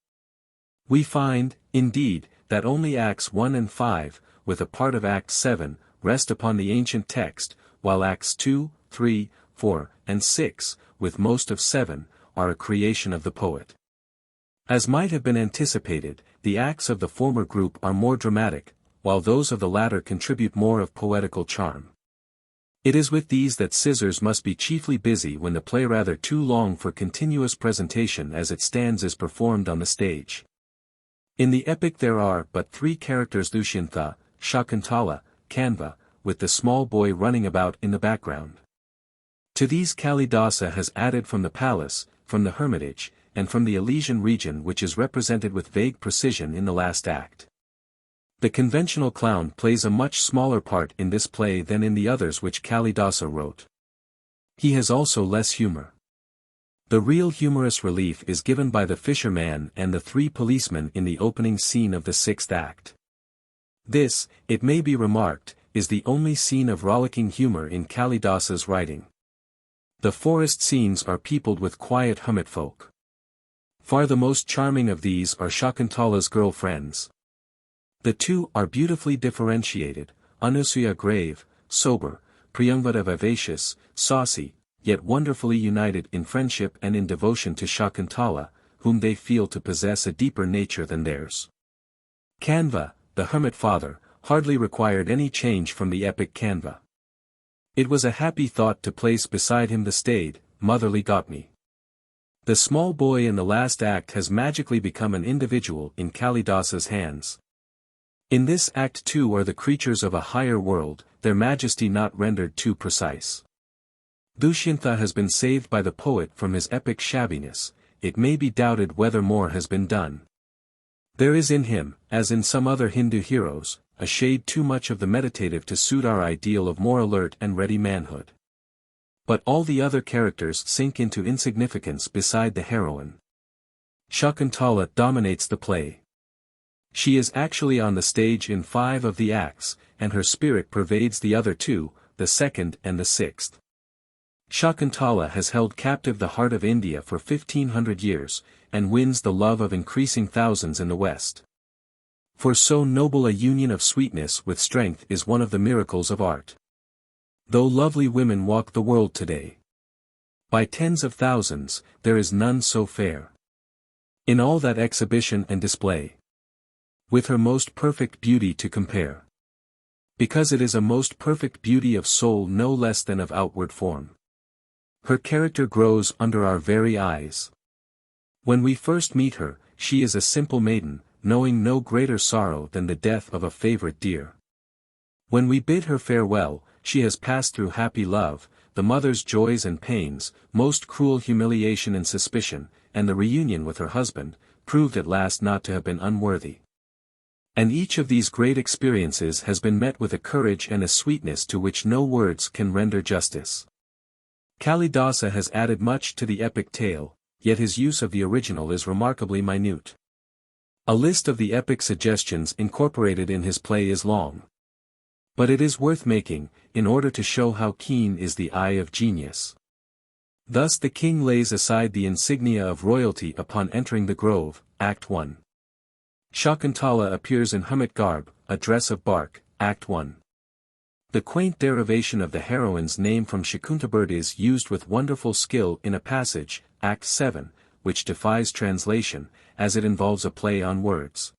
We find, indeed, that only Acts 1 and 5, with a part of Act 7, rest upon the ancient text, while Acts 2, 3, 4, and 6, with most of 7, are a creation of the poet. As might have been anticipated, the acts of the former group are more dramatic, while those of the latter contribute more of poetical charm. It is with these that scissors must be chiefly busy when the play rather too long for continuous presentation as it stands is performed on the stage. In the epic there are but three characters: Dushyanta, Shakuntala, Kanva, with the small boy running about in the background. To these Kalidasa has added from the palace, from the hermitage, and from the Elysian region which is represented with vague precision in the last act. The conventional clown plays a much smaller part in this play than in the others which Kalidasa wrote. He has also less humor. The real humorous relief is given by the fisherman and the three policemen in the opening scene of the sixth act. This, it may be remarked, is the only scene of rollicking humor in Kalidasa's writing. The forest scenes are peopled with quiet hermit folk. Far the most charming of these are Shakuntala's girl-friends. The two are beautifully differentiated, Anusuya grave, sober, Priyangvada vivacious, saucy, yet wonderfully united in friendship and in devotion to Shakuntala, whom they feel to possess a deeper nature than theirs. Kanva, the hermit father, hardly required any change from the epic Kanva. It was a happy thought to place beside him the staid, motherly Gautami. The small boy in the last act has magically become an individual in Kalidasa's hands. In this act too are the creatures of a higher world, their majesty not rendered too precise. Dushyanta has been saved by the poet from his epic shabbiness. It may be doubted whether more has been done. There is in him, as in some other Hindu heroes, a shade too much of the meditative to suit our ideal of more alert and ready manhood. But all the other characters sink into insignificance beside the heroine. Shakuntala dominates the play. She is actually on the stage in 5 of the acts, and her spirit pervades the other 2, the second and the sixth. Shakuntala has held captive the heart of India for 1500 years, and wins the love of increasing thousands in the West. For so noble a union of sweetness with strength is one of the miracles of art. Though lovely women walk the world today, by tens of thousands, there is none so fair. In all that exhibition and display, with her most perfect beauty to compare. Because it is a most perfect beauty of soul no less than of outward form. Her character grows under our very eyes. When we first meet her, she is a simple maiden, knowing no greater sorrow than the death of a favorite dear. When we bid her farewell, she has passed through happy love, the mother's joys and pains, most cruel humiliation and suspicion, and the reunion with her husband, proved at last not to have been unworthy. And each of these great experiences has been met with a courage and a sweetness to which no words can render justice. Kalidasa has added much to the epic tale, yet his use of the original is remarkably minute. A list of the epic suggestions incorporated in his play is long. But it is worth making, in order to show how keen is the eye of genius. Thus the king lays aside the insignia of royalty upon entering the grove, Act 1. Shakuntala appears in hermit garb, a dress of bark, Act 1. The quaint derivation of the heroine's name from Shakuntala is used with wonderful skill in a passage, Act 7, which defies translation, as it involves a play on words.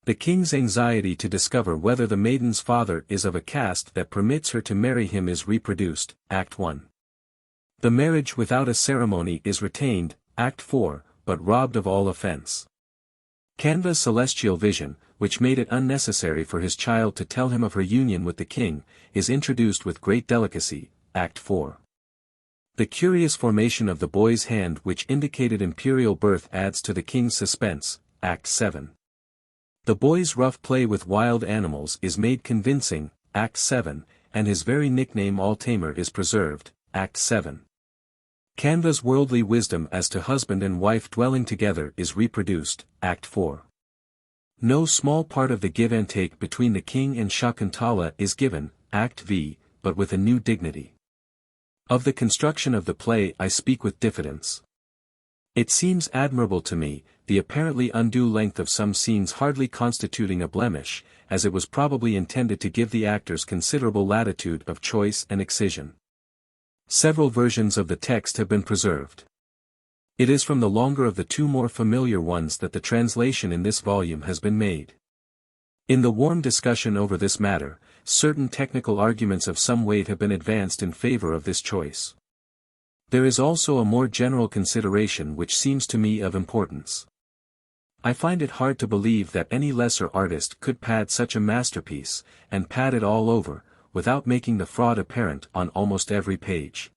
The king's anxiety to discover whether the maiden's father is of a caste that permits her to marry him is reproduced, Act 1. The marriage without a ceremony is retained, Act 4, but robbed of all offense. Kanva's celestial vision, which made it unnecessary for his child to tell him of her union with the king, is introduced with great delicacy, Act 4. The curious formation of the boy's hand which indicated imperial birth adds to the king's suspense, Act 7. The boy's rough play with wild animals is made convincing, Act 7, and his very nickname All-Tamer is preserved, Act 7. Kanva's worldly wisdom as to husband and wife dwelling together is reproduced, Act 4. No small part of the give and take between the king and Shakuntala is given, Act V, but with a new dignity. Of the construction of the play I speak with diffidence. It seems admirable to me, the apparently undue length of some scenes hardly constituting a blemish, as it was probably intended to give the actors considerable latitude of choice and excision. Several versions of the text have been preserved. It is from the longer of the two more familiar ones that the translation in this volume has been made. In the warm discussion over this matter, certain technical arguments of some weight have been advanced in favor of this choice. There is also a more general consideration which seems to me of importance. I find it hard to believe that any lesser artist could pad such a masterpiece, and pad it all over, without making the fraud apparent on almost every page.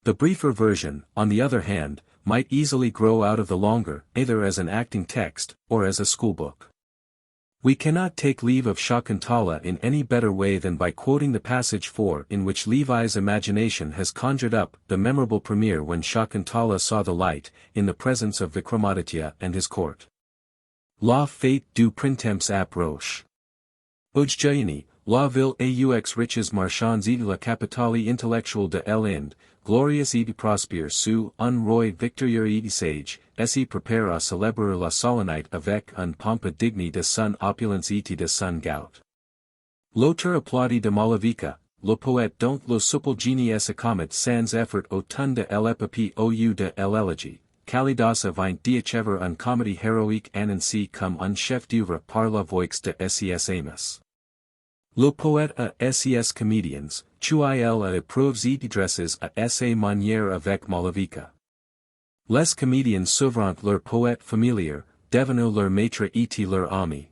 The briefer version, on the other hand, might easily grow out of the longer, either as an acting text, or as a schoolbook. We cannot take leave of Shakuntala in any better way than by quoting the passage 4 in which Levi's imagination has conjured up the memorable premiere when Shakuntala saw the light, in the presence of Vikramaditya and his court. La fête du printemps approche. Ujjayini, la ville aux riches marchands et la capitale intellectuelle de l'Inde, glorious et prospère sous un roi victorieux et sage, s'y prépare à célébrer la solennité avec un pompe digne de son opulence et de son gout. L'auteur applaudi de Malavika, le poète dont le souple génie s'accommode sans effort autant de l'épopée au de l'élégie. Kalidasa vint d'achèver un comédie héroïque annoncée comme un chef d'œuvre par la voix de S.E.S. Amos. Le poète a S.E.S. comedians, il a épreuves et dresses à sa manière avec Malavika. Les comédiens souvrant leur poète familiar, devenus leur maître et leur ami.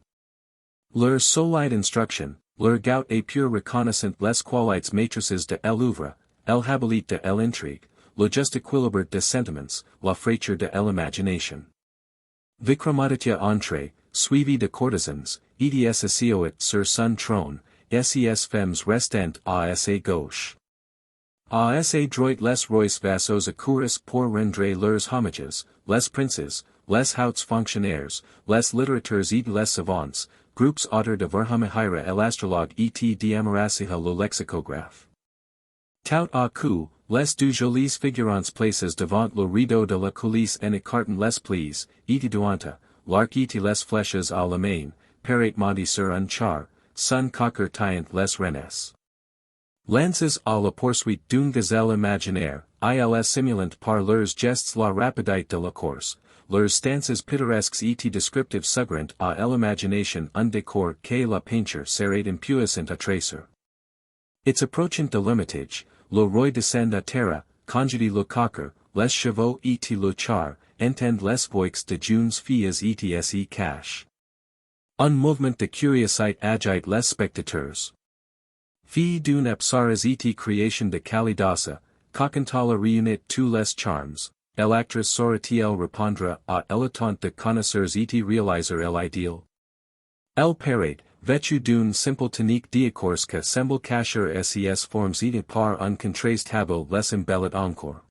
Leur solide instruction, leur gout et pure reconnaissant les qualités maîtresses de l'œuvre, l'habilité de l'intrigue, le juste équilibre de sentiments, la fraîcheur de l'imagination. Vikramaditya entré, suivi de courtisans, et s'assioit sur son trône, ses femmes restant à sa gauche. À sa droite les rois vassaux accourus pour rendre leurs homages, les princes, les hauts fonctionnaires, les littérateurs et les savants, groupes autour de Verhamihira l'astrologue et d'Amarasiha le lexicographe. Tout à coup, les deux jolies figurantes places devant le rideau de la coulisse en écartant les plis, et duanta, l'arc et les flèches à la main, parait monter sur un char, son cocker taillant les renes. Lances à la poursuite d'une gazelle imaginaire, ils simulant par leurs gestes la rapidité de la course, leurs stances pittoresques et descriptives suggèrent à l'imagination un décor que la peinture serait impuissant à tracer. Its approachant de l'hermitage, le roi descend à terre, congédie le cocker, les chevaux et le char, entend les voix de jeunes filles et se cache. Un mouvement de curiosité agite les spectateurs. Fille d'une apsaras et création de Kalidasa, Shakuntala réunit tous les charms, l'actrice saura-t-elle répondre à l'attente de connaisseurs et réaliser l'idéal? Elle paraît, vêtue d'une simple tunique d'écorce que semble cacher ses formes et par un contraste habile les embellit encore.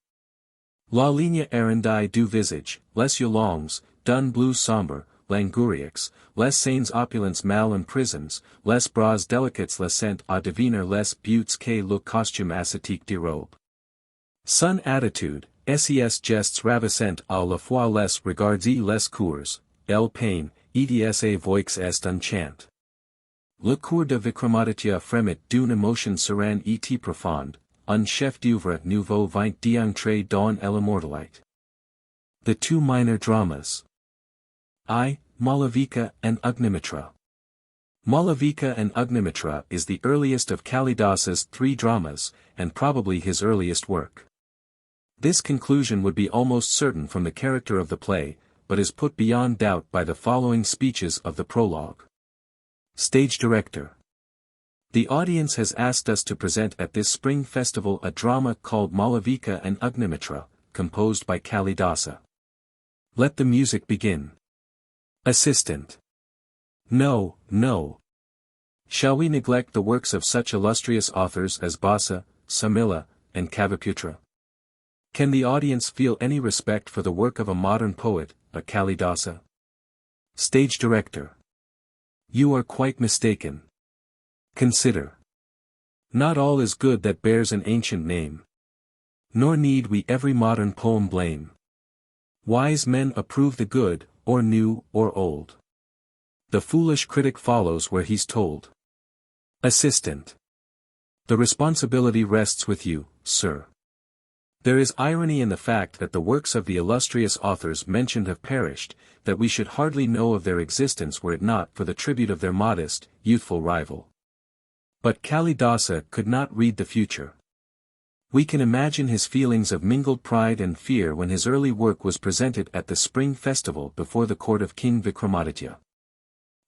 La ligne arrondie du visage, les yeux longs, d'un bleu sombre, languirieux, les seins opulents mal en prisons, les bras délicats laissant à deviner les buttes que le costume ascétique dérobe. Son attitude, ses gestes ravissant à la fois les regards et les cours, el pain, et voix est un chant. Le cours de Vikramaditya frémit d'une émotion sereine et profonde, un chef d'œuvre nouveau vint d'entrer dans l'immortalité. The two minor dramas. Malavika and Agnimitra. Malavika and Agnimitra is the earliest of Kalidasa's three dramas, and probably his earliest work. This conclusion would be almost certain from the character of the play, but is put beyond doubt by the following speeches of the prologue. Stage Director. The audience has asked us to present at this spring festival a drama called Malavika and Agnimitra, composed by Kalidasa. Let the music begin. Assistant. No, no. Shall we neglect the works of such illustrious authors as Basa, Samila, and Kaviputra? Can the audience feel any respect for the work of a modern poet, a Kalidasa? Stage Director. You are quite mistaken. Consider. Not all is good that bears an ancient name. Nor need we every modern poem blame. Wise men approve the good, or new, or old. The foolish critic follows where he's told. Assistant. The responsibility rests with you, sir. There is irony in the fact that the works of the illustrious authors mentioned have perished, that we should hardly know of their existence were it not for the tribute of their modest, youthful rival. But Kalidasa could not read the future. We can imagine his feelings of mingled pride and fear when his early work was presented at the spring festival before the court of King Vikramaditya.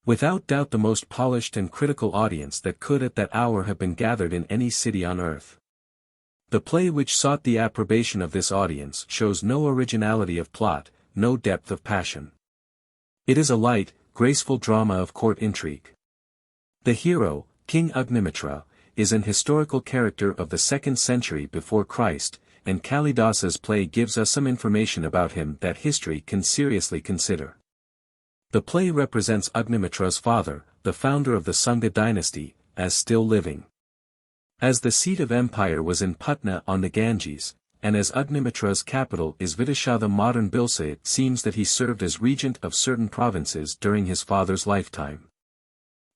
Without doubt the most polished and critical audience that could at that hour have been gathered in any city on earth. The play which sought the approbation of this audience shows no originality of plot, no depth of passion. It is a light, graceful drama of court intrigue. The hero, King Agnimitra, is an historical character of the 2nd century before Christ, and Kalidasa's play gives us some information about him that history can seriously consider. The play represents Agnimitra's father, the founder of the Sangha dynasty, as still living. As the seat of empire was in Patna on the Ganges, and as Agnimitra's capital is Vidisha the modern Bilsa, it seems that he served as regent of certain provinces during his father's lifetime.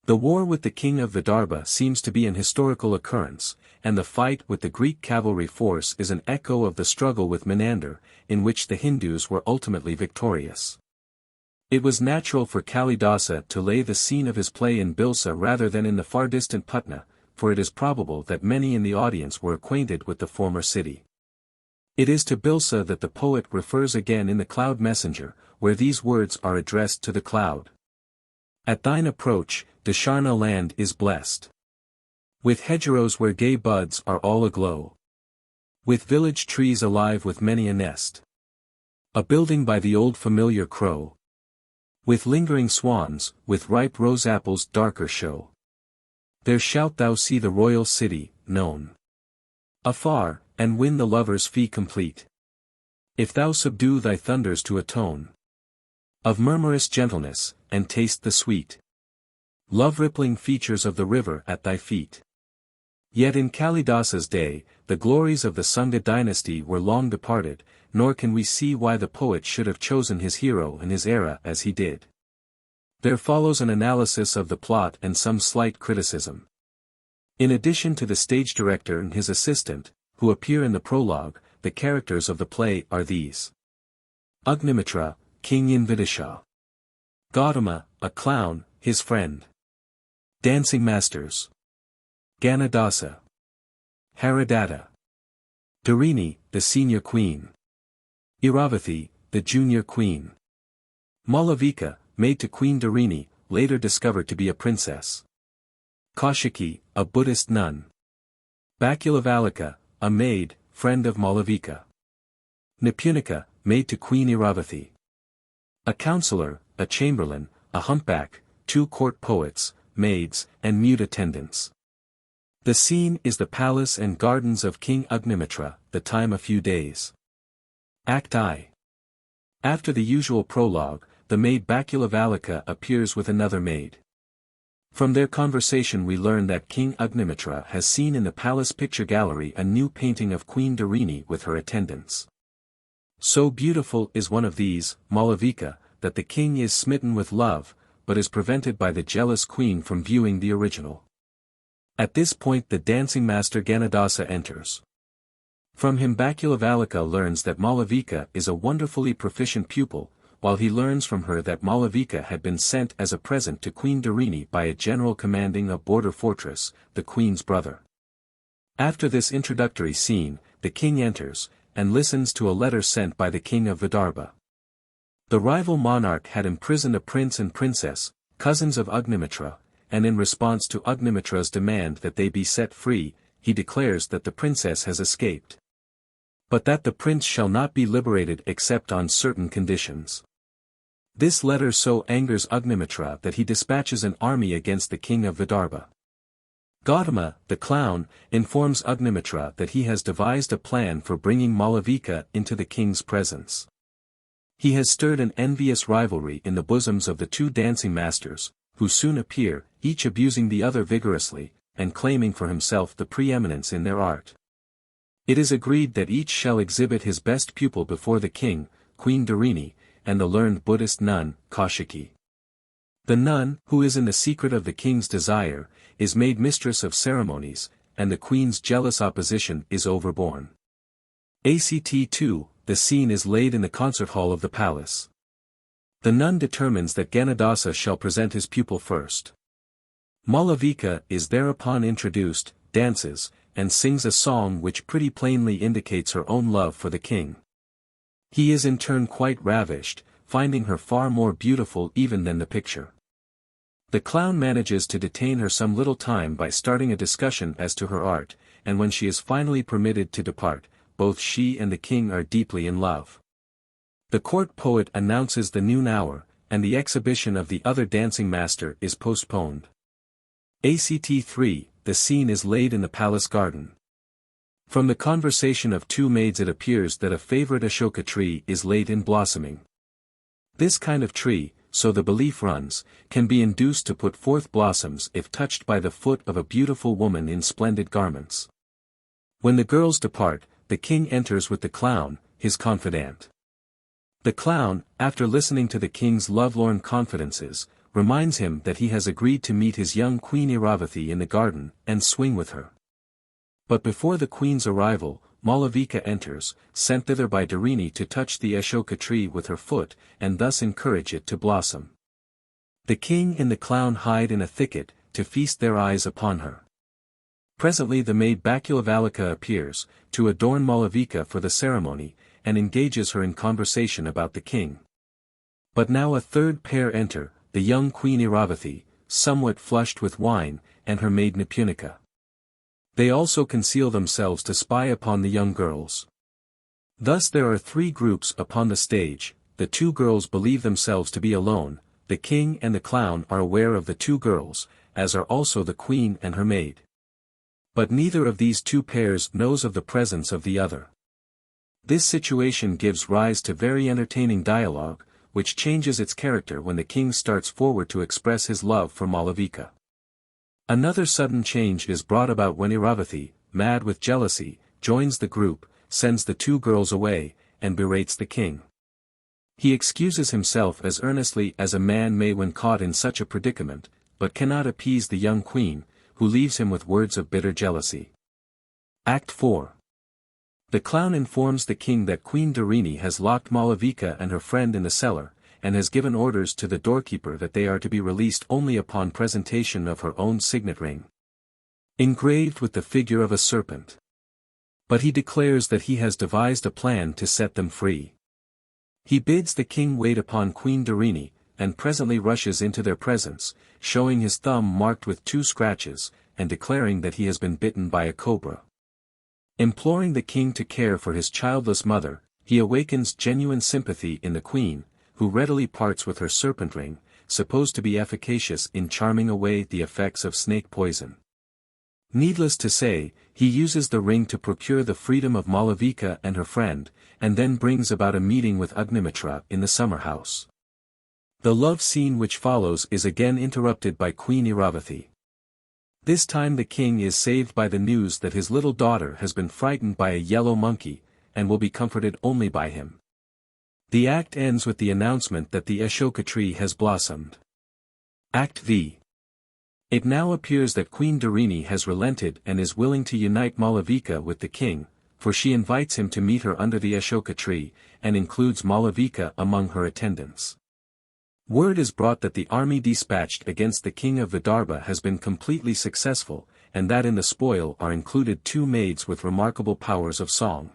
The war with the king of Vidarbha seems to be an historical occurrence, and the fight with the Greek cavalry force is an echo of the struggle with Menander, in which the Hindus were ultimately victorious. It was natural for Kalidasa to lay the scene of his play in Bilsa rather than in the far distant Patna, for it is probable that many in the audience were acquainted with the former city. It is to Bilsa that the poet refers again in the Cloud Messenger, where these words are addressed to the cloud. At thine approach, Dasharna land is blessed. With hedgerows where gay buds are all aglow. With village trees alive with many a nest. A building by the old familiar crow. With lingering swans, with ripe rose apples darker show. There shalt thou see the royal city, known afar, and win the lover's fee complete. If thou subdue thy thunders to a tone of murmurous gentleness, and taste the sweet love-rippling features of the river at thy feet. Yet in Kalidasa's day, the glories of the Sangha dynasty were long departed, nor can we see why the poet should have chosen his hero in his era as he did. There follows an analysis of the plot and some slight criticism. In addition to the stage director and his assistant, who appear in the prologue, the characters of the play are these. Agnimitra, king in Vidisha. Gautama, a clown, his friend. Dancing masters. Ganadasa. Haradatta. Dharini, the senior queen. Iravathi, the junior queen. Malavika, maid to Queen Dharini, later discovered to be a princess. Kaushiki, a Buddhist nun. Bakulavalika, a maid, friend of Malavika. Nipunika, maid to Queen Iravathi. A counselor, a chamberlain, a humpback, 2 court poets, maids, and mute attendants. The scene is the palace and gardens of King Agnimitra, the time a few days. Act I. After the usual prologue, the maid Baculavalica appears with another maid. From their conversation we learn that King Agnimitra has seen in the palace picture gallery a new painting of Queen Darini with her attendants. So beautiful is one of these, Malavika, that the king is smitten with love, but is prevented by the jealous queen from viewing the original. At this point the dancing master Kalidasa enters. From him Baculavalica learns that Malavika is a wonderfully proficient pupil, while he learns from her that Malavika had been sent as a present to Queen Darini by a general commanding a border fortress, the queen's brother. After this introductory scene, the king enters, and listens to a letter sent by the king of Vidarbha. The rival monarch had imprisoned a prince and princess, cousins of Agnimitra, and in response to Agnimitra's demand that they be set free, he declares that the princess has escaped, but that the prince shall not be liberated except on certain conditions. This letter so angers Agnimitra that he dispatches an army against the king of Vidarbha. Gautama, the clown, informs Agnimitra that he has devised a plan for bringing Malavika into the king's presence. He has stirred an envious rivalry in the bosoms of the two dancing masters, who soon appear, each abusing the other vigorously, and claiming for himself the preeminence in their art. It is agreed that each shall exhibit his best pupil before the king, Queen Darini, and the learned Buddhist nun, Kaushiki. The nun, who is in the secret of the king's desire, is made mistress of ceremonies, and the queen's jealous opposition is overborne. Act 2, the scene is laid in the concert hall of the palace. The nun determines that Kalidasa shall present his pupil first. Malavika is thereupon introduced, dances, and sings a song which pretty plainly indicates her own love for the king. He is in turn quite ravished, finding her far more beautiful even than the picture. The clown manages to detain her some little time by starting a discussion as to her art, and when she is finally permitted to depart, both she and the king are deeply in love. The court poet announces the noon hour, and the exhibition of the other dancing master is postponed. Act 3, the scene is laid in the palace garden. From the conversation of two maids it appears that a favorite Ashoka tree is late in blossoming. This kind of tree, so the belief runs, can be induced to put forth blossoms if touched by the foot of a beautiful woman in splendid garments. When the girls depart, the king enters with the clown, his confidant. The clown, after listening to the king's lovelorn confidences, reminds him that he has agreed to meet his young queen Iravathi in the garden, and swing with her. But before the queen's arrival, Malavika enters, sent thither by Darini to touch the Ashoka tree with her foot, and thus encourage it to blossom. The king and the clown hide in a thicket, to feast their eyes upon her. Presently the maid Baculavalica appears, to adorn Malavika for the ceremony, and engages her in conversation about the king. But now a third pair enter, the young queen Iravathi, somewhat flushed with wine, and her maid Nipunika. They also conceal themselves to spy upon the young girls. Thus there are three groups upon the stage. The two girls believe themselves to be alone, the king and the clown are aware of the two girls, as are also the queen and her maid. But neither of these two pairs knows of the presence of the other. This situation gives rise to very entertaining dialogue, which changes its character when the king starts forward to express his love for Malavika. Another sudden change is brought about when Iravathi, mad with jealousy, joins the group, sends the two girls away, and berates the king. He excuses himself as earnestly as a man may when caught in such a predicament, but cannot appease the young queen, who leaves him with words of bitter jealousy. Act 4. The clown informs the king that Queen Darini has locked Malavika and her friend in the cellar, and has given orders to the doorkeeper that they are to be released only upon presentation of her own signet ring, engraved with the figure of a serpent. But he declares that he has devised a plan to set them free. He bids the king wait upon Queen Darini, and presently rushes into their presence, showing his thumb marked with 2 scratches, and declaring that he has been bitten by a cobra. Imploring the king to care for his childless mother, he awakens genuine sympathy in the queen, who readily parts with her serpent ring, supposed to be efficacious in charming away the effects of snake poison. Needless to say, he uses the ring to procure the freedom of Malavika and her friend, and then brings about a meeting with Agnimitra in the summer house. The love scene which follows is again interrupted by Queen Iravathi. This time the king is saved by the news that his little daughter has been frightened by a yellow monkey, and will be comforted only by him. The act ends with the announcement that the Ashoka tree has blossomed. Act V. It now appears that Queen Dharini has relented and is willing to unite Malavika with the king, for she invites him to meet her under the Ashoka tree, and includes Malavika among her attendants. Word is brought that the army dispatched against the king of Vidarbha has been completely successful, and that in the spoil are included 2 maids with remarkable powers of song.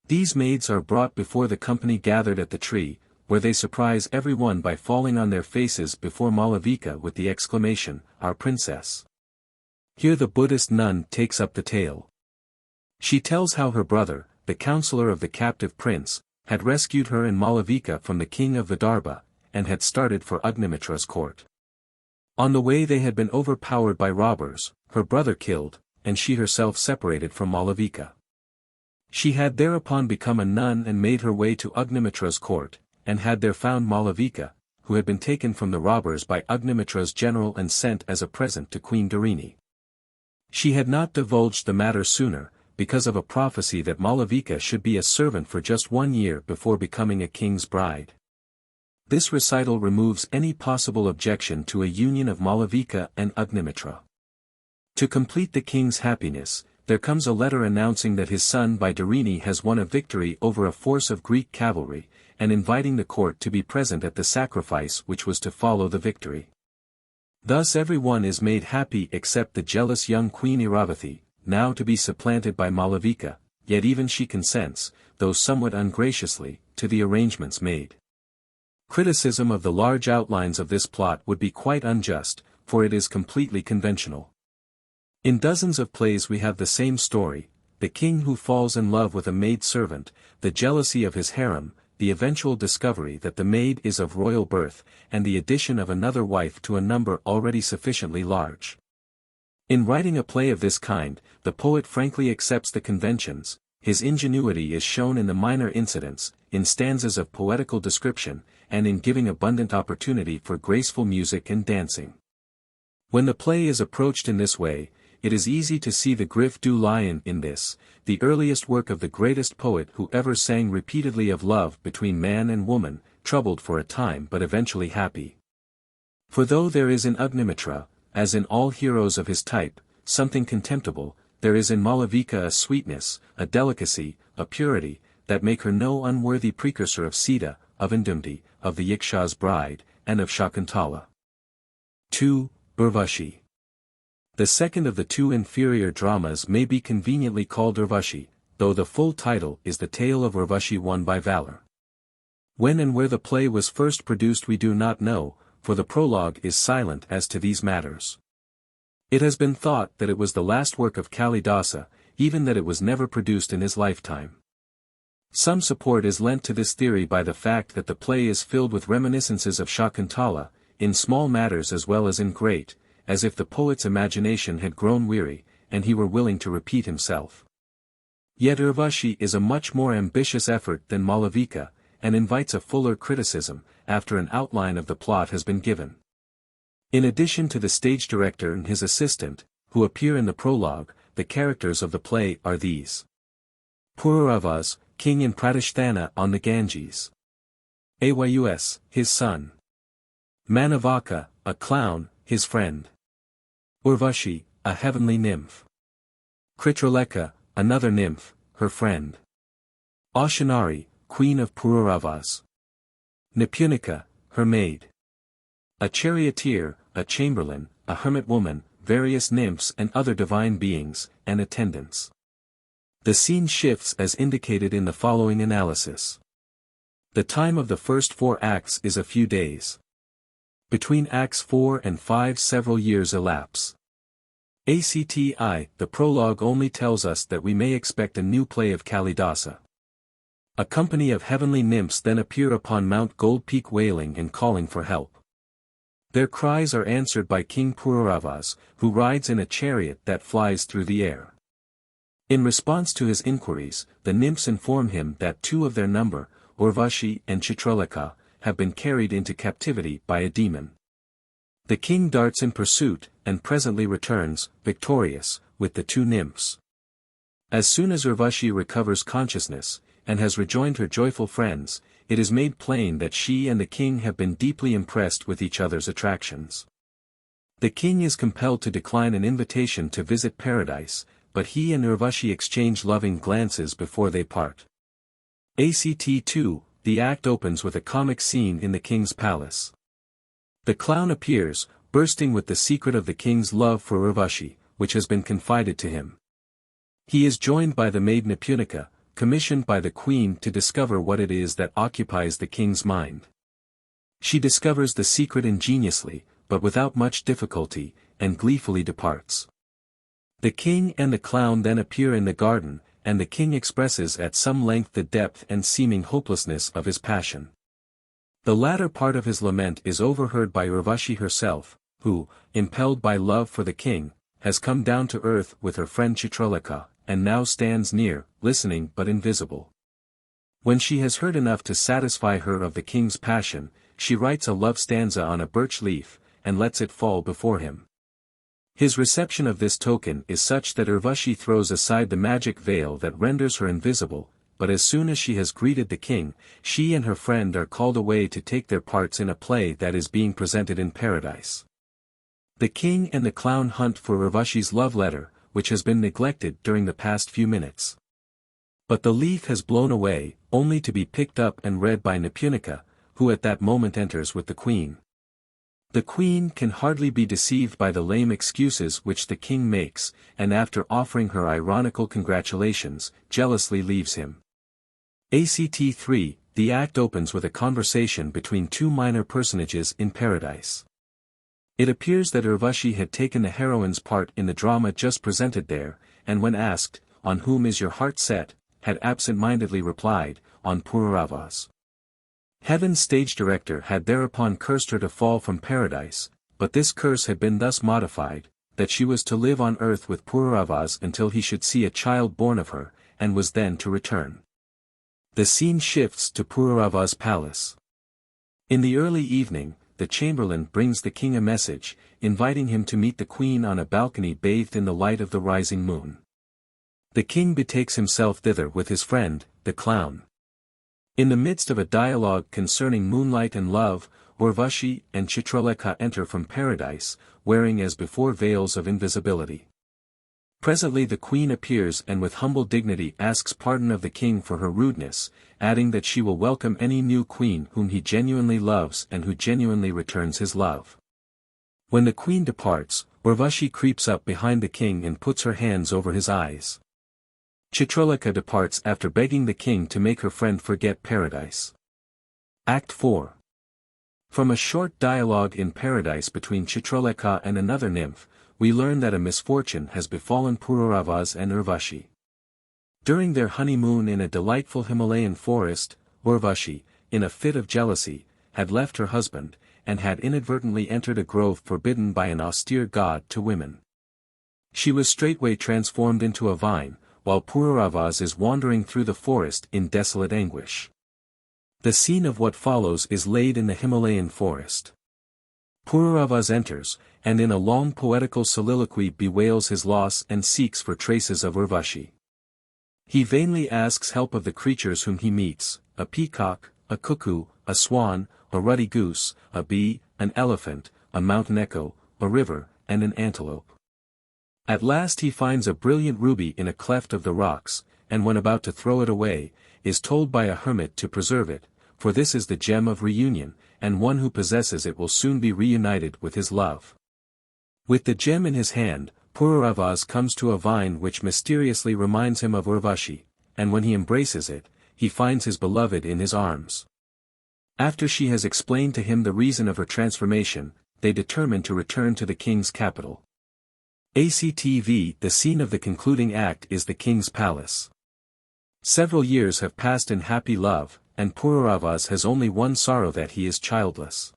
These maids are brought before the company gathered at the tree, where they surprise everyone by falling on their faces before Malavika with the exclamation, "Our princess." Here the Buddhist nun takes up the tale. She tells how her brother, the counselor of the captive prince, had rescued her and Malavika from the king of Vidarbha, and had started for Agnimitra's court. On the way they had been overpowered by robbers, her brother killed, and she herself separated from Malavika. She had thereupon become a nun and made her way to Agnimitra's court, and had there found Malavika, who had been taken from the robbers by Agnimitra's general and sent as a present to Queen Dharini. She had not divulged the matter sooner, because of a prophecy that Malavika should be a servant for just 1 year before becoming a king's bride. This recital removes any possible objection to a union of Malavika and Agnimitra. To complete the king's happiness, there comes a letter announcing that his son by Dharini has won a victory over a force of Greek cavalry, and inviting the court to be present at the sacrifice which was to follow the victory. Thus everyone is made happy except the jealous young Queen Iravathi, now to be supplanted by Malavika, yet even she consents, though somewhat ungraciously, to the arrangements made. Criticism of the large outlines of this plot would be quite unjust, for it is completely conventional. In dozens of plays we have the same story: the king who falls in love with a maid-servant, the jealousy of his harem, the eventual discovery that the maid is of royal birth, and the addition of another wife to a number already sufficiently large. In writing a play of this kind, the poet frankly accepts the conventions. His ingenuity is shown in the minor incidents, in stanzas of poetical description, and in giving abundant opportunity for graceful music and dancing. When the play is approached in this way, it is easy to see the Griff du Lion in this, the earliest work of the greatest poet who ever sang repeatedly of love between man and woman, troubled for a time but eventually happy. For though there is in Agnimitra, as in all heroes of his type, something contemptible, there is in Malavika a sweetness, a delicacy, a purity, that make her no unworthy precursor of Sita, of Indumti, of the Yaksha's bride, and of Shakuntala. 2. Urvashi. The second of the 2 inferior dramas may be conveniently called Urvashi, though the full title is The Tale of Urvashi Won by Valor. When and where the play was first produced we do not know, for the prologue is silent as to these matters. It has been thought that it was the last work of Kalidasa, even that it was never produced in his lifetime. Some support is lent to this theory by the fact that the play is filled with reminiscences of Shakuntala, in small matters as well as in great, as if the poet's imagination had grown weary, and he were willing to repeat himself. Yet Urvashi is a much more ambitious effort than Malavika, and invites a fuller criticism, after an outline of the plot has been given. In addition to the stage director and his assistant, who appear in the prologue, the characters of the play are these. Pururavas, king in Pratisthana on the Ganges. Ayus, his son. Manavaka, a clown, his friend. Urvashi, a heavenly nymph. Kritraleka, another nymph, her friend. Ashanari, queen of Pururavas. Nipunika, her maid. A charioteer, a chamberlain, a hermit woman, various nymphs and other divine beings, and attendants. The scene shifts as indicated in the following analysis. The time of the first 4 acts is a few days. Between acts 4 and 5 several years elapse. The prologue only tells us that we may expect a new play of Kalidasa. A company of heavenly nymphs then appear upon Mount Gold Peak wailing and calling for help. Their cries are answered by King Pururavas, who rides in a chariot that flies through the air. In response to his inquiries, the nymphs inform him that two of their number, Urvashi and Chitralekha, have been carried into captivity by a demon. The king darts in pursuit, and presently returns, victorious, with the two nymphs. As soon as Urvashi recovers consciousness, and has rejoined her joyful friends, it is made plain that she and the king have been deeply impressed with each other's attractions. The king is compelled to decline an invitation to visit paradise, but he and Urvashi exchange loving glances before they part. Act 2, the act opens with a comic scene in the king's palace. The clown appears, bursting with the secret of the king's love for Urvashi, which has been confided to him. He is joined by the maid Nipunika, commissioned by the queen to discover what it is that occupies the king's mind. She discovers the secret ingeniously, but without much difficulty, and gleefully departs. The king and the clown then appear in the garden, and the king expresses at some length the depth and seeming hopelessness of his passion. The latter part of his lament is overheard by Urvashi herself, who, impelled by love for the king, has come down to earth with her friend Chitralekha, and now stands near, listening but invisible. When she has heard enough to satisfy her of the king's passion, she writes a love stanza on a birch leaf, and lets it fall before him. His reception of this token is such that Urvashi throws aside the magic veil that renders her invisible, but as soon as she has greeted the king, she and her friend are called away to take their parts in a play that is being presented in paradise. The king and the clown hunt for Urvashi's love letter, which has been neglected during the past few minutes. But the leaf has blown away, only to be picked up and read by Nipunika, who at that moment enters with the queen. The queen can hardly be deceived by the lame excuses which the king makes, and after offering her ironical congratulations, jealously leaves him. Act 3, the act opens with a conversation between two minor personages in paradise. It appears that Urvashi had taken the heroine's part in the drama just presented there, and when asked, "On whom is your heart set?" had absent-mindedly replied, "On Pururavas." Heaven's stage director had thereupon cursed her to fall from paradise, but this curse had been thus modified, that she was to live on earth with Pururavas until he should see a child born of her, and was then to return. The scene shifts to Pururavas' palace. In the early evening, the chamberlain brings the king a message, inviting him to meet the queen on a balcony bathed in the light of the rising moon. The king betakes himself thither with his friend, the clown. In the midst of a dialogue concerning moonlight and love, Urvashi and Chitralekha enter from paradise, wearing as before veils of invisibility. Presently the queen appears and with humble dignity asks pardon of the king for her rudeness, adding that she will welcome any new queen whom he genuinely loves and who genuinely returns his love. When the queen departs, Urvashi creeps up behind the king and puts her hands over his eyes. Chitralekha departs after begging the king to make her friend forget paradise. Act 4. From a short dialogue in paradise between Chitralekha and another nymph, we learn that a misfortune has befallen Pururavas and Urvashi. During their honeymoon in a delightful Himalayan forest, Urvashi, in a fit of jealousy, had left her husband, and had inadvertently entered a grove forbidden by an austere god to women. She was straightway transformed into a vine, while Pururavas is wandering through the forest in desolate anguish. The scene of what follows is laid in the Himalayan forest. Pururavas enters, and in a long poetical soliloquy bewails his loss and seeks for traces of Urvashi. He vainly asks help of the creatures whom he meets, a peacock, a cuckoo, a swan, a ruddy goose, a bee, an elephant, a mountain echo, a river, and an antelope. At last he finds a brilliant ruby in a cleft of the rocks, and when about to throw it away, is told by a hermit to preserve it, for this is the gem of reunion, and one who possesses it will soon be reunited with his love. With the gem in his hand, Pururavas comes to a vine which mysteriously reminds him of Urvashi, and when he embraces it, he finds his beloved in his arms. After she has explained to him the reason of her transformation, they determine to return to the king's capital. ACTV. The scene of the concluding act is the king's palace. Several years have passed in happy love, and Pururavas has only one sorrow, that he is childless.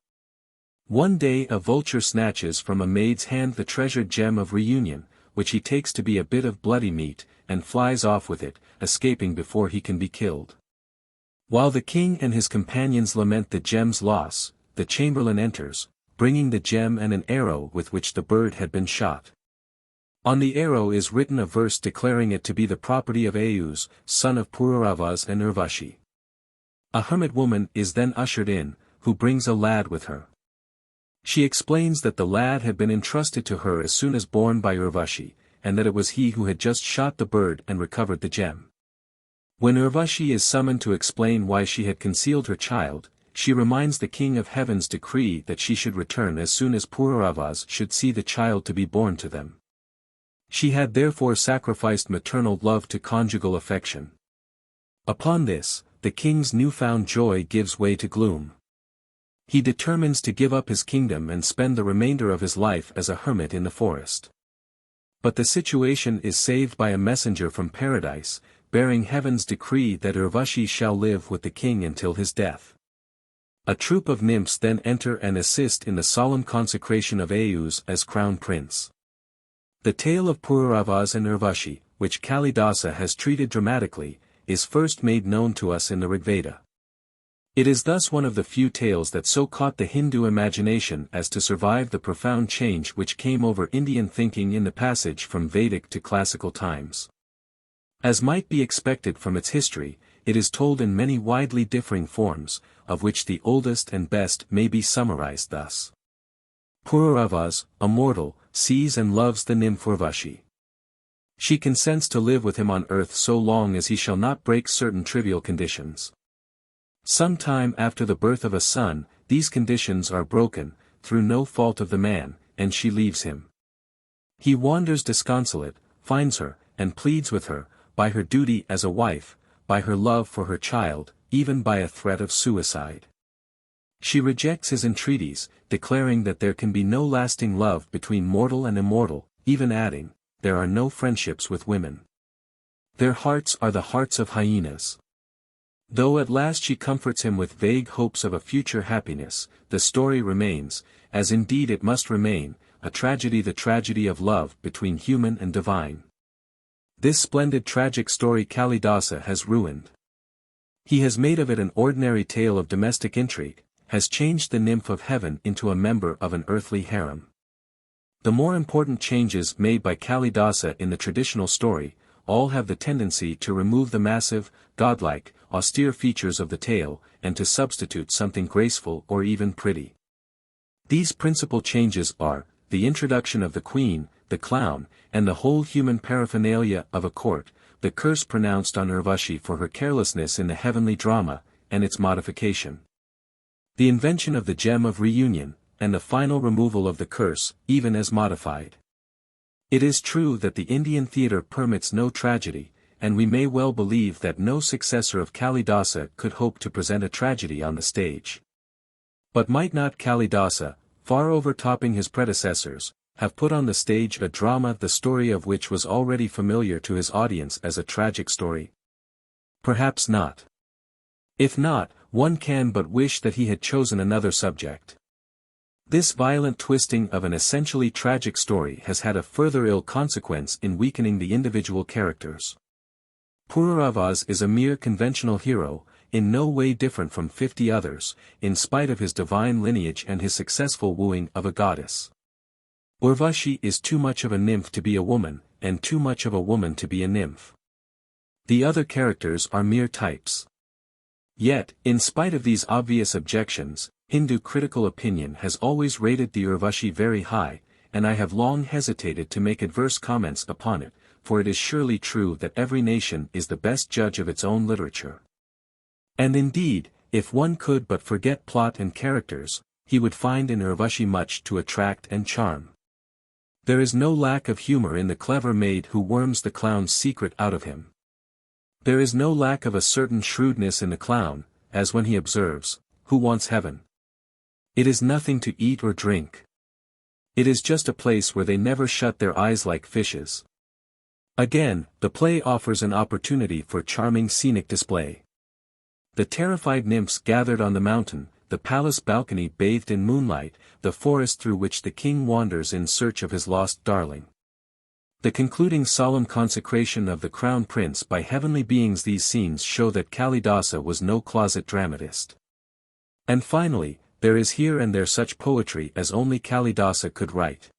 One day a vulture snatches from a maid's hand the treasured gem of reunion, which he takes to be a bit of bloody meat, and flies off with it, escaping before he can be killed. While the king and his companions lament the gem's loss, the chamberlain enters, bringing the gem and an arrow with which the bird had been shot. On the arrow is written a verse declaring it to be the property of Ayuz, son of Pururavas and Urvashi. A hermit woman is then ushered in, who brings a lad with her. She explains that the lad had been entrusted to her as soon as born by Urvashi, and that it was he who had just shot the bird and recovered the gem. When Urvashi is summoned to explain why she had concealed her child, she reminds the king of heaven's decree that she should return as soon as Pururavas should see the child to be born to them. She had therefore sacrificed maternal love to conjugal affection. Upon this, the king's newfound joy gives way to gloom. He determines to give up his kingdom and spend the remainder of his life as a hermit in the forest. But the situation is saved by a messenger from paradise, bearing heaven's decree that Urvashi shall live with the king until his death. A troop of nymphs then enter and assist in the solemn consecration of Ayuz as crown prince. The tale of Pururavas and Urvashi, which Kalidasa has treated dramatically, is first made known to us in the Rigveda. It is thus one of the few tales that so caught the Hindu imagination as to survive the profound change which came over Indian thinking in the passage from Vedic to classical times. As might be expected from its history, it is told in many widely differing forms, of which the oldest and best may be summarized thus. Pururavas, a mortal, sees and loves the nymph Urvashi. She consents to live with him on earth so long as he shall not break certain trivial conditions. Some time after the birth of a son, these conditions are broken, through no fault of the man, and she leaves him. He wanders disconsolate, finds her, and pleads with her, by her duty as a wife, by her love for her child, even by a threat of suicide. She rejects his entreaties, declaring that there can be no lasting love between mortal and immortal, even adding, there are no friendships with women. Their hearts are the hearts of hyenas. Though at last she comforts him with vague hopes of a future happiness, the story remains, as indeed it must remain, a tragedy, the tragedy of love between human and divine. This splendid tragic story Kalidasa has ruined. He has made of it an ordinary tale of domestic intrigue, has changed the nymph of heaven into a member of an earthly harem. The more important changes made by Kalidasa in the traditional story, all have the tendency to remove the massive, godlike, austere features of the tale, and to substitute something graceful or even pretty. These principal changes are, the introduction of the queen, the clown, and the whole human paraphernalia of a court, the curse pronounced on Urvashi for her carelessness in the heavenly drama, and its modification. The invention of the gem of reunion, and the final removal of the curse, even as modified. It is true that the Indian theatre permits no tragedy, and we may well believe that no successor of Kalidasa could hope to present a tragedy on the stage. But might not Kalidasa, far overtopping his predecessors, have put on the stage a drama the story of which was already familiar to his audience as a tragic story? Perhaps not. If not, one can but wish that he had chosen another subject. This violent twisting of an essentially tragic story has had a further ill consequence in weakening the individual characters. Pururavas is a mere conventional hero, in no way different from 50 others, in spite of his divine lineage and his successful wooing of a goddess. Urvashi is too much of a nymph to be a woman, and too much of a woman to be a nymph. The other characters are mere types. Yet, in spite of these obvious objections, Hindu critical opinion has always rated the Urvashi very high, and I have long hesitated to make adverse comments upon it, for it is surely true that every nation is the best judge of its own literature. And indeed, if one could but forget plot and characters, he would find in Urvashi much to attract and charm. There is no lack of humor in the clever maid who worms the clown's secret out of him. There is no lack of a certain shrewdness in the clown, as when he observes, "Who wants heaven? It is nothing to eat or drink. It is just a place where they never shut their eyes like fishes." Again, the play offers an opportunity for charming scenic display. The terrified nymphs gathered on the mountain, the palace balcony bathed in moonlight, the forest through which the king wanders in search of his lost darling. The concluding solemn consecration of the crown prince by heavenly beings. These scenes show that Kalidasa was no closet dramatist. And finally, there is here and there such poetry as only Kalidasa could write.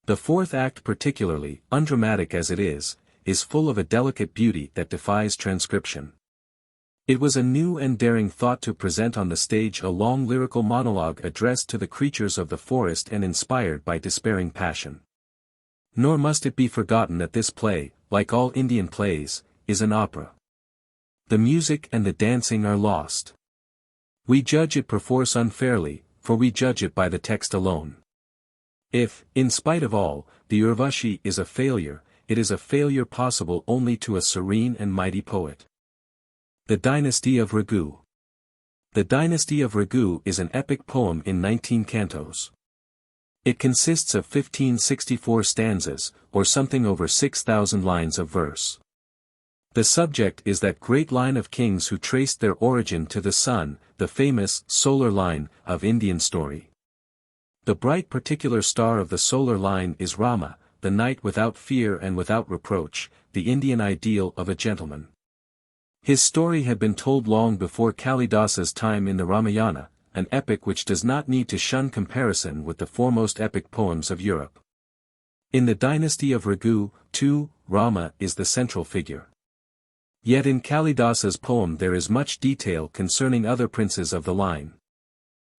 The fourth act, particularly, undramatic as it is full of a delicate beauty that defies transcription. It was a new and daring thought to present on the stage a long lyrical monologue addressed to the creatures of the forest and inspired by despairing passion. Nor must it be forgotten that this play, like all Indian plays, is an opera. The music and the dancing are lost. We judge it perforce unfairly, for we judge it by the text alone. If, in spite of all, the Urvashi is a failure, it is a failure possible only to a serene and mighty poet. The Dynasty of Raghu. The Dynasty of Raghu is an epic poem in 19 cantos. It consists of 1564 stanzas, or something over 6,000 lines of verse. The subject is that great line of kings who traced their origin to the sun, the famous solar line of Indian story. The bright particular star of the solar line is Rama, the knight without fear and without reproach, the Indian ideal of a gentleman. His story had been told long before Kalidasa's time in the Ramayana, an epic which does not need to shun comparison with the foremost epic poems of Europe. In the Dynasty of Raghu, too, Rama is the central figure. Yet in Kalidasa's poem there is much detail concerning other princes of the line.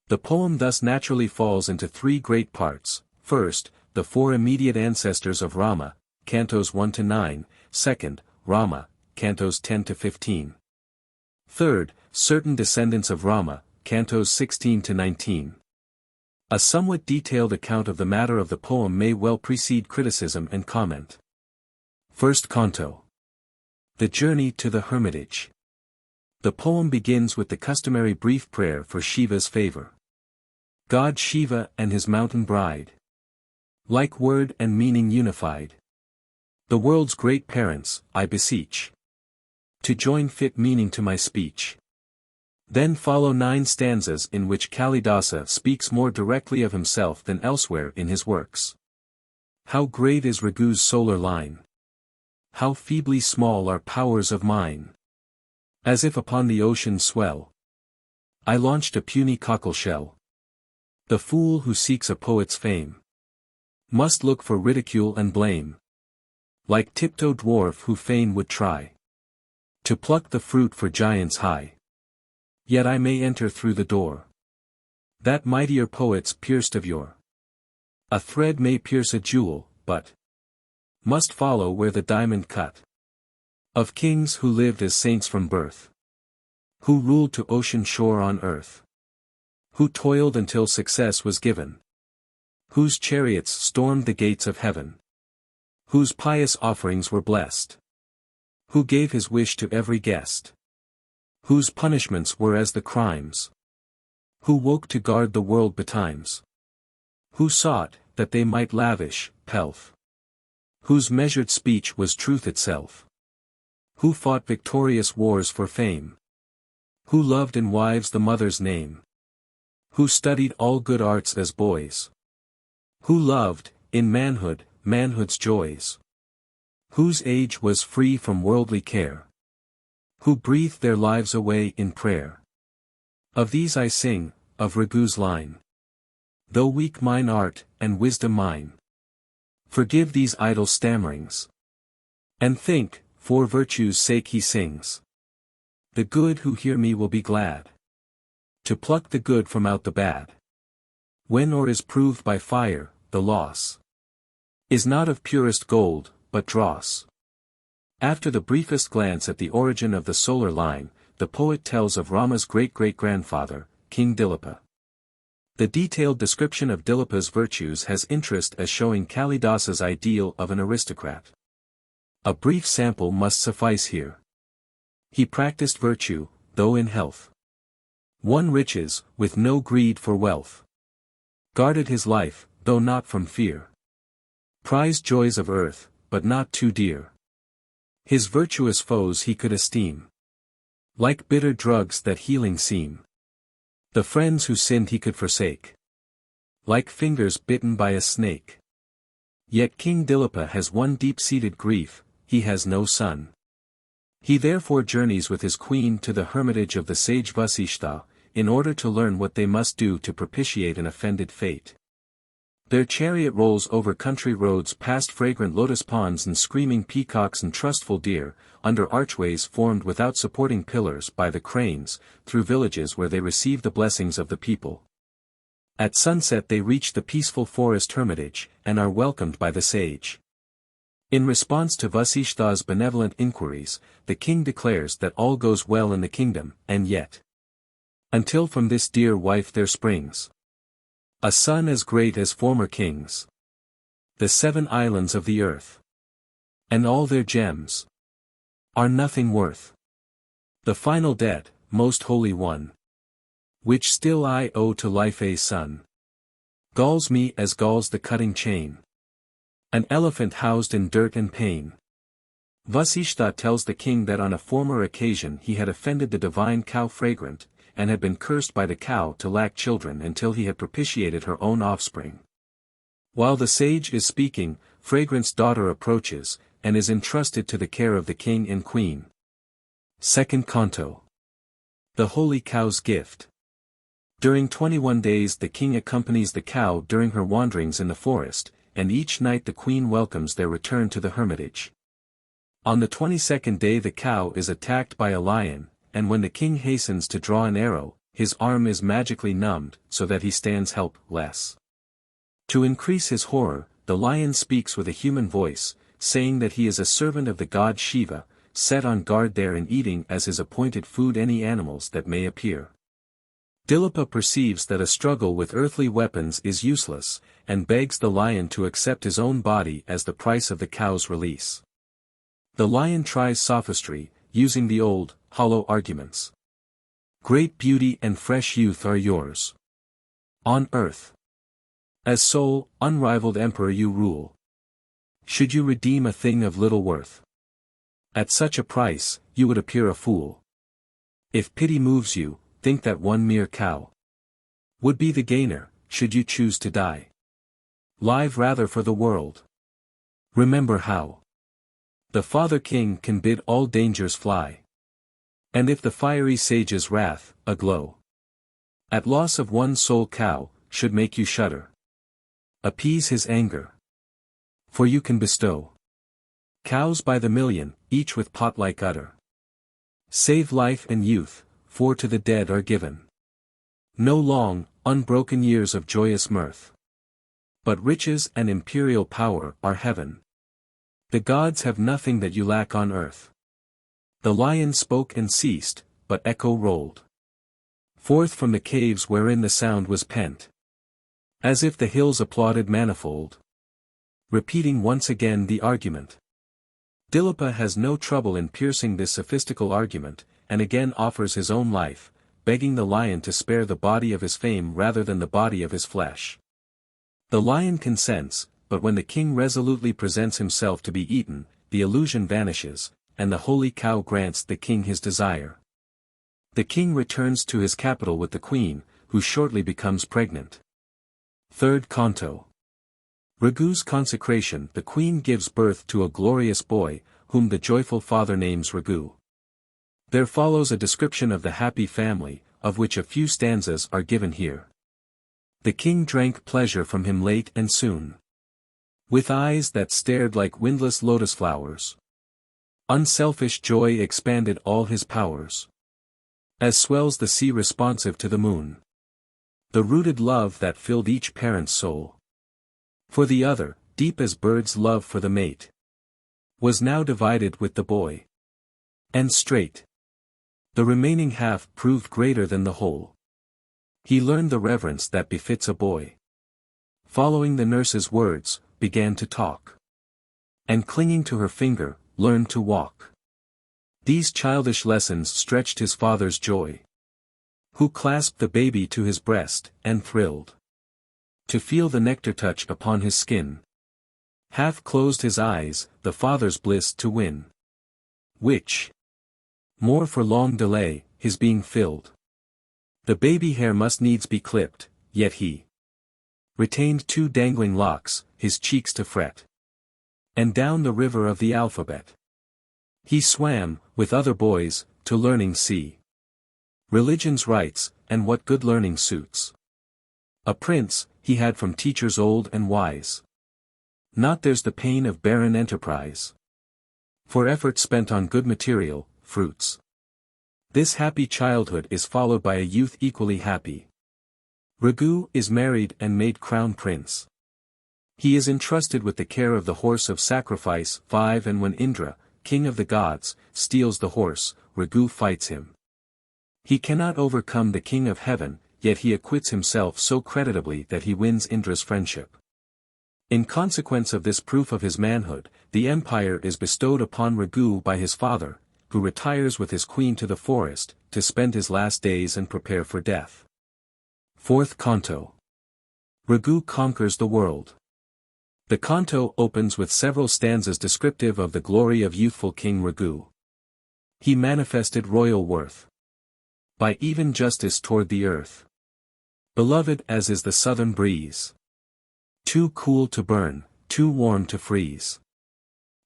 The poem thus naturally falls into three great parts: first, the four immediate ancestors of Rama, cantos 1 to 9, second, Rama, cantos 10 to 15. Third, certain descendants of Rama, cantos 16 to 19. A somewhat detailed account of the matter of the poem may well precede criticism and comment. First canto. The journey to the hermitage. The poem begins with the customary brief prayer for Shiva's favor. God Shiva and his mountain bride. Like word and meaning unified. The world's great parents, I beseech. To join fit meaning to my speech. Then follow 9 stanzas in which Kalidasa speaks more directly of himself than elsewhere in his works. How great is Raghu's solar line! How feebly small are powers of mine! As if upon the ocean's swell I launched a puny cockle shell. The fool who seeks a poet's fame must look for ridicule and blame. Like tiptoe dwarf who fain would try to pluck the fruit for giants high. Yet I may enter through the door that mightier poets pierced of yore. A thread may pierce a jewel, but must follow where the diamond cut. Of kings who lived as saints from birth, who ruled to ocean shore on earth, who toiled until success was given, whose chariots stormed the gates of heaven, whose pious offerings were blessed, who gave his wish to every guest, whose punishments were as the crimes, who woke to guard the world betimes, who sought, that they might lavish, pelf, whose measured speech was truth itself, who fought victorious wars for fame, who loved in wives the mother's name, who studied all good arts as boys, who loved, in manhood, manhood's joys, whose age was free from worldly care, who breathed their lives away in prayer. Of these I sing, of Raghu's line. Though weak mine art, and wisdom mine, forgive these idle stammerings. And think, for virtue's sake he sings. The good who hear me will be glad to pluck the good from out the bad. When ore is proved by fire, the loss is not of purest gold, but dross. After the briefest glance at the origin of the solar line, the poet tells of Rama's great-great-grandfather, King Dilepa. The detailed description of Dilepa's virtues has interest as showing Kalidasa's ideal of an aristocrat. A brief sample must suffice here. He practiced virtue, though in health. Won riches, with no greed for wealth. Guarded his life, though not from fear. Prized joys of earth, but not too dear. His virtuous foes he could esteem like bitter drugs that healing seem. The friends who sinned he could forsake, like fingers bitten by a snake. Yet King Dilipa has one deep-seated grief, he has no son. He therefore journeys with his queen to the hermitage of the sage Vasishtha, in order to learn what they must do to propitiate an offended fate. Their chariot rolls over country roads past fragrant lotus ponds and screaming peacocks and trustful deer, under archways formed without supporting pillars by the cranes, through villages where they receive the blessings of the people. At sunset they reach the peaceful forest hermitage, and are welcomed by the sage. In response to Vasishtha's benevolent inquiries, the king declares that all goes well in the kingdom, and yet, until from this dear wife there springs a son as great as former kings, the 7 islands of the earth, and all their gems are nothing worth. The final debt, most holy one, which still I owe to life a son, galls me as galls the cutting chain, an elephant housed in dirt and pain. Vasishtha tells the king that on a former occasion he had offended the divine cow Fragrant, and had been cursed by the cow to lack children until he had propitiated her own offspring. While the sage is speaking, Fragrant's daughter approaches, and is entrusted to the care of the king and queen. Second Canto. The Holy Cow's Gift. During 21 days the king accompanies the cow during her wanderings in the forest, and each night the queen welcomes their return to the hermitage. On the 22nd day the cow is attacked by a lion, and when the king hastens to draw an arrow, his arm is magically numbed, so that he stands helpless. To increase his horror, the lion speaks with a human voice, saying that he is a servant of the god Shiva, set on guard there and eating as his appointed food any animals that may appear. Dilipa perceives that a struggle with earthly weapons is useless, and begs the lion to accept his own body as the price of the cow's release. The lion tries sophistry, using the old, hollow arguments. Great beauty and fresh youth are yours on earth. As sole, unrivaled emperor you rule. Should you redeem a thing of little worth at such a price, you would appear a fool. If pity moves you, think that one mere cow would be the gainer, should you choose to die. Live rather for the world. Remember how the Father King can bid all dangers fly. And if the fiery sage's wrath, aglow at loss of one sole cow, should make you shudder, appease his anger. For you can bestow cows by the million, each with pot-like udder. Save life and youth, for to the dead are given no long, unbroken years of joyous mirth. But riches and imperial power are heaven. The gods have nothing that you lack on earth. The lion spoke and ceased, but echo rolled forth from the caves wherein the sound was pent, as if the hills applauded manifold, repeating once again the argument. Dilipa has no trouble in piercing this sophistical argument, and again offers his own life, begging the lion to spare the body of his fame rather than the body of his flesh. The lion consents, but when the king resolutely presents himself to be eaten, the illusion vanishes, and the holy cow grants the king his desire. The king returns to his capital with the queen, who shortly becomes pregnant. Third Canto. Raghu's consecration. The queen gives birth to a glorious boy, whom the joyful father names Raghu. There follows a description of the happy family, of which a few stanzas are given here. The king drank pleasure from him late and soon, with eyes that stared like windless lotus flowers. Unselfish joy expanded all his powers, as swells the sea responsive to the moon. The rooted love that filled each parent's soul for the other, deep as birds' love for the mate, was now divided with the boy. And straight the remaining half proved greater than the whole. He learned the reverence that befits a boy. Following the nurse's words, began to talk. And clinging to her finger, learned to walk. These childish lessons stretched his father's joy, who clasped the baby to his breast, and thrilled to feel the nectar touch upon his skin. Half closed his eyes, the father's bliss to win. Which more for long delay, his being filled The baby hair must needs be clipped, yet he retained 2 dangling locks, his cheeks to fret. And down the river of the alphabet he swam, with other boys, to learning see religion's rites, and what good learning suits a prince, he had from teachers old and wise. Not there's the pain of barren enterprise, for effort spent on good material, fruits. This happy childhood is followed by a youth equally happy. Raghu is married and made crown prince. He is entrusted with the care of the horse of sacrifice 5 and when Indra, king of the gods, steals the horse, Raghu fights him. He cannot overcome the king of heaven, yet he acquits himself so creditably that he wins Indra's friendship. In consequence of this proof of his manhood, the empire is bestowed upon Raghu by his father, who retires with his queen to the forest, to spend his last days and prepare for death. 4th Canto. Raghu conquers the world. The canto opens with several stanzas descriptive of the glory of youthful King Raghu. He manifested royal worth by even justice toward the earth. Beloved as is the southern breeze, too cool to burn, too warm to freeze.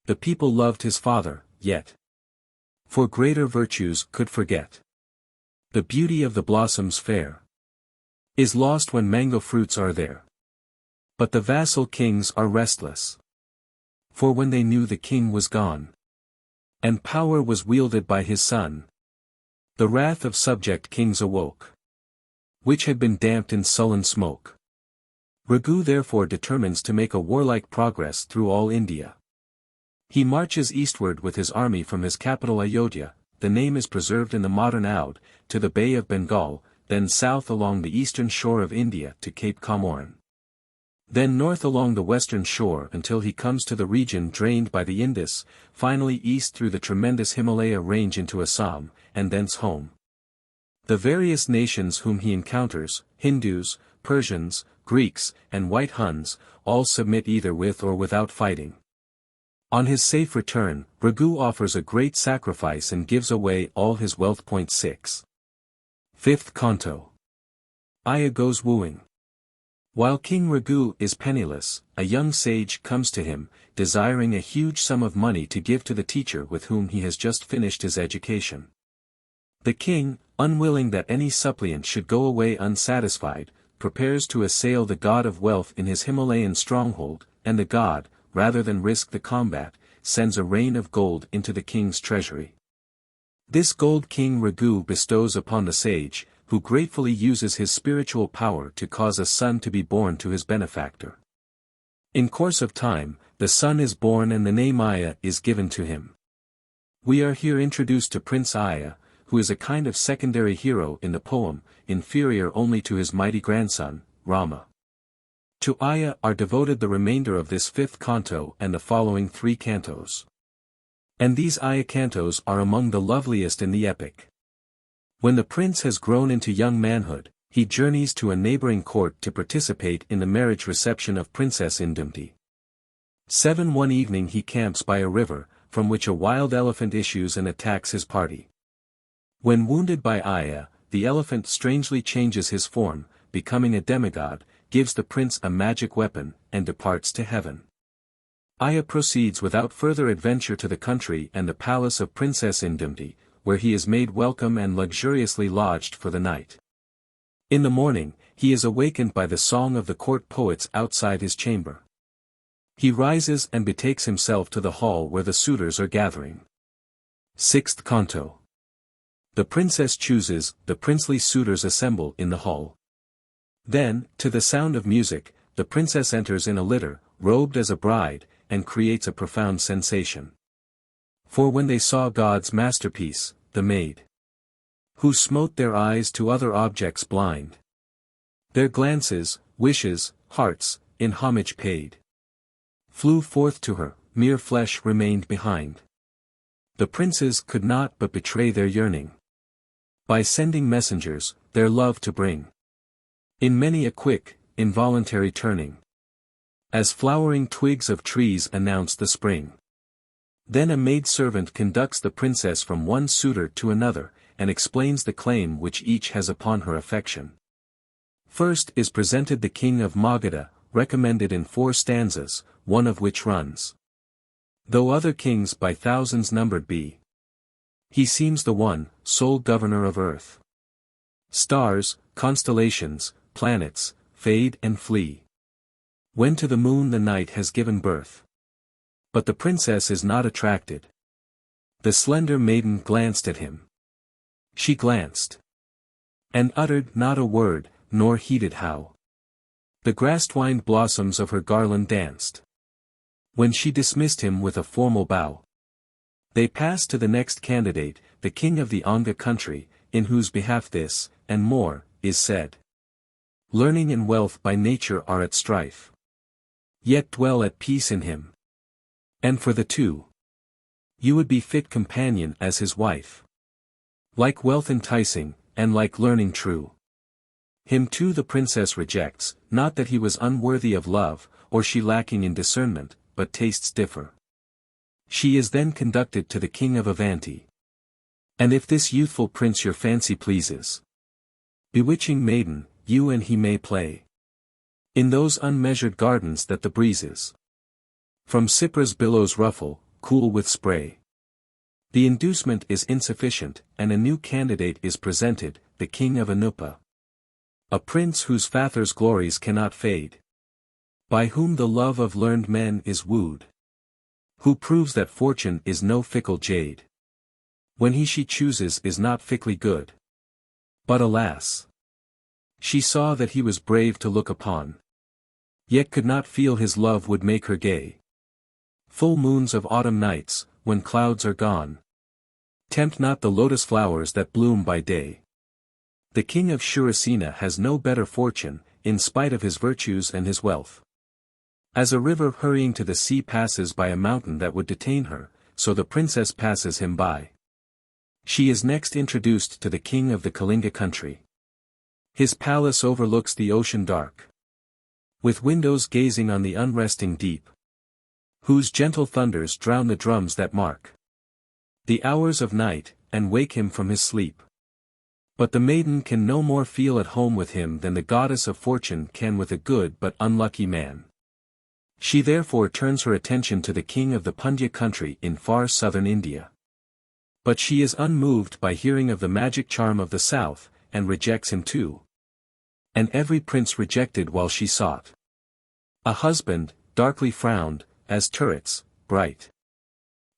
The people loved his father, yet for greater virtues could forget. The beauty of the blossoms fair is lost when mango fruits are there. But the vassal kings are restless, for when they knew the king was gone, and power was wielded by his son, the wrath of subject kings awoke, which had been damped in sullen smoke. Raghu therefore determines to make a warlike progress through all India. He marches eastward with his army from his capital Ayodhya, the name is preserved in the modern Oudh, to the Bay of Bengal, then south along the eastern shore of India to Cape Comorin. Then north along the western shore until he comes to the region drained by the Indus, finally east through the tremendous Himalaya range into Assam, and thence home. The various nations whom he encounters, Hindus, Persians, Greeks, and White Huns, all submit either with or without fighting. On his safe return, Raghu offers a great sacrifice and gives away all his wealth. 6. 5th Canto. Aya goes wooing. While King Raghu is penniless, a young sage comes to him, desiring a huge sum of money to give to the teacher with whom he has just finished his education. The king, unwilling that any suppliant should go away unsatisfied, prepares to assail the god of wealth in his Himalayan stronghold, and the god, rather than risk the combat, sends a rain of gold into the king's treasury. This gold King Raghu bestows upon the sage, who gratefully uses his spiritual power to cause a son to be born to his benefactor. In course of time, the son is born and the name Aya is given to him. We are here introduced to Prince Aya, who is a kind of secondary hero in the poem, inferior only to his mighty grandson, Rama. To Aya are devoted the remainder of this 5th canto and the following 3 cantos. And these Aya cantos are among the loveliest in the epic. When the prince has grown into young manhood, he journeys to a neighboring court to participate in the marriage reception of Princess Indumti. 7 One evening he camps by a river, from which a wild elephant issues and attacks his party. When wounded by Aya, the elephant strangely changes his form, becoming a demigod, gives the prince a magic weapon, and departs to heaven. Aya proceeds without further adventure to the country and the palace of Princess Indumti, where he is made welcome and luxuriously lodged for the night. In the morning, he is awakened by the song of the court poets outside his chamber. He rises and betakes himself to the hall where the suitors are gathering. 6th Canto. The princess chooses, the princely suitors assemble in the hall. Then, to the sound of music, the princess enters in a litter, robed as a bride, and creates a profound sensation. For when they saw God's masterpiece, the maid, who smote their eyes to other objects blind, their glances, wishes, hearts, in homage paid, flew forth to her, mere flesh remained behind. The princes could not but betray their yearning, by sending messengers, their love to bring. In many a quick, involuntary turning, as flowering twigs of trees announce the spring. Then a maid-servant conducts the princess from one suitor to another, and explains the claim which each has upon her affection. First is presented the king of Magadha, recommended in 4 stanzas, one of which runs. Though other kings by thousands numbered be, he seems the one, sole governor of earth. Stars, constellations, planets, fade and flee. When to the moon the night has given birth. But the princess is not attracted. The slender maiden glanced at him. She glanced, and uttered not a word, nor heeded how the grass-twined blossoms of her garland danced. When she dismissed him with a formal bow, they passed to the next candidate, the king of the Anga country, in whose behalf this, and more, is said. Learning and wealth by nature are at strife, yet dwell at peace in him. And for the two, you would be fit companion as his wife. Like wealth enticing, and like learning true. Him too the princess rejects, not that he was unworthy of love, or she lacking in discernment, but tastes differ. She is then conducted to the king of Avanti. And if this youthful prince your fancy pleases, bewitching maiden, you and he may play in those unmeasured gardens that the breezes from Cypra's billows ruffle, cool with spray. The inducement is insufficient, and a new candidate is presented, the king of Anupa. A prince whose father's glories cannot fade. By whom the love of learned men is wooed. Who proves that fortune is no fickle jade. When he she chooses is not fickly good. But alas! She saw that he was brave to look upon. Yet could not feel his love would make her gay. Full moons of autumn nights, when clouds are gone, tempt not the lotus flowers that bloom by day. The king of Shurasena has no better fortune, in spite of his virtues and his wealth. As a river hurrying to the sea passes by a mountain that would detain her, so the princess passes him by. She is next introduced to the king of the Kalinga country. His palace overlooks the ocean dark, with windows gazing on the unresting deep, whose gentle thunders drown the drums that mark the hours of night, and wake him from his sleep. But the maiden can no more feel at home with him than the goddess of fortune can with a good but unlucky man. She therefore turns her attention to the king of the Pundya country in far southern India. But she is unmoved by hearing of the magic charm of the south, and rejects him too. And every prince rejected while she sought a husband, darkly frowned, as turrets, bright.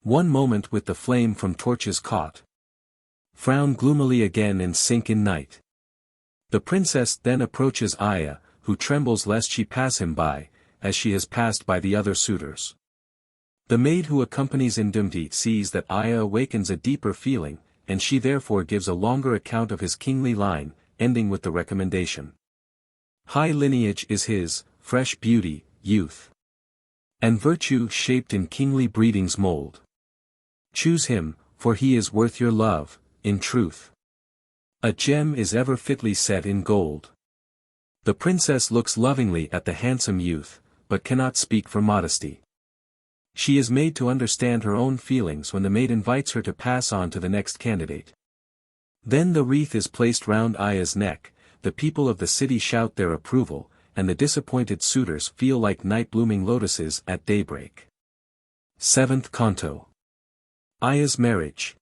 One moment with the flame from torches caught, frown gloomily again and sink in night. The princess then approaches Aya, who trembles lest she pass him by, as she has passed by the other suitors. The maid who accompanies Indumti sees that Aya awakens a deeper feeling, and she therefore gives a longer account of his kingly line, ending with the recommendation. High lineage is his, fresh beauty, youth, and virtue shaped in kingly breeding's mold. Choose him, for he is worth your love, in truth. A gem is ever fitly set in gold. The princess looks lovingly at the handsome youth, but cannot speak for modesty. She is made to understand her own feelings when the maid invites her to pass on to the next candidate. Then the wreath is placed round Aya's neck, the people of the city shout their approval, and the disappointed suitors feel like night-blooming lotuses at daybreak. 7th Canto. Aya's marriage.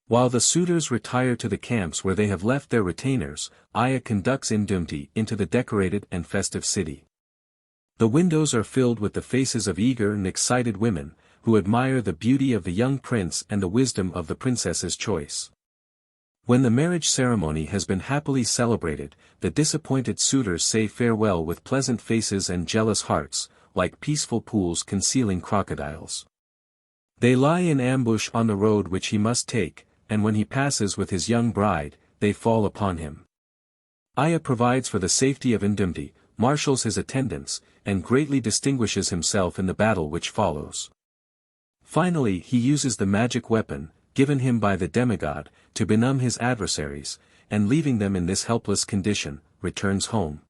While the suitors retire to the camps where they have left their retainers, Aya conducts Indumti into the decorated and festive city. The windows are filled with the faces of eager and excited women, who admire the beauty of the young prince and the wisdom of the princess's choice. When the marriage ceremony has been happily celebrated, the disappointed suitors say farewell with pleasant faces and jealous hearts, like peaceful pools concealing crocodiles. They lie in ambush on the road which he must take, and when he passes with his young bride, they fall upon him. Aya provides for the safety of Indumti, marshals his attendants, and greatly distinguishes himself in the battle which follows. Finally he uses the magic weapon, given him by the demigod, to benumb his adversaries, and leaving them in this helpless condition, returns home.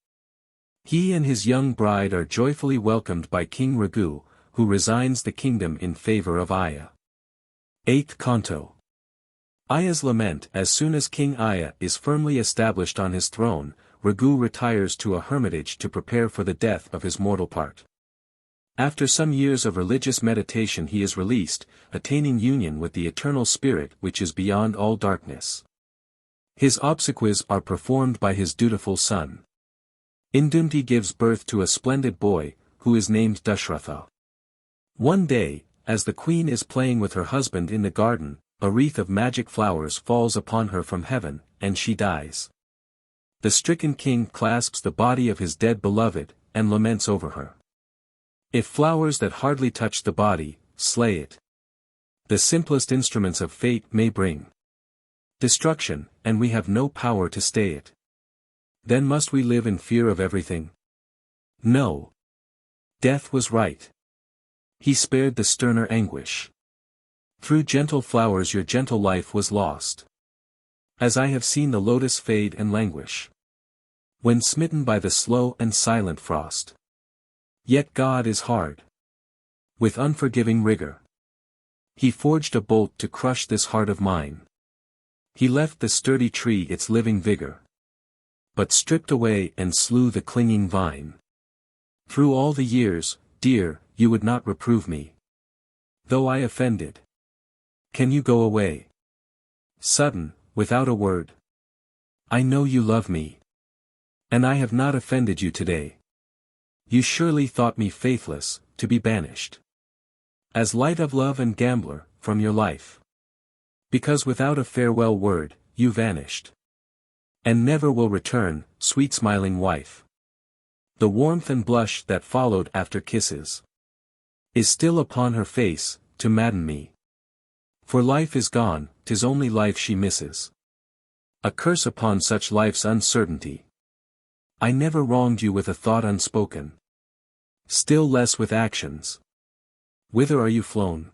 He and his young bride are joyfully welcomed by King Raghu, who resigns the kingdom in favor of Aya. 8th Canto. Aya's lament. As soon as King Aya is firmly established on his throne, Raghu retires to a hermitage to prepare for the death of his mortal part. After some years of religious meditation he is released, attaining union with the eternal spirit which is beyond all darkness. His obsequies are performed by his dutiful son. Indumti gives birth to a splendid boy, who is named Dashratha. One day, as the queen is playing with her husband in the garden, a wreath of magic flowers falls upon her from heaven, and she dies. The stricken king clasps the body of his dead beloved, and laments over her. If flowers that hardly touch the body, slay it. The simplest instruments of fate may bring destruction, and we have no power to stay it. Then must we live in fear of everything? No. Death was right. He spared the sterner anguish. Through gentle flowers your gentle life was lost. As I have seen the lotus fade and languish, when smitten by the slow and silent frost. Yet God is hard. With unforgiving rigor, He forged a bolt to crush this heart of mine. He left the sturdy tree its living vigor, but stripped away and slew the clinging vine. Through all the years, dear, you would not reprove me, though I offended. Can you go away? Sudden, without a word. I know you love me, and I have not offended you today. You surely thought me faithless, to be banished, as light of love and gambler, from your life. Because without a farewell word, you vanished, and never will return, sweet smiling wife. The warmth and blush that followed after kisses is still upon her face, to madden me. For life is gone, 'tis only life she misses. A curse upon such life's uncertainty. I never wronged you with a thought unspoken, still less with actions. Whither are you flown?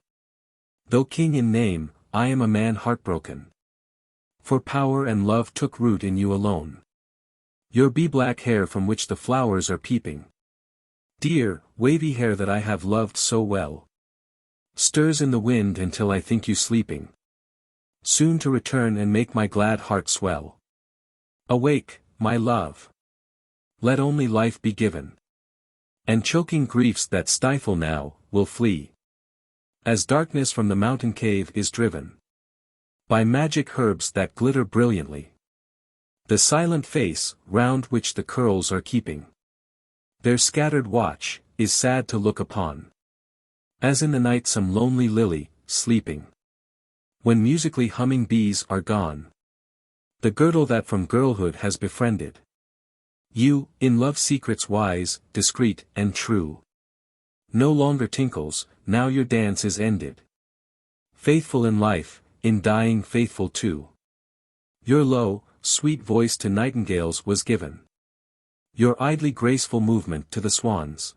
Though king in name, I am a man heartbroken. For power and love took root in you alone. Your bee-black hair from which the flowers are peeping, dear, wavy hair that I have loved so well, stirs in the wind until I think you sleeping, soon to return and make my glad heart swell. Awake, my love. Let only life be given, and choking griefs that stifle now, will flee, as darkness from the mountain cave is driven by magic herbs that glitter brilliantly. The silent face, round which the curls are keeping their scattered watch, is sad to look upon, as in the night some lonely lily, sleeping, when musically humming bees are gone. The girdle that from girlhood has befriended you, in love's secrets wise, discreet, and true, no longer tinkles, now your dance is ended. Faithful in life, in dying faithful too. Your low, sweet voice to nightingales was given, your idly graceful movement to the swans,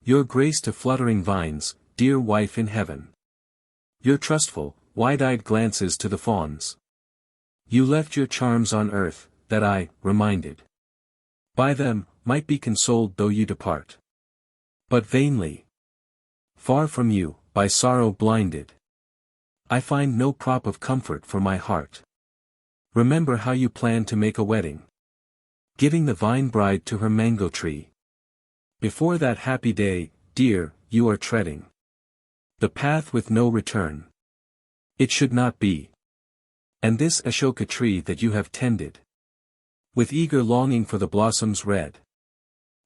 your grace to fluttering vines, dear wife in heaven, your trustful, wide-eyed glances to the fawns. You left your charms on earth, that I, reminded by them, might be consoled though you depart. But vainly. Far from you, by sorrow blinded, I find no prop of comfort for my heart. Remember how you planned to make a wedding, giving the vine bride to her mango tree. Before that happy day, dear, you are treading the path with no return. It should not be. And this Ashoka tree that you have tended, with eager longing for the blossoms red.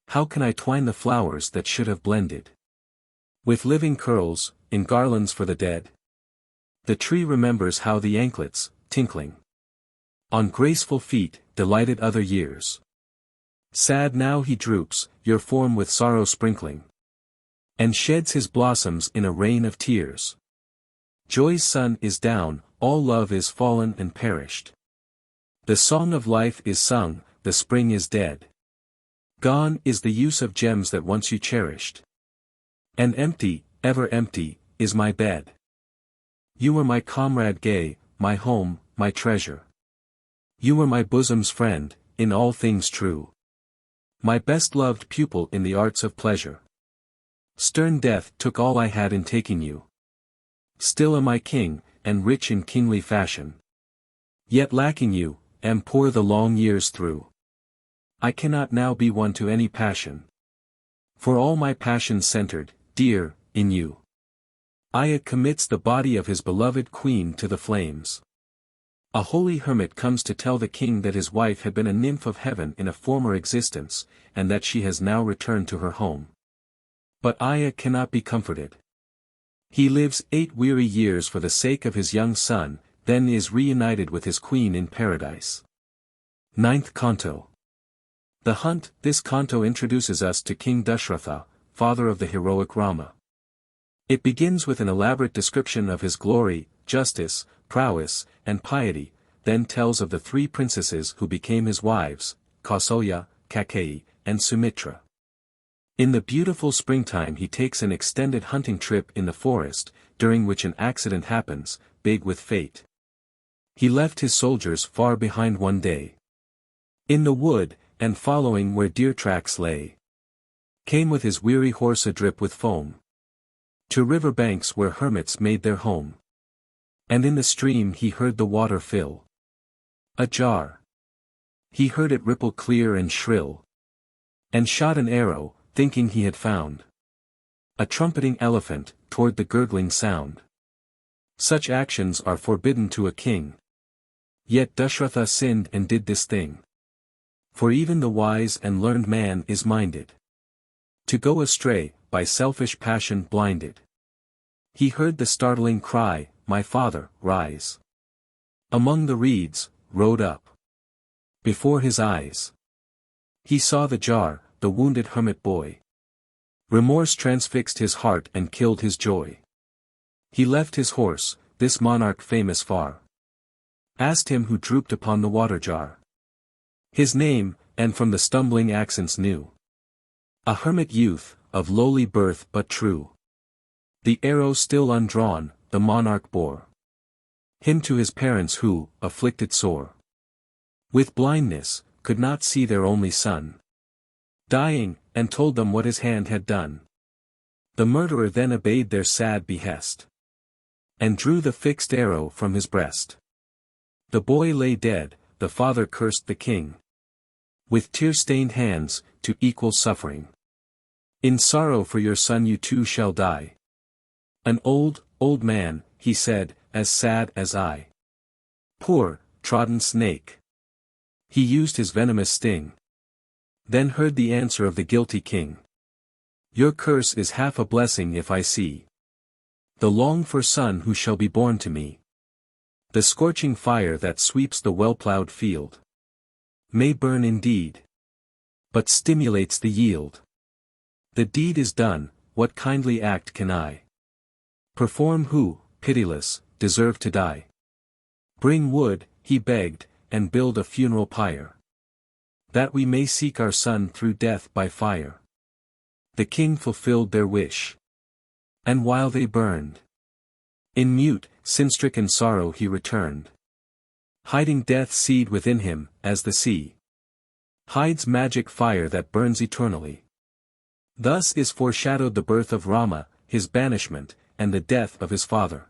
How can I twine the flowers that should have blended with living curls, in garlands for the dead? The tree remembers how the anklets, tinkling on graceful feet, delighted other years. Sad now he droops, your form with sorrow sprinkling, and sheds his blossoms in a rain of tears. Joy's sun is down, all love is fallen and perished. The song of life is sung, the spring is dead. Gone is the use of gems that once you cherished. And empty, ever empty, is my bed. You were my comrade gay, my home, my treasure. You were my bosom's friend, in all things true. My best loved pupil in the arts of pleasure. Stern death took all I had in taking you. Still am I king, and rich in kingly fashion. Yet lacking you, am poor the long years through. I cannot now be one to any passion. For all my passions centered, dear, in you. Aya commits the body of his beloved queen to the flames. A holy hermit comes to tell the king that his wife had been a nymph of heaven in a former existence, and that she has now returned to her home. But Aya cannot be comforted. He lives 8 weary years for the sake of his young son, then is reunited with his queen in paradise. 9th Canto. The Hunt. This canto introduces us to King Dushyanta, father of the heroic Rama. It begins with an elaborate description of his glory, justice, prowess, and piety, then tells of the 3 princesses who became his wives, Kausalya, Kaikeyi, and Sumitra. In the beautiful springtime he takes an extended hunting trip in the forest, during which an accident happens, big with fate. He left his soldiers far behind one day. In the wood, and following where deer tracks lay. Came with his weary horse adrip with foam. To river banks where hermits made their home. And in the stream he heard the water fill. Ajar. He heard it ripple clear and shrill. And shot an arrow, thinking he had found a trumpeting elephant, toward the gurgling sound. Such actions are forbidden to a king. Yet Dushyanta sinned and did this thing. For even the wise and learned man is minded to go astray, by selfish passion blinded. He heard the startling cry, "My father, rise!" Among the reeds, rode up. Before his eyes he saw the jar, the wounded hermit boy. Remorse transfixed his heart and killed his joy. He left his horse, this monarch famous far. Asked him who drooped upon the water jar. His name, and from the stumbling accents knew. A hermit youth, of lowly birth but true. The arrow still undrawn, the monarch bore him to his parents who, afflicted sore with blindness, could not see their only son dying, and told them what his hand had done. The murderer then obeyed their sad behest, and drew the fixed arrow from his breast. The boy lay dead, the father cursed the king. With tear-stained hands, to equal suffering. In sorrow for your son you too shall die. An old, old man, he said, as sad as I. Poor, trodden snake. He used his venomous sting. Then heard the answer of the guilty king. Your curse is half a blessing if I see the longed-for son who shall be born to me. The scorching fire that sweeps the well-plowed field may burn indeed, but stimulates the yield. The deed is done, what kindly act can I perform who, pitiless, deserve to die? Bring wood, he begged, and build a funeral pyre, that we may seek our son through death by fire. The king fulfilled their wish. And while they burned in mute, sin-stricken sorrow he returned, hiding death's seed within him, as the sea hides magic fire that burns eternally. Thus is foreshadowed the birth of Rama, his banishment, and the death of his father.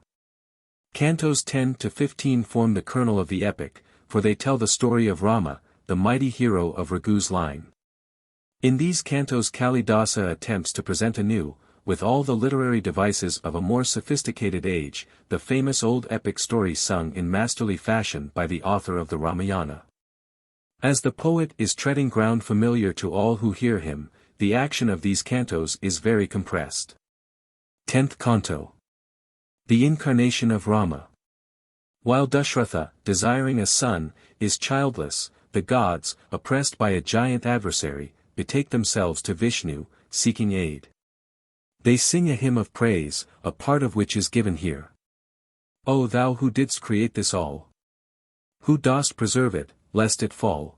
Cantos 10 to 15 form the kernel of the epic, for they tell the story of Rama, the mighty hero of Raghu's line. In these cantos Kalidasa attempts to present anew, with all the literary devices of a more sophisticated age, the famous old epic story sung in masterly fashion by the author of the Ramayana. As the poet is treading ground familiar to all who hear him, the action of these cantos is very compressed. 10th Canto. The Incarnation of Rama. While Dushyanta, desiring a son, is childless, the gods, oppressed by a giant adversary, betake themselves to Vishnu, seeking aid. They sing a hymn of praise, a part of which is given here. O thou who didst create this all! Who dost preserve it, lest it fall?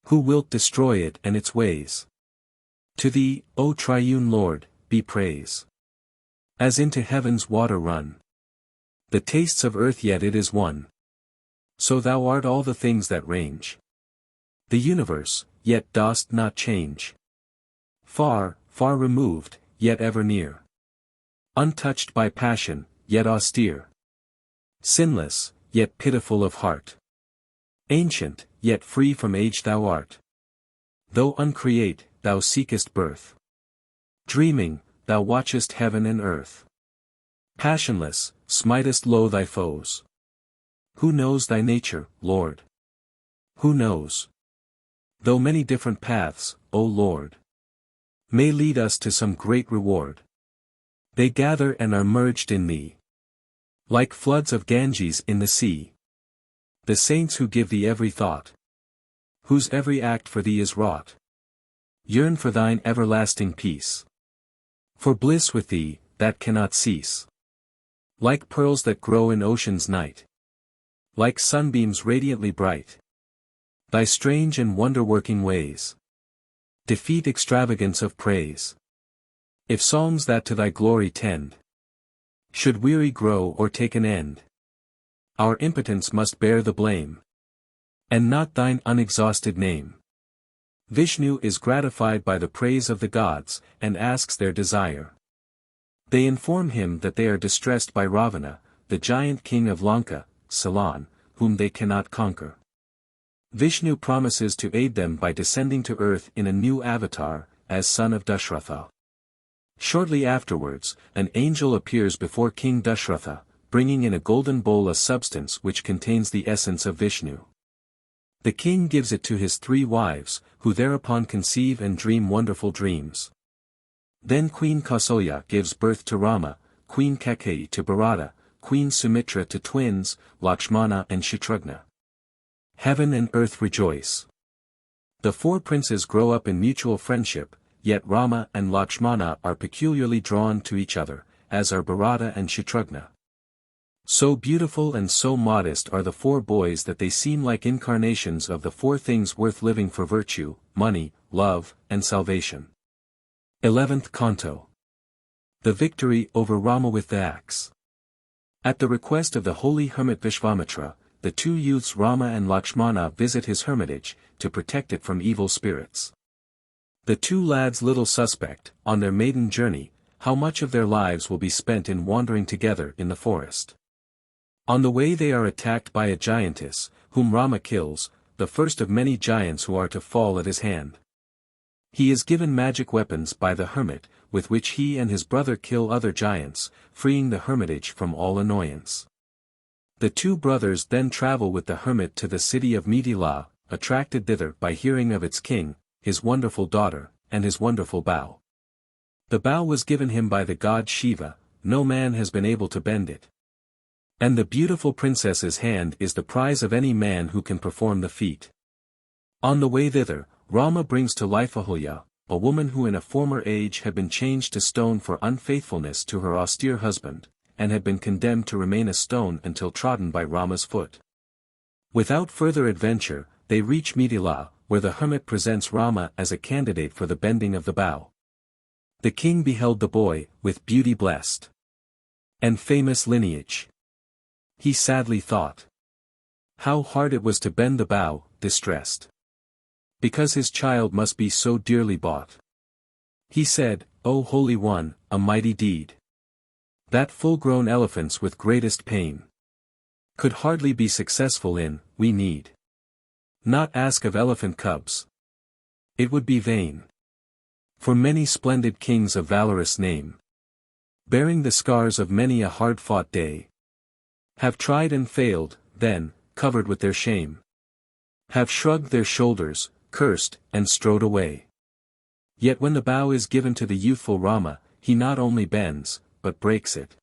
Who wilt destroy it and its ways? To thee, O Triune Lord, be praise. As into heaven's water run the tastes of earth, yet it is one. So thou art all the things that range the universe, yet dost not change. Far, far removed, yet ever near. Untouched by passion, yet austere. Sinless, yet pitiful of heart. Ancient, yet free from age thou art. Though uncreate, thou seekest birth. Dreaming, thou watchest heaven and earth. Passionless, smitest low thy foes. Who knows thy nature, Lord? Who knows? Though many different paths, O Lord, may lead us to some great reward, they gather and are merged in thee. Like floods of Ganges in the sea. The saints who give thee every thought, whose every act for thee is wrought, yearn for thine everlasting peace. For bliss with thee, that cannot cease. Like pearls that grow in ocean's night. Like sunbeams radiantly bright. Thy strange and wonder-working ways defeat extravagance of praise. If songs that to thy glory tend should weary grow or take an end, our impotence must bear the blame, and not thine unexhausted name. Vishnu is gratified by the praise of the gods, and asks their desire. They inform him that they are distressed by Ravana, the giant king of Lanka, Ceylon, whom they cannot conquer. Vishnu promises to aid them by descending to earth in a new avatar, as son of Dashratha. Shortly afterwards, an angel appears before King Dashratha, bringing in a golden bowl a substance which contains the essence of Vishnu. The king gives it to his 3 wives, who thereupon conceive and dream wonderful dreams. Then Queen Kausalya gives birth to Rama, Queen Kaikeyi to Bharata, Queen Sumitra to twins, Lakshmana and Shatrughna. Heaven and earth rejoice. The 4 princes grow up in mutual friendship, yet Rama and Lakshmana are peculiarly drawn to each other, as are Bharata and Shatrughna. So beautiful and so modest are the 4 boys that they seem like incarnations of the 4 things worth living for: virtue, money, love, and salvation. 11th Canto. The victory over Rama with the axe. At the request of the holy hermit Vishvamitra, the 2 youths Rama and Lakshmana visit his hermitage, to protect it from evil spirits. The 2 lads little suspect, on their maiden journey, how much of their lives will be spent in wandering together in the forest. On the way they are attacked by a giantess, whom Rama kills, the first of many giants who are to fall at his hand. He is given magic weapons by the hermit, with which he and his brother kill other giants, freeing the hermitage from all annoyance. The 2 brothers then travel with the hermit to the city of Mithila, attracted thither by hearing of its king, his wonderful daughter, and his wonderful bow. The bow was given him by the god Shiva, no man has been able to bend it. And the beautiful princess's hand is the prize of any man who can perform the feat. On the way thither, Rama brings to life Ahulya, a woman who in a former age had been changed to stone for unfaithfulness to her austere husband, and had been condemned to remain a stone until trodden by Rama's foot. Without further adventure, they reach Mithila, where the hermit presents Rama as a candidate for the bending of the bow. The king beheld the boy, with beauty blessed, and famous lineage. He sadly thought how hard it was to bend the bow, distressed, because his child must be so dearly bought. He said, O Holy One, a mighty deed, that full-grown elephants with greatest pain could hardly be successful in, we need not ask of elephant cubs. It would be vain. For many splendid kings of valorous name, bearing the scars of many a hard-fought day, have tried and failed, then, covered with their shame, have shrugged their shoulders, cursed, and strode away. Yet when the bow is given to the youthful Rama, he not only bends, but breaks it.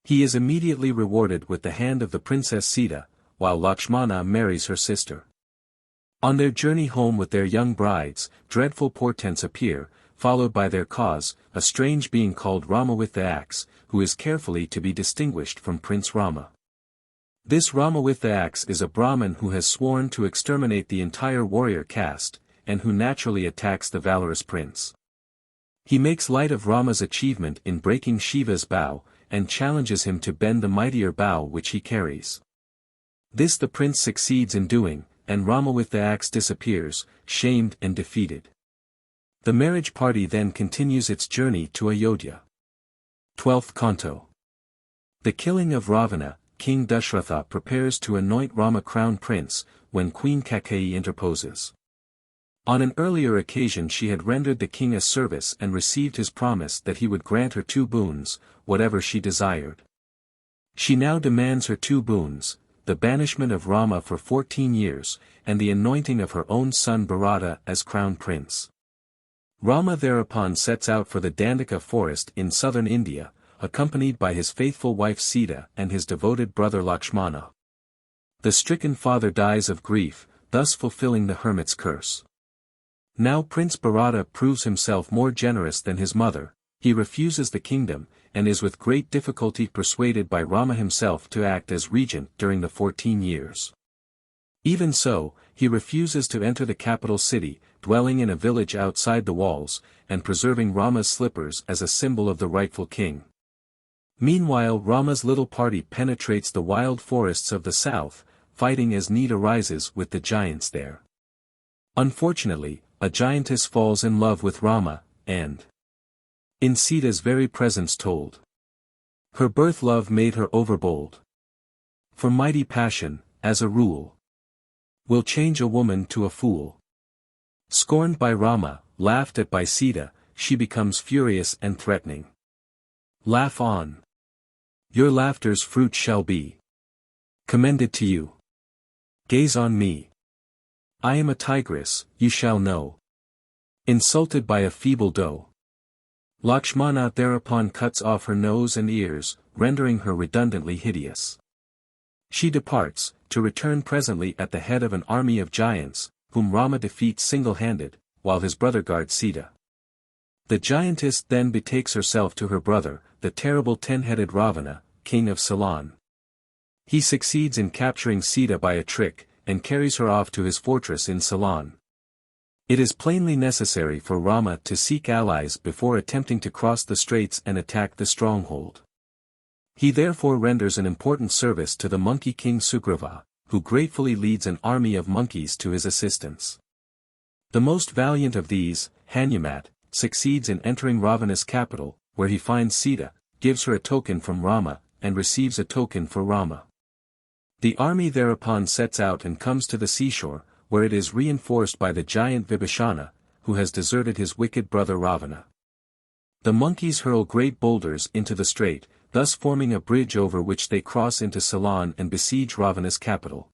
He is immediately rewarded with the hand of the princess Sita, while Lakshmana marries her sister. On their journey home with their young brides, dreadful portents appear, followed by their cause, a strange being called Rama with the axe, who is carefully to be distinguished from Prince Rama. This Rama with the axe is a Brahmin who has sworn to exterminate the entire warrior caste, and who naturally attacks the valorous prince. He makes light of Rama's achievement in breaking Shiva's bow, and challenges him to bend the mightier bow which he carries. This the prince succeeds in doing, and Rama with the axe disappears, shamed and defeated. The marriage party then continues its journey to Ayodhya. 12th Canto. The killing of Ravana, King Dushyanta prepares to anoint Rama crown prince, when Queen Kaikeyi interposes. On an earlier occasion she had rendered the king a service and received his promise that he would grant her 2 boons, whatever she desired. She now demands her 2 boons, the banishment of Rama for 14 years, and the anointing of her own son Bharata as crown prince. Rama thereupon sets out for the Dandaka forest in southern India, accompanied by his faithful wife Sita and his devoted brother Lakshmana. The stricken father dies of grief, thus fulfilling the hermit's curse. Now Prince Bharata proves himself more generous than his mother. He refuses the kingdom, and is with great difficulty persuaded by Rama himself to act as regent during the 14 years. Even so, he refuses to enter the capital city, dwelling in a village outside the walls, and preserving Rama's slippers as a symbol of the rightful king. Meanwhile Rama's little party penetrates the wild forests of the south, fighting as need arises with the giants there. Unfortunately, a giantess falls in love with Rama, and in Sita's very presence told. Her birth love made her overbold. For mighty passion, as a rule, will change a woman to a fool. Scorned by Rama, laughed at by Sita, she becomes furious and threatening. Laugh on. Your laughter's fruit shall be commended to you. Gaze on me. I am a tigress, you shall know. Insulted by a feeble doe. Lakshmana thereupon cuts off her nose and ears, rendering her redundantly hideous. She departs, to return presently at the head of an army of giants, whom Rama defeats single-handed, while his brother guards Sita. The giantess then betakes herself to her brother, the terrible 10-headed Ravana, king of Ceylon. He succeeds in capturing Sita by a trick, and carries her off to his fortress in Ceylon. It is plainly necessary for Rama to seek allies before attempting to cross the straits and attack the stronghold. He therefore renders an important service to the monkey king Sugriva, who gratefully leads an army of monkeys to his assistance. The most valiant of these, Hanumat, succeeds in entering Ravana's capital, where he finds Sita, gives her a token from Rama, and receives a token for Rama. The army thereupon sets out and comes to the seashore, where it is reinforced by the giant Vibhishana, who has deserted his wicked brother Ravana. The monkeys hurl great boulders into the strait, thus forming a bridge over which they cross into Ceylon and besiege Ravana's capital.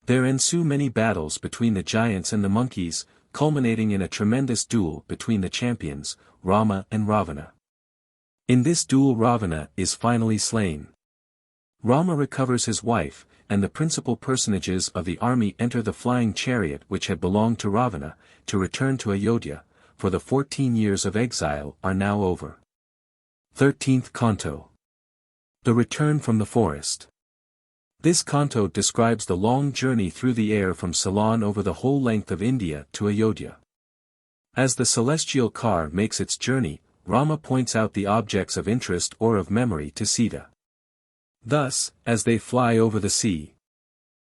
There ensue many battles between the giants and the monkeys, culminating in a tremendous duel between the champions, Rama and Ravana. In this duel Ravana is finally slain. Rama recovers his wife, and the principal personages of the army enter the flying chariot which had belonged to Ravana, to return to Ayodhya, for the 14 years of exile are now over. 13th Canto. The Return from the Forest. This canto describes the long journey through the air from Ceylon over the whole length of India to Ayodhya. As the celestial car makes its journey, Rama points out the objects of interest or of memory to Sita. Thus, as they fly over the sea,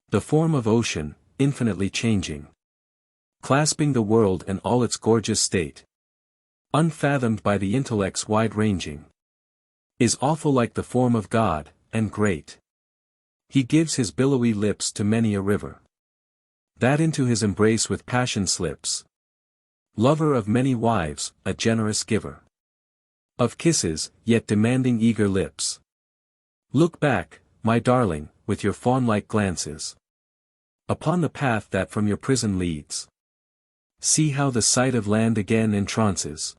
the form of ocean, infinitely changing, clasping the world and all its gorgeous state, unfathomed by the intellect's wide-ranging, is awful like the form of God, and great. He gives his billowy lips to many a river, that into his embrace with passion slips. Lover of many wives, a generous giver of kisses, yet demanding eager lips. Look back, my darling, with your fawn-like glances, upon the path that from your prison leads. See how the sight of land again entrances.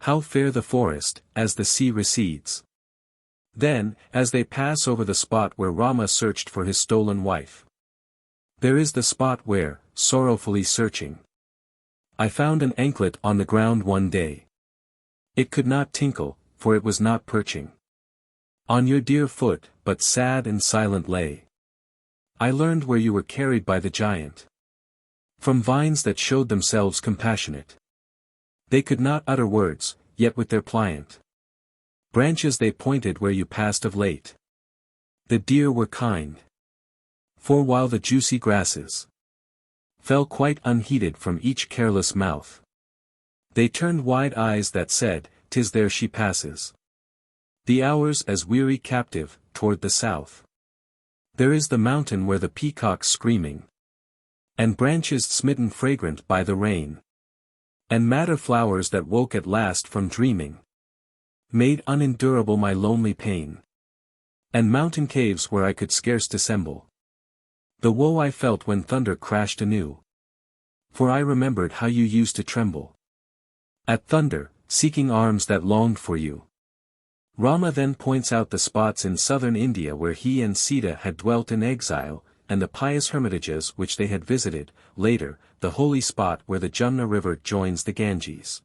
How fair the forest, as the sea recedes. Then, as they pass over the spot where Rama searched for his stolen wife, there is the spot where, sorrowfully searching, I found an anklet on the ground one day. It could not tinkle, for it was not perching on your dear foot, but sad and silent lay. I learned where you were carried by the giant, from vines that showed themselves compassionate. They could not utter words, yet with their pliant branches they pointed where you passed of late. The deer were kind, for while the juicy grasses fell quite unheeded from each careless mouth, they turned wide eyes that said, "'Tis there she passes." The hours as weary captive, toward the south. There is the mountain where the peacocks screaming. And branches smitten fragrant by the rain. And madder flowers that woke at last from dreaming. Made unendurable my lonely pain. And mountain caves where I could scarce dissemble the woe I felt when thunder crashed anew. For I remembered how you used to tremble at thunder, seeking arms that longed for you. Rama then points out the spots in southern India where he and Sita had dwelt in exile, and the pious hermitages which they had visited, later, the holy spot where the Jumna river joins the Ganges.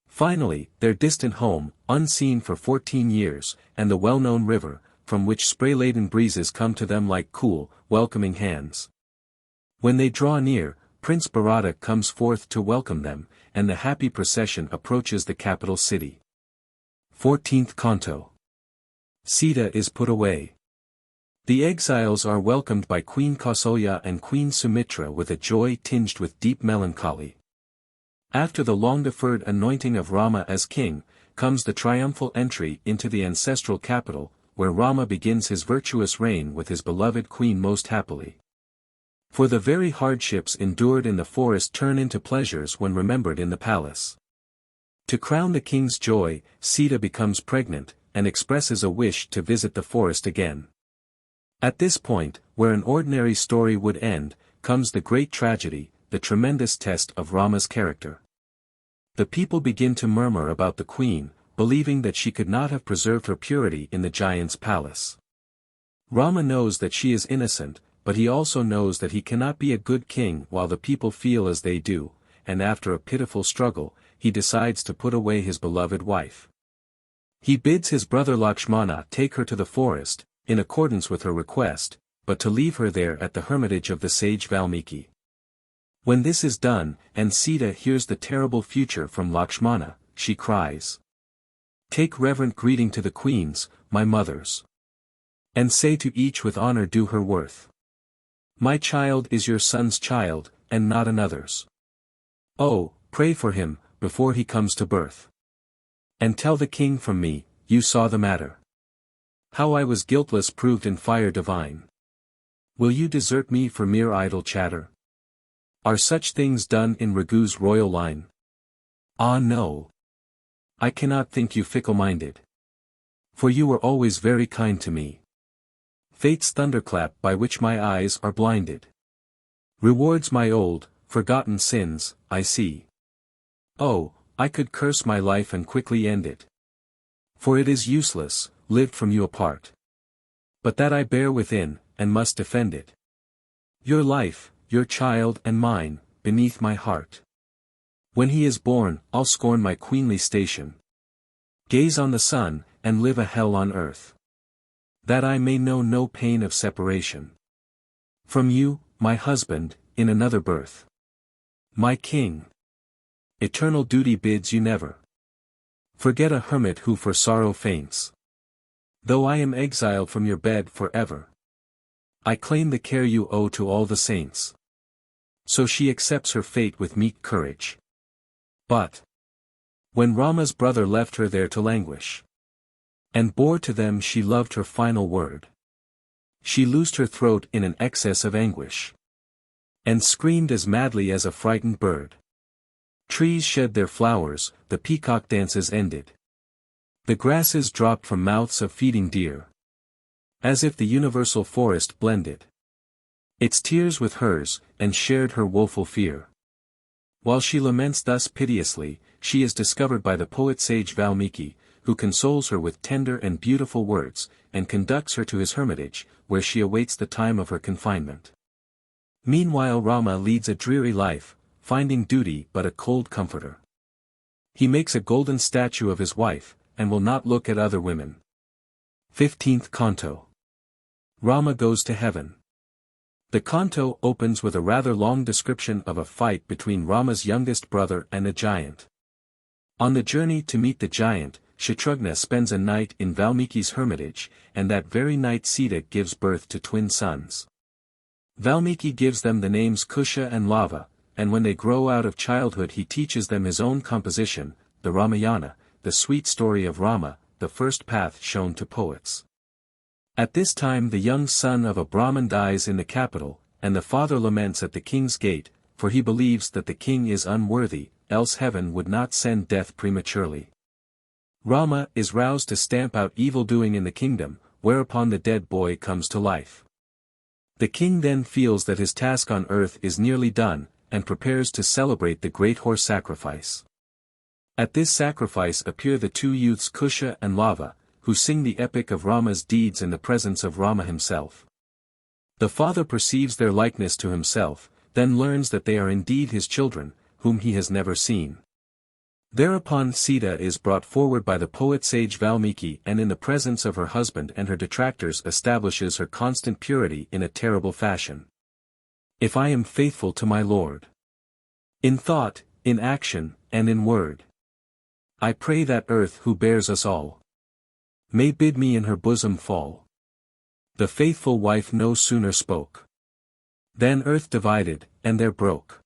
Finally, their distant home, unseen for 14 years, and the well-known river, from which spray-laden breezes come to them like cool, welcoming hands. When they draw near, Prince Bharata comes forth to welcome them, and the happy procession approaches the capital city. 14th Canto. Sita is put away. The exiles are welcomed by Queen Kausalya and Queen Sumitra with a joy tinged with deep melancholy. After the long-deferred anointing of Rama as king, comes the triumphal entry into the ancestral capital, where Rama begins his virtuous reign with his beloved queen most happily. For the very hardships endured in the forest turn into pleasures when remembered in the palace. To crown the king's joy, Sita becomes pregnant, and expresses a wish to visit the forest again. At this point, where an ordinary story would end, comes the great tragedy, the tremendous test of Rama's character. The people begin to murmur about the queen, believing that she could not have preserved her purity in the giant's palace. Rama knows that she is innocent, but he also knows that he cannot be a good king while the people feel as they do, and after a pitiful struggle, he decides to put away his beloved wife. He bids his brother Lakshmana take her to the forest, in accordance with her request, but to leave her there at the hermitage of the sage Valmiki. When this is done, and Sita hears the terrible future from Lakshmana, she cries, "Take reverent greeting to the queens, my mothers. And say to each with honor due her worth. My child is your son's child, and not another's. Oh, pray for him, before he comes to birth. And tell the king from me, you saw the matter. How I was guiltless proved in fire divine. Will you desert me for mere idle chatter? Are such things done in Raghu's royal line? Ah no. I cannot think you fickle-minded. For you were always very kind to me. Fate's thunderclap by which my eyes are blinded rewards my old, forgotten sins, I see. Oh, I could curse my life and quickly end it. For it is useless, lived from you apart. But that I bear within, and must defend it. Your life, your child and mine, beneath my heart. When he is born, I'll scorn my queenly station. Gaze on the sun, and live a hell on earth. That I may know no pain of separation. From you, my husband, in another birth. My king. Eternal duty bids you never forget a hermit who for sorrow faints. Though I am exiled from your bed forever, I claim the care you owe to all the saints. So she accepts her fate with meek courage. But when Rama's brother left her there to languish, and bore to them she loved her final word, she loosed her throat in an excess of anguish, and screamed as madly as a frightened bird. Trees shed their flowers, the peacock dances ended. The grasses dropped from mouths of feeding deer. As if the universal forest blended its tears with hers, and shared her woeful fear. While she laments thus piteously, she is discovered by the poet sage Valmiki, who consoles her with tender and beautiful words, and conducts her to his hermitage, where she awaits the time of her confinement. Meanwhile Rama leads a dreary life, finding duty but a cold comforter. He makes a golden statue of his wife, and will not look at other women. 15th Canto. Rama goes to heaven. The canto opens with a rather long description of a fight between Rama's youngest brother and a giant. On the journey to meet the giant, Shatrughna spends a night in Valmiki's hermitage, and that very night Sita gives birth to twin sons. Valmiki gives them the names Kusha and Lava, and when they grow out of childhood he teaches them his own composition, the Ramayana, the sweet story of Rama, the first path shown to poets. At this time the young son of a Brahmin dies in the capital, and the father laments at the king's gate, for he believes that the king is unworthy, else heaven would not send death prematurely. Rama is roused to stamp out evil-doing in the kingdom, whereupon the dead boy comes to life. The king then feels that his task on earth is nearly done, and prepares to celebrate the great horse sacrifice. At this sacrifice appear the two youths Kusha and Lava, who sing the epic of Rama's deeds in the presence of Rama himself. The father perceives their likeness to himself, then learns that they are indeed his children, whom he has never seen. Thereupon Sita is brought forward by the poet sage Valmiki, and in the presence of her husband and her detractors establishes her constant purity in a terrible fashion. If I am faithful to my Lord, in thought, in action, and in word, I pray that earth who bears us all may bid me in her bosom fall. The faithful wife no sooner spoke than earth divided, and there broke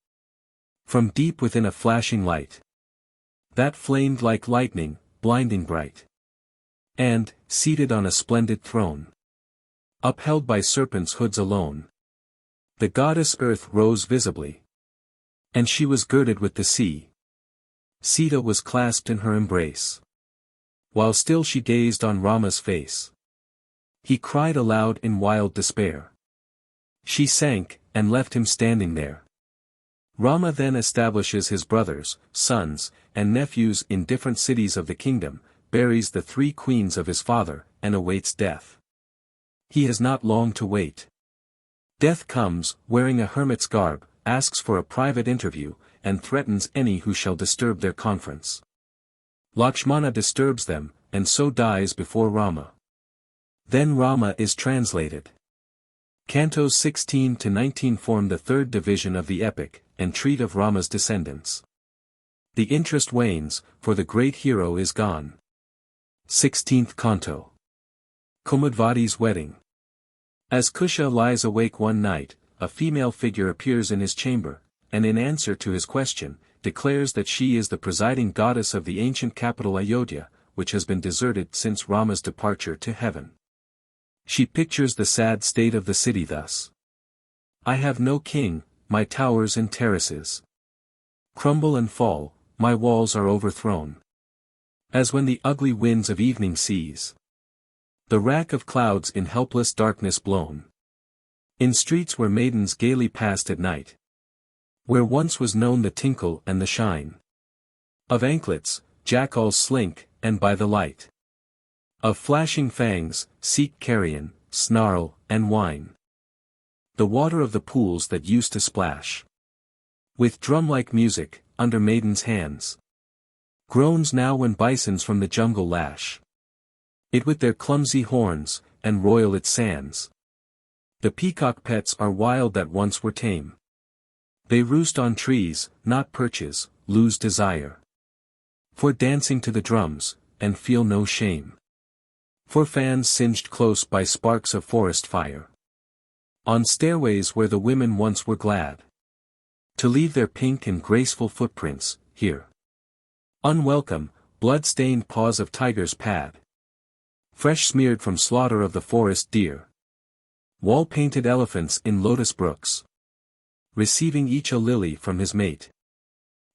from deep within a flashing light that flamed like lightning, blinding bright. And, seated on a splendid throne, upheld by serpents' hoods alone, the goddess earth rose visibly. And she was girded with the sea. Sita was clasped in her embrace, while still she gazed on Rama's face. He cried aloud in wild despair. She sank, and left him standing there. Rama then establishes his brothers, sons, and nephews in different cities of the kingdom, buries the three queens of his father, and awaits death. He has not long to wait. Death comes, wearing a hermit's garb, asks for a private interview, and threatens any who shall disturb their conference. Lakshmana disturbs them, and so dies before Rama. Then Rama is translated. Cantos 16 to 19 form the third division of the epic, and treat of Rama's descendants. The interest wanes, for the great hero is gone. 16th Canto. Kumudvati's Wedding. As Kusha lies awake one night, a female figure appears in his chamber, and in answer to his question, declares that she is the presiding goddess of the ancient capital Ayodhya, which has been deserted since Rama's departure to heaven. She pictures the sad state of the city thus. I have no king, my towers and terraces crumble and fall, my walls are overthrown. As when the ugly winds of evening seize the rack of clouds in helpless darkness blown. In streets where maidens gaily passed at night, where once was known the tinkle and the shine of anklets, jackals slink, and by the light of flashing fangs, seek carrion, snarl, and whine. The water of the pools that used to splash with drum-like music, under maidens' hands, groans now when bisons from the jungle lash it with their clumsy horns, and roil its sands. The peacock pets are wild that once were tame. They roost on trees, not perches, lose desire for dancing to the drums, and feel no shame for fans singed close by sparks of forest fire. On stairways where the women once were glad to leave their pink and graceful footprints, here unwelcome, blood-stained paws of tigers pad, fresh smeared from slaughter of the forest deer. Wall-painted elephants in lotus brooks, receiving each a lily from his mate,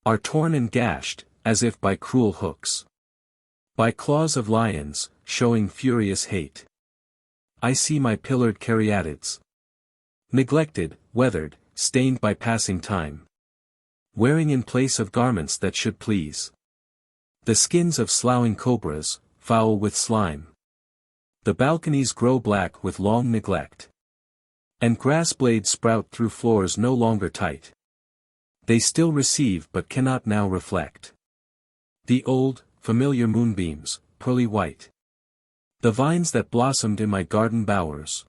are torn and gashed, as if by cruel hooks, by claws of lions, showing furious hate. I see my pillared caryatids, neglected, weathered, stained by passing time, wearing in place of garments that should please the skins of sloughing cobras, foul with slime. The balconies grow black with long neglect, and grass blades sprout through floors no longer tight. They still receive but cannot now reflect the old, familiar moonbeams, pearly white. The vines that blossomed in my garden bowers,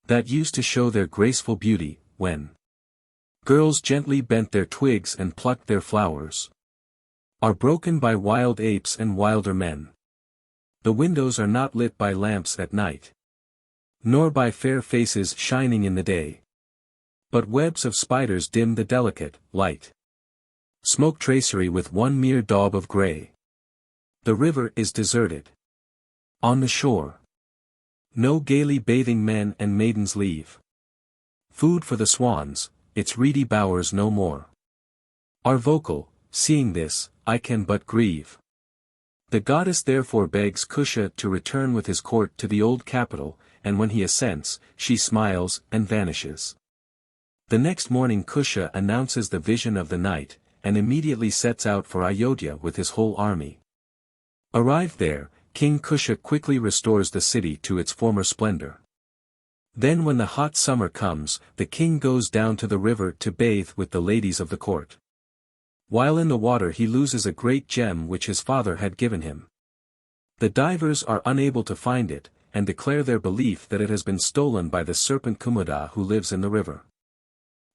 that used to show their graceful beauty, when girls gently bent their twigs and plucked their flowers, are broken by wild apes and wilder men. The windows are not lit by lamps at night, nor by fair faces shining in the day, but webs of spiders dim the delicate light. Smoke tracery with one mere daub of grey. The river is deserted. On the shore. No gaily bathing men and maidens leave. Food for the swans, its reedy bowers no more. Are vocal, seeing this, I can but grieve. The goddess therefore begs Kusha to return with his court to the old capital, and when he assents, she smiles and vanishes. The next morning Kusha announces the vision of the night, and immediately sets out for Ayodhya with his whole army. Arrived there, King Kusha quickly restores the city to its former splendor. Then when the hot summer comes, the king goes down to the river to bathe with the ladies of the court. While in the water he loses a great gem which his father had given him. The divers are unable to find it, and declare their belief that it has been stolen by the serpent Kumuda who lives in the river.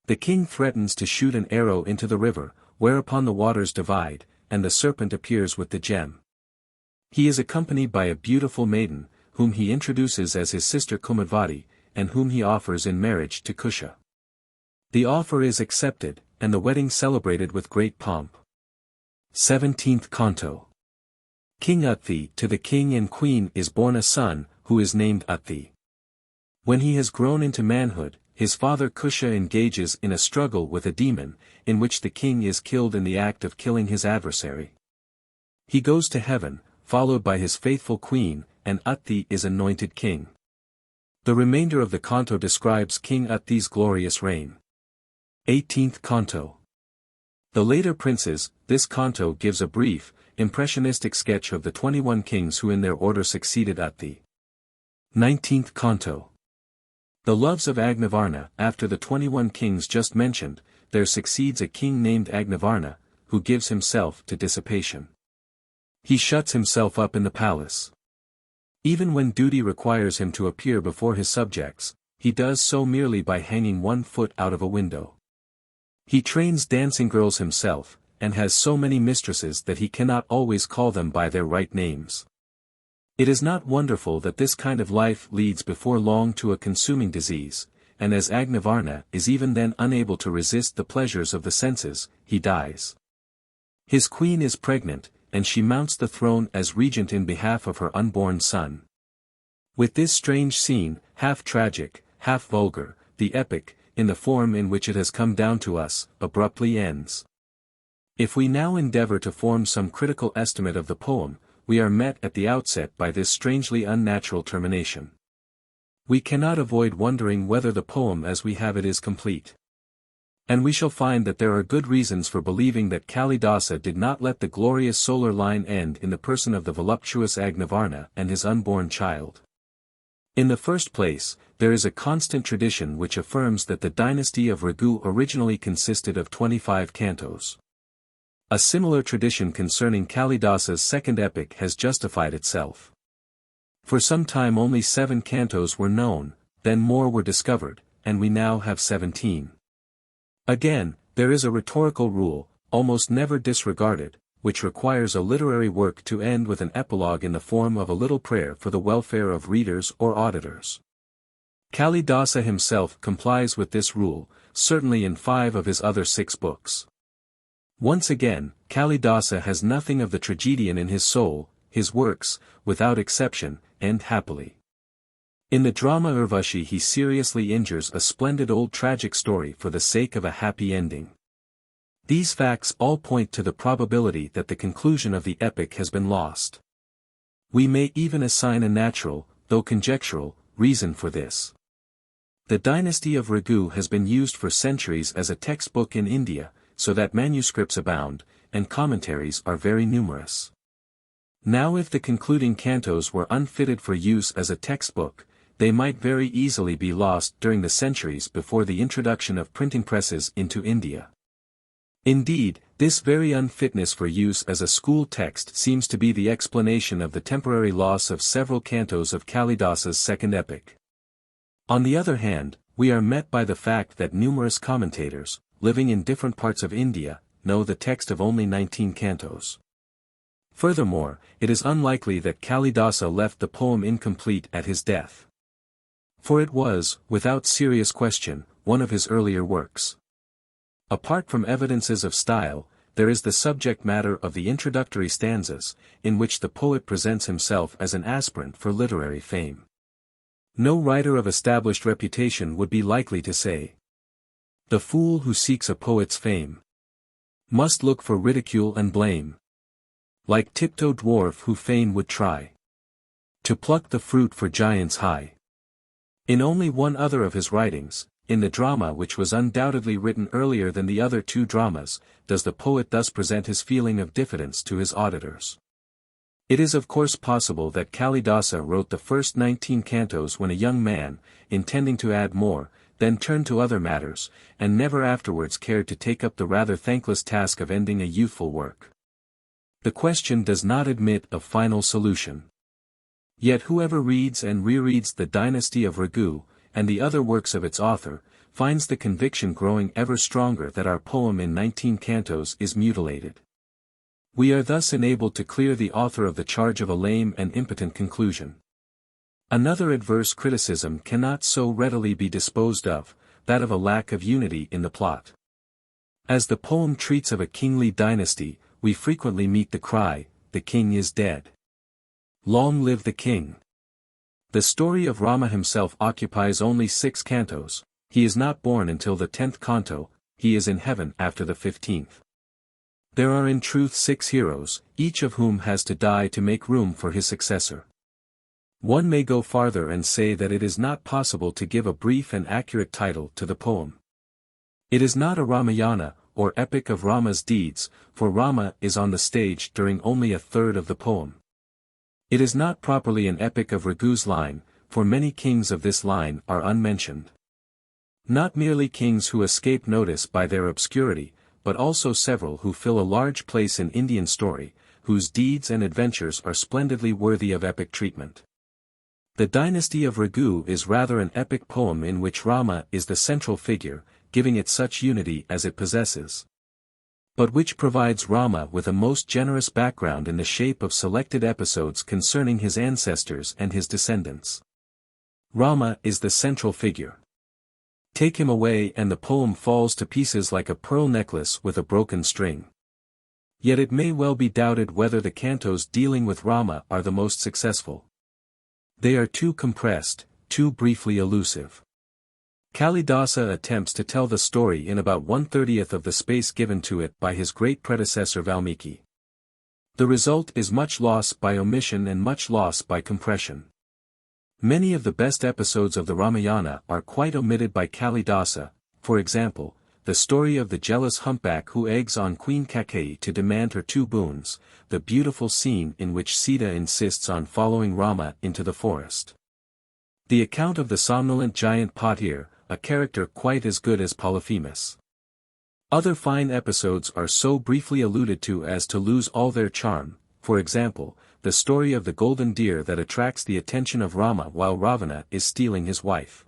The king threatens to shoot an arrow into the river, whereupon the waters divide, and the serpent appears with the gem. He is accompanied by a beautiful maiden, whom he introduces as his sister Kumudvati, and whom he offers in marriage to Kusha. The offer is accepted, and the wedding celebrated with great pomp. 17th Canto. King Uthi. To the king and queen is born a son, who is named Uthi. When he has grown into manhood, his father Kusha engages in a struggle with a demon, in which the king is killed in the act of killing his adversary. He goes to heaven, followed by his faithful queen, and Uthi is anointed king. The remainder of the canto describes King Uthi's glorious reign. 18th Canto. The later princes. This canto gives a brief, impressionistic sketch of the 21 kings who in their order succeeded Uthi. 19th Canto. The loves of Agnivarna. After the 21 kings just mentioned, there succeeds a king named Agnivarna, who gives himself to dissipation. He shuts himself up in the palace. Even when duty requires him to appear before his subjects, he does so merely by hanging 1 foot out of a window. He trains dancing girls himself, and has so many mistresses that he cannot always call them by their right names. It is not wonderful that this kind of life leads before long to a consuming disease, and as Agnivarna is even then unable to resist the pleasures of the senses, he dies. His queen is pregnant, and she mounts the throne as regent in behalf of her unborn son. With this strange scene, half tragic, half vulgar, the epic, in the form in which it has come down to us, abruptly ends. If we now endeavor to form some critical estimate of the poem, we are met at the outset by this strangely unnatural termination. We cannot avoid wondering whether the poem as we have it is complete. And we shall find that there are good reasons for believing that Kalidasa did not let the glorious solar line end in the person of the voluptuous Agnivarna and his unborn child. In the first place, there is a constant tradition which affirms that the dynasty of Raghu originally consisted of 25 cantos. A similar tradition concerning Kalidasa's second epic has justified itself. For some time only 7 cantos were known, then more were discovered, and we now have 17. Again, there is a rhetorical rule, almost never disregarded, which requires a literary work to end with an epilogue in the form of a little prayer for the welfare of readers or auditors. Kalidasa himself complies with this rule, certainly in 5 of his other 6 books. Once again, Kalidasa has nothing of the tragedian in his soul. His works, without exception, end happily. In the drama Urvashi he seriously injures a splendid old tragic story for the sake of a happy ending. These facts all point to the probability that the conclusion of the epic has been lost. We may even assign a natural, though conjectural, reason for this. The Dynasty of Raghu has been used for centuries as a textbook in India, so that manuscripts abound, and commentaries are very numerous. Now if the concluding cantos were unfitted for use as a textbook, they might very easily be lost during the centuries before the introduction of printing presses into India. Indeed, this very unfitness for use as a school text seems to be the explanation of the temporary loss of several cantos of Kalidasa's second epic. On the other hand, we are met by the fact that numerous commentators, living in different parts of India, know the text of only 19 cantos. Furthermore, it is unlikely that Kalidasa left the poem incomplete at his death. For it was, without serious question, one of his earlier works. Apart from evidences of style, there is the subject matter of the introductory stanzas, in which the poet presents himself as an aspirant for literary fame. No writer of established reputation would be likely to say, "The fool who seeks a poet's fame must look for ridicule and blame, like tiptoe dwarf who fain would try to pluck the fruit for giants high." In only one other of his writings, in the drama which was undoubtedly written earlier than the other two dramas, does the poet thus present his feeling of diffidence to his auditors. It is of course possible that Kalidasa wrote the first 19 cantos when a young man, intending to add more, then turned to other matters, and never afterwards cared to take up the rather thankless task of ending a youthful work. The question does not admit of final solution. Yet whoever reads and rereads the Dynasty of Raghu, and the other works of its author, finds the conviction growing ever stronger that our poem in 19 cantos is mutilated. We are thus enabled to clear the author of the charge of a lame and impotent conclusion. Another adverse criticism cannot so readily be disposed of, that of a lack of unity in the plot. As the poem treats of a kingly dynasty, we frequently meet the cry, "The king is dead. Long live the king." The story of Rama himself occupies only 6 cantos, he is not born until the 10th canto, he is in heaven after the 15th. There are in truth 6 heroes, each of whom has to die to make room for his successor. One may go farther and say that it is not possible to give a brief and accurate title to the poem. It is not a Ramayana, or epic of Rama's deeds, for Rama is on the stage during only a third of the poem. It is not properly an epic of Raghu's line, for many kings of this line are unmentioned. Not merely kings who escape notice by their obscurity, but also several who fill a large place in Indian story, whose deeds and adventures are splendidly worthy of epic treatment. The Dynasty of Raghu is rather an epic poem in which Rama is the central figure, giving it such unity as it possesses, but which provides Rama with a most generous background in the shape of selected episodes concerning his ancestors and his descendants. Rama is the central figure. Take him away and the poem falls to pieces like a pearl necklace with a broken string. Yet it may well be doubted whether the cantos dealing with Rama are the most successful. They are too compressed, too briefly elusive. Kalidasa attempts to tell the story in about 1/30 of the space given to it by his great predecessor Valmiki. The result is much loss by omission and much loss by compression. Many of the best episodes of the Ramayana are quite omitted by Kalidasa, for example, the story of the jealous humpback who eggs on Queen Kaikeyi to demand her 2 boons, the beautiful scene in which Sita insists on following Rama into the forest. The account of the somnolent giant Patir, a character quite as good as Polyphemus. Other fine episodes are so briefly alluded to as to lose all their charm, for example, the story of the golden deer that attracts the attention of Rama while Ravana is stealing his wife.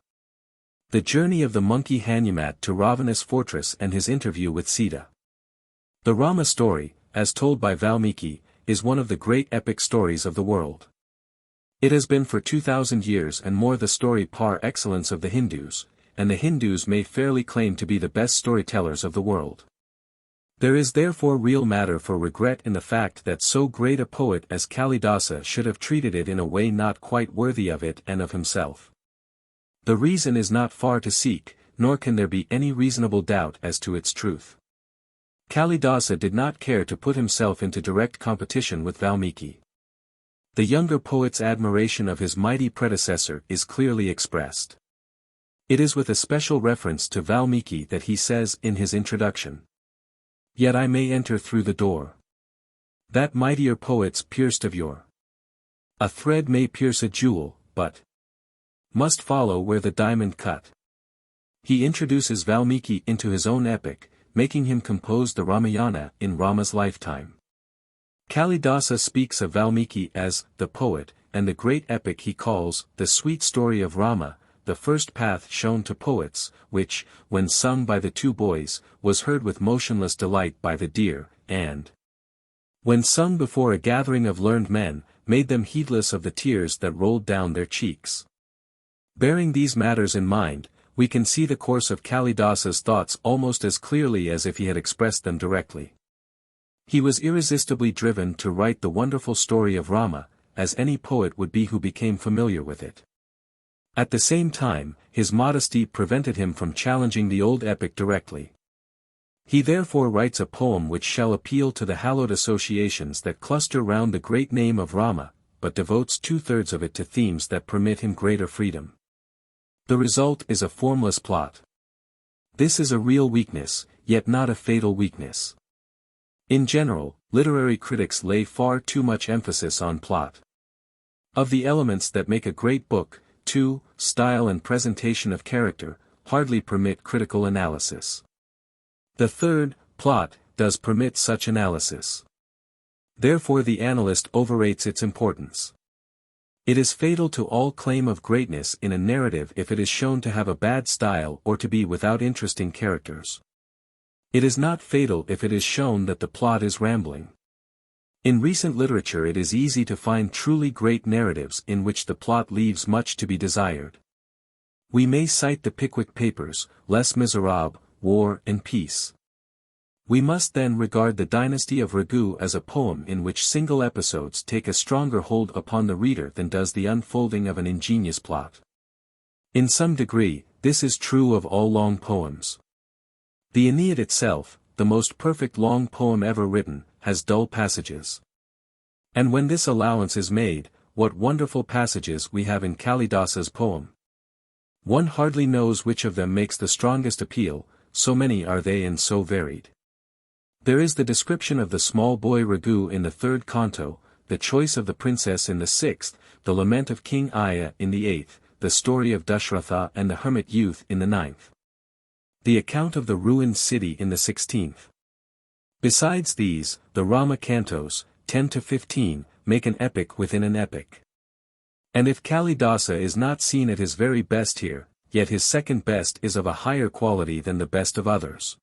The journey of the monkey Hanumat to Ravana's fortress and his interview with Sita. The Rama story, as told by Valmiki, is one of the great epic stories of the world. It has been for 2000 years and more the story par excellence of the Hindus, and the Hindus may fairly claim to be the best storytellers of the world. There is therefore real matter for regret in the fact that so great a poet as Kalidasa should have treated it in a way not quite worthy of it and of himself. The reason is not far to seek, nor can there be any reasonable doubt as to its truth. Kalidasa did not care to put himself into direct competition with Valmiki. The younger poet's admiration of his mighty predecessor is clearly expressed. It is with a special reference to Valmiki that he says in his introduction, "Yet I may enter through the door that mightier poets pierced of yore. A thread may pierce a jewel, but must follow where the diamond cut." He introduces Valmiki into his own epic, making him compose the Ramayana in Rama's lifetime. Kalidasa speaks of Valmiki as the poet, and the great epic he calls the sweet story of Rama, the first path shown to poets, which, when sung by the 2 boys, was heard with motionless delight by the deer, and when sung before a gathering of learned men, made them heedless of the tears that rolled down their cheeks. Bearing these matters in mind, we can see the course of Kalidasa's thoughts almost as clearly as if he had expressed them directly. He was irresistibly driven to write the wonderful story of Rama, as any poet would be who became familiar with it. At the same time, his modesty prevented him from challenging the old epic directly. He therefore writes a poem which shall appeal to the hallowed associations that cluster round the great name of Rama, but devotes 2/3 of it to themes that permit him greater freedom. The result is a formless plot. This is a real weakness, yet not a fatal weakness. In general, literary critics lay far too much emphasis on plot. Of the elements that make a great book, style and presentation of character, hardly permit critical analysis. The third, plot, does permit such analysis. Therefore the analyst overrates its importance. It is fatal to all claim of greatness in a narrative if it is shown to have a bad style or to be without interesting characters. It is not fatal if it is shown that the plot is rambling. In recent literature it is easy to find truly great narratives in which the plot leaves much to be desired. We may cite the Pickwick Papers, Les Miserables, War and Peace. We must then regard the Dynasty of Raghu as a poem in which single episodes take a stronger hold upon the reader than does the unfolding of an ingenious plot. In some degree, this is true of all long poems. The Aeneid itself, the most perfect long poem ever written, has dull passages. And when this allowance is made, what wonderful passages we have in Kalidasa's poem. One hardly knows which of them makes the strongest appeal, so many are they and so varied. There is the description of the small boy Raghu in the 3rd canto, the choice of the princess in the 6th, the lament of King Aya in the 8th, the story of Dashratha and the hermit youth in the 9th. The account of the ruined city in the 16th. Besides these, the Rama cantos, 10 to 15, make an epic within an epic. And if Kalidasa is not seen at his very best here, yet his second best is of a higher quality than the best of others.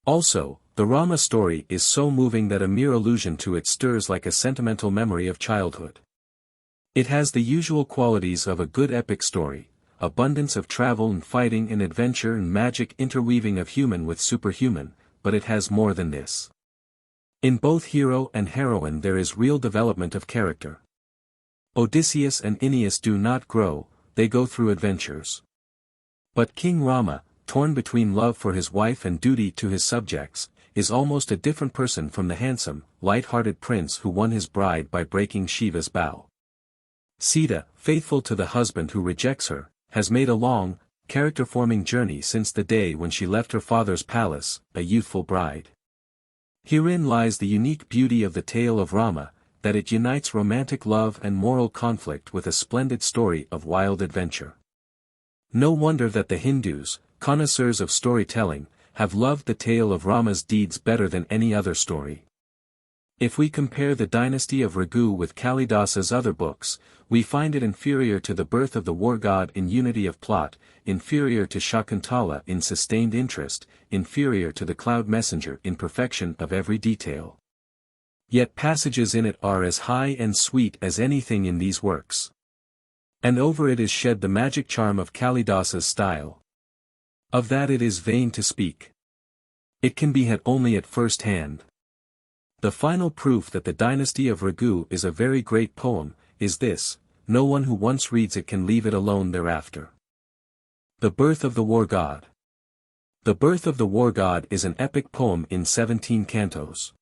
Also, the Rama story is so moving that a mere allusion to it stirs like a sentimental memory of childhood. It has the usual qualities of a good epic story, abundance of travel and fighting and adventure and magic interweaving of human with superhuman, but it has more than this. In both hero and heroine there is real development of character. Odysseus and Aeneas do not grow, they go through adventures. But King Rama, torn between love for his wife and duty to his subjects, is almost a different person from the handsome, light-hearted prince who won his bride by breaking Shiva's bow. Sita, faithful to the husband who rejects her, has made a long, character-forming journey since the day when she left her father's palace, a youthful bride. Herein lies the unique beauty of the tale of Rama, that it unites romantic love and moral conflict with a splendid story of wild adventure. No wonder that the Hindus, connoisseurs of storytelling, have loved the tale of Rama's deeds better than any other story. If we compare the Dynasty of Raghu with Kalidasa's other books, we find it inferior to the Birth of the War God in unity of plot, inferior to Shakuntala in sustained interest, inferior to the Cloud Messenger in perfection of every detail. Yet passages in it are as high and sweet as anything in these works. And over it is shed the magic charm of Kalidasa's style. Of that it is vain to speak. It can be had only at first hand. The final proof that the Dynasty of Raghu is a very great poem, is this: no one who once reads it can leave it alone thereafter. The Birth of the War God. The Birth of the War God is an epic poem in 17 cantos.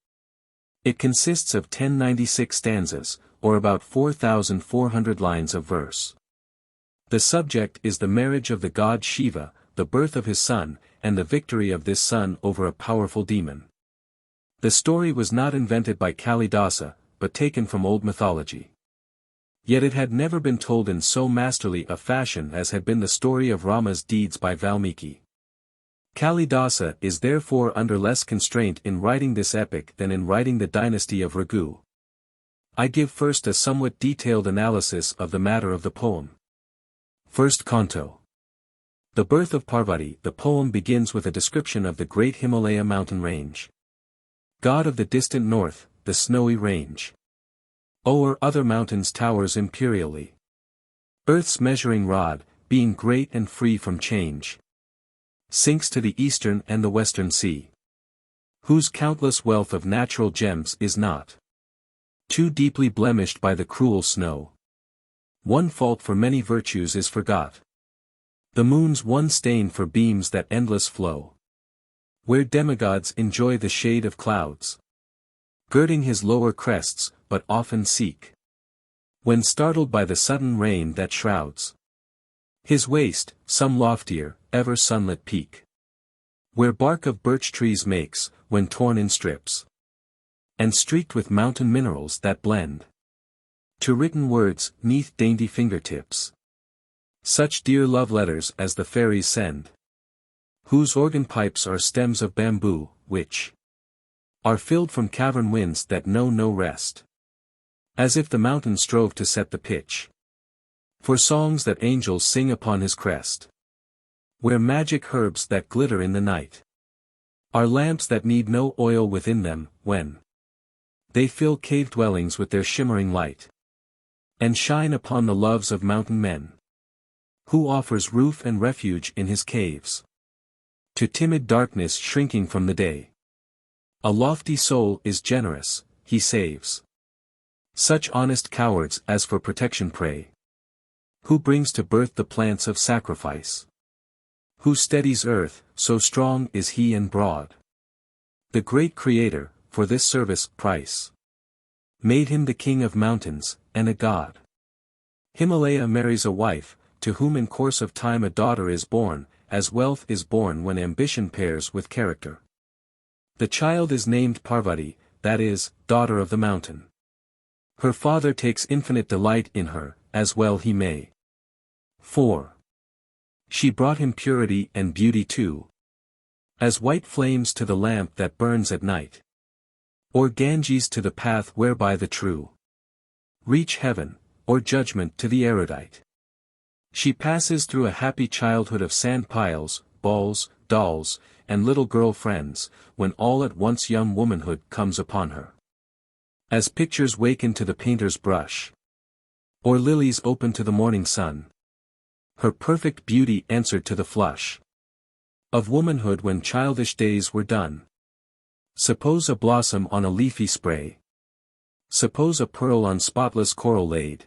It consists of 1096 stanzas, or about 4,400 lines of verse. The subject is the marriage of the god Shiva, the birth of his son, and the victory of this son over a powerful demon. The story was not invented by Kalidasa, but taken from old mythology. Yet it had never been told in so masterly a fashion as had been the story of Rama's deeds by Valmiki. Kalidasa is therefore under less constraint in writing this epic than in writing the Dynasty of Raghu. I give first a somewhat detailed analysis of the matter of the poem. First canto. The Birth of Parvati. The poem begins with a description of the great Himalaya mountain range. God of the distant north, the snowy range. O'er other mountains towers imperially. Earth's measuring rod, being great and free from change, sinks to the eastern and the western sea. whose countless wealth of natural gems is not too deeply blemished by the cruel snow. One fault for many virtues is forgot. The moon's one stain for beams that endless flow. Where demigods enjoy the shade of clouds, girding his lower crests, but often seek, when startled by the sudden rain that shrouds his waist, some loftier, ever sunlit peak, where bark of birch trees makes, when torn in strips, and streaked with mountain minerals that blend to written words 'neath dainty fingertips. Such dear love letters as the fairies send, whose organ pipes are stems of bamboo, which are filled from cavern winds that know no rest, as if the mountain strove to set the pitch for songs that angels sing upon his crest. Where magic herbs that glitter in the night are lamps that need no oil within them, when they fill cave dwellings with their shimmering light, and shine upon the loves of mountain men. Who offers roof and refuge in his caves to timid darkness shrinking from the day. A lofty soul is generous, he saves such honest cowards as for protection pray. Who brings to birth the plants of sacrifice, who steadies earth, so strong is he and broad. The great Creator, for this service, price made him the king of mountains, and a god. Himalaya marries a wife, to whom in course of time a daughter is born, as wealth is born when ambition pairs with character. The child is named Parvati, that is, daughter of the mountain. Her father takes infinite delight in her, as well he may. 4. She brought him purity and beauty too, as white flames to the lamp that burns at night, or Ganges to the path whereby the true reach heaven, or judgment to the erudite. She passes through a happy childhood of sand piles, balls, dolls, and little girl friends, when all at once young womanhood comes upon her. As pictures waken to the painter's brush, or lilies open to the morning sun, her perfect beauty answered to the flush of womanhood when childish days were done. Suppose a blossom on a leafy spray, suppose a pearl on spotless coral laid.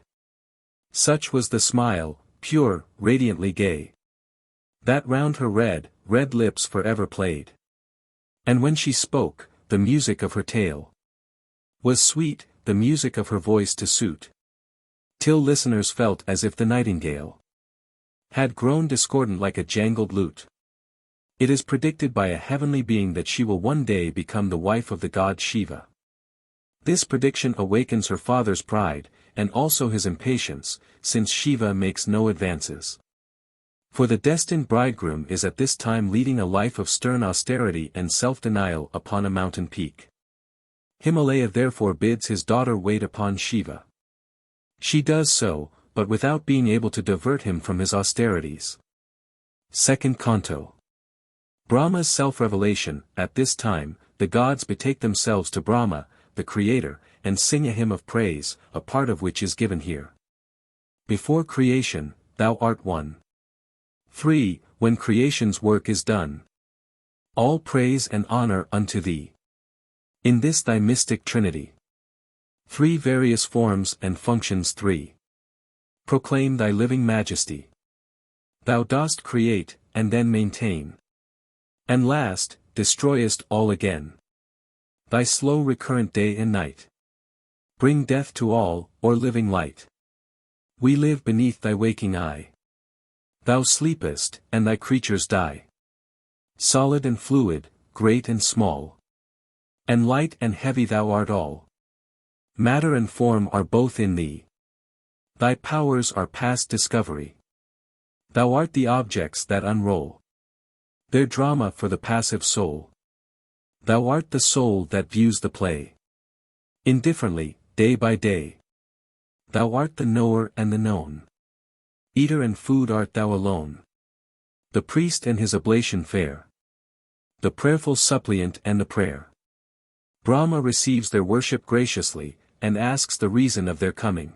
Such was the smile, pure, radiantly gay, that round her red lips forever played. And when she spoke, the music of her tale was sweet, the music of her voice to suit, till listeners felt as if the nightingale had grown discordant like a jangled lute. It is predicted by a heavenly being that she will one day become the wife of the god Shiva. This prediction awakens her father's pride, and also his impatience, since Shiva makes no advances. For the destined bridegroom is at this time leading a life of stern austerity and self-denial upon a mountain peak. Himalaya therefore bids his daughter wait upon Shiva. She does so, but without being able to divert him from his austerities. Second Canto. Brahma's self-revelation. At this time, the gods betake themselves to Brahma, the Creator, and sing a hymn of praise, a part of which is given here. Before creation, thou art one. 3. When creation's work is done, all praise and honor unto thee. In this thy mystic Trinity, 3 various forms and functions 3. Proclaim thy living majesty. Thou dost create, and then maintain, and last, destroyest all again. Thy slow recurrent day and night bring death to all, or living light. We live beneath thy waking eye. Thou sleepest, and thy creatures die. Solid and fluid, great and small, and light and heavy thou art all. Matter and form are both in thee. Thy powers are past discovery. Thou art the objects that unroll their drama for the passive soul. Thou art the soul that views the play indifferently, day by day. Thou art the knower and the known. Eater and food art thou alone. The priest and his oblation fair. The prayerful suppliant and the prayer. Brahma receives their worship graciously, and asks the reason of their coming.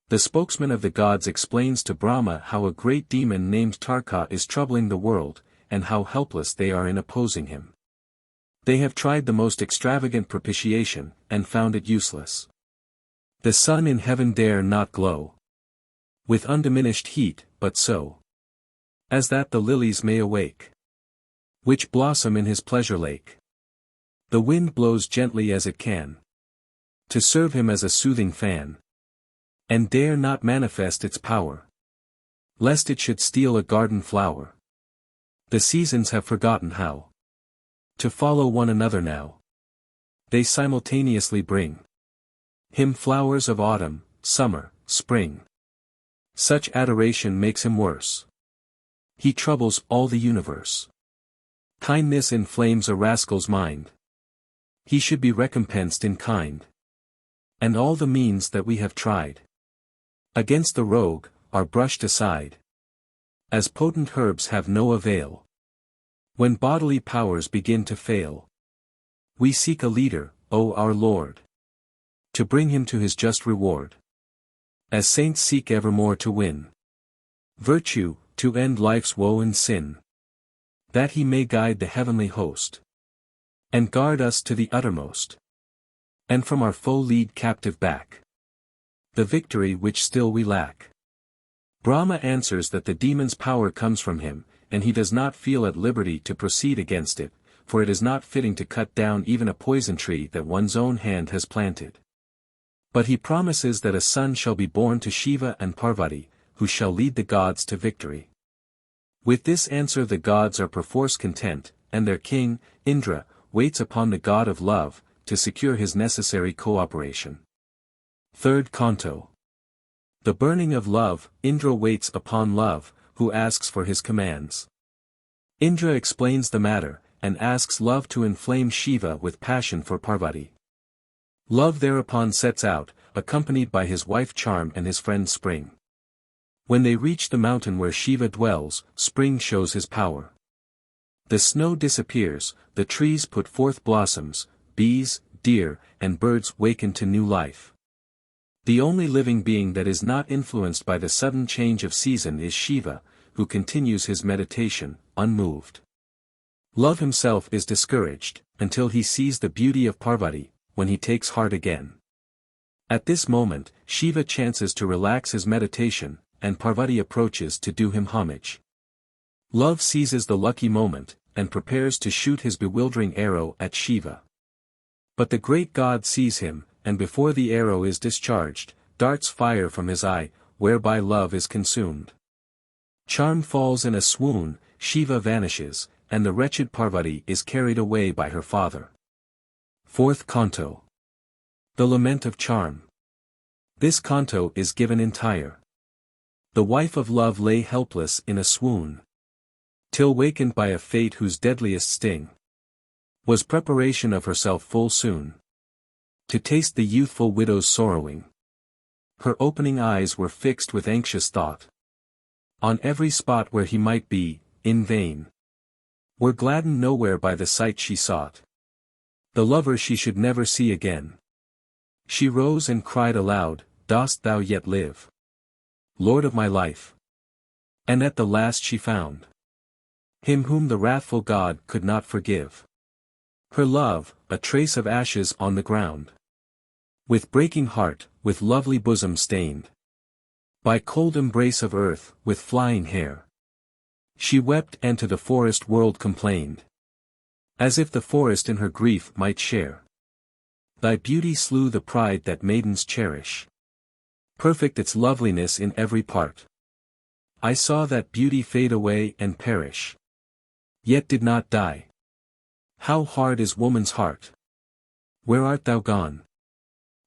The spokesman of the gods explains to Brahma how a great demon named Tarka is troubling the world, and how helpless they are in opposing him. They have tried the most extravagant propitiation, and found it useless. The sun in heaven dare not glow with undiminished heat, but so as that the lilies may awake, which blossom in his pleasure lake. The wind blows gently as it can, to serve him as a soothing fan, and dare not manifest its power, lest it should steal a garden flower. The seasons have forgotten how to follow one another now. They simultaneously bring him flowers of autumn, summer, spring. Such adoration makes him worse. He troubles all the universe. Kindness inflames a rascal's mind. He should be recompensed in kind. And all the means that we have tried against the rogue are brushed aside, as potent herbs have no avail. When bodily powers begin to fail, we seek a leader, O our Lord, to bring him to his just reward. As saints seek evermore to win virtue, to end life's woe and sin, that he may guide the heavenly host, and guard us to the uttermost, and from our foe lead captive back the victory which still we lack. Brahma answers that the demon's power comes from him, and he does not feel at liberty to proceed against it, for it is not fitting to cut down even a poison tree that one's own hand has planted. But he promises that a son shall be born to Shiva and Parvati, who shall lead the gods to victory. With this answer the gods are perforce content, and their king, Indra, waits upon the god of love, to secure his necessary cooperation. Third Canto. The burning of love. Indra waits upon love, who asks for his commands. Indra explains the matter, and asks love to inflame Shiva with passion for Parvati. Love thereupon sets out, accompanied by his wife Charm and his friend Spring. When they reach the mountain where Shiva dwells, Spring shows his power. The snow disappears, the trees put forth blossoms, bees, deer, and birds waken to new life. The only living being that is not influenced by the sudden change of season is Shiva, who continues his meditation, unmoved. Love himself is discouraged, until he sees the beauty of Parvati, when he takes heart again. At this moment, Shiva chances to relax his meditation, and Parvati approaches to do him homage. Love seizes the lucky moment, and prepares to shoot his bewildering arrow at Shiva. But the great god sees him, and before the arrow is discharged, darts fire from his eye, whereby love is consumed. Charm falls in a swoon, Shiva vanishes, and the wretched Parvati is carried away by her father. Fourth Canto. The Lament of Charm. This canto is given entire. The wife of love lay helpless in a swoon, till wakened by a fate whose deadliest sting was preparation of herself full soon to taste the youthful widow's sorrowing. Her opening eyes were fixed with anxious thought on every spot where he might be, in vain were gladdened nowhere by the sight she sought, the lover she should never see again. She rose and cried aloud, "Dost thou yet live, Lord of my life?" And at the last she found him whom the wrathful god could not forgive. Her love, a trace of ashes on the ground, with breaking heart, with lovely bosom stained by cold embrace of earth, with flying hair. She wept and to the forest world complained, as if the forest in her grief might share. Thy beauty slew the pride that maidens cherish, perfect its loveliness in every part. I saw that beauty fade away and perish, yet did not die. How hard is woman's heart! Where art thou gone?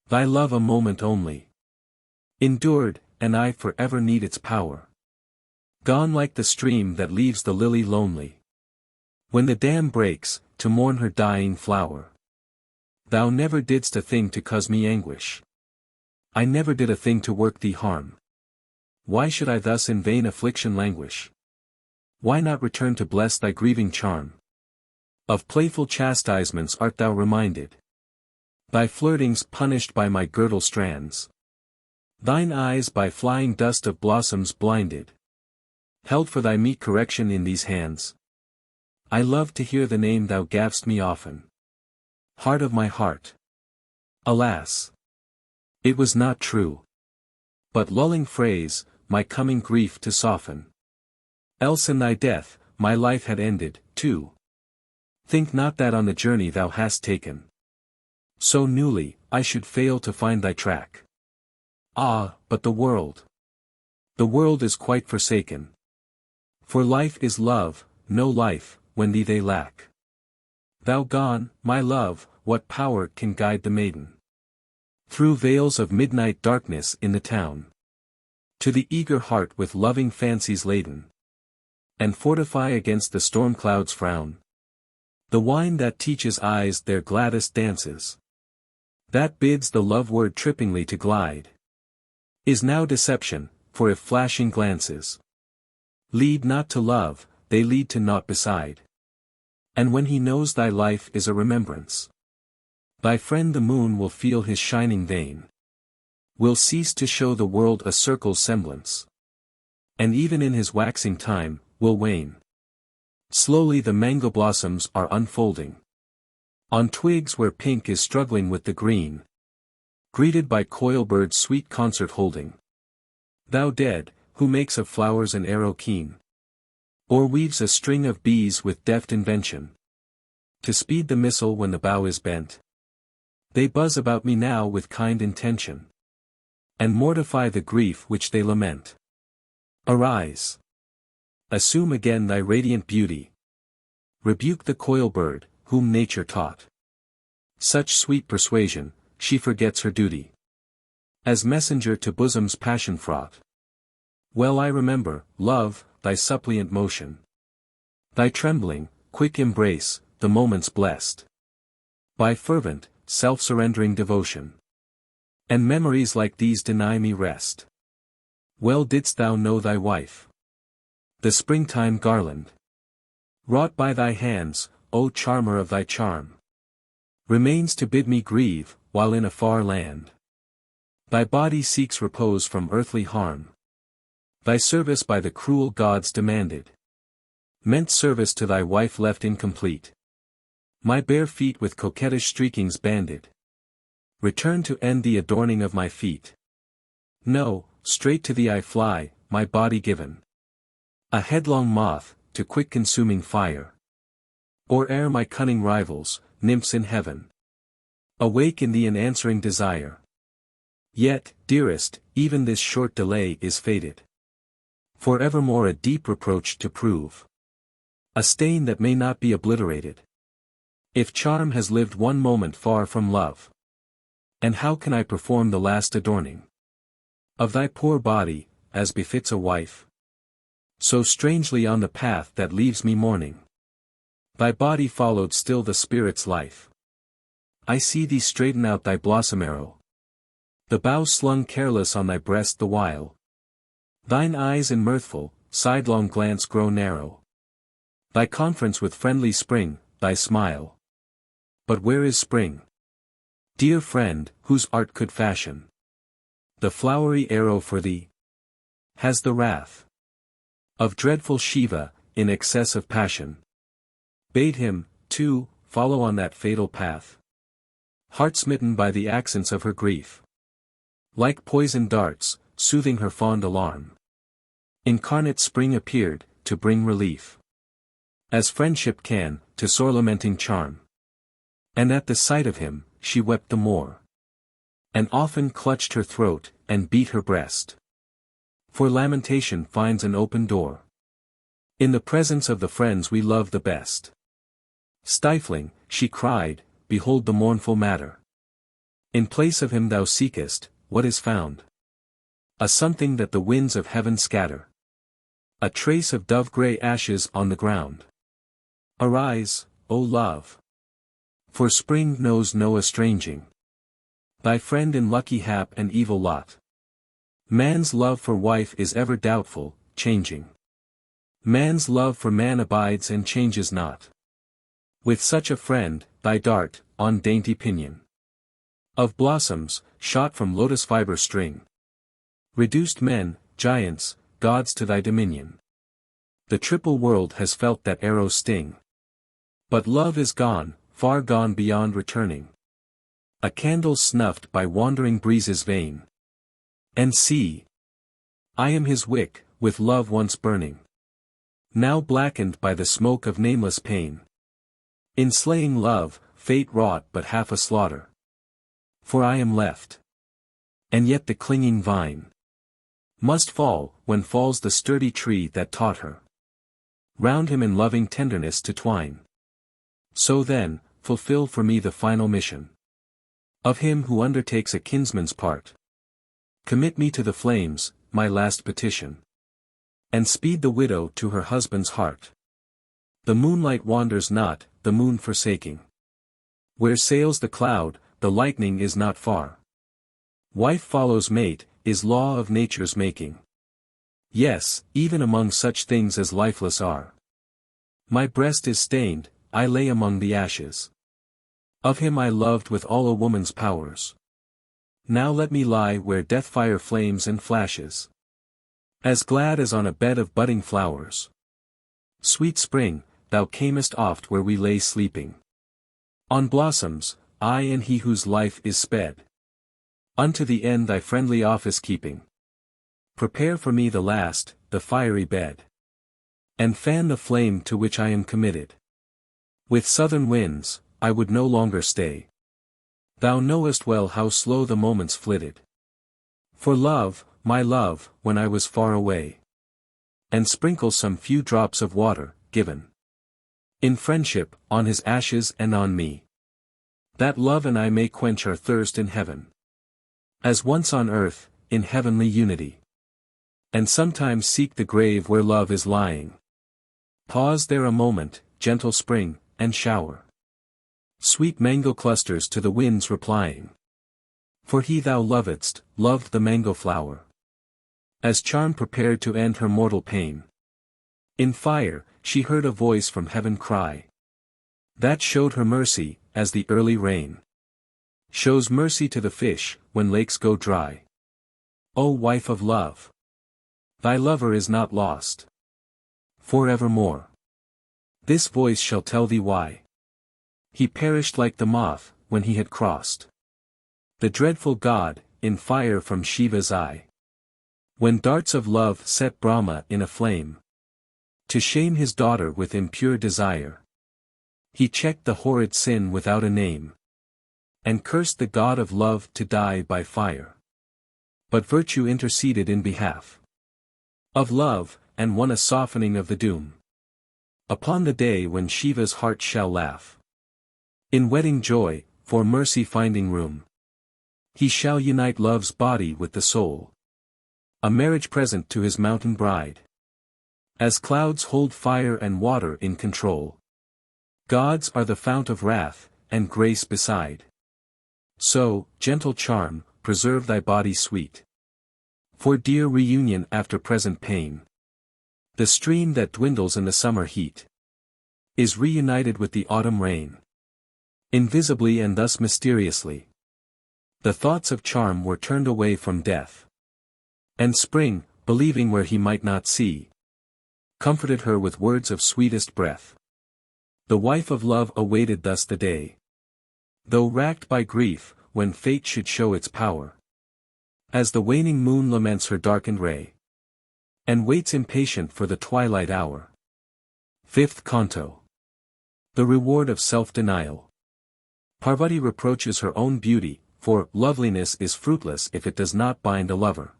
Thy love a moment only endured, and I forever need its power. Gone like the stream that leaves the lily lonely, when the dam breaks, to mourn her dying flower. Thou never didst a thing to cause me anguish. I never did a thing to work thee harm. Why should I thus in vain affliction languish? Why not return to bless thy grieving charm? Of playful chastisements art thou reminded, thy flirtings punished by my girdle strands, thine eyes by flying dust of blossoms blinded, held for thy meek correction in these hands. I loved to hear the name thou gav'st me often, Heart of my heart. Alas! It was not true. But lulling phrase, my coming grief to soften. Else in thy death, my life had ended, too. Think not that on the journey thou hast taken, so newly, I should fail to find thy track. Ah, but the world! The world is quite forsaken. For life is love, no life, when thee they lack. Thou gone, my love, what power can guide the maiden through veils of midnight darkness in the town, to the eager heart with loving fancies laden, and fortify against the storm cloud's frown? The wine that teaches eyes their gladdest dances, that bids the love word trippingly to glide, is now deception, for if flashing glances lead not to love, they lead to naught beside. And when he knows thy life is a remembrance, thy friend the moon will feel his shining vein, will cease to show the world a circle's semblance, and even in his waxing time, will wane. Slowly the mango blossoms are unfolding on twigs where pink is struggling with the green, greeted by coil birds sweet concert holding. Thou dead, who makes of flowers an arrow keen, or weaves a string of bees with deft invention, to speed the missile when the bow is bent. They buzz about me now with kind intention, and mortify the grief which they lament. Arise! Assume again thy radiant beauty. Rebuke the coil bird, whom nature taught such sweet persuasion, she forgets her duty, as messenger to bosoms passion fraught. Well I remember, love, thy suppliant motion, thy trembling, quick embrace, the moments blessed by fervent, self-surrendering devotion. And memories like these deny me rest. Well didst thou know thy wife, the springtime garland, wrought by thy hands, O charmer of thy charm, remains to bid me grieve, while in a far land thy body seeks repose from earthly harm. Thy service by the cruel gods demanded, meant service to thy wife left incomplete. My bare feet with coquettish streakings banded, return to end the adorning of my feet. No, straight to thee I fly, my body given a headlong moth, to quick consuming fire. Or ere my cunning rivals, nymphs in heaven, awake in thee an answering desire. Yet, dearest, even this short delay is fated, for evermore a deep reproach to prove, a stain that may not be obliterated, if charm has lived one moment far from love. And how can I perform the last adorning of thy poor body, as befits a wife, so strangely on the path that leaves me mourning? Thy body followed still the spirit's life. I see thee straighten out thy blossom arrow, the bough slung careless on thy breast the while. Thine eyes in mirthful, sidelong glance grow narrow, thy conference with friendly spring, thy smile. But where is spring? Dear friend, whose art could fashion the flowery arrow for thee? Has the wrath of dreadful Shiva, in excess of passion, bade him, too, follow on that fatal path? Heart-smitten by the accents of her grief, like poisoned darts, soothing her fond alarm, incarnate spring appeared, to bring relief, as friendship can, to sore lamenting charm. And at the sight of him, she wept the more, and often clutched her throat, and beat her breast. For lamentation finds an open door in the presence of the friends we love the best. Stifling, she cried, behold the mournful matter. In place of him thou seekest, what is found? A something that the winds of heaven scatter, a trace of dove-grey ashes on the ground. Arise, O love! For spring knows no estranging thy friend in lucky hap and evil lot. Man's love for wife is ever doubtful, changing. Man's love for man abides and changes not. With such a friend, thy dart, on dainty pinion of blossoms, shot from lotus fibre string, reduced men, giants, gods to thy dominion. The triple world has felt that arrow's sting. But love is gone, far gone beyond returning. A candle snuffed by wandering breezes vain. And see! I am his wick, with love once burning, now blackened by the smoke of nameless pain. In slaying love, fate wrought but half a slaughter. For I am left. And yet the clinging vine must fall, when falls the sturdy tree that taught her round him in loving tenderness to twine. So then, fulfill for me the final mission of him who undertakes a kinsman's part. Commit me to the flames, my last petition. And speed the widow to her husband's heart. The moonlight wanders not, the moon forsaking. Where sails the cloud, the lightning is not far. Wife follows mate, is law of nature's making. Yes, even among such things as lifeless are. My breast is stained, I lay among the ashes of him I loved with all a woman's powers. Now let me lie where death fire flames and flashes, as glad as on a bed of budding flowers. Sweet spring, thou camest oft where we lay sleeping. On blossoms, I and he whose life is sped. Unto the end thy friendly office keeping. Prepare for me the last, the fiery bed. And fan the flame to which I am committed. With southern winds, I would no longer stay. Thou knowest well how slow the moments flitted. For love, my love, when I was far away. And sprinkle some few drops of water, given in friendship, on his ashes and on me. That love and I may quench our thirst in heaven. As once on earth, in heavenly unity. And sometimes seek the grave where love is lying. Pause there a moment, gentle spring, and shower sweet mango clusters to the winds replying. For he thou lovedst, loved the mango flower. As charm prepared to end her mortal pain. In fire, she heard a voice from heaven cry. That showed her mercy, as the early rain shows mercy to the fish, when lakes go dry. O wife of love! Thy lover is not lost forevermore. This voice shall tell thee why. He perished like the moth, when he had crossed the dreadful god, in fire from Shiva's eye. When darts of love set Brahma in a flame, to shame his daughter with impure desire. He checked the horrid sin without a name, and cursed the god of love to die by fire. But virtue interceded in behalf of love, and won a softening of the doom. Upon the day when Shiva's heart shall laugh in wedding joy, for mercy finding room, he shall unite love's body with the soul, a marriage present to his mountain bride. As clouds hold fire and water in control, gods are the fount of wrath, and grace beside. So, gentle charm, preserve thy body sweet, for dear reunion after present pain. The stream that dwindles in the summer heat is reunited with the autumn rain. Invisibly and thus mysteriously, the thoughts of charm were turned away from death. And spring, believing where he might not see, comforted her with words of sweetest breath. The wife of love awaited thus the day, though racked by grief, when fate should show its power. As the waning moon laments her darkened ray, and waits impatient for the twilight hour. 5th Canto. The reward of self-denial. Parvati reproaches her own beauty, for loveliness is fruitless if it does not bind a lover.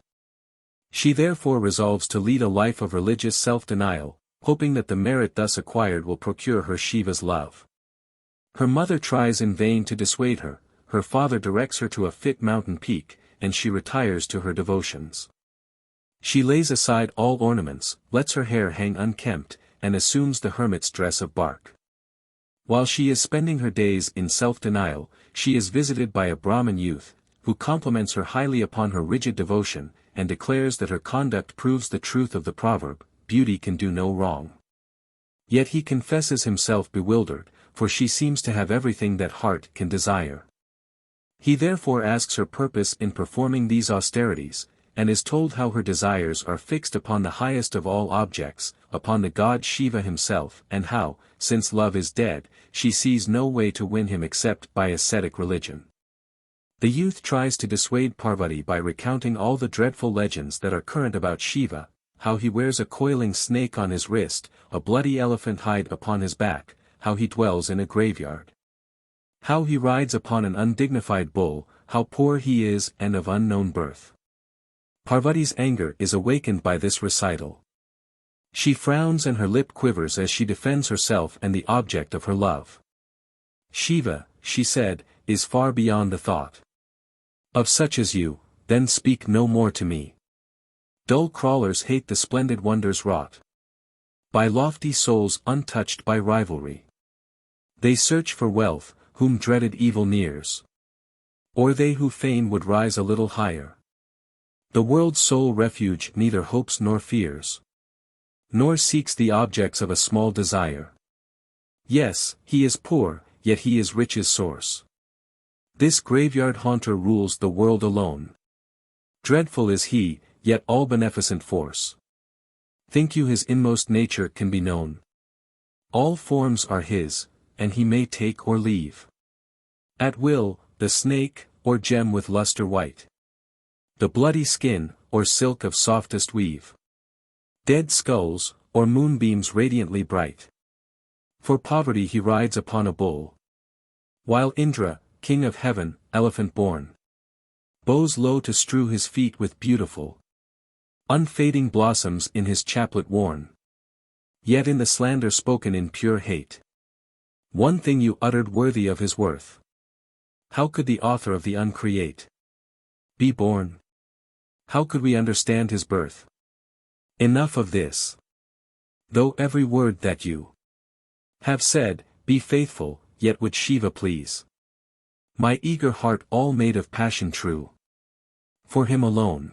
She therefore resolves to lead a life of religious self-denial, hoping that the merit thus acquired will procure her Shiva's love. Her mother tries in vain to dissuade her, her father directs her to a fit mountain peak, and she retires to her devotions. She lays aside all ornaments, lets her hair hang unkempt, and assumes the hermit's dress of bark. While she is spending her days in self-denial, she is visited by a Brahmin youth, who compliments her highly upon her rigid devotion, and declares that her conduct proves the truth of the proverb, beauty can do no wrong. Yet he confesses himself bewildered, for she seems to have everything that heart can desire. He therefore asks her purpose in performing these austerities, and is told how her desires are fixed upon the highest of all objects, upon the god Shiva himself, and how, since love is dead, she sees no way to win him except by ascetic religion. The youth tries to dissuade Parvati by recounting all the dreadful legends that are current about Shiva, how he wears a coiling snake on his wrist, a bloody elephant hide upon his back, how he dwells in a graveyard, how he rides upon an undignified bull, how poor he is and of unknown birth. Parvati's anger is awakened by this recital. She frowns and her lip quivers as she defends herself and the object of her love. Shiva, she said, is far beyond the thought of such as you, then speak no more to me. Dull crawlers hate the splendid wonders wrought by lofty souls untouched by rivalry. They search for wealth, whom dreaded evil nears, or they who fain would rise a little higher. The world's sole refuge neither hopes nor fears, nor seeks the objects of a small desire. Yes, he is poor, yet he is riches' source. This graveyard haunter rules the world alone. Dreadful is he, yet all beneficent force. Think you his inmost nature can be known? All forms are his, and he may take or leave. At will, the snake, or gem with luster white. The bloody skin, or silk of softest weave. Dead skulls, or moonbeams radiantly bright. For poverty he rides upon a bull, while Indra, king of heaven, elephant-born, bows low to strew his feet with beautiful, unfading blossoms in his chaplet worn. Yet in the slander spoken in pure hate, one thing you uttered worthy of his worth. How could the author of the uncreate be born? How could we understand his birth? Enough of this. Though every word that you have said, be faithful, yet would Shiva please my eager heart all made of passion true. For him alone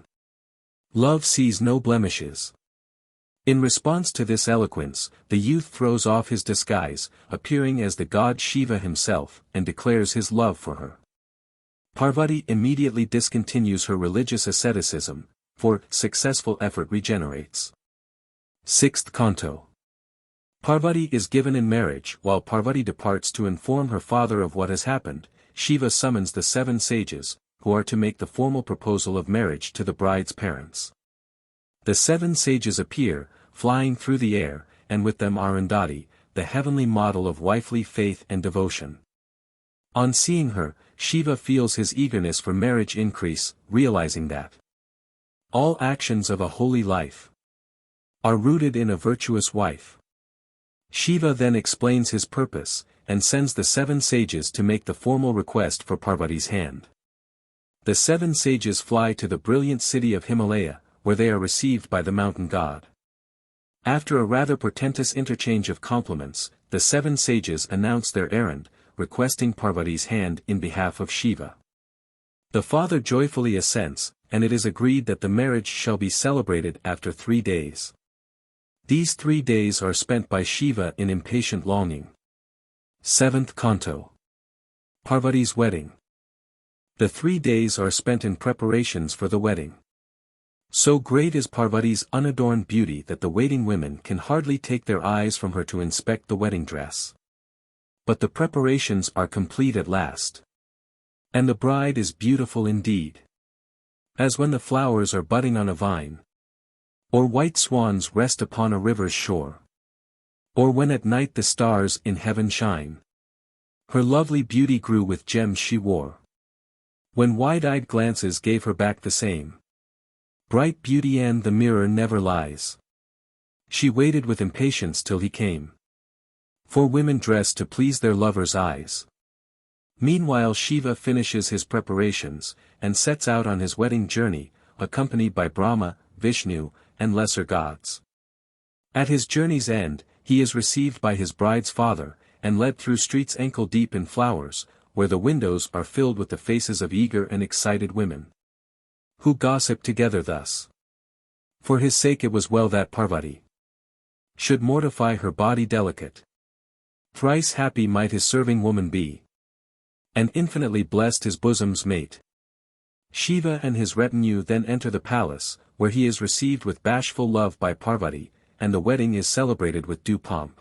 love sees no blemishes. In response to this eloquence, the youth throws off his disguise, appearing as the god Shiva himself, and declares his love for her. Parvati immediately discontinues her religious asceticism, for successful effort regenerates. 6th Canto. Parvati is given in marriage. While Parvati departs to inform her father of what has happened, Shiva summons the 7 sages, who are to make the formal proposal of marriage to the bride's parents. The 7 sages appear, flying through the air, and with them Arundhati, the heavenly model of wifely faith and devotion. On seeing her, Shiva feels his eagerness for marriage increase, realizing that all actions of a holy life are rooted in a virtuous wife. Shiva then explains his purpose, and sends the 7 sages to make the formal request for Parvati's hand. The 7 sages fly to the brilliant city of Himalaya, where they are received by the mountain god. After a rather portentous interchange of compliments, the 7 sages announce their errand, requesting Parvati's hand in behalf of Shiva. The father joyfully assents, and it is agreed that the marriage shall be celebrated after 3 days. These 3 days are spent by Shiva in impatient longing. 7th Canto. Parvati's wedding. The 3 days are spent in preparations for the wedding. So great is Parvati's unadorned beauty that the waiting women can hardly take their eyes from her to inspect the wedding dress. But the preparations are complete at last. And the bride is beautiful indeed, as when the flowers are budding on a vine, or white swans rest upon a river's shore, or when at night the stars in heaven shine. Her lovely beauty grew with gems she wore, when wide-eyed glances gave her back the same bright beauty, and the mirror never lies. She waited with impatience till he came, for women dress to please their lovers' eyes. Meanwhile Shiva finishes his preparations, and sets out on his wedding journey, accompanied by Brahma, Vishnu, and lesser gods. At his journey's end, he is received by his bride's father, and led through streets ankle-deep in flowers, where the windows are filled with the faces of eager and excited women, who gossip together thus. For his sake it was well that Parvati should mortify her body delicate. Thrice happy might his serving woman be, and infinitely blessed his bosom's mate. Shiva and his retinue then enter the palace, where he is received with bashful love by Parvati, and the wedding is celebrated with due pomp.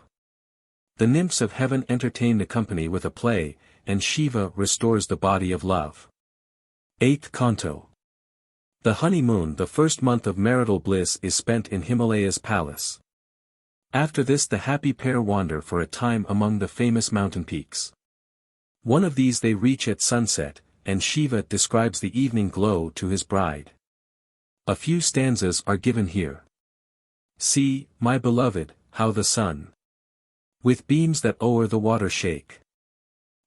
The nymphs of heaven entertain the company with a play, and Shiva restores the body of love. 8th Canto. The honeymoon, the first month of marital bliss, is spent in Himalaya's palace. After this the happy pair wander for a time among the famous mountain peaks. One of these they reach at sunset, and Shiva describes the evening glow to his bride. A few stanzas are given here. See, my beloved, how the sun, with beams that o'er the water shake,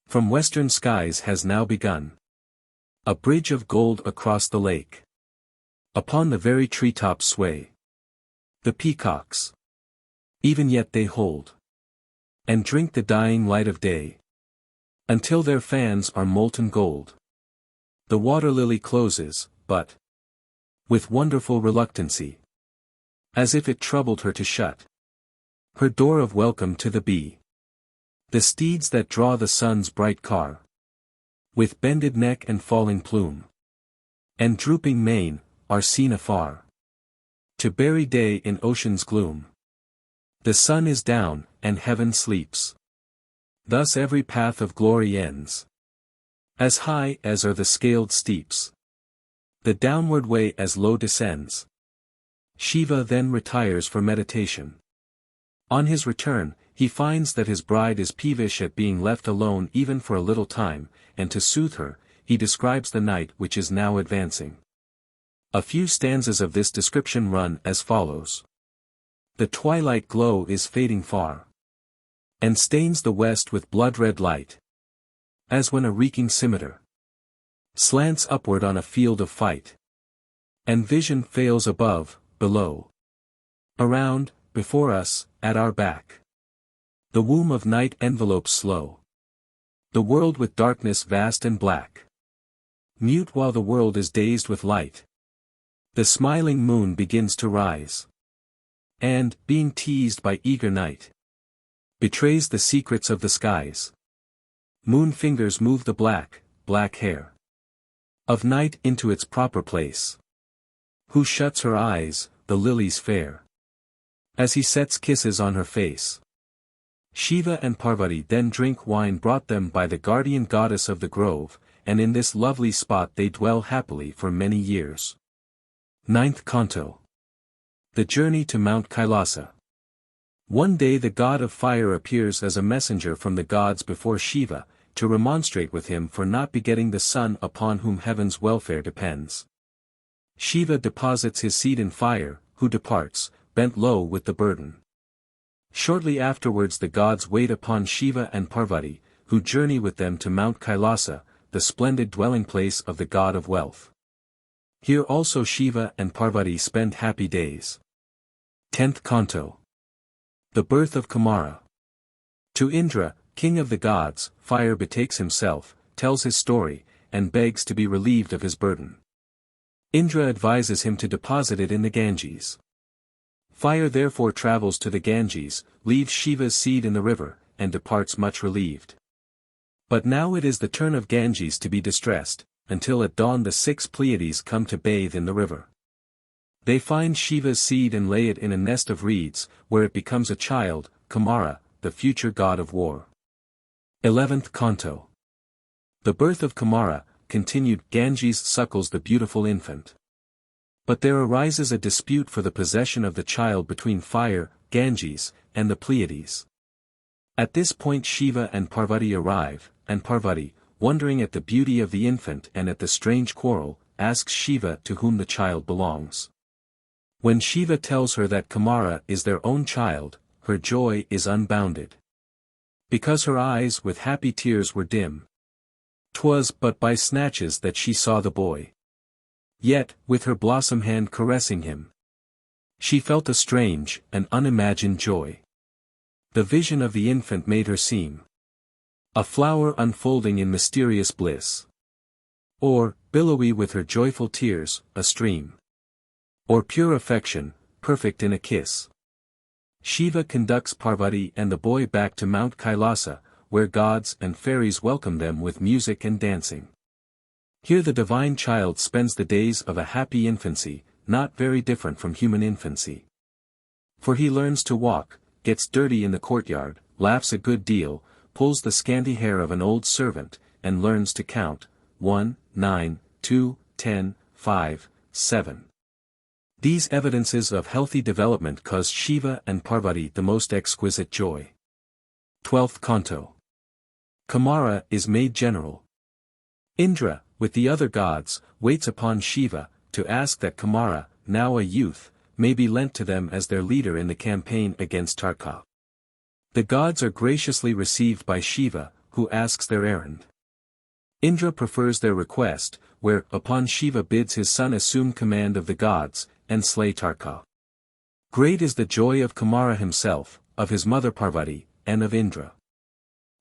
from western skies has now begun. A bridge of gold across the lake. Upon the very treetops sway the peacocks. Even yet they hold and drink the dying light of day, until their fans are molten gold. The water lily closes, but with wonderful reluctancy, as if it troubled her to shut her door of welcome to the bee. The steeds that draw the sun's bright car, with bended neck and falling plume, and drooping mane, are seen afar, to bury day in ocean's gloom. The sun is down, and heaven sleeps. Thus every path of glory ends, as high as are the scaled steeps. The downward way as low descends. Shiva then retires for meditation. On his return, he finds that his bride is peevish at being left alone even for a little time, and to soothe her, he describes the night which is now advancing. A few stanzas of this description run as follows. The twilight glow is fading far, and stains the west with blood-red light, as when a reeking scimitar slants upward on a field of fight, and vision fails above, below, around, before us, at our back. The womb of night envelopes slow the world with darkness vast and black. Mute while the world is dazed with light, the smiling moon begins to rise, and, being teased by eager night, betrays the secrets of the skies. Moon fingers move the black, black hair of night into its proper place. Who shuts her eyes, the lilies fair, as he sets kisses on her face. Shiva and Parvati then drink wine brought them by the guardian goddess of the grove, and in this lovely spot they dwell happily for many years. 9th Canto. The journey to Mount Kailasa. One day the god of fire appears as a messenger from the gods before Shiva, to remonstrate with him for not begetting the son upon whom heaven's welfare depends. Shiva deposits his seed in fire, who departs, bent low with the burden. Shortly afterwards the gods wait upon Shiva and Parvati, who journey with them to Mount Kailasa, the splendid dwelling place of the god of wealth. Here also Shiva and Parvati spend happy days. 10th Canto. The birth of Kumara. To Indra, king of the gods, fire betakes himself, tells his story, and begs to be relieved of his burden. Indra advises him to deposit it in the Ganges. Fire therefore travels to the Ganges, leaves Shiva's seed in the river, and departs much relieved. But now it is the turn of Ganges to be distressed, until at dawn the 6 Pleiades come to bathe in the river. They find Shiva's seed and lay it in a nest of reeds, where it becomes a child, Kumara, the future god of war. 11th Canto. The birth of Kumara, continued. Ganges suckles the beautiful infant. But there arises a dispute for the possession of the child between fire, Ganges, and the Pleiades. At this point Shiva and Parvati arrive, and Parvati, wondering at the beauty of the infant and at the strange quarrel, asks Shiva to whom the child belongs. When Shiva tells her that Kumara is their own child, her joy is unbounded. Because her eyes with happy tears were dim. 'Twas but by snatches that she saw the boy. Yet, with her blossom hand caressing him, she felt a strange, an unimagined joy. The vision of the infant made her seem a flower unfolding in mysterious bliss. Or, billowy with her joyful tears, a stream. Or pure affection, perfect in a kiss. Shiva conducts Parvati and the boy back to Mount Kailasa, where gods and fairies welcome them with music and dancing. Here the divine child spends the days of a happy infancy, not very different from human infancy. For he learns to walk, gets dirty in the courtyard, laughs a good deal, pulls the scanty hair of an old servant, and learns to count, 1, 9, 2, 10, 5, 7. These evidences of healthy development cause Shiva and Parvati the most exquisite joy. 12th Canto. Kumara is made general. Indra, with the other gods, waits upon Shiva, to ask that Kumara, now a youth, may be lent to them as their leader in the campaign against Tarka. The gods are graciously received by Shiva, who asks their errand. Indra prefers their request, whereupon Shiva bids his son assume command of the gods, and slay Tarka. Great is the joy of Kumara himself, of his mother Parvati, and of Indra.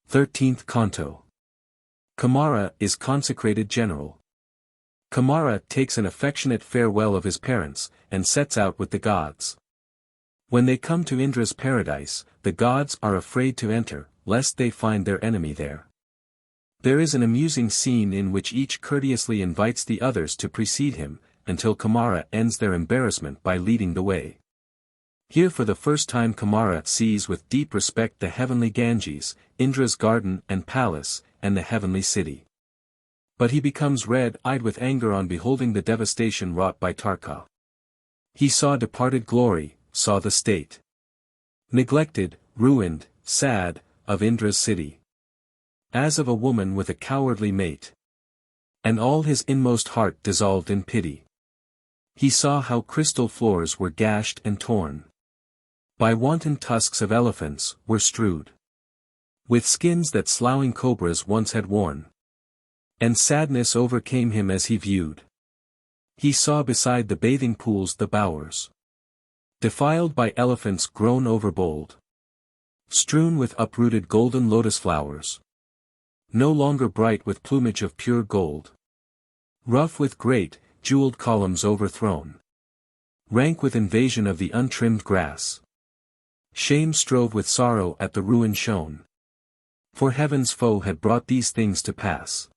13th Canto. Kumara is consecrated general. Kumara takes an affectionate farewell of his parents, and sets out with the gods. When they come to Indra's paradise, the gods are afraid to enter, lest they find their enemy there. There is an amusing scene in which each courteously invites the others to precede him, until Kumara ends their embarrassment by leading the way. Here for the first time Kumara sees with deep respect the heavenly Ganges, Indra's garden and palace, and the heavenly city. But he becomes red-eyed with anger on beholding the devastation wrought by Tarka. He saw departed glory, saw the state neglected, ruined, sad, of Indra's city, as of a woman with a cowardly mate. And all his inmost heart dissolved in pity. He saw how crystal floors were gashed and torn. By wanton tusks of elephants, were strewed. With skins that sloughing cobras once had worn. And sadness overcame him as he viewed. He saw beside the bathing pools the bowers, defiled by elephants grown overbold, strewn with uprooted golden lotus flowers, no longer bright with plumage of pure gold, rough with great, jeweled columns overthrown, rank with invasion of the untrimmed grass. Shame strove with sorrow at the ruin shown. For heaven's foe had brought these things to pass.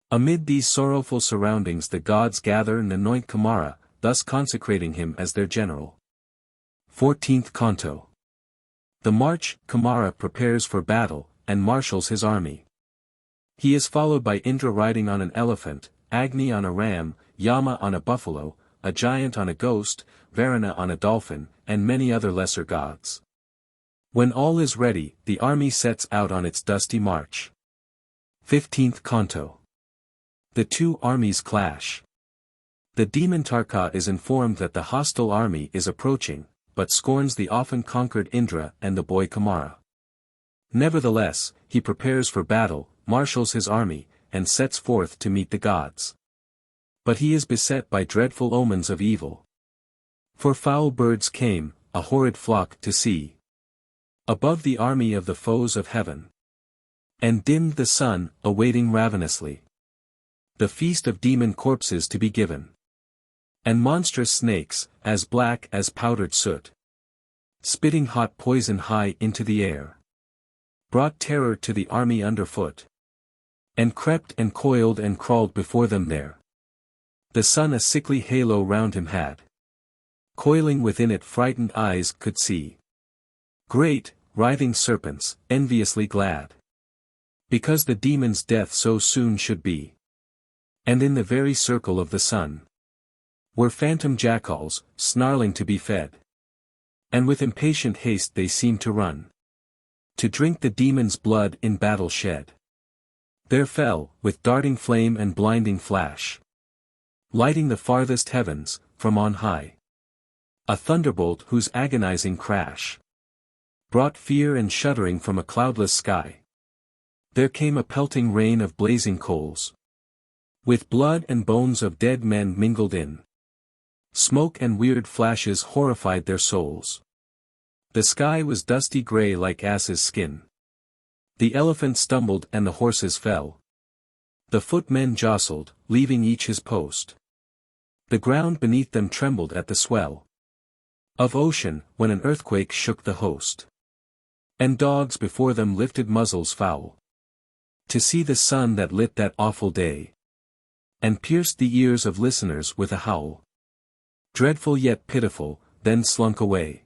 Amid these sorrowful surroundings the gods gather and anoint Kumara, thus consecrating him as their general. 14th Canto. The march, Kumara prepares for battle, and marshals his army. He is followed by Indra riding on an elephant, Agni on a ram, Yama on a buffalo, a giant on a ghost, Varuna on a dolphin, and many other lesser gods. When all is ready, the army sets out on its dusty march. 15th Canto. The two armies clash. The demon Tarka is informed that the hostile army is approaching, but scorns the often conquered Indra and the boy Kumara. Nevertheless, he prepares for battle, marshals his army, and sets forth to meet the gods. But he is beset by dreadful omens of evil. For foul birds came, a horrid flock to see, above the army of the foes of heaven. And dimmed the sun, awaiting ravenously the feast of demon corpses to be given. And monstrous snakes, as black as powdered soot, spitting hot poison high into the air, brought terror to the army underfoot, and crept and coiled and crawled before them there. The sun a sickly halo round him had, coiling within it frightened eyes could see great, writhing serpents, enviously glad, because the demon's death so soon should be. And in the very circle of the sun were phantom jackals, snarling to be fed. And with impatient haste they seemed to run, to drink the demon's blood in battle shed. There fell, with darting flame and blinding flash, lighting the farthest heavens, from on high, a thunderbolt whose agonizing crash brought fear and shuddering from a cloudless sky. There came a pelting rain of blazing coals, with blood and bones of dead men mingled in. Smoke and weird flashes horrified their souls. The sky was dusty gray like ass's skin. The elephant stumbled and the horses fell. The footmen jostled, leaving each his post. The ground beneath them trembled at the swell of ocean, when an earthquake shook the host. And dogs before them lifted muzzles foul, to see the sun that lit that awful day. and pierced the ears of listeners with a howl. Dreadful yet pitiful, then slunk away.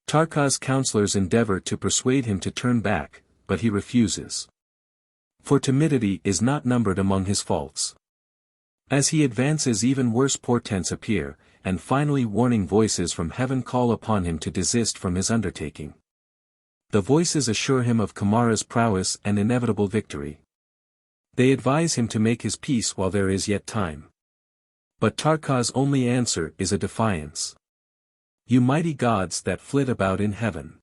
Tarka's counselors endeavor to persuade him to turn back, but he refuses. For timidity is not numbered among his faults. As he advances, even worse portents appear, and finally warning voices from heaven call upon him to desist from his undertaking. The voices assure him of Kumara's prowess and inevitable victory. They advise him to make his peace while there is yet time. But Tarka's only answer is a defiance. You mighty gods that flit about in heaven,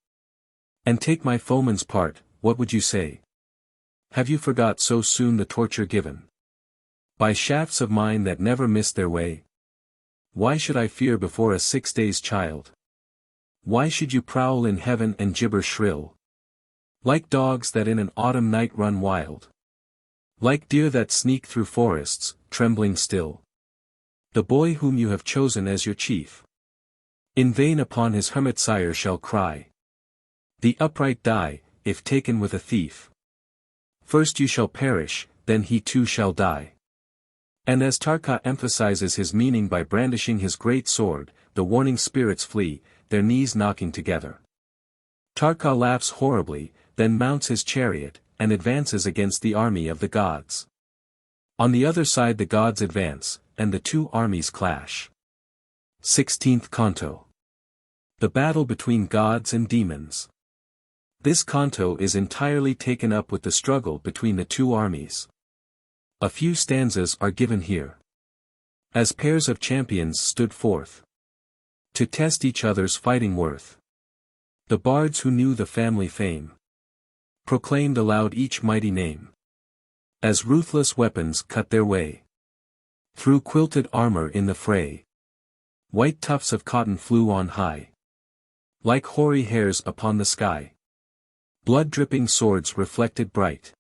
and take my foeman's part, what would you say? Have you forgot so soon the torture given by shafts of mine that never missed their way? Why should I fear before a 6 days' child? Why should you prowl in heaven and gibber shrill? Like dogs that in an autumn night run wild. Like deer that sneak through forests, trembling still. The boy whom you have chosen as your chief, in vain upon his hermit sire shall cry. The upright die, if taken with a thief. First you shall perish, then he too shall die. And as Tarka emphasizes his meaning by brandishing his great sword, the warning spirits flee, their knees knocking together. Tarka laughs horribly, then mounts his chariot, and advances against the army of the gods. On the other side the gods advance, and the two armies clash. 16th Canto. The battle between gods and demons. This canto is entirely taken up with the struggle between the two armies. A few stanzas are given here. As pairs of champions stood forth to test each other's fighting worth, the bards who knew the family fame proclaimed aloud each mighty name. As ruthless weapons cut their way through quilted armor in the fray, white tufts of cotton flew on high, like hoary hairs upon the sky. Blood-dripping swords reflected bright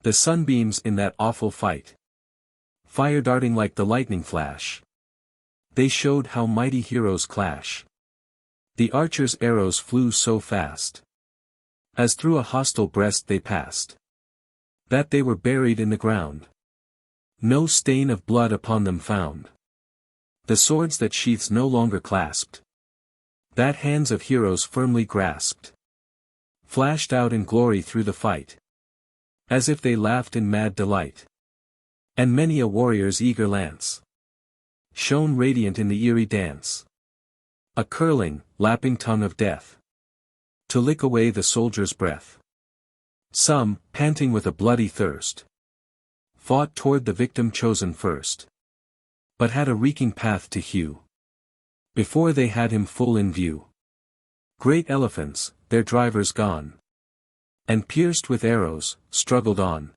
the sunbeams in that awful fight. Fire darting like the lightning flash, they showed how mighty heroes clash. The archers' arrows flew so fast, as through a hostile breast they passed, that they were buried in the ground. No stain of blood upon them found. The swords that sheaths no longer clasped, that hands of heroes firmly grasped, flashed out in glory through the fight, as if they laughed in mad delight. And many a warrior's eager lance shone radiant in the eerie dance, a curling, lapping tongue of death, to lick away the soldier's breath. Some, panting with a bloody thirst, fought toward the victim chosen first, but had a reeking path to hew before they had him full in view. Great elephants, their drivers gone, and pierced with arrows, struggled on,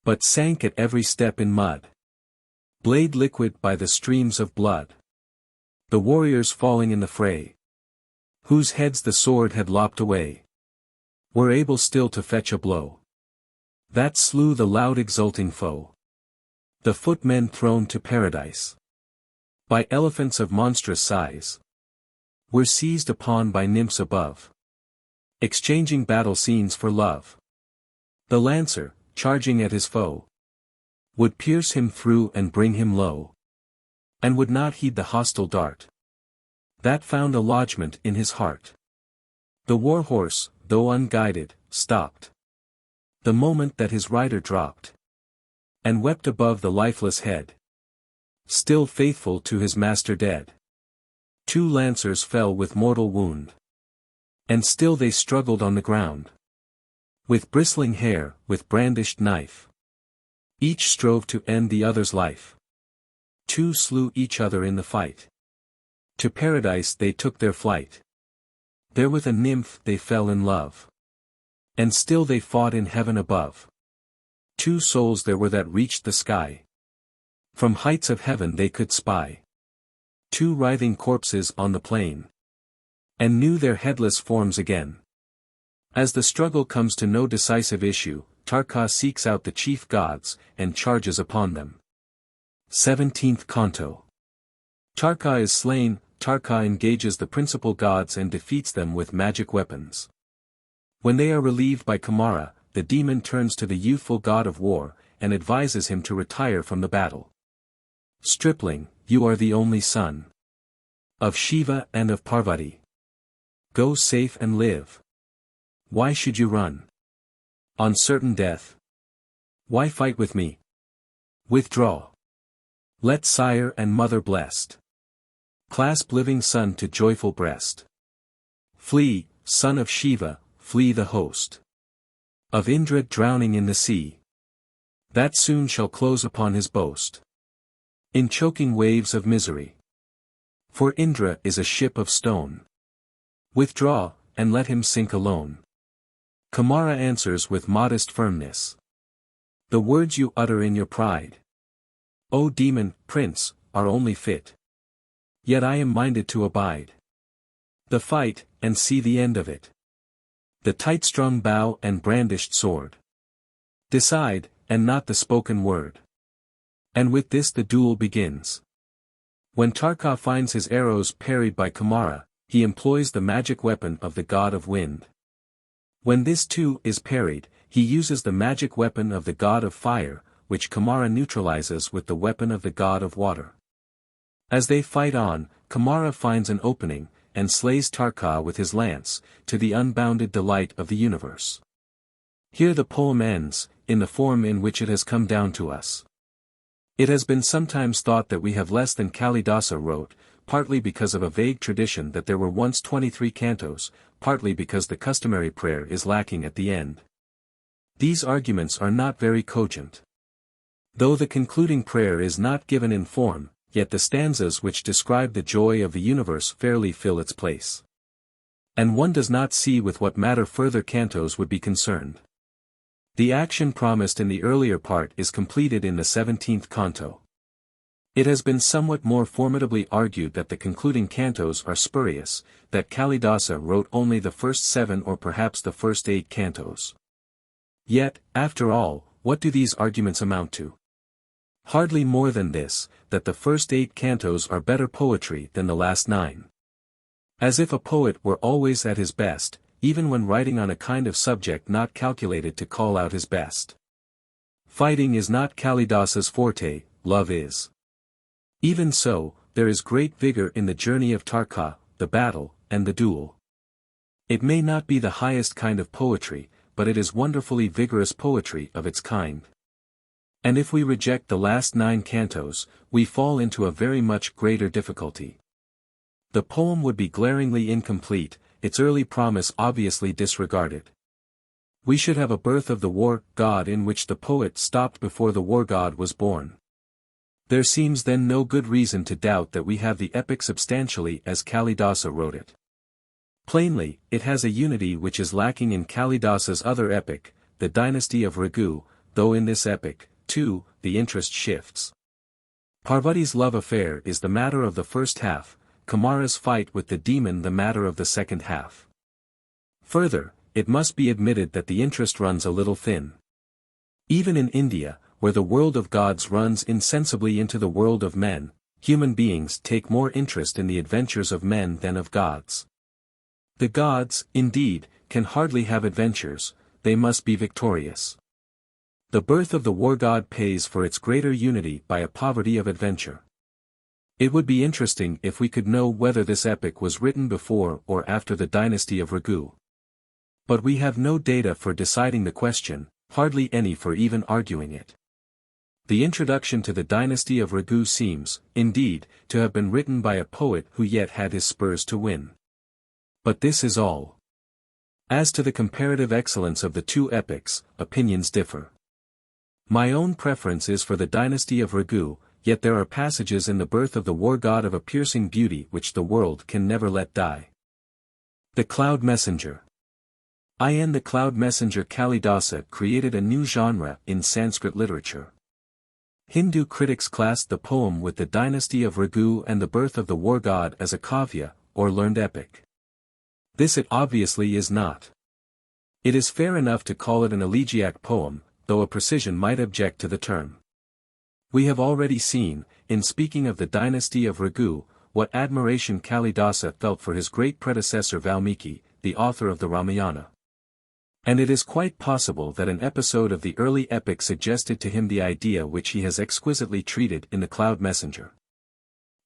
but sank at every step in mud, blade liquid by the streams of blood. The warriors falling in the fray, whose heads the sword had lopped away, were able still to fetch a blow that slew the loud exulting foe. The footmen thrown to paradise by elephants of monstrous size were seized upon by nymphs above, exchanging battle scenes for love. The lancer, charging at his foe, would pierce him through and bring him low, and would not heed the hostile dart that found a lodgment in his heart. The war horse, though unguided, stopped the moment that his rider dropped, and wept above the lifeless head, still faithful to his master dead. Two lancers fell with mortal wound, and still they struggled on the ground. With bristling hair, with brandished knife, each strove to end the other's life. Two slew each other in the fight. To paradise they took their flight. There with a nymph they fell in love, and still they fought in heaven above. Two souls there were that reached the sky. From heights of heaven they could spy two writhing corpses on the plain, and knew their headless forms again. As the struggle comes to no decisive issue, Tarka seeks out the chief gods, and charges upon them. 17th Canto. Tarka is slain. Tarka engages the principal gods and defeats them with magic weapons. When they are relieved by Kumara, the demon turns to the youthful god of war, and advises him to retire from the battle. Stripling, you are the only son of Shiva and of Parvati. Go safe and live. Why should you run on certain death? Why fight with me? Withdraw. Let sire and mother blessed clasp living son to joyful breast. Flee, son of Shiva, flee the host of Indra drowning in the sea, that soon shall close upon his boast in choking waves of misery. For Indra is a ship of stone. Withdraw, and let him sink alone. Kumara answers with modest firmness. The words you utter in your pride, O demon, prince, are only fit. Yet I am minded to abide the fight, and see the end of it. The tight-strung bow and brandished sword decide, and not the spoken word. And with this the duel begins. When Tarka finds his arrows parried by Kumara, he employs the magic weapon of the god of wind. When this too is parried, he uses the magic weapon of the god of fire, which Kumara neutralizes with the weapon of the god of water. As they fight on, Kumara finds an opening, and slays Tarka with his lance, to the unbounded delight of the universe. Here the poem ends, in the form in which it has come down to us. It has been sometimes thought that we have less than Kalidasa wrote, partly because of a vague tradition that there were once 23 cantos, partly because the customary prayer is lacking at the end. These arguments are not very cogent. Though the concluding prayer is not given in form, yet the stanzas which describe the joy of the universe fairly fill its place. And one does not see with what matter further cantos would be concerned. The action promised in the earlier part is completed in the 17th canto. It has been somewhat more formidably argued that the concluding cantos are spurious, that Kalidasa wrote only the first 7 or perhaps the first 8 cantos. Yet, after all, what do these arguments amount to? Hardly more than this, that the first 8 cantos are better poetry than the last 9. As if a poet were always at his best, even when writing on a kind of subject not calculated to call out his best. Fighting is not Kalidasa's forte, love is. Even so, there is great vigor in the journey of Tarka, the battle, and the duel. It may not be the highest kind of poetry, but it is wonderfully vigorous poetry of its kind. And if we reject the last 9 cantos, we fall into a very much greater difficulty. The poem would be glaringly incomplete, its early promise obviously disregarded. We should have a birth of the war god in which the poet stopped before the war god was born. There seems then no good reason to doubt that we have the epic substantially as Kalidasa wrote it. Plainly, it has a unity which is lacking in Kalidasa's other epic, the Dynasty of Raghu, though in this epic, too, the interest shifts. Parvati's love affair is the matter of the first half, Kumara's fight with the demon the matter of the second half. Further, it must be admitted that the interest runs a little thin. Even in India, where the world of gods runs insensibly into the world of men, human beings take more interest in the adventures of men than of gods. The gods, indeed, can hardly have adventures, they must be victorious. The birth of the war god pays for its greater unity by a poverty of adventure. It would be interesting if we could know whether this epic was written before or after the Dynasty of Raghu. But we have no data for deciding the question, hardly any for even arguing it. The introduction to the Dynasty of Raghu seems, indeed, to have been written by a poet who yet had his spurs to win. But this is all. As to the comparative excellence of the 2 epics, opinions differ. My own preference is for the Dynasty of Raghu, yet there are passages in the birth of the war god of a piercing beauty which the world can never let die. The Cloud Messenger. The Cloud Messenger Kalidasa created a new genre in Sanskrit literature. Hindu critics classed the poem with the Dynasty of Raghu and the birth of the war god as a kavya, or learned epic. This it obviously is not. It is fair enough to call it an elegiac poem, though a precision might object to the term. We have already seen, in speaking of the Dynasty of Raghu, what admiration Kalidasa felt for his great predecessor Valmiki, the author of the Ramayana. And it is quite possible that an episode of the early epic suggested to him the idea which he has exquisitely treated in the Cloud Messenger.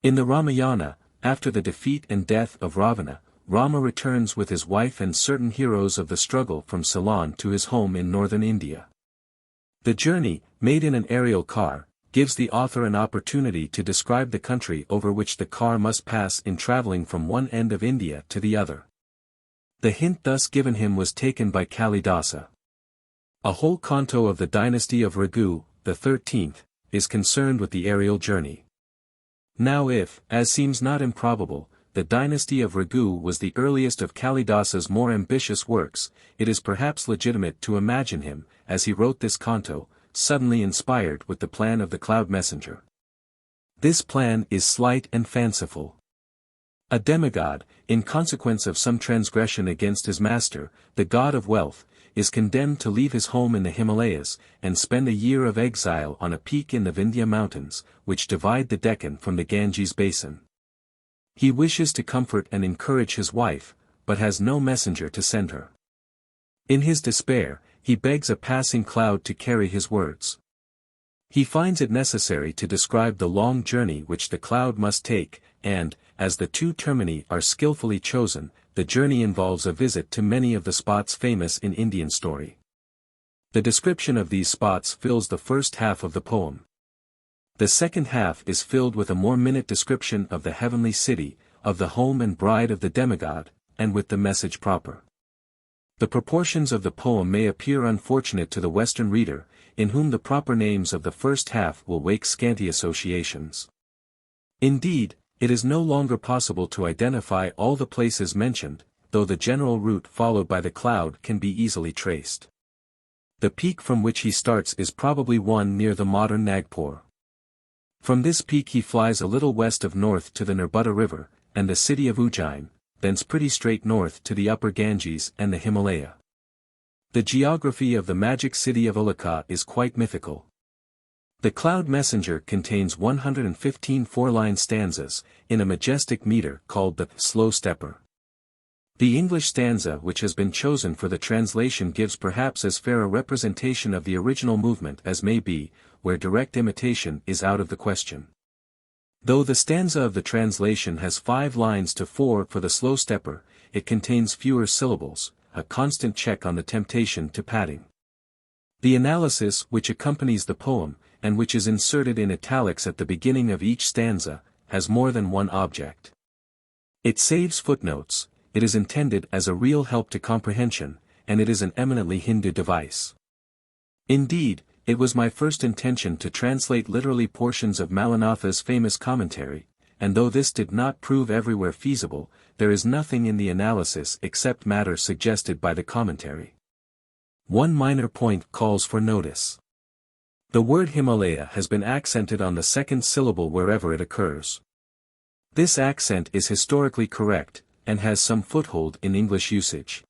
In the Ramayana, after the defeat and death of Ravana, Rama returns with his wife and certain heroes of the struggle from Ceylon to his home in northern India. The journey, made in an aerial car, gives the author an opportunity to describe the country over which the car must pass in traveling from one end of India to the other. The hint thus given him was taken by Kalidasa. A whole canto of the Dynasty of Raghu, the 13th, is concerned with the aerial journey. Now if, as seems not improbable, the Dynasty of Raghu was the earliest of Kalidasa's more ambitious works, it is perhaps legitimate to imagine him, as he wrote this canto, suddenly inspired with the plan of the Cloud Messenger. This plan is slight and fanciful. A demigod, in consequence of some transgression against his master, the god of wealth, is condemned to leave his home in the Himalayas, and spend a year of exile on a peak in the Vindhya mountains, which divide the Deccan from the Ganges basin. He wishes to comfort and encourage his wife, but has no messenger to send her. In his despair, he begs a passing cloud to carry his words. He finds it necessary to describe the long journey which the cloud must take, and, as the two termini are skillfully chosen, the journey involves a visit to many of the spots famous in Indian story. The description of these spots fills the first half of the poem. The second half is filled with a more minute description of the heavenly city, of the home and bride of the demigod, and with the message proper. The proportions of the poem may appear unfortunate to the Western reader, in whom the proper names of the first half will wake scanty associations. Indeed, it is no longer possible to identify all the places mentioned, though the general route followed by the cloud can be easily traced. The peak from which he starts is probably one near the modern Nagpur. From this peak he flies a little west of north to the Narbada River, and the city of Ujjain, thence pretty straight north to the upper Ganges and the Himalaya. The geography of the magic city of Ulaka is quite mythical. The Cloud Messenger contains 115 four-line stanzas, in a majestic meter called the slow stepper. The English stanza which has been chosen for the translation gives perhaps as fair a representation of the original movement as may be, where direct imitation is out of the question. Though the stanza of the translation has 5 lines to 4 for the slow stepper, it contains fewer syllables, a constant check on the temptation to padding. The analysis which accompanies the poem, and which is inserted in italics at the beginning of each stanza, has more than one object. It saves footnotes, it is intended as a real help to comprehension, and it is an eminently Hindu device. Indeed, it was my first intention to translate literally portions of Malanatha's famous commentary, and though this did not prove everywhere feasible, there is nothing in the analysis except matter suggested by the commentary. One minor point calls for notice. The word Himalaya has been accented on the second syllable wherever it occurs. This accent is historically correct, and has some foothold in English usage.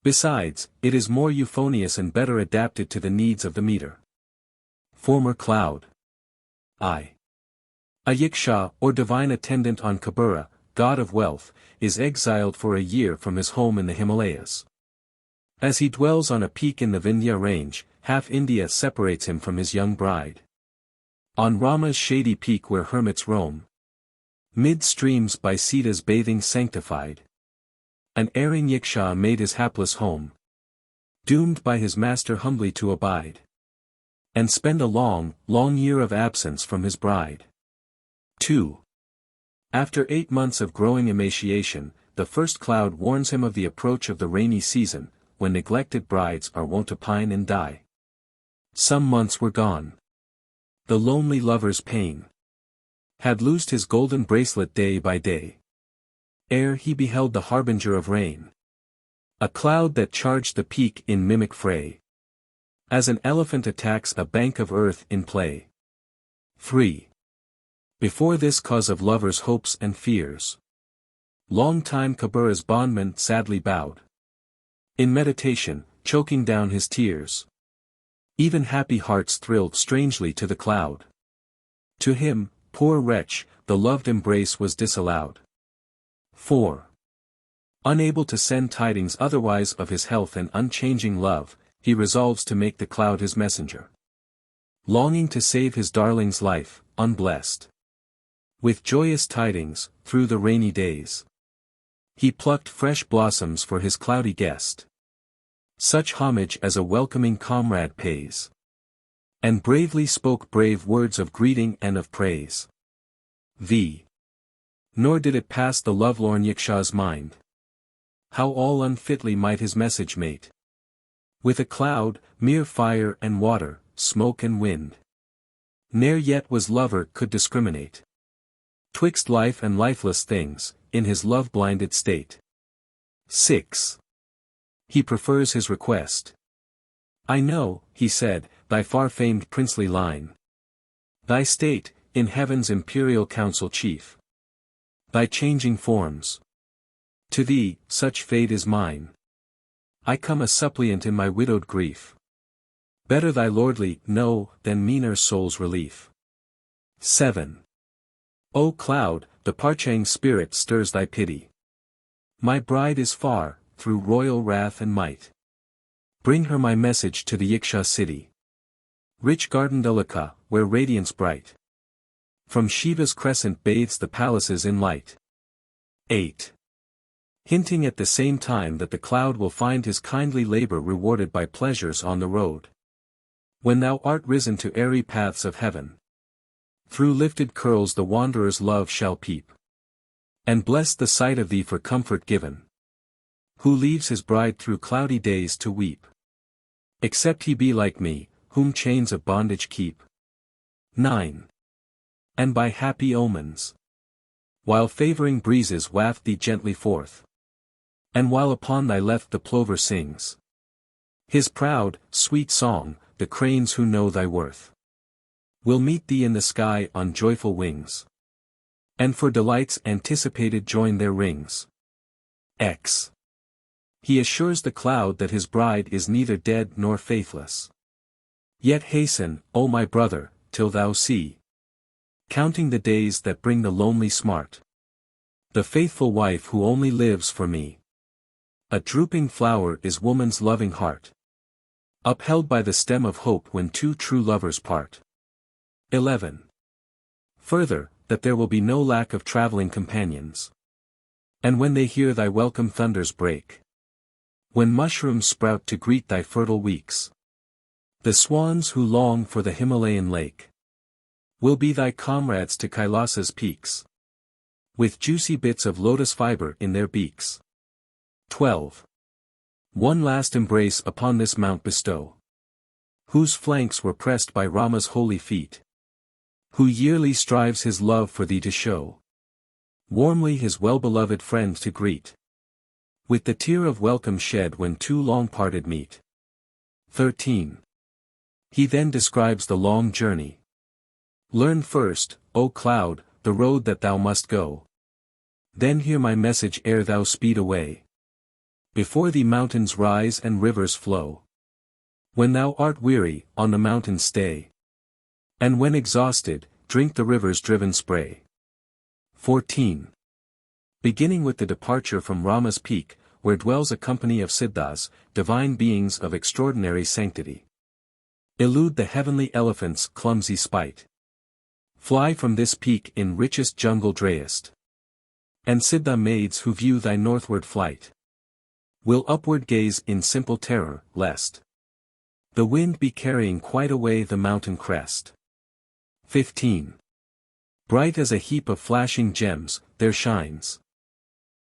Besides, it is more euphonious and better adapted to the needs of the meter. Former cloud. A Yiksha, or divine attendant on Kabura, god of wealth, is exiled for a year from his home in the Himalayas. As he dwells on a peak in the Vindhya range, half India separates him from his young bride. On Rama's shady peak where hermits roam, mid streams by Sita's bathing sanctified, an erring Yiksha made his hapless home, doomed by his master humbly to abide, and spend a long, long year of absence from his bride. 2. After 8 months of growing emaciation, the first cloud warns him of the approach of the rainy season, when neglected brides are wont to pine and die. Some months were gone. The lonely lover's pain had loosed his golden bracelet day by day, ere he beheld the harbinger of rain, a cloud that charged the peak in mimic fray, as an elephant attacks a bank of earth in play. 3. Before this cause of lovers' hopes and fears, long time Kabura's bondman sadly bowed, in meditation, choking down his tears. Even happy hearts thrilled strangely to the cloud. To him, poor wretch, the loved embrace was disallowed. 4. Unable to send tidings otherwise of his health and unchanging love, he resolves to make the cloud his messenger. Longing to save his darling's life, unblessed with joyous tidings, through the rainy days, he plucked fresh blossoms for his cloudy guest. Such homage as a welcoming comrade pays, and bravely spoke brave words of greeting and of praise. Nor did it pass the lovelorn Yaksha's mind, how all unfitly might his message mate. With a cloud, mere fire and water, smoke and wind, ne'er yet was lover could discriminate 'twixt life and lifeless things, in his love-blinded state. 6. He prefers his request. I know, he said, thy far-famed princely line, thy state, in heaven's imperial council chief, thy changing forms. To thee, such fate is mine. I come a suppliant in my widowed grief. Better thy lordly no than meaner soul's relief. 7. O cloud, the parching spirit stirs thy pity. My bride is far, through royal wrath and might. Bring her my message to the Yaksha city. Rich garden Dalika, where radiance bright from Shiva's crescent bathes the palaces in light. 8. Hinting at the same time that the cloud will find his kindly labor rewarded by pleasures on the road. When thou art risen to airy paths of heaven, through lifted curls the wanderer's love shall peep, and bless the sight of thee for comfort given, who leaves his bride through cloudy days to weep. Except he be like me, whom chains of bondage keep. 9. And by happy omens, while favoring breezes waft thee gently forth, and while upon thy left the plover sings his proud, sweet song, the cranes who know thy worth will meet thee in the sky on joyful wings, and for delights anticipated join their rings. X. He assures the cloud that his bride is neither dead nor faithless. Yet hasten, O my brother, till thou see, counting the days that bring the lonely smart, the faithful wife who only lives for me. A drooping flower is woman's loving heart, upheld by the stem of hope when two true lovers part. 11. Further, that there will be no lack of traveling companions. And when they hear thy welcome thunders break, when mushrooms sprout to greet thy fertile weeks, the swans who long for the Himalayan lake will be thy comrades to Kailasa's peaks, with juicy bits of lotus fiber in their beaks. 12. One last embrace upon this mount bestow, whose flanks were pressed by Rama's holy feet, who yearly strives his love for thee to show, warmly his well-beloved friend to greet, with the tear of welcome shed when two long-parted meet. 13. He then describes the long journey. Learn first, O cloud, the road that thou must go. Then hear my message ere thou speed away. Before thee mountains rise and rivers flow. When thou art weary, on the mountain stay. And when exhausted, drink the river's driven spray. 14. Beginning with the departure from Rama's peak, where dwells a company of Siddhas, divine beings of extraordinary sanctity. Elude the heavenly elephant's clumsy spite. Fly from this peak in richest jungle drayest. And Siddha maids who view thy northward flight will upward gaze in simple terror, lest the wind be carrying quite away the mountain crest. 15. Bright as a heap of flashing gems, there shines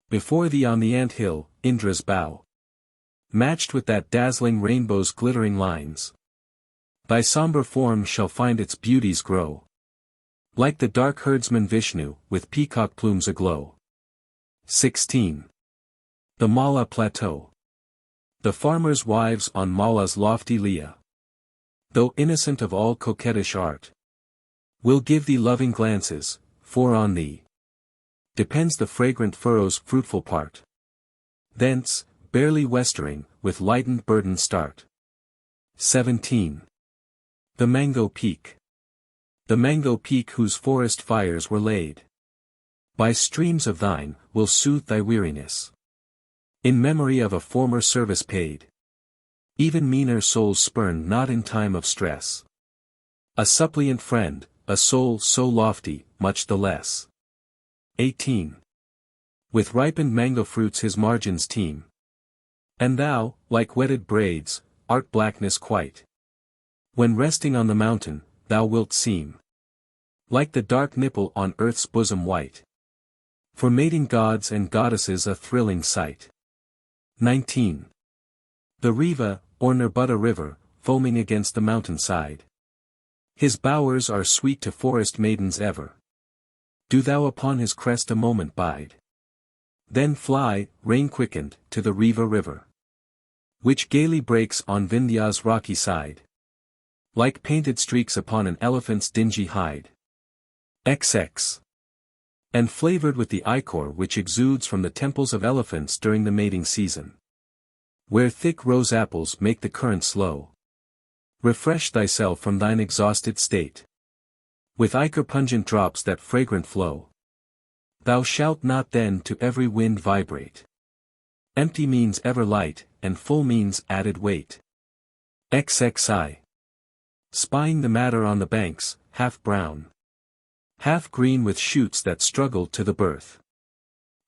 before thee on the ant-hill, Indra's bow, matched with that dazzling rainbow's glittering lines. Thy somber form shall find its beauties grow, like the dark herdsman Vishnu, with peacock plumes aglow. 16. The Mala Plateau. The farmers' wives on Mala's lofty Leah, though innocent of all coquettish art, will give thee loving glances, for on thee depends the fragrant furrow's fruitful part. Thence, barely westering, with lightened burden start. 17. The Mango Peak. The Mango Peak whose forest fires were laid by streams of thine, will soothe thy weariness. In memory of a former service paid. Even meaner souls spurned not in time of stress. A suppliant friend, a soul so lofty, much the less. 18. With ripened mango fruits his margins teem. And thou, like wetted braids, art blackness quite. When resting on the mountain, thou wilt seem like the dark nipple on earth's bosom white. For mating gods and goddesses a thrilling sight. 19. The Riva, or Nerbudda river, foaming against the mountainside. His bowers are sweet to forest maidens ever. Do thou upon his crest a moment bide. Then fly, rain quickened, to the Riva river, which gaily breaks on Vindhya's rocky side, like painted streaks upon an elephant's dingy hide. XX. And flavored with the ichor which exudes from the temples of elephants during the mating season, where thick rose apples make the current slow. Refresh thyself from thine exhausted state with ichor pungent drops that fragrant flow. Thou shalt not then to every wind vibrate. Empty means ever light, and full means added weight. XXI. Spying the madder on the banks, half brown, half green with shoots that struggle to the birth.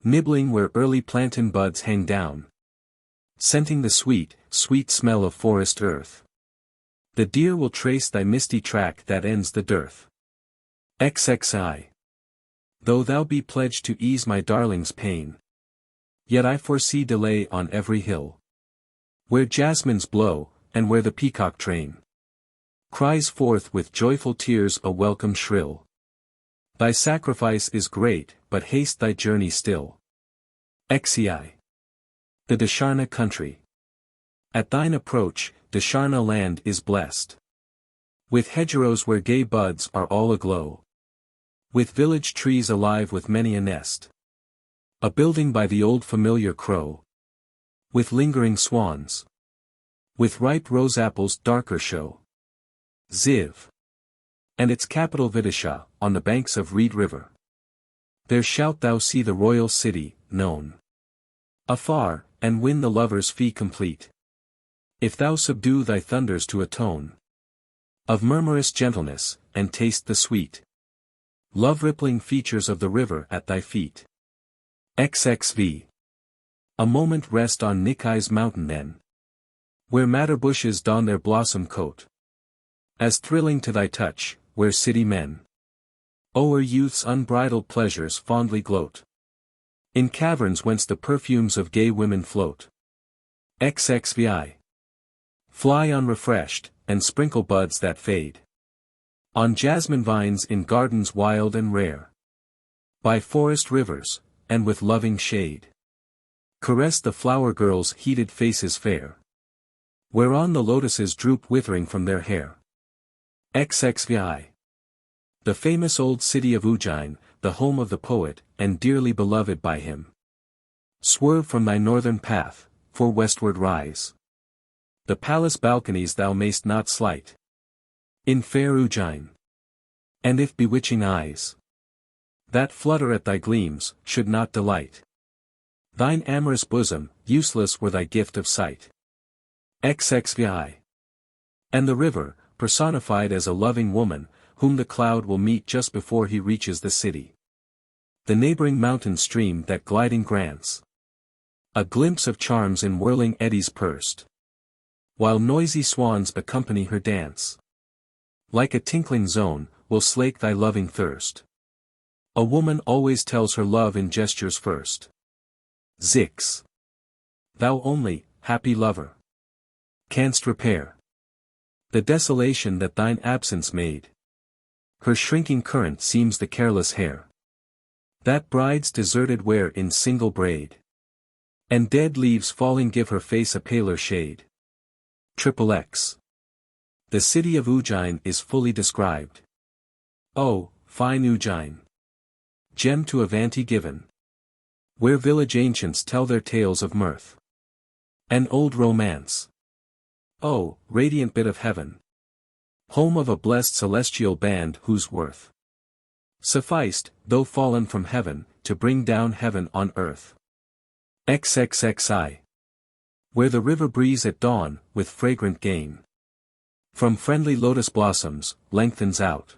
Nibbling where early plantain buds hang down. Scenting the sweet, sweet smell of forest earth. The deer will trace thy misty track that ends the dearth. XXI. Though thou be pledged to ease my darling's pain, yet I foresee delay on every hill, where jasmines blow, and where the peacock train cries forth with joyful tears a welcome shrill. Thy sacrifice is great, but haste thy journey still. XCI. The Dasharna country. At thine approach, Dasharna land is blessed with hedgerows where gay buds are all aglow, with village trees alive with many a nest, a building by the old familiar crow, with lingering swans, with ripe rose apples darker show. Ziv. And its capital Vidisha, on the banks of Reed River. There shalt thou see the royal city, known afar, and win the lover's fee complete. If thou subdue thy thunders to a tone of murmurous gentleness, and taste the sweet love-rippling features of the river at thy feet. XXV. A moment rest on Nikai's mountain then, where madder bushes don their blossom coat, as thrilling to thy touch, where city men o'er youth's unbridled pleasures fondly gloat, in caverns whence the perfumes of gay women float. XXVI. Fly unrefreshed, and sprinkle buds that fade on jasmine vines in gardens wild and rare, by forest rivers, and with loving shade caress the flower girls' heated faces fair, whereon the lotuses droop withering from their hair. XXVI. The famous old city of Ujjain, the home of the poet, and dearly beloved by him. Swerve from thy northern path, for westward rise. The palace balconies thou mayst not slight, in fair Ujjain. And if bewitching eyes that flutter at thy gleams, should not delight thine amorous bosom, useless were thy gift of sight. XXVI. And the river, personified as a loving woman, whom the cloud will meet just before he reaches the city. The neighboring mountain stream that gliding grants a glimpse of charms in whirling eddies pursed, while noisy swans accompany her dance. Like a tinkling zone, will slake thy loving thirst. A woman always tells her love in gestures first. Zix. Thou only, happy lover, canst repair the desolation that thine absence made. Her shrinking current seems the careless hair that brides deserted wear in single braid, and dead leaves falling give her face a paler shade. XXX. The city of Ujjain is fully described. Oh, fine Ujjain, gem to Avanti given, where village ancients tell their tales of mirth and old romance. Oh, radiant bit of heaven, home of a blessed celestial band whose worth sufficed, though fallen from heaven, to bring down heaven on earth. XXXI. Where the river breeze at dawn, with fragrant gain, from friendly lotus blossoms, lengthens out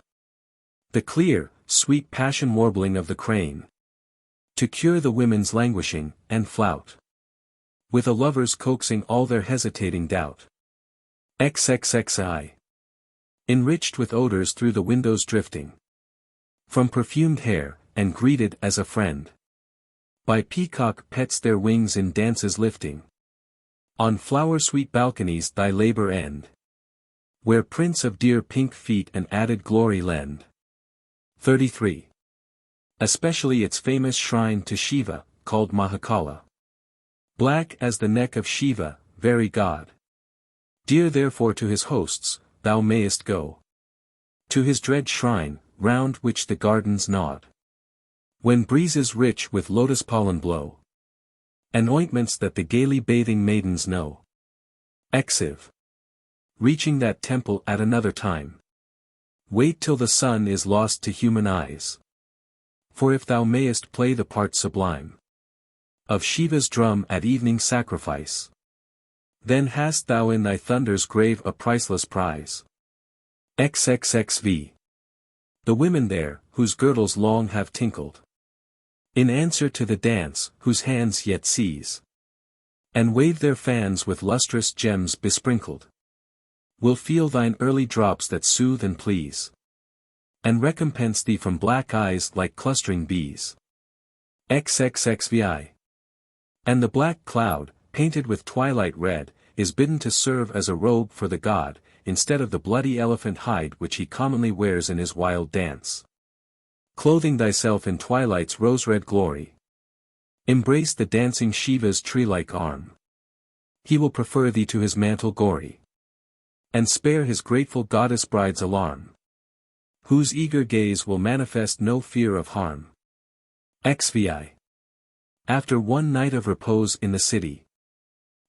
the clear, sweet passion warbling of the crane, to cure the women's languishing, and flout, with a lover's coaxing all their hesitating doubt. XXXI. Enriched with odors through the windows drifting, from perfumed hair, and greeted as a friend, by peacock pets their wings in dances lifting, on flower-sweet balconies thy labor end, where prints of dear pink feet an added glory lend. 33. Especially its famous shrine to Shiva, called Mahakala. Black as the neck of Shiva, very god. Dear therefore to his hosts, thou mayest go to his dread shrine, round which the gardens nod, when breezes rich with lotus pollen blow, and ointments that the gaily bathing maidens know. Exiv. Reaching that temple at another time, wait till the sun is lost to human eyes. For if thou mayest play the part sublime of Shiva's drum at evening sacrifice, then hast thou in thy thunder's grave a priceless prize. XXXV. The women there, whose girdles long have tinkled, in answer to the dance, whose hands yet seize, and wave their fans with lustrous gems besprinkled, will feel thine early drops that soothe and please, and recompense thee from black eyes like clustering bees. XXXVI. And the black cloud, painted with twilight red, is bidden to serve as a robe for the god, instead of the bloody elephant hide which he commonly wears in his wild dance. Clothing thyself in twilight's rose-red glory, embrace the dancing Shiva's tree-like arm. He will prefer thee to his mantle gory, and spare his grateful goddess bride's alarm, whose eager gaze will manifest no fear of harm. XVI. After one night of repose in the city,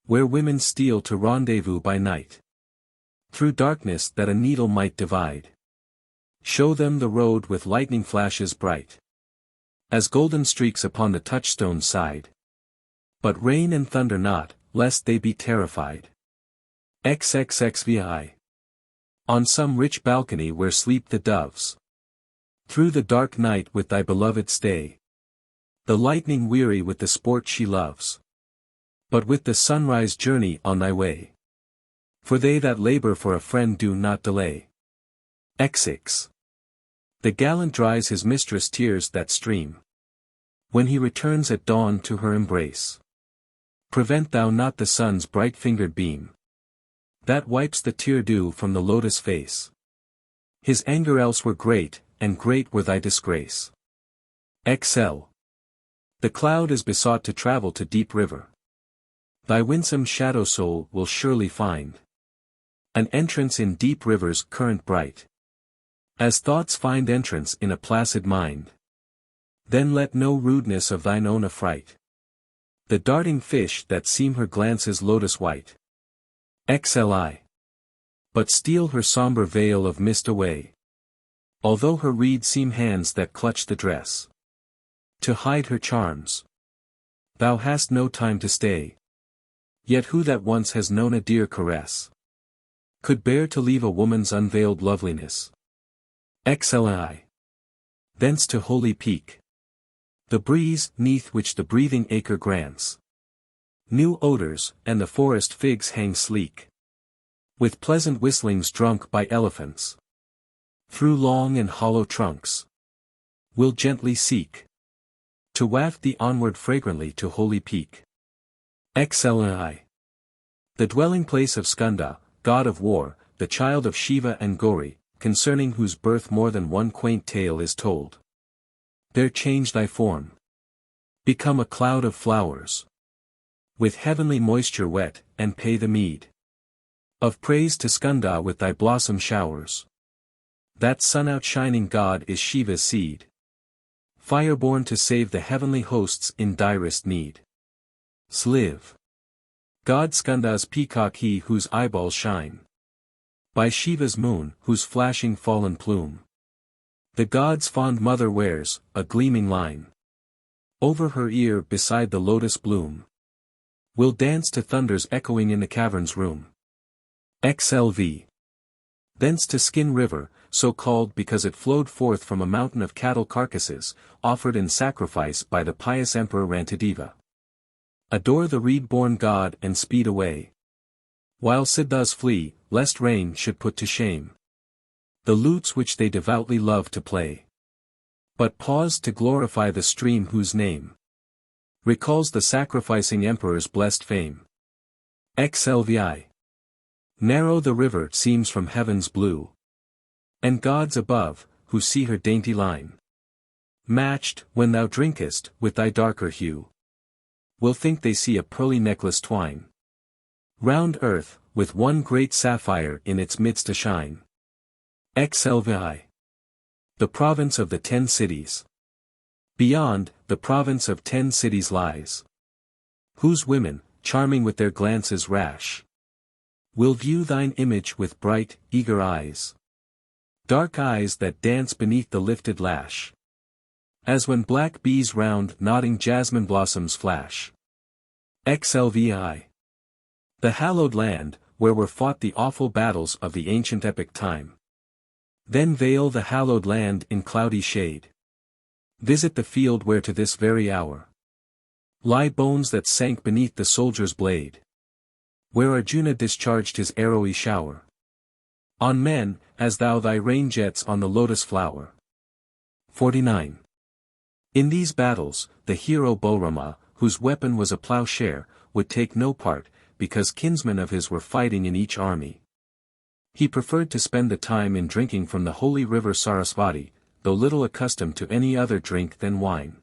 where women steal to rendezvous by night, through darkness that a needle might divide, show them the road with lightning flashes bright, as golden streaks upon the touchstone's side. But rain and thunder not, lest they be terrified. XXXVI. On some rich balcony where sleep the doves, through the dark night with thy beloved stay, the lightning weary with the sport she loves, but with the sunrise journey on thy way. For they that labor for a friend do not delay. XX. The gallant dries his mistress' tears that stream, when he returns at dawn to her embrace. Prevent thou not the sun's bright-fingered beam, that wipes the tear-dew from the lotus face. His anger else were great, and great were thy disgrace. XL. The cloud is besought to travel to deep river. Thy winsome shadow soul will surely find an entrance in deep river's current bright, as thoughts find entrance in a placid mind. Then let no rudeness of thine own affright the darting fish that seem her glances lotus white. XLI. But steal her somber veil of mist away, although her reed seem hands that clutch the dress, to hide her charms. Thou hast no time to stay. Yet who that once has known a dear caress could bear to leave a woman's unveiled loveliness? XLI. Thence to holy peak, the breeze, 'neath which the breathing acre grants new odors, and the forest figs hang sleek, with pleasant whistlings drunk by elephants, through long and hollow trunks, will gently seek to waft thee onward fragrantly to holy peak. XLI. The dwelling place of Skanda, god of war, the child of Shiva and Gauri, concerning whose birth more than one quaint tale is told. There change thy form, become a cloud of flowers, with heavenly moisture wet, and pay the meed of praise to Skanda with thy blossom showers. That sun-outshining god is Shiva's seed, fire-born to save the heavenly hosts in direst need. Sliv. God Skanda's peacock, he whose eyeballs shine by Shiva's moon, whose flashing fallen plume the god's fond mother wears, a gleaming line over her ear beside the lotus bloom. Will dance to thunders echoing in the cavern's room. XLV. Thence to Skin River, so called because it flowed forth from a mountain of cattle carcasses, offered in sacrifice by the pious Emperor Rantideva. Adore the reed-born god and speed away. While Siddhas flee, lest rain should put to shame the lutes which they devoutly love to play. But pause to glorify the stream whose name recalls the sacrificing emperor's blessed fame. XLVI. Narrow the river seems from heaven's blue, and gods above, who see her dainty line, matched, when thou drinkest, with thy darker hue, will think they see a pearly necklace twine round earth, with one great sapphire in its midst to shine. XLVI. The province of the 10 cities. Beyond, the province of 10 cities lies, whose women, charming with their glances rash, will view thine image with bright, eager eyes. Dark eyes that dance beneath the lifted lash, as when black bees round nodding jasmine blossoms flash. XLVI. The hallowed land, where were fought the awful battles of the ancient epic time. Then veil the hallowed land in cloudy shade. Visit the field where to this very hour lie bones that sank beneath the soldier's blade, where Arjuna discharged his arrowy shower on men, as thou thy rain jets on the lotus flower. 49. In these battles, the hero Balarama, whose weapon was a plowshare, would take no part, because kinsmen of his were fighting in each army. He preferred to spend the time in drinking from the holy river Sarasvati, though little accustomed to any other drink than wine.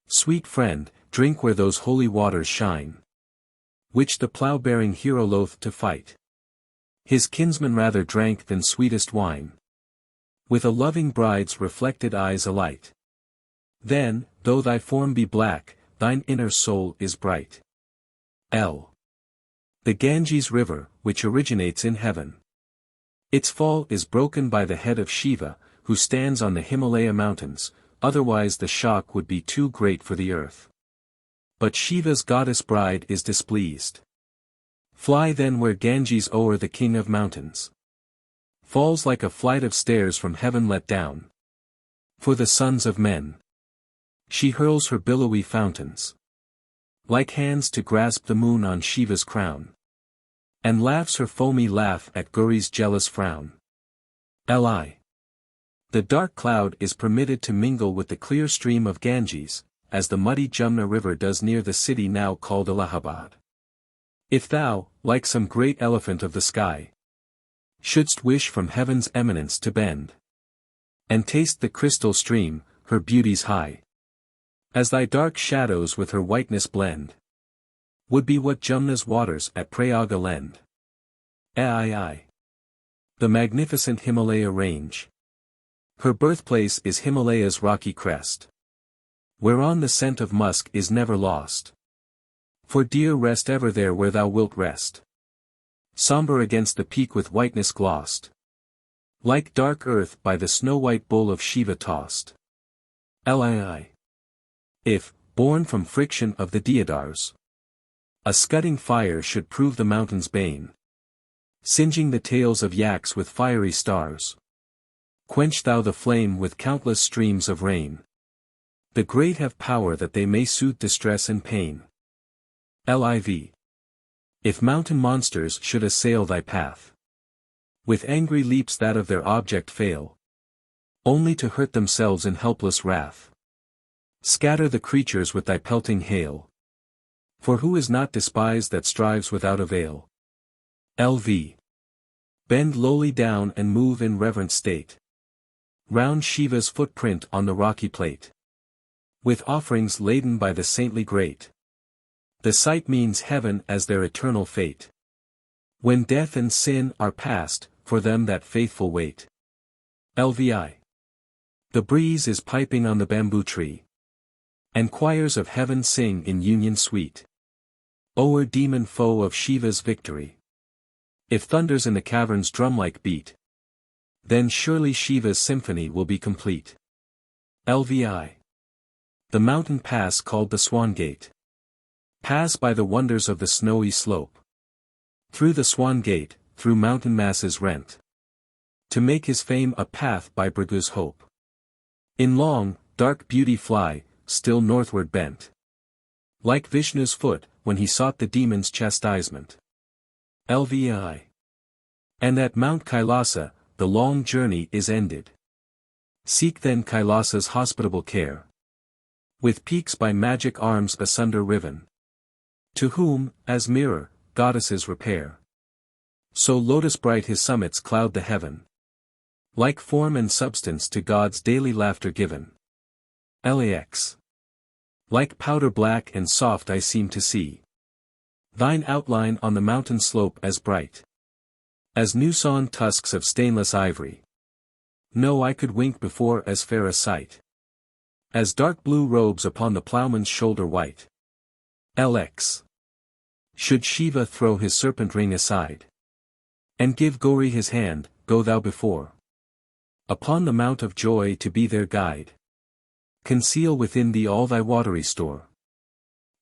Sweet friend, drink where those holy waters shine, which the plough-bearing hero loath to fight. His kinsman rather drank than sweetest wine, with a loving bride's reflected eyes alight. Then, though thy form be black, thine inner soul is bright. L. The Ganges River, which originates in heaven. Its fall is broken by the head of Shiva, who stands on the Himalaya mountains, otherwise the shock would be too great for the earth. But Shiva's goddess bride is displeased. Fly then where Ganges o'er the king of mountains falls like a flight of stairs from heaven let down. For the sons of men she hurls her billowy fountains, like hands to grasp the moon on Shiva's crown, and laughs her foamy laugh at Gauri's jealous frown. Li. The dark cloud is permitted to mingle with the clear stream of Ganges, as the muddy Jumna river does near the city now called Allahabad. If thou, like some great elephant of the sky, shouldst wish from heaven's eminence to bend, and taste the crystal stream, her beauties high, as thy dark shadows with her whiteness blend, would be what Jumna's waters at Prayaga lend. Ai. The magnificent Himalaya range. Her birthplace is Himalaya's rocky crest, whereon the scent of musk is never lost. For dear rest ever there where thou wilt rest, somber against the peak with whiteness glossed, like dark earth by the snow-white bowl of Shiva tossed. Lii. If, born from friction of the deodars, a scudding fire should prove the mountain's bane, singeing the tails of yaks with fiery stars, quench thou the flame with countless streams of rain. The great have power that they may soothe distress and pain. Liv. If mountain monsters should assail thy path, with angry leaps that of their object fail, only to hurt themselves in helpless wrath, scatter the creatures with thy pelting hail. For who is not despised that strives without avail? Lv. Bend lowly down and move in reverent state round Shiva's footprint on the rocky plate, with offerings laden by the saintly great. The sight means heaven as their eternal fate, when death and sin are past, for them that faithful wait. Lvi. The breeze is piping on the bamboo tree, and choirs of heaven sing in union sweet, o'er demon foe of Shiva's victory. If thunders in the caverns drum-like beat, then surely Shiva's symphony will be complete. Lvi. The mountain pass called the Swan Gate Pass by the wonders of the snowy slope. Through the swan gate, through mountain masses rent. To make his fame a path by Bhrigu's hope. In long, dark beauty fly, still northward bent. Like Vishnu's foot, when he sought the demon's chastisement. Lvi. And at Mount Kailasa, the long journey is ended. Seek then Kailasa's hospitable care. With peaks by magic arms asunder riven. To whom, as mirror, goddesses repair. So lotus bright his summits cloud the heaven. Like form and substance to God's daily laughter given. Lax. Like powder black and soft I seem to see. Thine outline on the mountain slope as bright. As new-sawn tusks of stainless ivory. No I could wink before as fair a sight. As dark blue robes upon the ploughman's shoulder white. Lx. Should Shiva throw his serpent ring aside. And give Gauri his hand, go thou before. Upon the mount of joy to be their guide. Conceal within thee all thy watery store.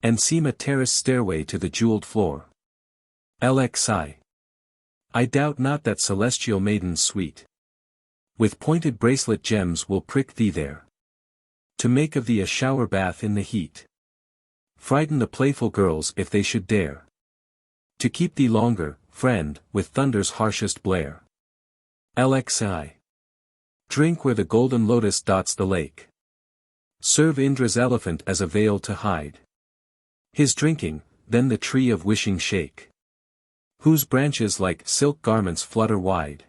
And seem a terraced stairway to the jeweled floor. Lxi. I doubt not that celestial maidens sweet. With pointed bracelet gems will prick thee there. To make of thee a shower bath in the heat. Frighten the playful girls if they should dare. To keep thee longer, friend, with thunder's harshest blare. Lxi. Drink where the golden lotus dots the lake. Serve Indra's elephant as a veil to hide. His drinking, then the tree of wishing shake. Whose branches like silk garments flutter wide.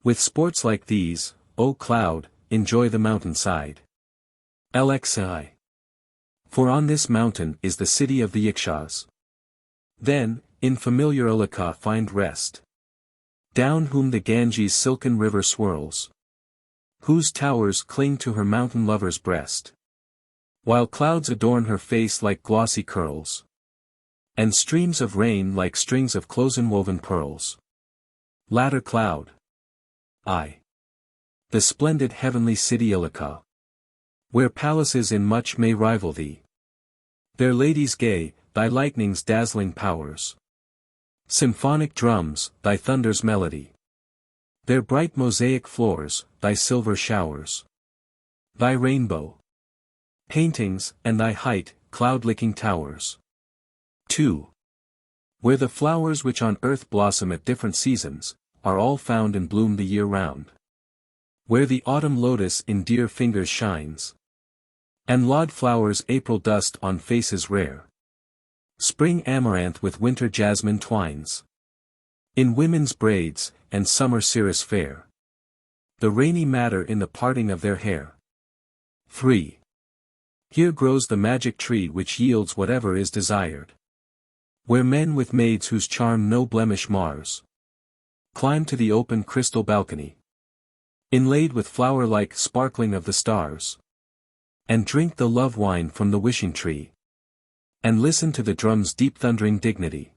With sports like these, O cloud, enjoy the mountainside. Lxi. For on this mountain is the city of the Yakshas. Then, in familiar Alika find rest. Down whom the Ganges silken river swirls. Whose towers cling to her mountain lover's breast. While clouds adorn her face like glossy curls. And streams of rain like strings of close-enwoven pearls. Latter cloud. I. The splendid heavenly city Alika. Where palaces in much may rival thee. Their ladies gay, thy lightning's dazzling powers. Symphonic drums, thy thunder's melody. Their bright mosaic floors, thy silver showers. Thy rainbow paintings, and thy height, cloud-licking towers. 2. Where the flowers which on earth blossom at different seasons, are all found in bloom the year round. Where the autumn lotus in dear fingers shines. And laud flowers April dust on faces rare. Spring amaranth with winter jasmine twines. In women's braids, and summer cirrus fair. The rainy matter in the parting of their hair. 3. Here grows the magic tree which yields whatever is desired. Where men with maids whose charm no blemish mars. Climb to the open crystal balcony. Inlaid with flower-like sparkling of the stars. And drink the love wine from the wishing tree. And listen to the drum's deep thundering dignity.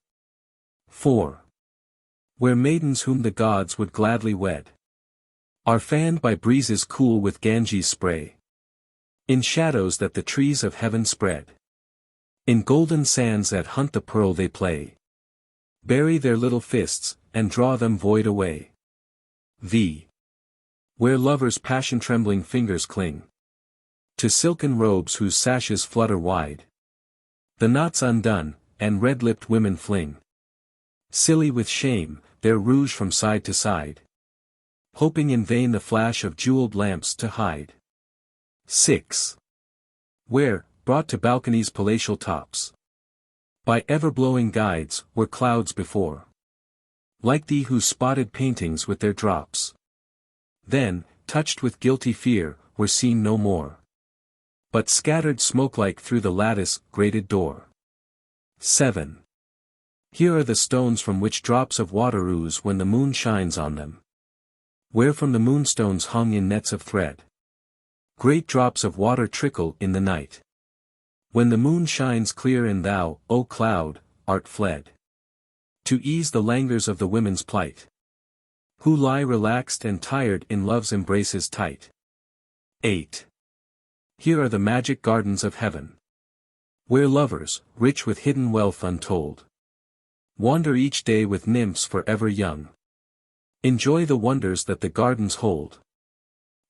4. Where maidens whom the gods would gladly wed. Are fanned by breezes cool with Ganges spray. In shadows that the trees of heaven spread. In golden sands that hunt the pearl they play. Bury their little fists, and draw them void away. V. Where lovers' passion-trembling fingers cling. To silken robes whose sashes flutter wide. The knots undone, and red-lipped women fling. Silly with shame, their rouge from side to side. Hoping in vain the flash of jeweled lamps to hide. 6. Where, brought to balconies' palatial tops. By ever-blowing guides, were clouds before. Like thee whose spotted paintings with their drops. Then, touched with guilty fear, were seen no more. But scattered smoke-like through the lattice-grated door. 7. Here are the stones from which drops of water ooze when the moon shines on them. Where from the moonstones hung in nets of thread. Great drops of water trickle in the night. When the moon shines clear and thou, O cloud, art fled. To ease the languors of the women's plight. Who lie relaxed and tired in love's embraces tight. 8. Here are the magic gardens of heaven. Where lovers, rich with hidden wealth untold, wander each day with nymphs forever young. Enjoy the wonders that the gardens hold.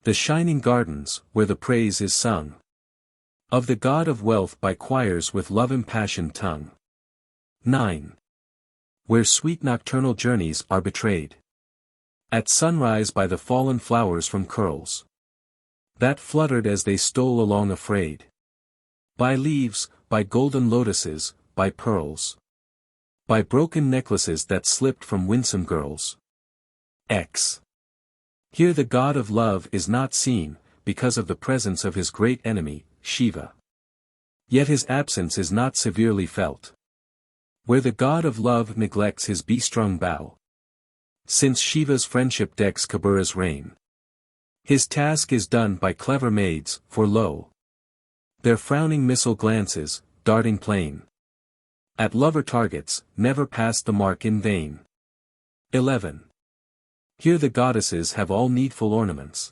The shining gardens, where the praise is sung of the god of wealth by choirs with love-impassioned tongue. 9. Where sweet nocturnal journeys are betrayed at sunrise by the fallen flowers from curls that fluttered as they stole along afraid. By leaves, by golden lotuses, by pearls, by broken necklaces that slipped from winsome girls. X. Here the god of love is not seen, because of the presence of his great enemy, Shiva. Yet his absence is not severely felt. Where the god of love neglects his bee-strung bow, since Shiva's friendship decks Kabura's reign, his task is done by clever maids, for lo, their frowning missile glances, darting plain at lover targets, never pass the mark in vain. 11. Here the goddesses have all needful ornaments.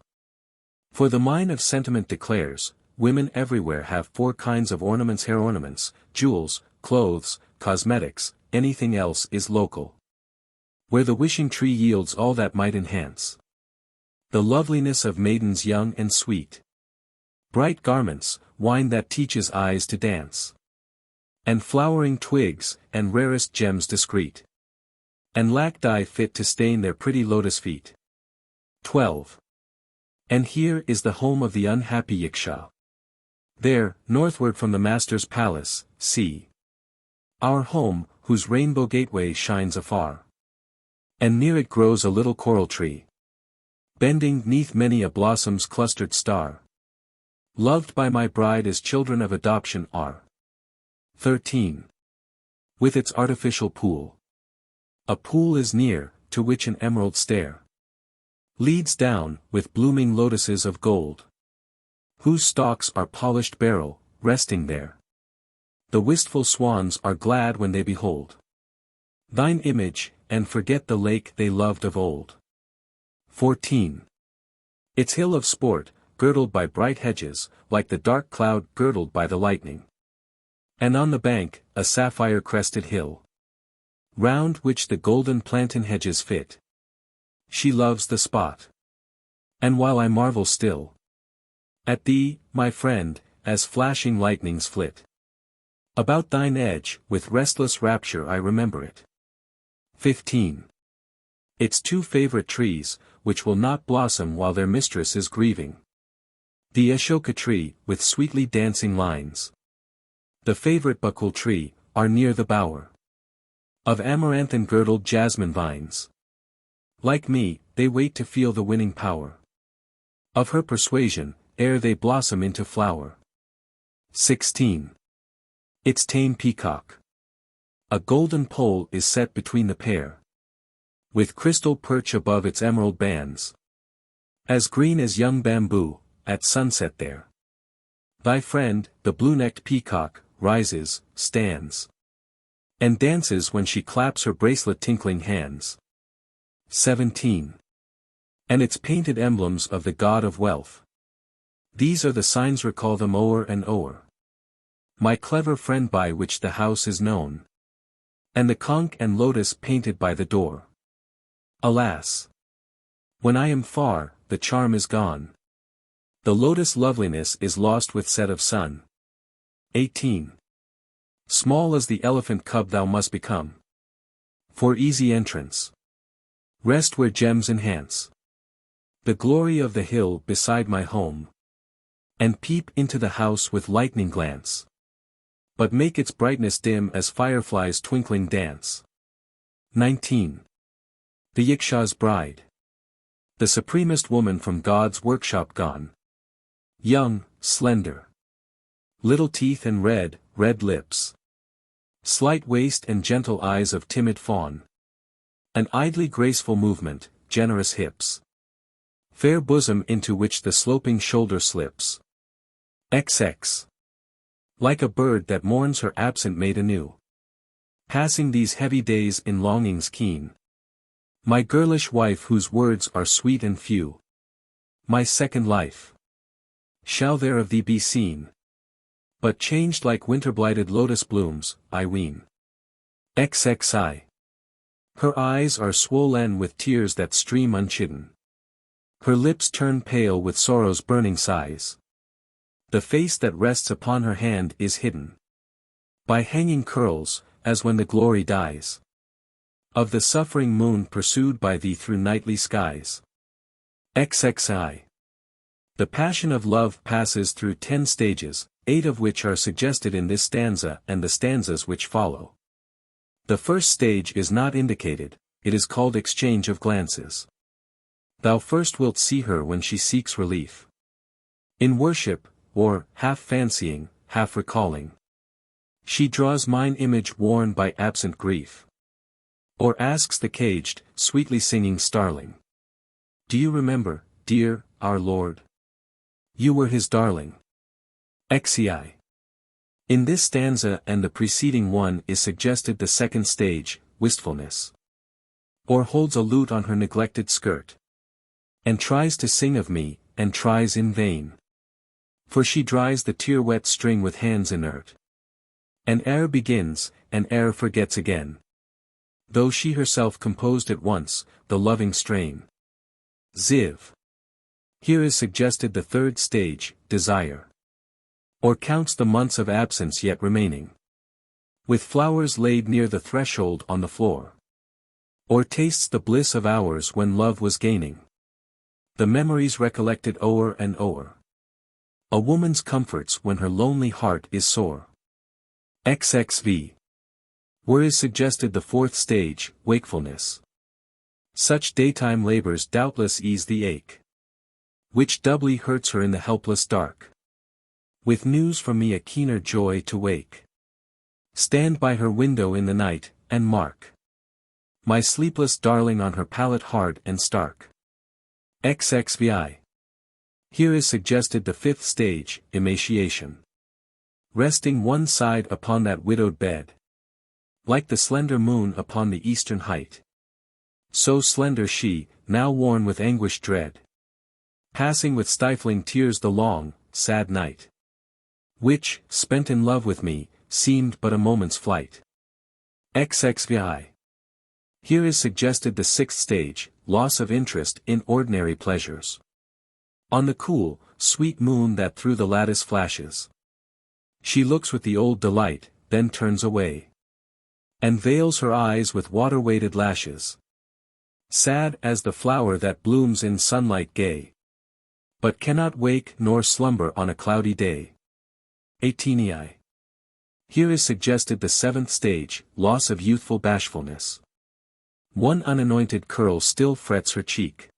For the mine of sentiment declares, women everywhere have 4 kinds of ornaments: hair ornaments, jewels, clothes, cosmetics, anything else is local. Where the wishing tree yields all that might enhance the loveliness of maidens young and sweet. Bright garments, wine that teaches eyes to dance, and flowering twigs, and rarest gems discreet, and lac dye fit to stain their pretty lotus feet. 12. And here is the home of the unhappy Yaksha. There, northward from the master's palace, see our home, whose rainbow gateway shines afar. And near it grows a little coral tree, bending 'neath many a blossom's clustered star. Loved by my bride as children of adoption are. 13. With its artificial pool. A pool is near, to which an emerald stair leads down, with blooming lotuses of gold, whose stalks are polished beryl, resting there. The wistful swans are glad when they behold thine image, and forget the lake they loved of old. 14. Its hill of sport, girdled by bright hedges, like the dark cloud girdled by the lightning. And on the bank, a sapphire-crested hill, round which the golden plantain hedges fit. She loves the spot. And while I marvel still at thee, my friend, as flashing lightnings flit about thine edge, with restless rapture I remember it. 15. Its 2 favorite trees, which will not blossom while their mistress is grieving. The Ashoka tree, with sweetly dancing lines. The favorite bakul tree, are near the bower of amaranthine-girdled jasmine vines. Like me, they wait to feel the winning power of her persuasion, ere they blossom into flower. 16. Its tame peacock. A golden pole is set between the pair, with crystal perch above its emerald bands, as green as young bamboo, at sunset there. Thy friend, the blue-necked peacock, rises, stands, and dances when she claps her bracelet tinkling hands. 17. And its painted emblems of the god of wealth. These are the signs, recall them o'er and o'er. My clever friend, by which the house is known, and the conch and lotus painted by the door. Alas! When I am far, the charm is gone. The lotus loveliness is lost with set of sun. 18. Small as the elephant cub thou must become, for easy entrance. Rest where gems enhance the glory of the hill beside my home, and peep into the house with lightning glance, but make its brightness dim as fireflies twinkling dance. 19. The Yaksha's bride. The supremest woman from God's workshop gone. Young, slender, little teeth and red lips, slight waist and gentle eyes of timid fawn, an idly graceful movement, generous hips, fair bosom into which the sloping shoulder slips. XX. Like a bird that mourns her absent mate anew, passing these heavy days in longings keen. My girlish wife, whose words are sweet and few, my second life, shall there of thee be seen. But changed like winter-blighted lotus blooms, I ween. XXI. Her eyes are swollen with tears that stream unchidden. Her lips turn pale with sorrow's burning sighs. The face that rests upon her hand is hidden by hanging curls, as when the glory dies of the suffering moon pursued by thee through nightly skies. XXI. The passion of love passes through 10 stages, 8 of which are suggested in this stanza and the stanzas which follow. The first stage is not indicated, it is called exchange of glances. Thou first wilt see her when she seeks relief in worship, or, half fancying, half recalling, she draws mine image worn by absent grief. Or asks the caged, sweetly singing starling, do you remember, dear, our Lord? You were his darling. XCI. In this stanza and the preceding one is suggested the second stage, wistfulness. Or holds a lute on her neglected skirt, and tries to sing of me, and tries in vain. For she dries the tear-wet string with hands inert. And ere begins, and ere forgets again. Though she herself composed at once, the loving strain. Ziv. Here is suggested the third stage, desire. Or counts the months of absence yet remaining, with flowers laid near the threshold on the floor. Or tastes the bliss of hours when love was gaining, the memories recollected o'er and o'er. A woman's comforts when her lonely heart is sore. XXV. Where is suggested the fourth stage, wakefulness. Such daytime labors doubtless ease the ache, which doubly hurts her in the helpless dark. With news from me a keener joy to wake. Stand by her window in the night, and mark my sleepless darling on her pallet hard and stark. XXVI. Here is suggested the fifth stage, emaciation. Resting one side upon that widowed bed, like the slender moon upon the eastern height. So slender she, now worn with anguish dread, passing with stifling tears the long, sad night, which, spent in love with me, seemed but a moment's flight. XXVI. Here is suggested the sixth stage, loss of interest in ordinary pleasures. On the cool, sweet moon that through the lattice flashes, she looks with the old delight, then turns away, and veils her eyes with water-weighted lashes. Sad as the flower that blooms in sunlight gay, but cannot wake nor slumber on a cloudy day. 18. Here is suggested the seventh stage, loss of youthful bashfulness. One unanointed curl still frets her cheek,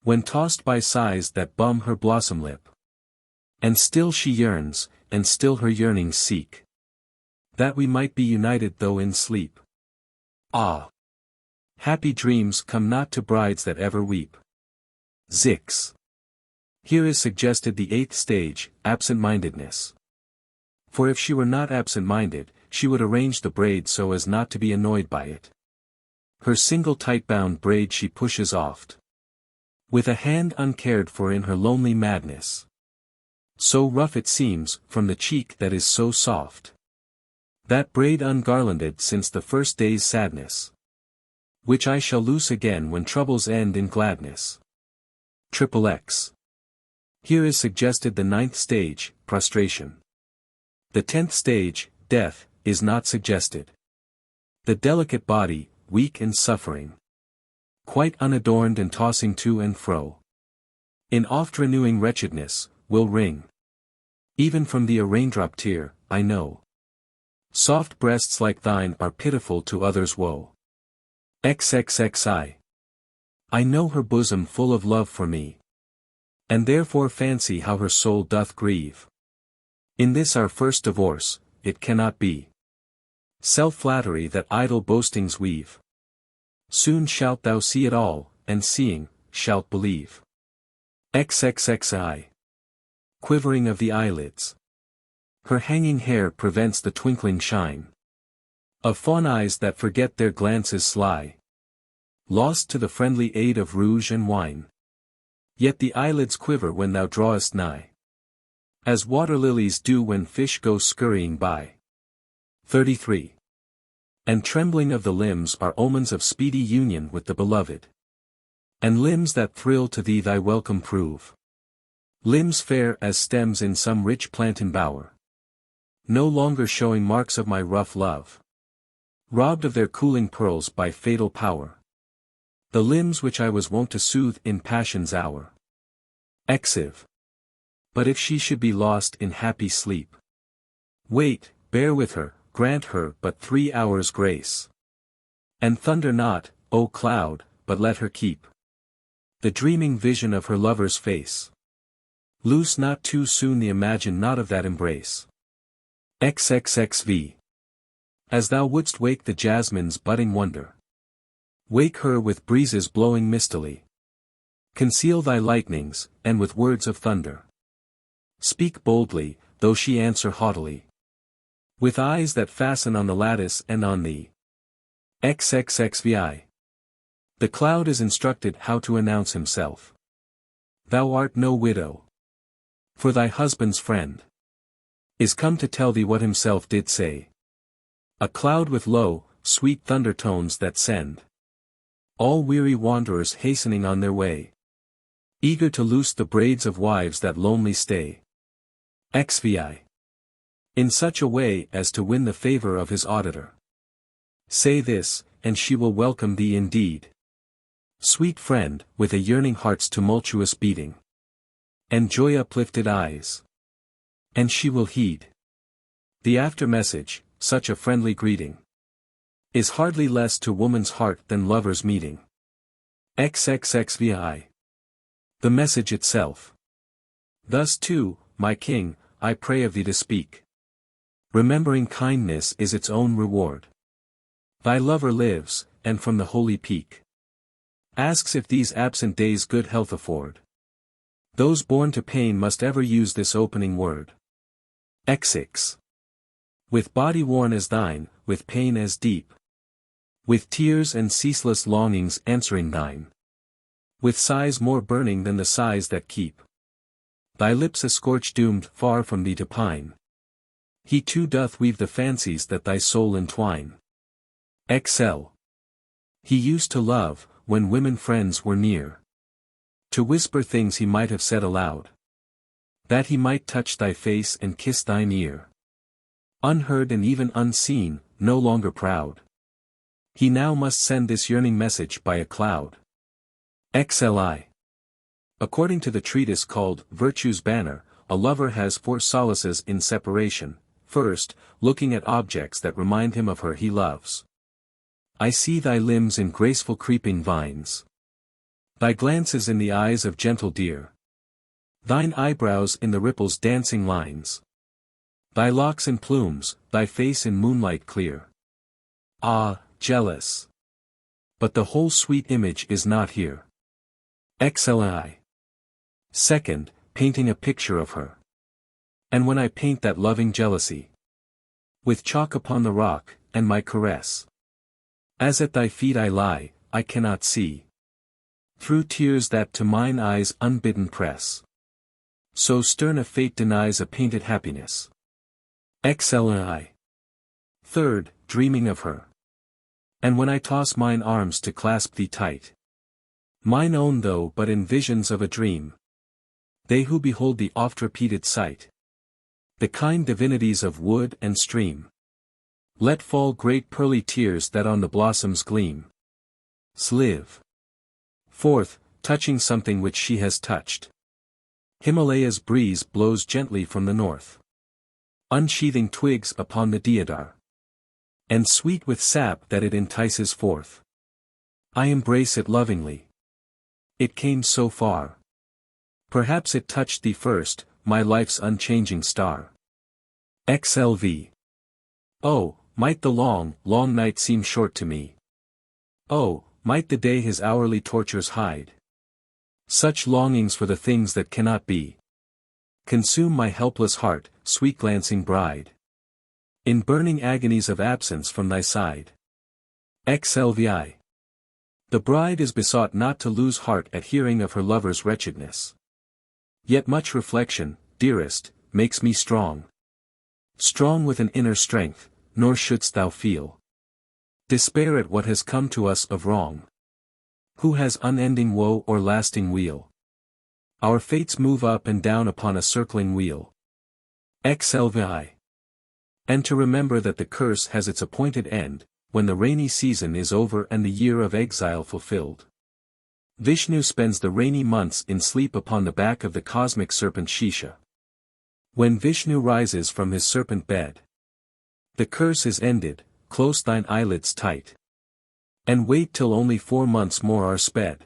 when tossed by sighs that bum her blossom lip. And still she yearns, and still her yearnings seek, that we might be united though in sleep. Ah! Happy dreams come not to brides that ever weep. Zix. Here is suggested the eighth stage, absent-mindedness. For if she were not absent-minded, she would arrange the braid so as not to be annoyed by it. Her single tight-bound braid she pushes oft, with a hand uncared for in her lonely madness. So rough it seems, from the cheek that is so soft. That braid ungarlanded since the first day's sadness, which I shall loose again when troubles end in gladness. XXX. Here is suggested the ninth stage, prostration. The 10th stage, death, is not suggested. The delicate body, weak and suffering, quite unadorned and tossing to and fro, in oft-renewing wretchedness, will wring, even from thee a raindrop tear, I know. Soft breasts like thine are pitiful to others' woe. XXXI. I know her bosom full of love for me, and therefore fancy how her soul doth grieve. In this our first divorce, it cannot be self-flattery that idle boastings weave. Soon shalt thou see it all, and seeing, shalt believe. XXXI. Quivering of the eyelids. Her hanging hair prevents the twinkling shine of fawn eyes that forget their glances sly, lost to the friendly aid of rouge and wine. Yet the eyelids quiver when thou drawest nigh. As water lilies do when fish go scurrying by. 33. And trembling of the limbs are omens of speedy union with the beloved. And limbs that thrill to thee thy welcome prove. Limbs fair as stems in some rich plantain bower. No longer showing marks of my rough love. Robbed of their cooling pearls by fatal power. The limbs which I was wont to soothe in passion's hour. Exive. But if she should be lost in happy sleep. Wait, bear with her, grant her but 3 hours' grace. And thunder not, O cloud, but let her keep the dreaming vision of her lover's face. Loose not too soon the imagined knot of that embrace. XXXV. As thou wouldst wake the jasmine's budding wonder. Wake her with breezes blowing mistily. Conceal thy lightnings, and with words of thunder. Speak boldly, though she answer haughtily. With eyes that fasten on the lattice and on thee. XXXVI. The cloud is instructed how to announce himself. Thou art no widow. For thy husband's friend is come to tell thee what himself did say. A cloud with low, sweet thunder tones that send all weary wanderers hastening on their way, eager to loose the braids of wives that lonely stay. XVI. In such a way as to win the favor of his auditor. Say this, and she will welcome thee indeed. Sweet friend, with a yearning heart's tumultuous beating. And joy uplifted eyes. And she will heed. The after message, such a friendly greeting. Is hardly less to woman's heart than lovers' meeting. XXXVI. The message itself. Thus too, my king, I pray of thee to speak. Remembering kindness is its own reward. Thy lover lives, and from the holy peak asks if these absent days good health afford. Those born to pain must ever use this opening word. XX. With body worn as thine, with pain as deep. With tears and ceaseless longings answering thine. With sighs more burning than the sighs that keep thy lips a scorch doomed far from thee to pine. He too doth weave the fancies that thy soul entwine. XL. He used to love, when women friends were near. To whisper things he might have said aloud. That he might touch thy face and kiss thine ear. Unheard and even unseen, no longer proud. He now must send this yearning message by a cloud. XLI. According to the treatise called Virtue's Banner, a lover has 4 solaces in separation. First, looking at objects that remind him of her he loves. I see thy limbs in graceful creeping vines. Thy glances in the eyes of gentle deer. Thine eyebrows in the ripple's dancing lines. Thy locks in plumes, thy face in moonlight clear. Ah, jealous! But the whole sweet image is not here. XLI. Second, painting a picture of her. And when I paint that loving jealousy, with chalk upon the rock, and my caress, as at thy feet I lie, I cannot see through tears that to mine eyes unbidden press. So stern a fate denies a painted happiness. XLI. Third, dreaming of her. And when I toss mine arms to clasp thee tight, mine own though but in visions of a dream, they who behold the oft-repeated sight, the kind divinities of wood and stream, let fall great pearly tears that on the blossoms gleam. Sliv. Fourth, touching something which she has touched. Himalaya's breeze blows gently from the north, unsheathing twigs upon the deodar, and sweet with sap that it entices forth. I embrace it lovingly. It came so far. Perhaps it touched thee first, my life's unchanging star. XLV. Oh, might the long, long night seem short to me. Oh, might the day his hourly tortures hide. Such longings for the things that cannot be consume my helpless heart, sweet glancing bride. In burning agonies of absence from thy side. XLVI. The bride is besought not to lose heart at hearing of her lover's wretchedness. Yet much reflection, dearest, makes me strong. Strong with an inner strength, nor shouldst thou feel despair at what has come to us of wrong. Who has unending woe or lasting weal? Our fates move up and down upon a circling wheel. XLVI. And to remember that the curse has its appointed end, when the rainy season is over and the year of exile fulfilled. Vishnu spends the rainy months in sleep upon the back of the cosmic serpent Shisha. When Vishnu rises from his serpent bed, the curse is ended, close thine eyelids tight. And wait till only 4 months more are sped.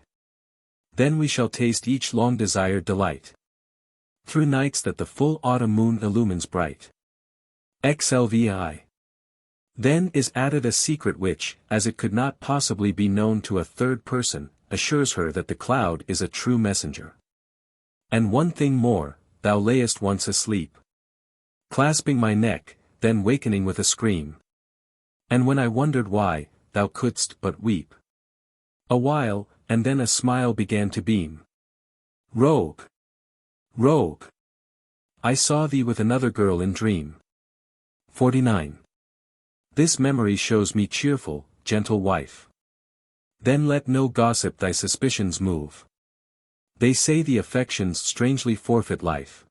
Then we shall taste each long-desired delight. Through nights that the full autumn moon illumines bright. XLVI. Then is added a secret which, as it could not possibly be known to a third person, assures her that the cloud is a true messenger. And one thing more, thou layest once asleep, clasping my neck, then wakening with a scream. And when I wondered why, thou couldst but weep a while, and then a smile began to beam. Rogue! Rogue! I saw thee with another girl in dream. 49. This memory shows me cheerful, gentle wife. Then let no gossip thy suspicions move. They say the affections strangely forfeit life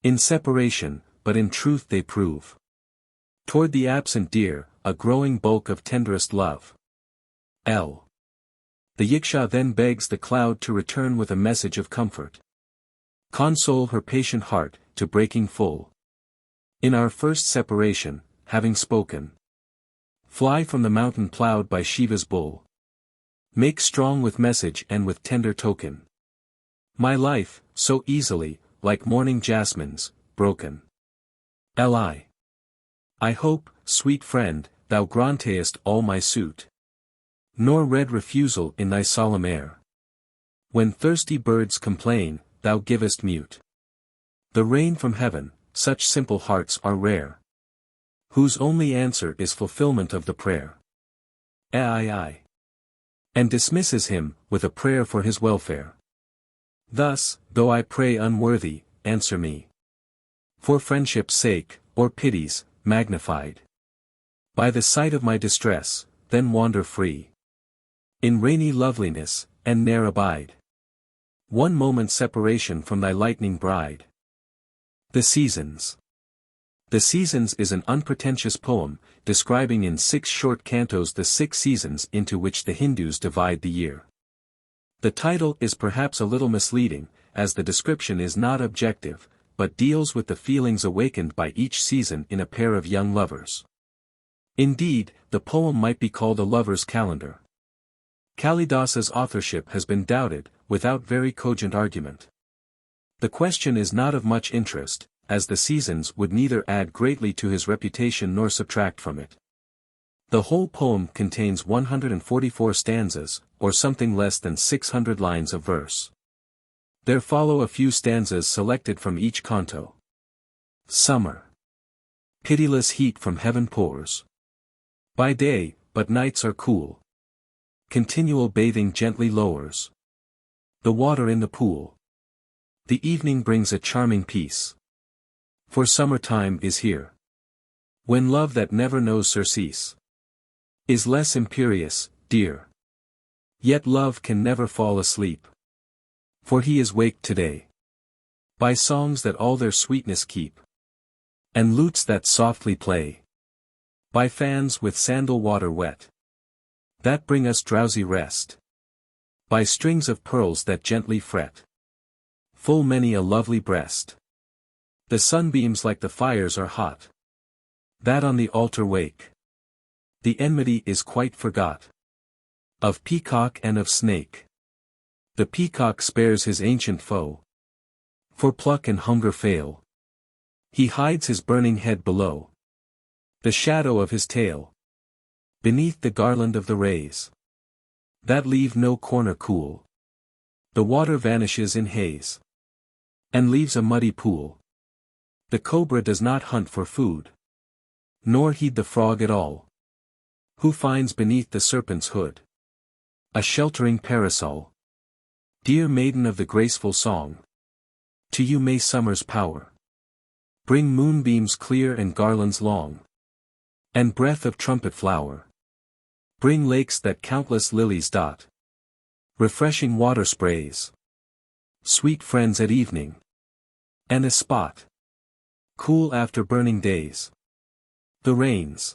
in separation, but in truth they prove toward the absent dear, a growing bulk of tenderest love. L. The Yiksha then begs the cloud to return with a message of comfort. Console her patient heart, to breaking full. In our first separation, having spoken, fly from the mountain plowed by Shiva's bull. Make strong with message and with tender token. My life, so easily, like morning jasmines, broken. Li. I hope, sweet friend, thou grantest all my suit. Nor read refusal in thy solemn air. When thirsty birds complain, thou givest mute the rain from heaven. Such simple hearts are rare, whose only answer is fulfillment of the prayer. Ai. And dismisses him, with a prayer for his welfare. Thus, though I pray unworthy, answer me. For friendship's sake, or pity's, magnified by the sight of my distress, then wander free in rainy loveliness, and ne'er abide one moment's separation from thy lightning bride. The Seasons. The Seasons is an unpretentious poem, describing in 6 short cantos the 6 seasons into which the Hindus divide the year. The title is perhaps a little misleading, as the description is not objective, but deals with the feelings awakened by each season in a pair of young lovers. Indeed, the poem might be called a lover's calendar. Kalidasa's authorship has been doubted, without very cogent argument. The question is not of much interest, as the seasons would neither add greatly to his reputation nor subtract from it. The whole poem contains 144 stanzas, or something less than 600 lines of verse. There follow a few stanzas selected from each canto. Summer. Pitiless heat from heaven pours by day, but nights are cool. Continual bathing gently lowers the water in the pool. The evening brings a charming peace. For summertime is here, when love that never knows surcease is less imperious, dear. Yet love can never fall asleep, for he is waked today by songs that all their sweetness keep, and lutes that softly play, by fans with sandal water wet, that bring us drowsy rest, by strings of pearls that gently fret full many a lovely breast. The sunbeams like the fires are hot that on the altar wake. The enmity is quite forgot of peacock and of snake. The peacock spares his ancient foe, for pluck and hunger fail. He hides his burning head below the shadow of his tail, beneath the garland of the rays that leave no corner cool. The water vanishes in haze, and leaves a muddy pool. The cobra does not hunt for food, nor heed the frog at all, who finds beneath the serpent's hood a sheltering parasol. Dear maiden of the graceful song, to you may summer's power Bring moonbeams clear and garlands long. And breath of trumpet flower. Bring lakes that countless lilies dot. Refreshing water sprays. Sweet friends at evening. And a spot. Cool after burning days. The rains.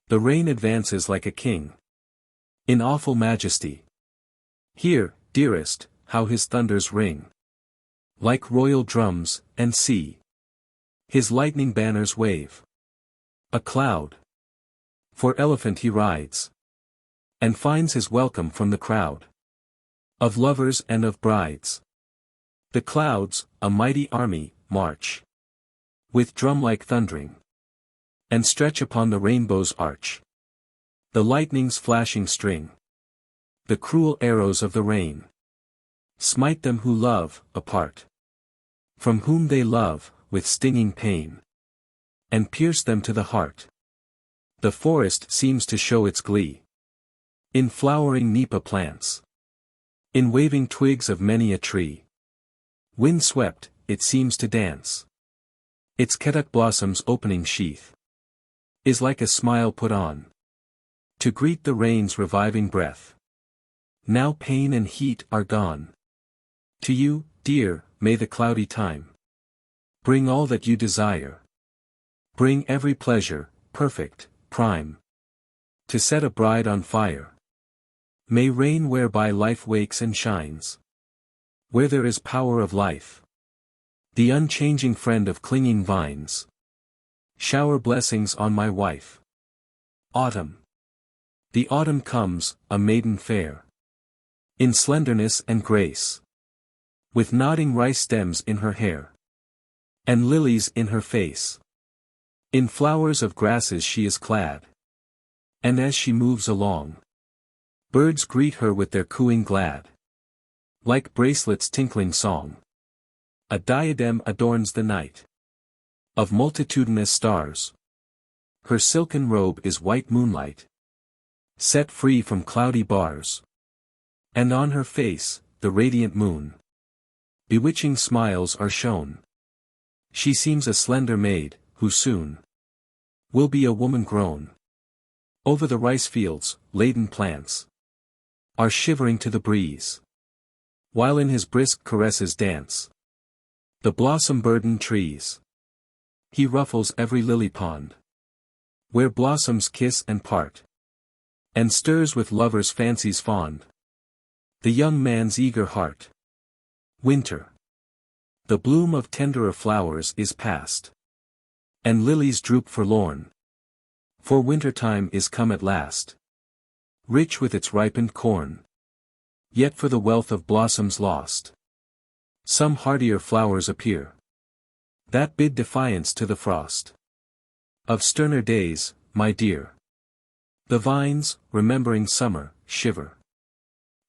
The rain advances like a king. In awful majesty. Hear, dearest, how his thunders ring. Like royal drums, and see. His lightning banners wave. A cloud. For elephant he rides. And finds his welcome from the crowd. Of lovers and of brides. The clouds, a mighty army, march. With drum-like thundering. And stretch upon the rainbow's arch. The lightning's flashing string. The cruel arrows of the rain. Smite them who love, apart. From whom they love, with stinging pain. And pierce them to the heart. The forest seems to show its glee. In flowering nipa plants. In waving twigs of many a tree. Wind-swept, it seems to dance. Its ketuk blossoms opening sheath. Is like a smile put on. To greet the rain's reviving breath. Now pain and heat are gone. To you, dear, may the cloudy time. Bring all that you desire. Bring every pleasure, perfect, prime. To set a bride on fire. May rain whereby life wakes and shines. Where there is power of life. The unchanging friend of clinging vines. Shower blessings on my wife. Autumn. The autumn comes, a maiden fair. In slenderness and grace. With nodding rice stems in her hair. And lilies in her face. In flowers of grasses she is clad. And as she moves along. Birds greet her with their cooing glad. Like bracelets tinkling song. A diadem adorns the night. Of multitudinous stars. Her silken robe is white moonlight. Set free from cloudy bars. And on her face, the radiant moon. Bewitching smiles are shown. She seems a slender maid, who soon will be a woman grown. Over the rice fields, laden plants are shivering to the breeze. While in his brisk caresses dance the blossom-burdened trees. He ruffles every lily pond, where blossoms kiss and part, and stirs with lovers' fancies fond the young man's eager heart. Winter. The bloom of tenderer flowers is past. And lilies droop forlorn. For wintertime is come at last. Rich with its ripened corn. Yet for the wealth of blossoms lost. Some hardier flowers appear. That bid defiance to the frost. Of sterner days, my dear. The vines, remembering summer, shiver.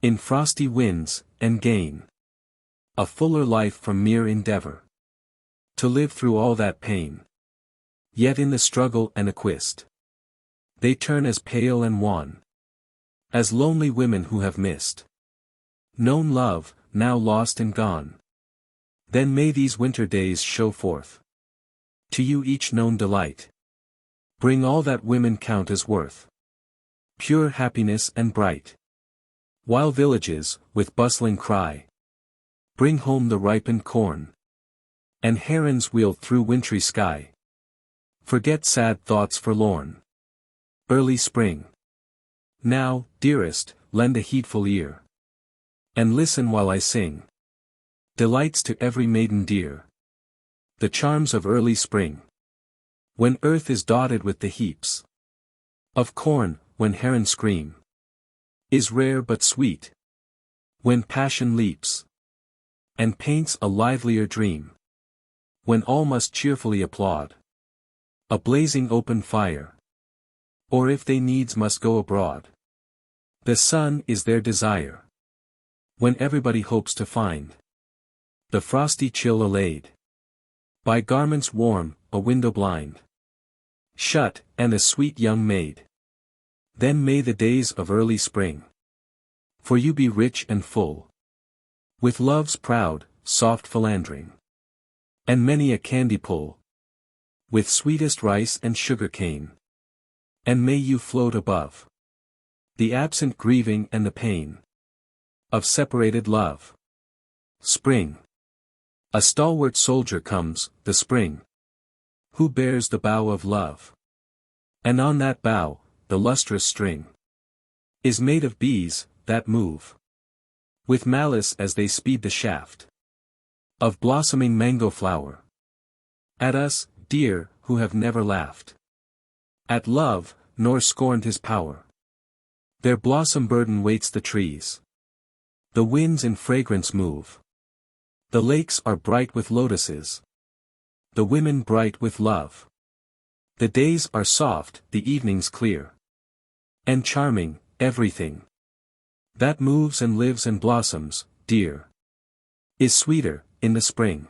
In frosty winds, and gain a fuller life from mere endeavor. To live through all that pain. Yet in the struggle and acquist. They turn as pale and wan. As lonely women who have missed known love, now lost and gone. Then may these winter days show forth to you each known delight. Bring all that women count as worth. Pure happiness and bright. While villages, with bustling cry, bring home the ripened corn. And herons wheel through wintry sky. Forget sad thoughts forlorn. Early spring. Now, dearest, lend a heedful ear. And listen while I sing. Delights to every maiden dear. The charms of early spring. When earth is dotted with the heaps of corn, when herons scream. Is rare but sweet. When passion leaps. And paints a livelier dream. When all must cheerfully applaud. A blazing open fire. Or if they needs must go abroad. The sun is their desire. When everybody hopes to find the frosty chill allayed. By garments warm, a window blind shut, and a sweet young maid. Then may the days of early spring for you be rich and full. With love's proud, soft philandering. And many a candy pull. with sweetest rice and sugar cane. And may you float above the absent grieving and the pain of separated love. Spring. A stalwart soldier comes, the spring, who bears the bow of love. And on that bow, the lustrous string is made of bees, that move with malice as they speed the shaft of blossoming mango flower. At us, dear, who have never laughed at love, nor scorned his power. Their blossom burden waits the trees. The winds in fragrance move. The lakes are bright with lotuses. The women bright with love. The days are soft, the evenings clear. And charming, everything that moves and lives and blossoms, dear, is sweeter, in the spring.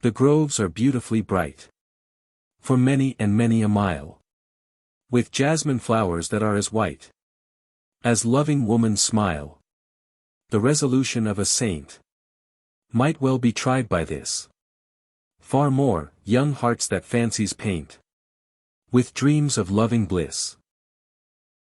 The groves are beautifully bright. For many and many a mile. With jasmine flowers that are as white as loving woman's smile. The resolution of a saint might well be tried by this. Far more, young hearts that fancies paint with dreams of loving bliss.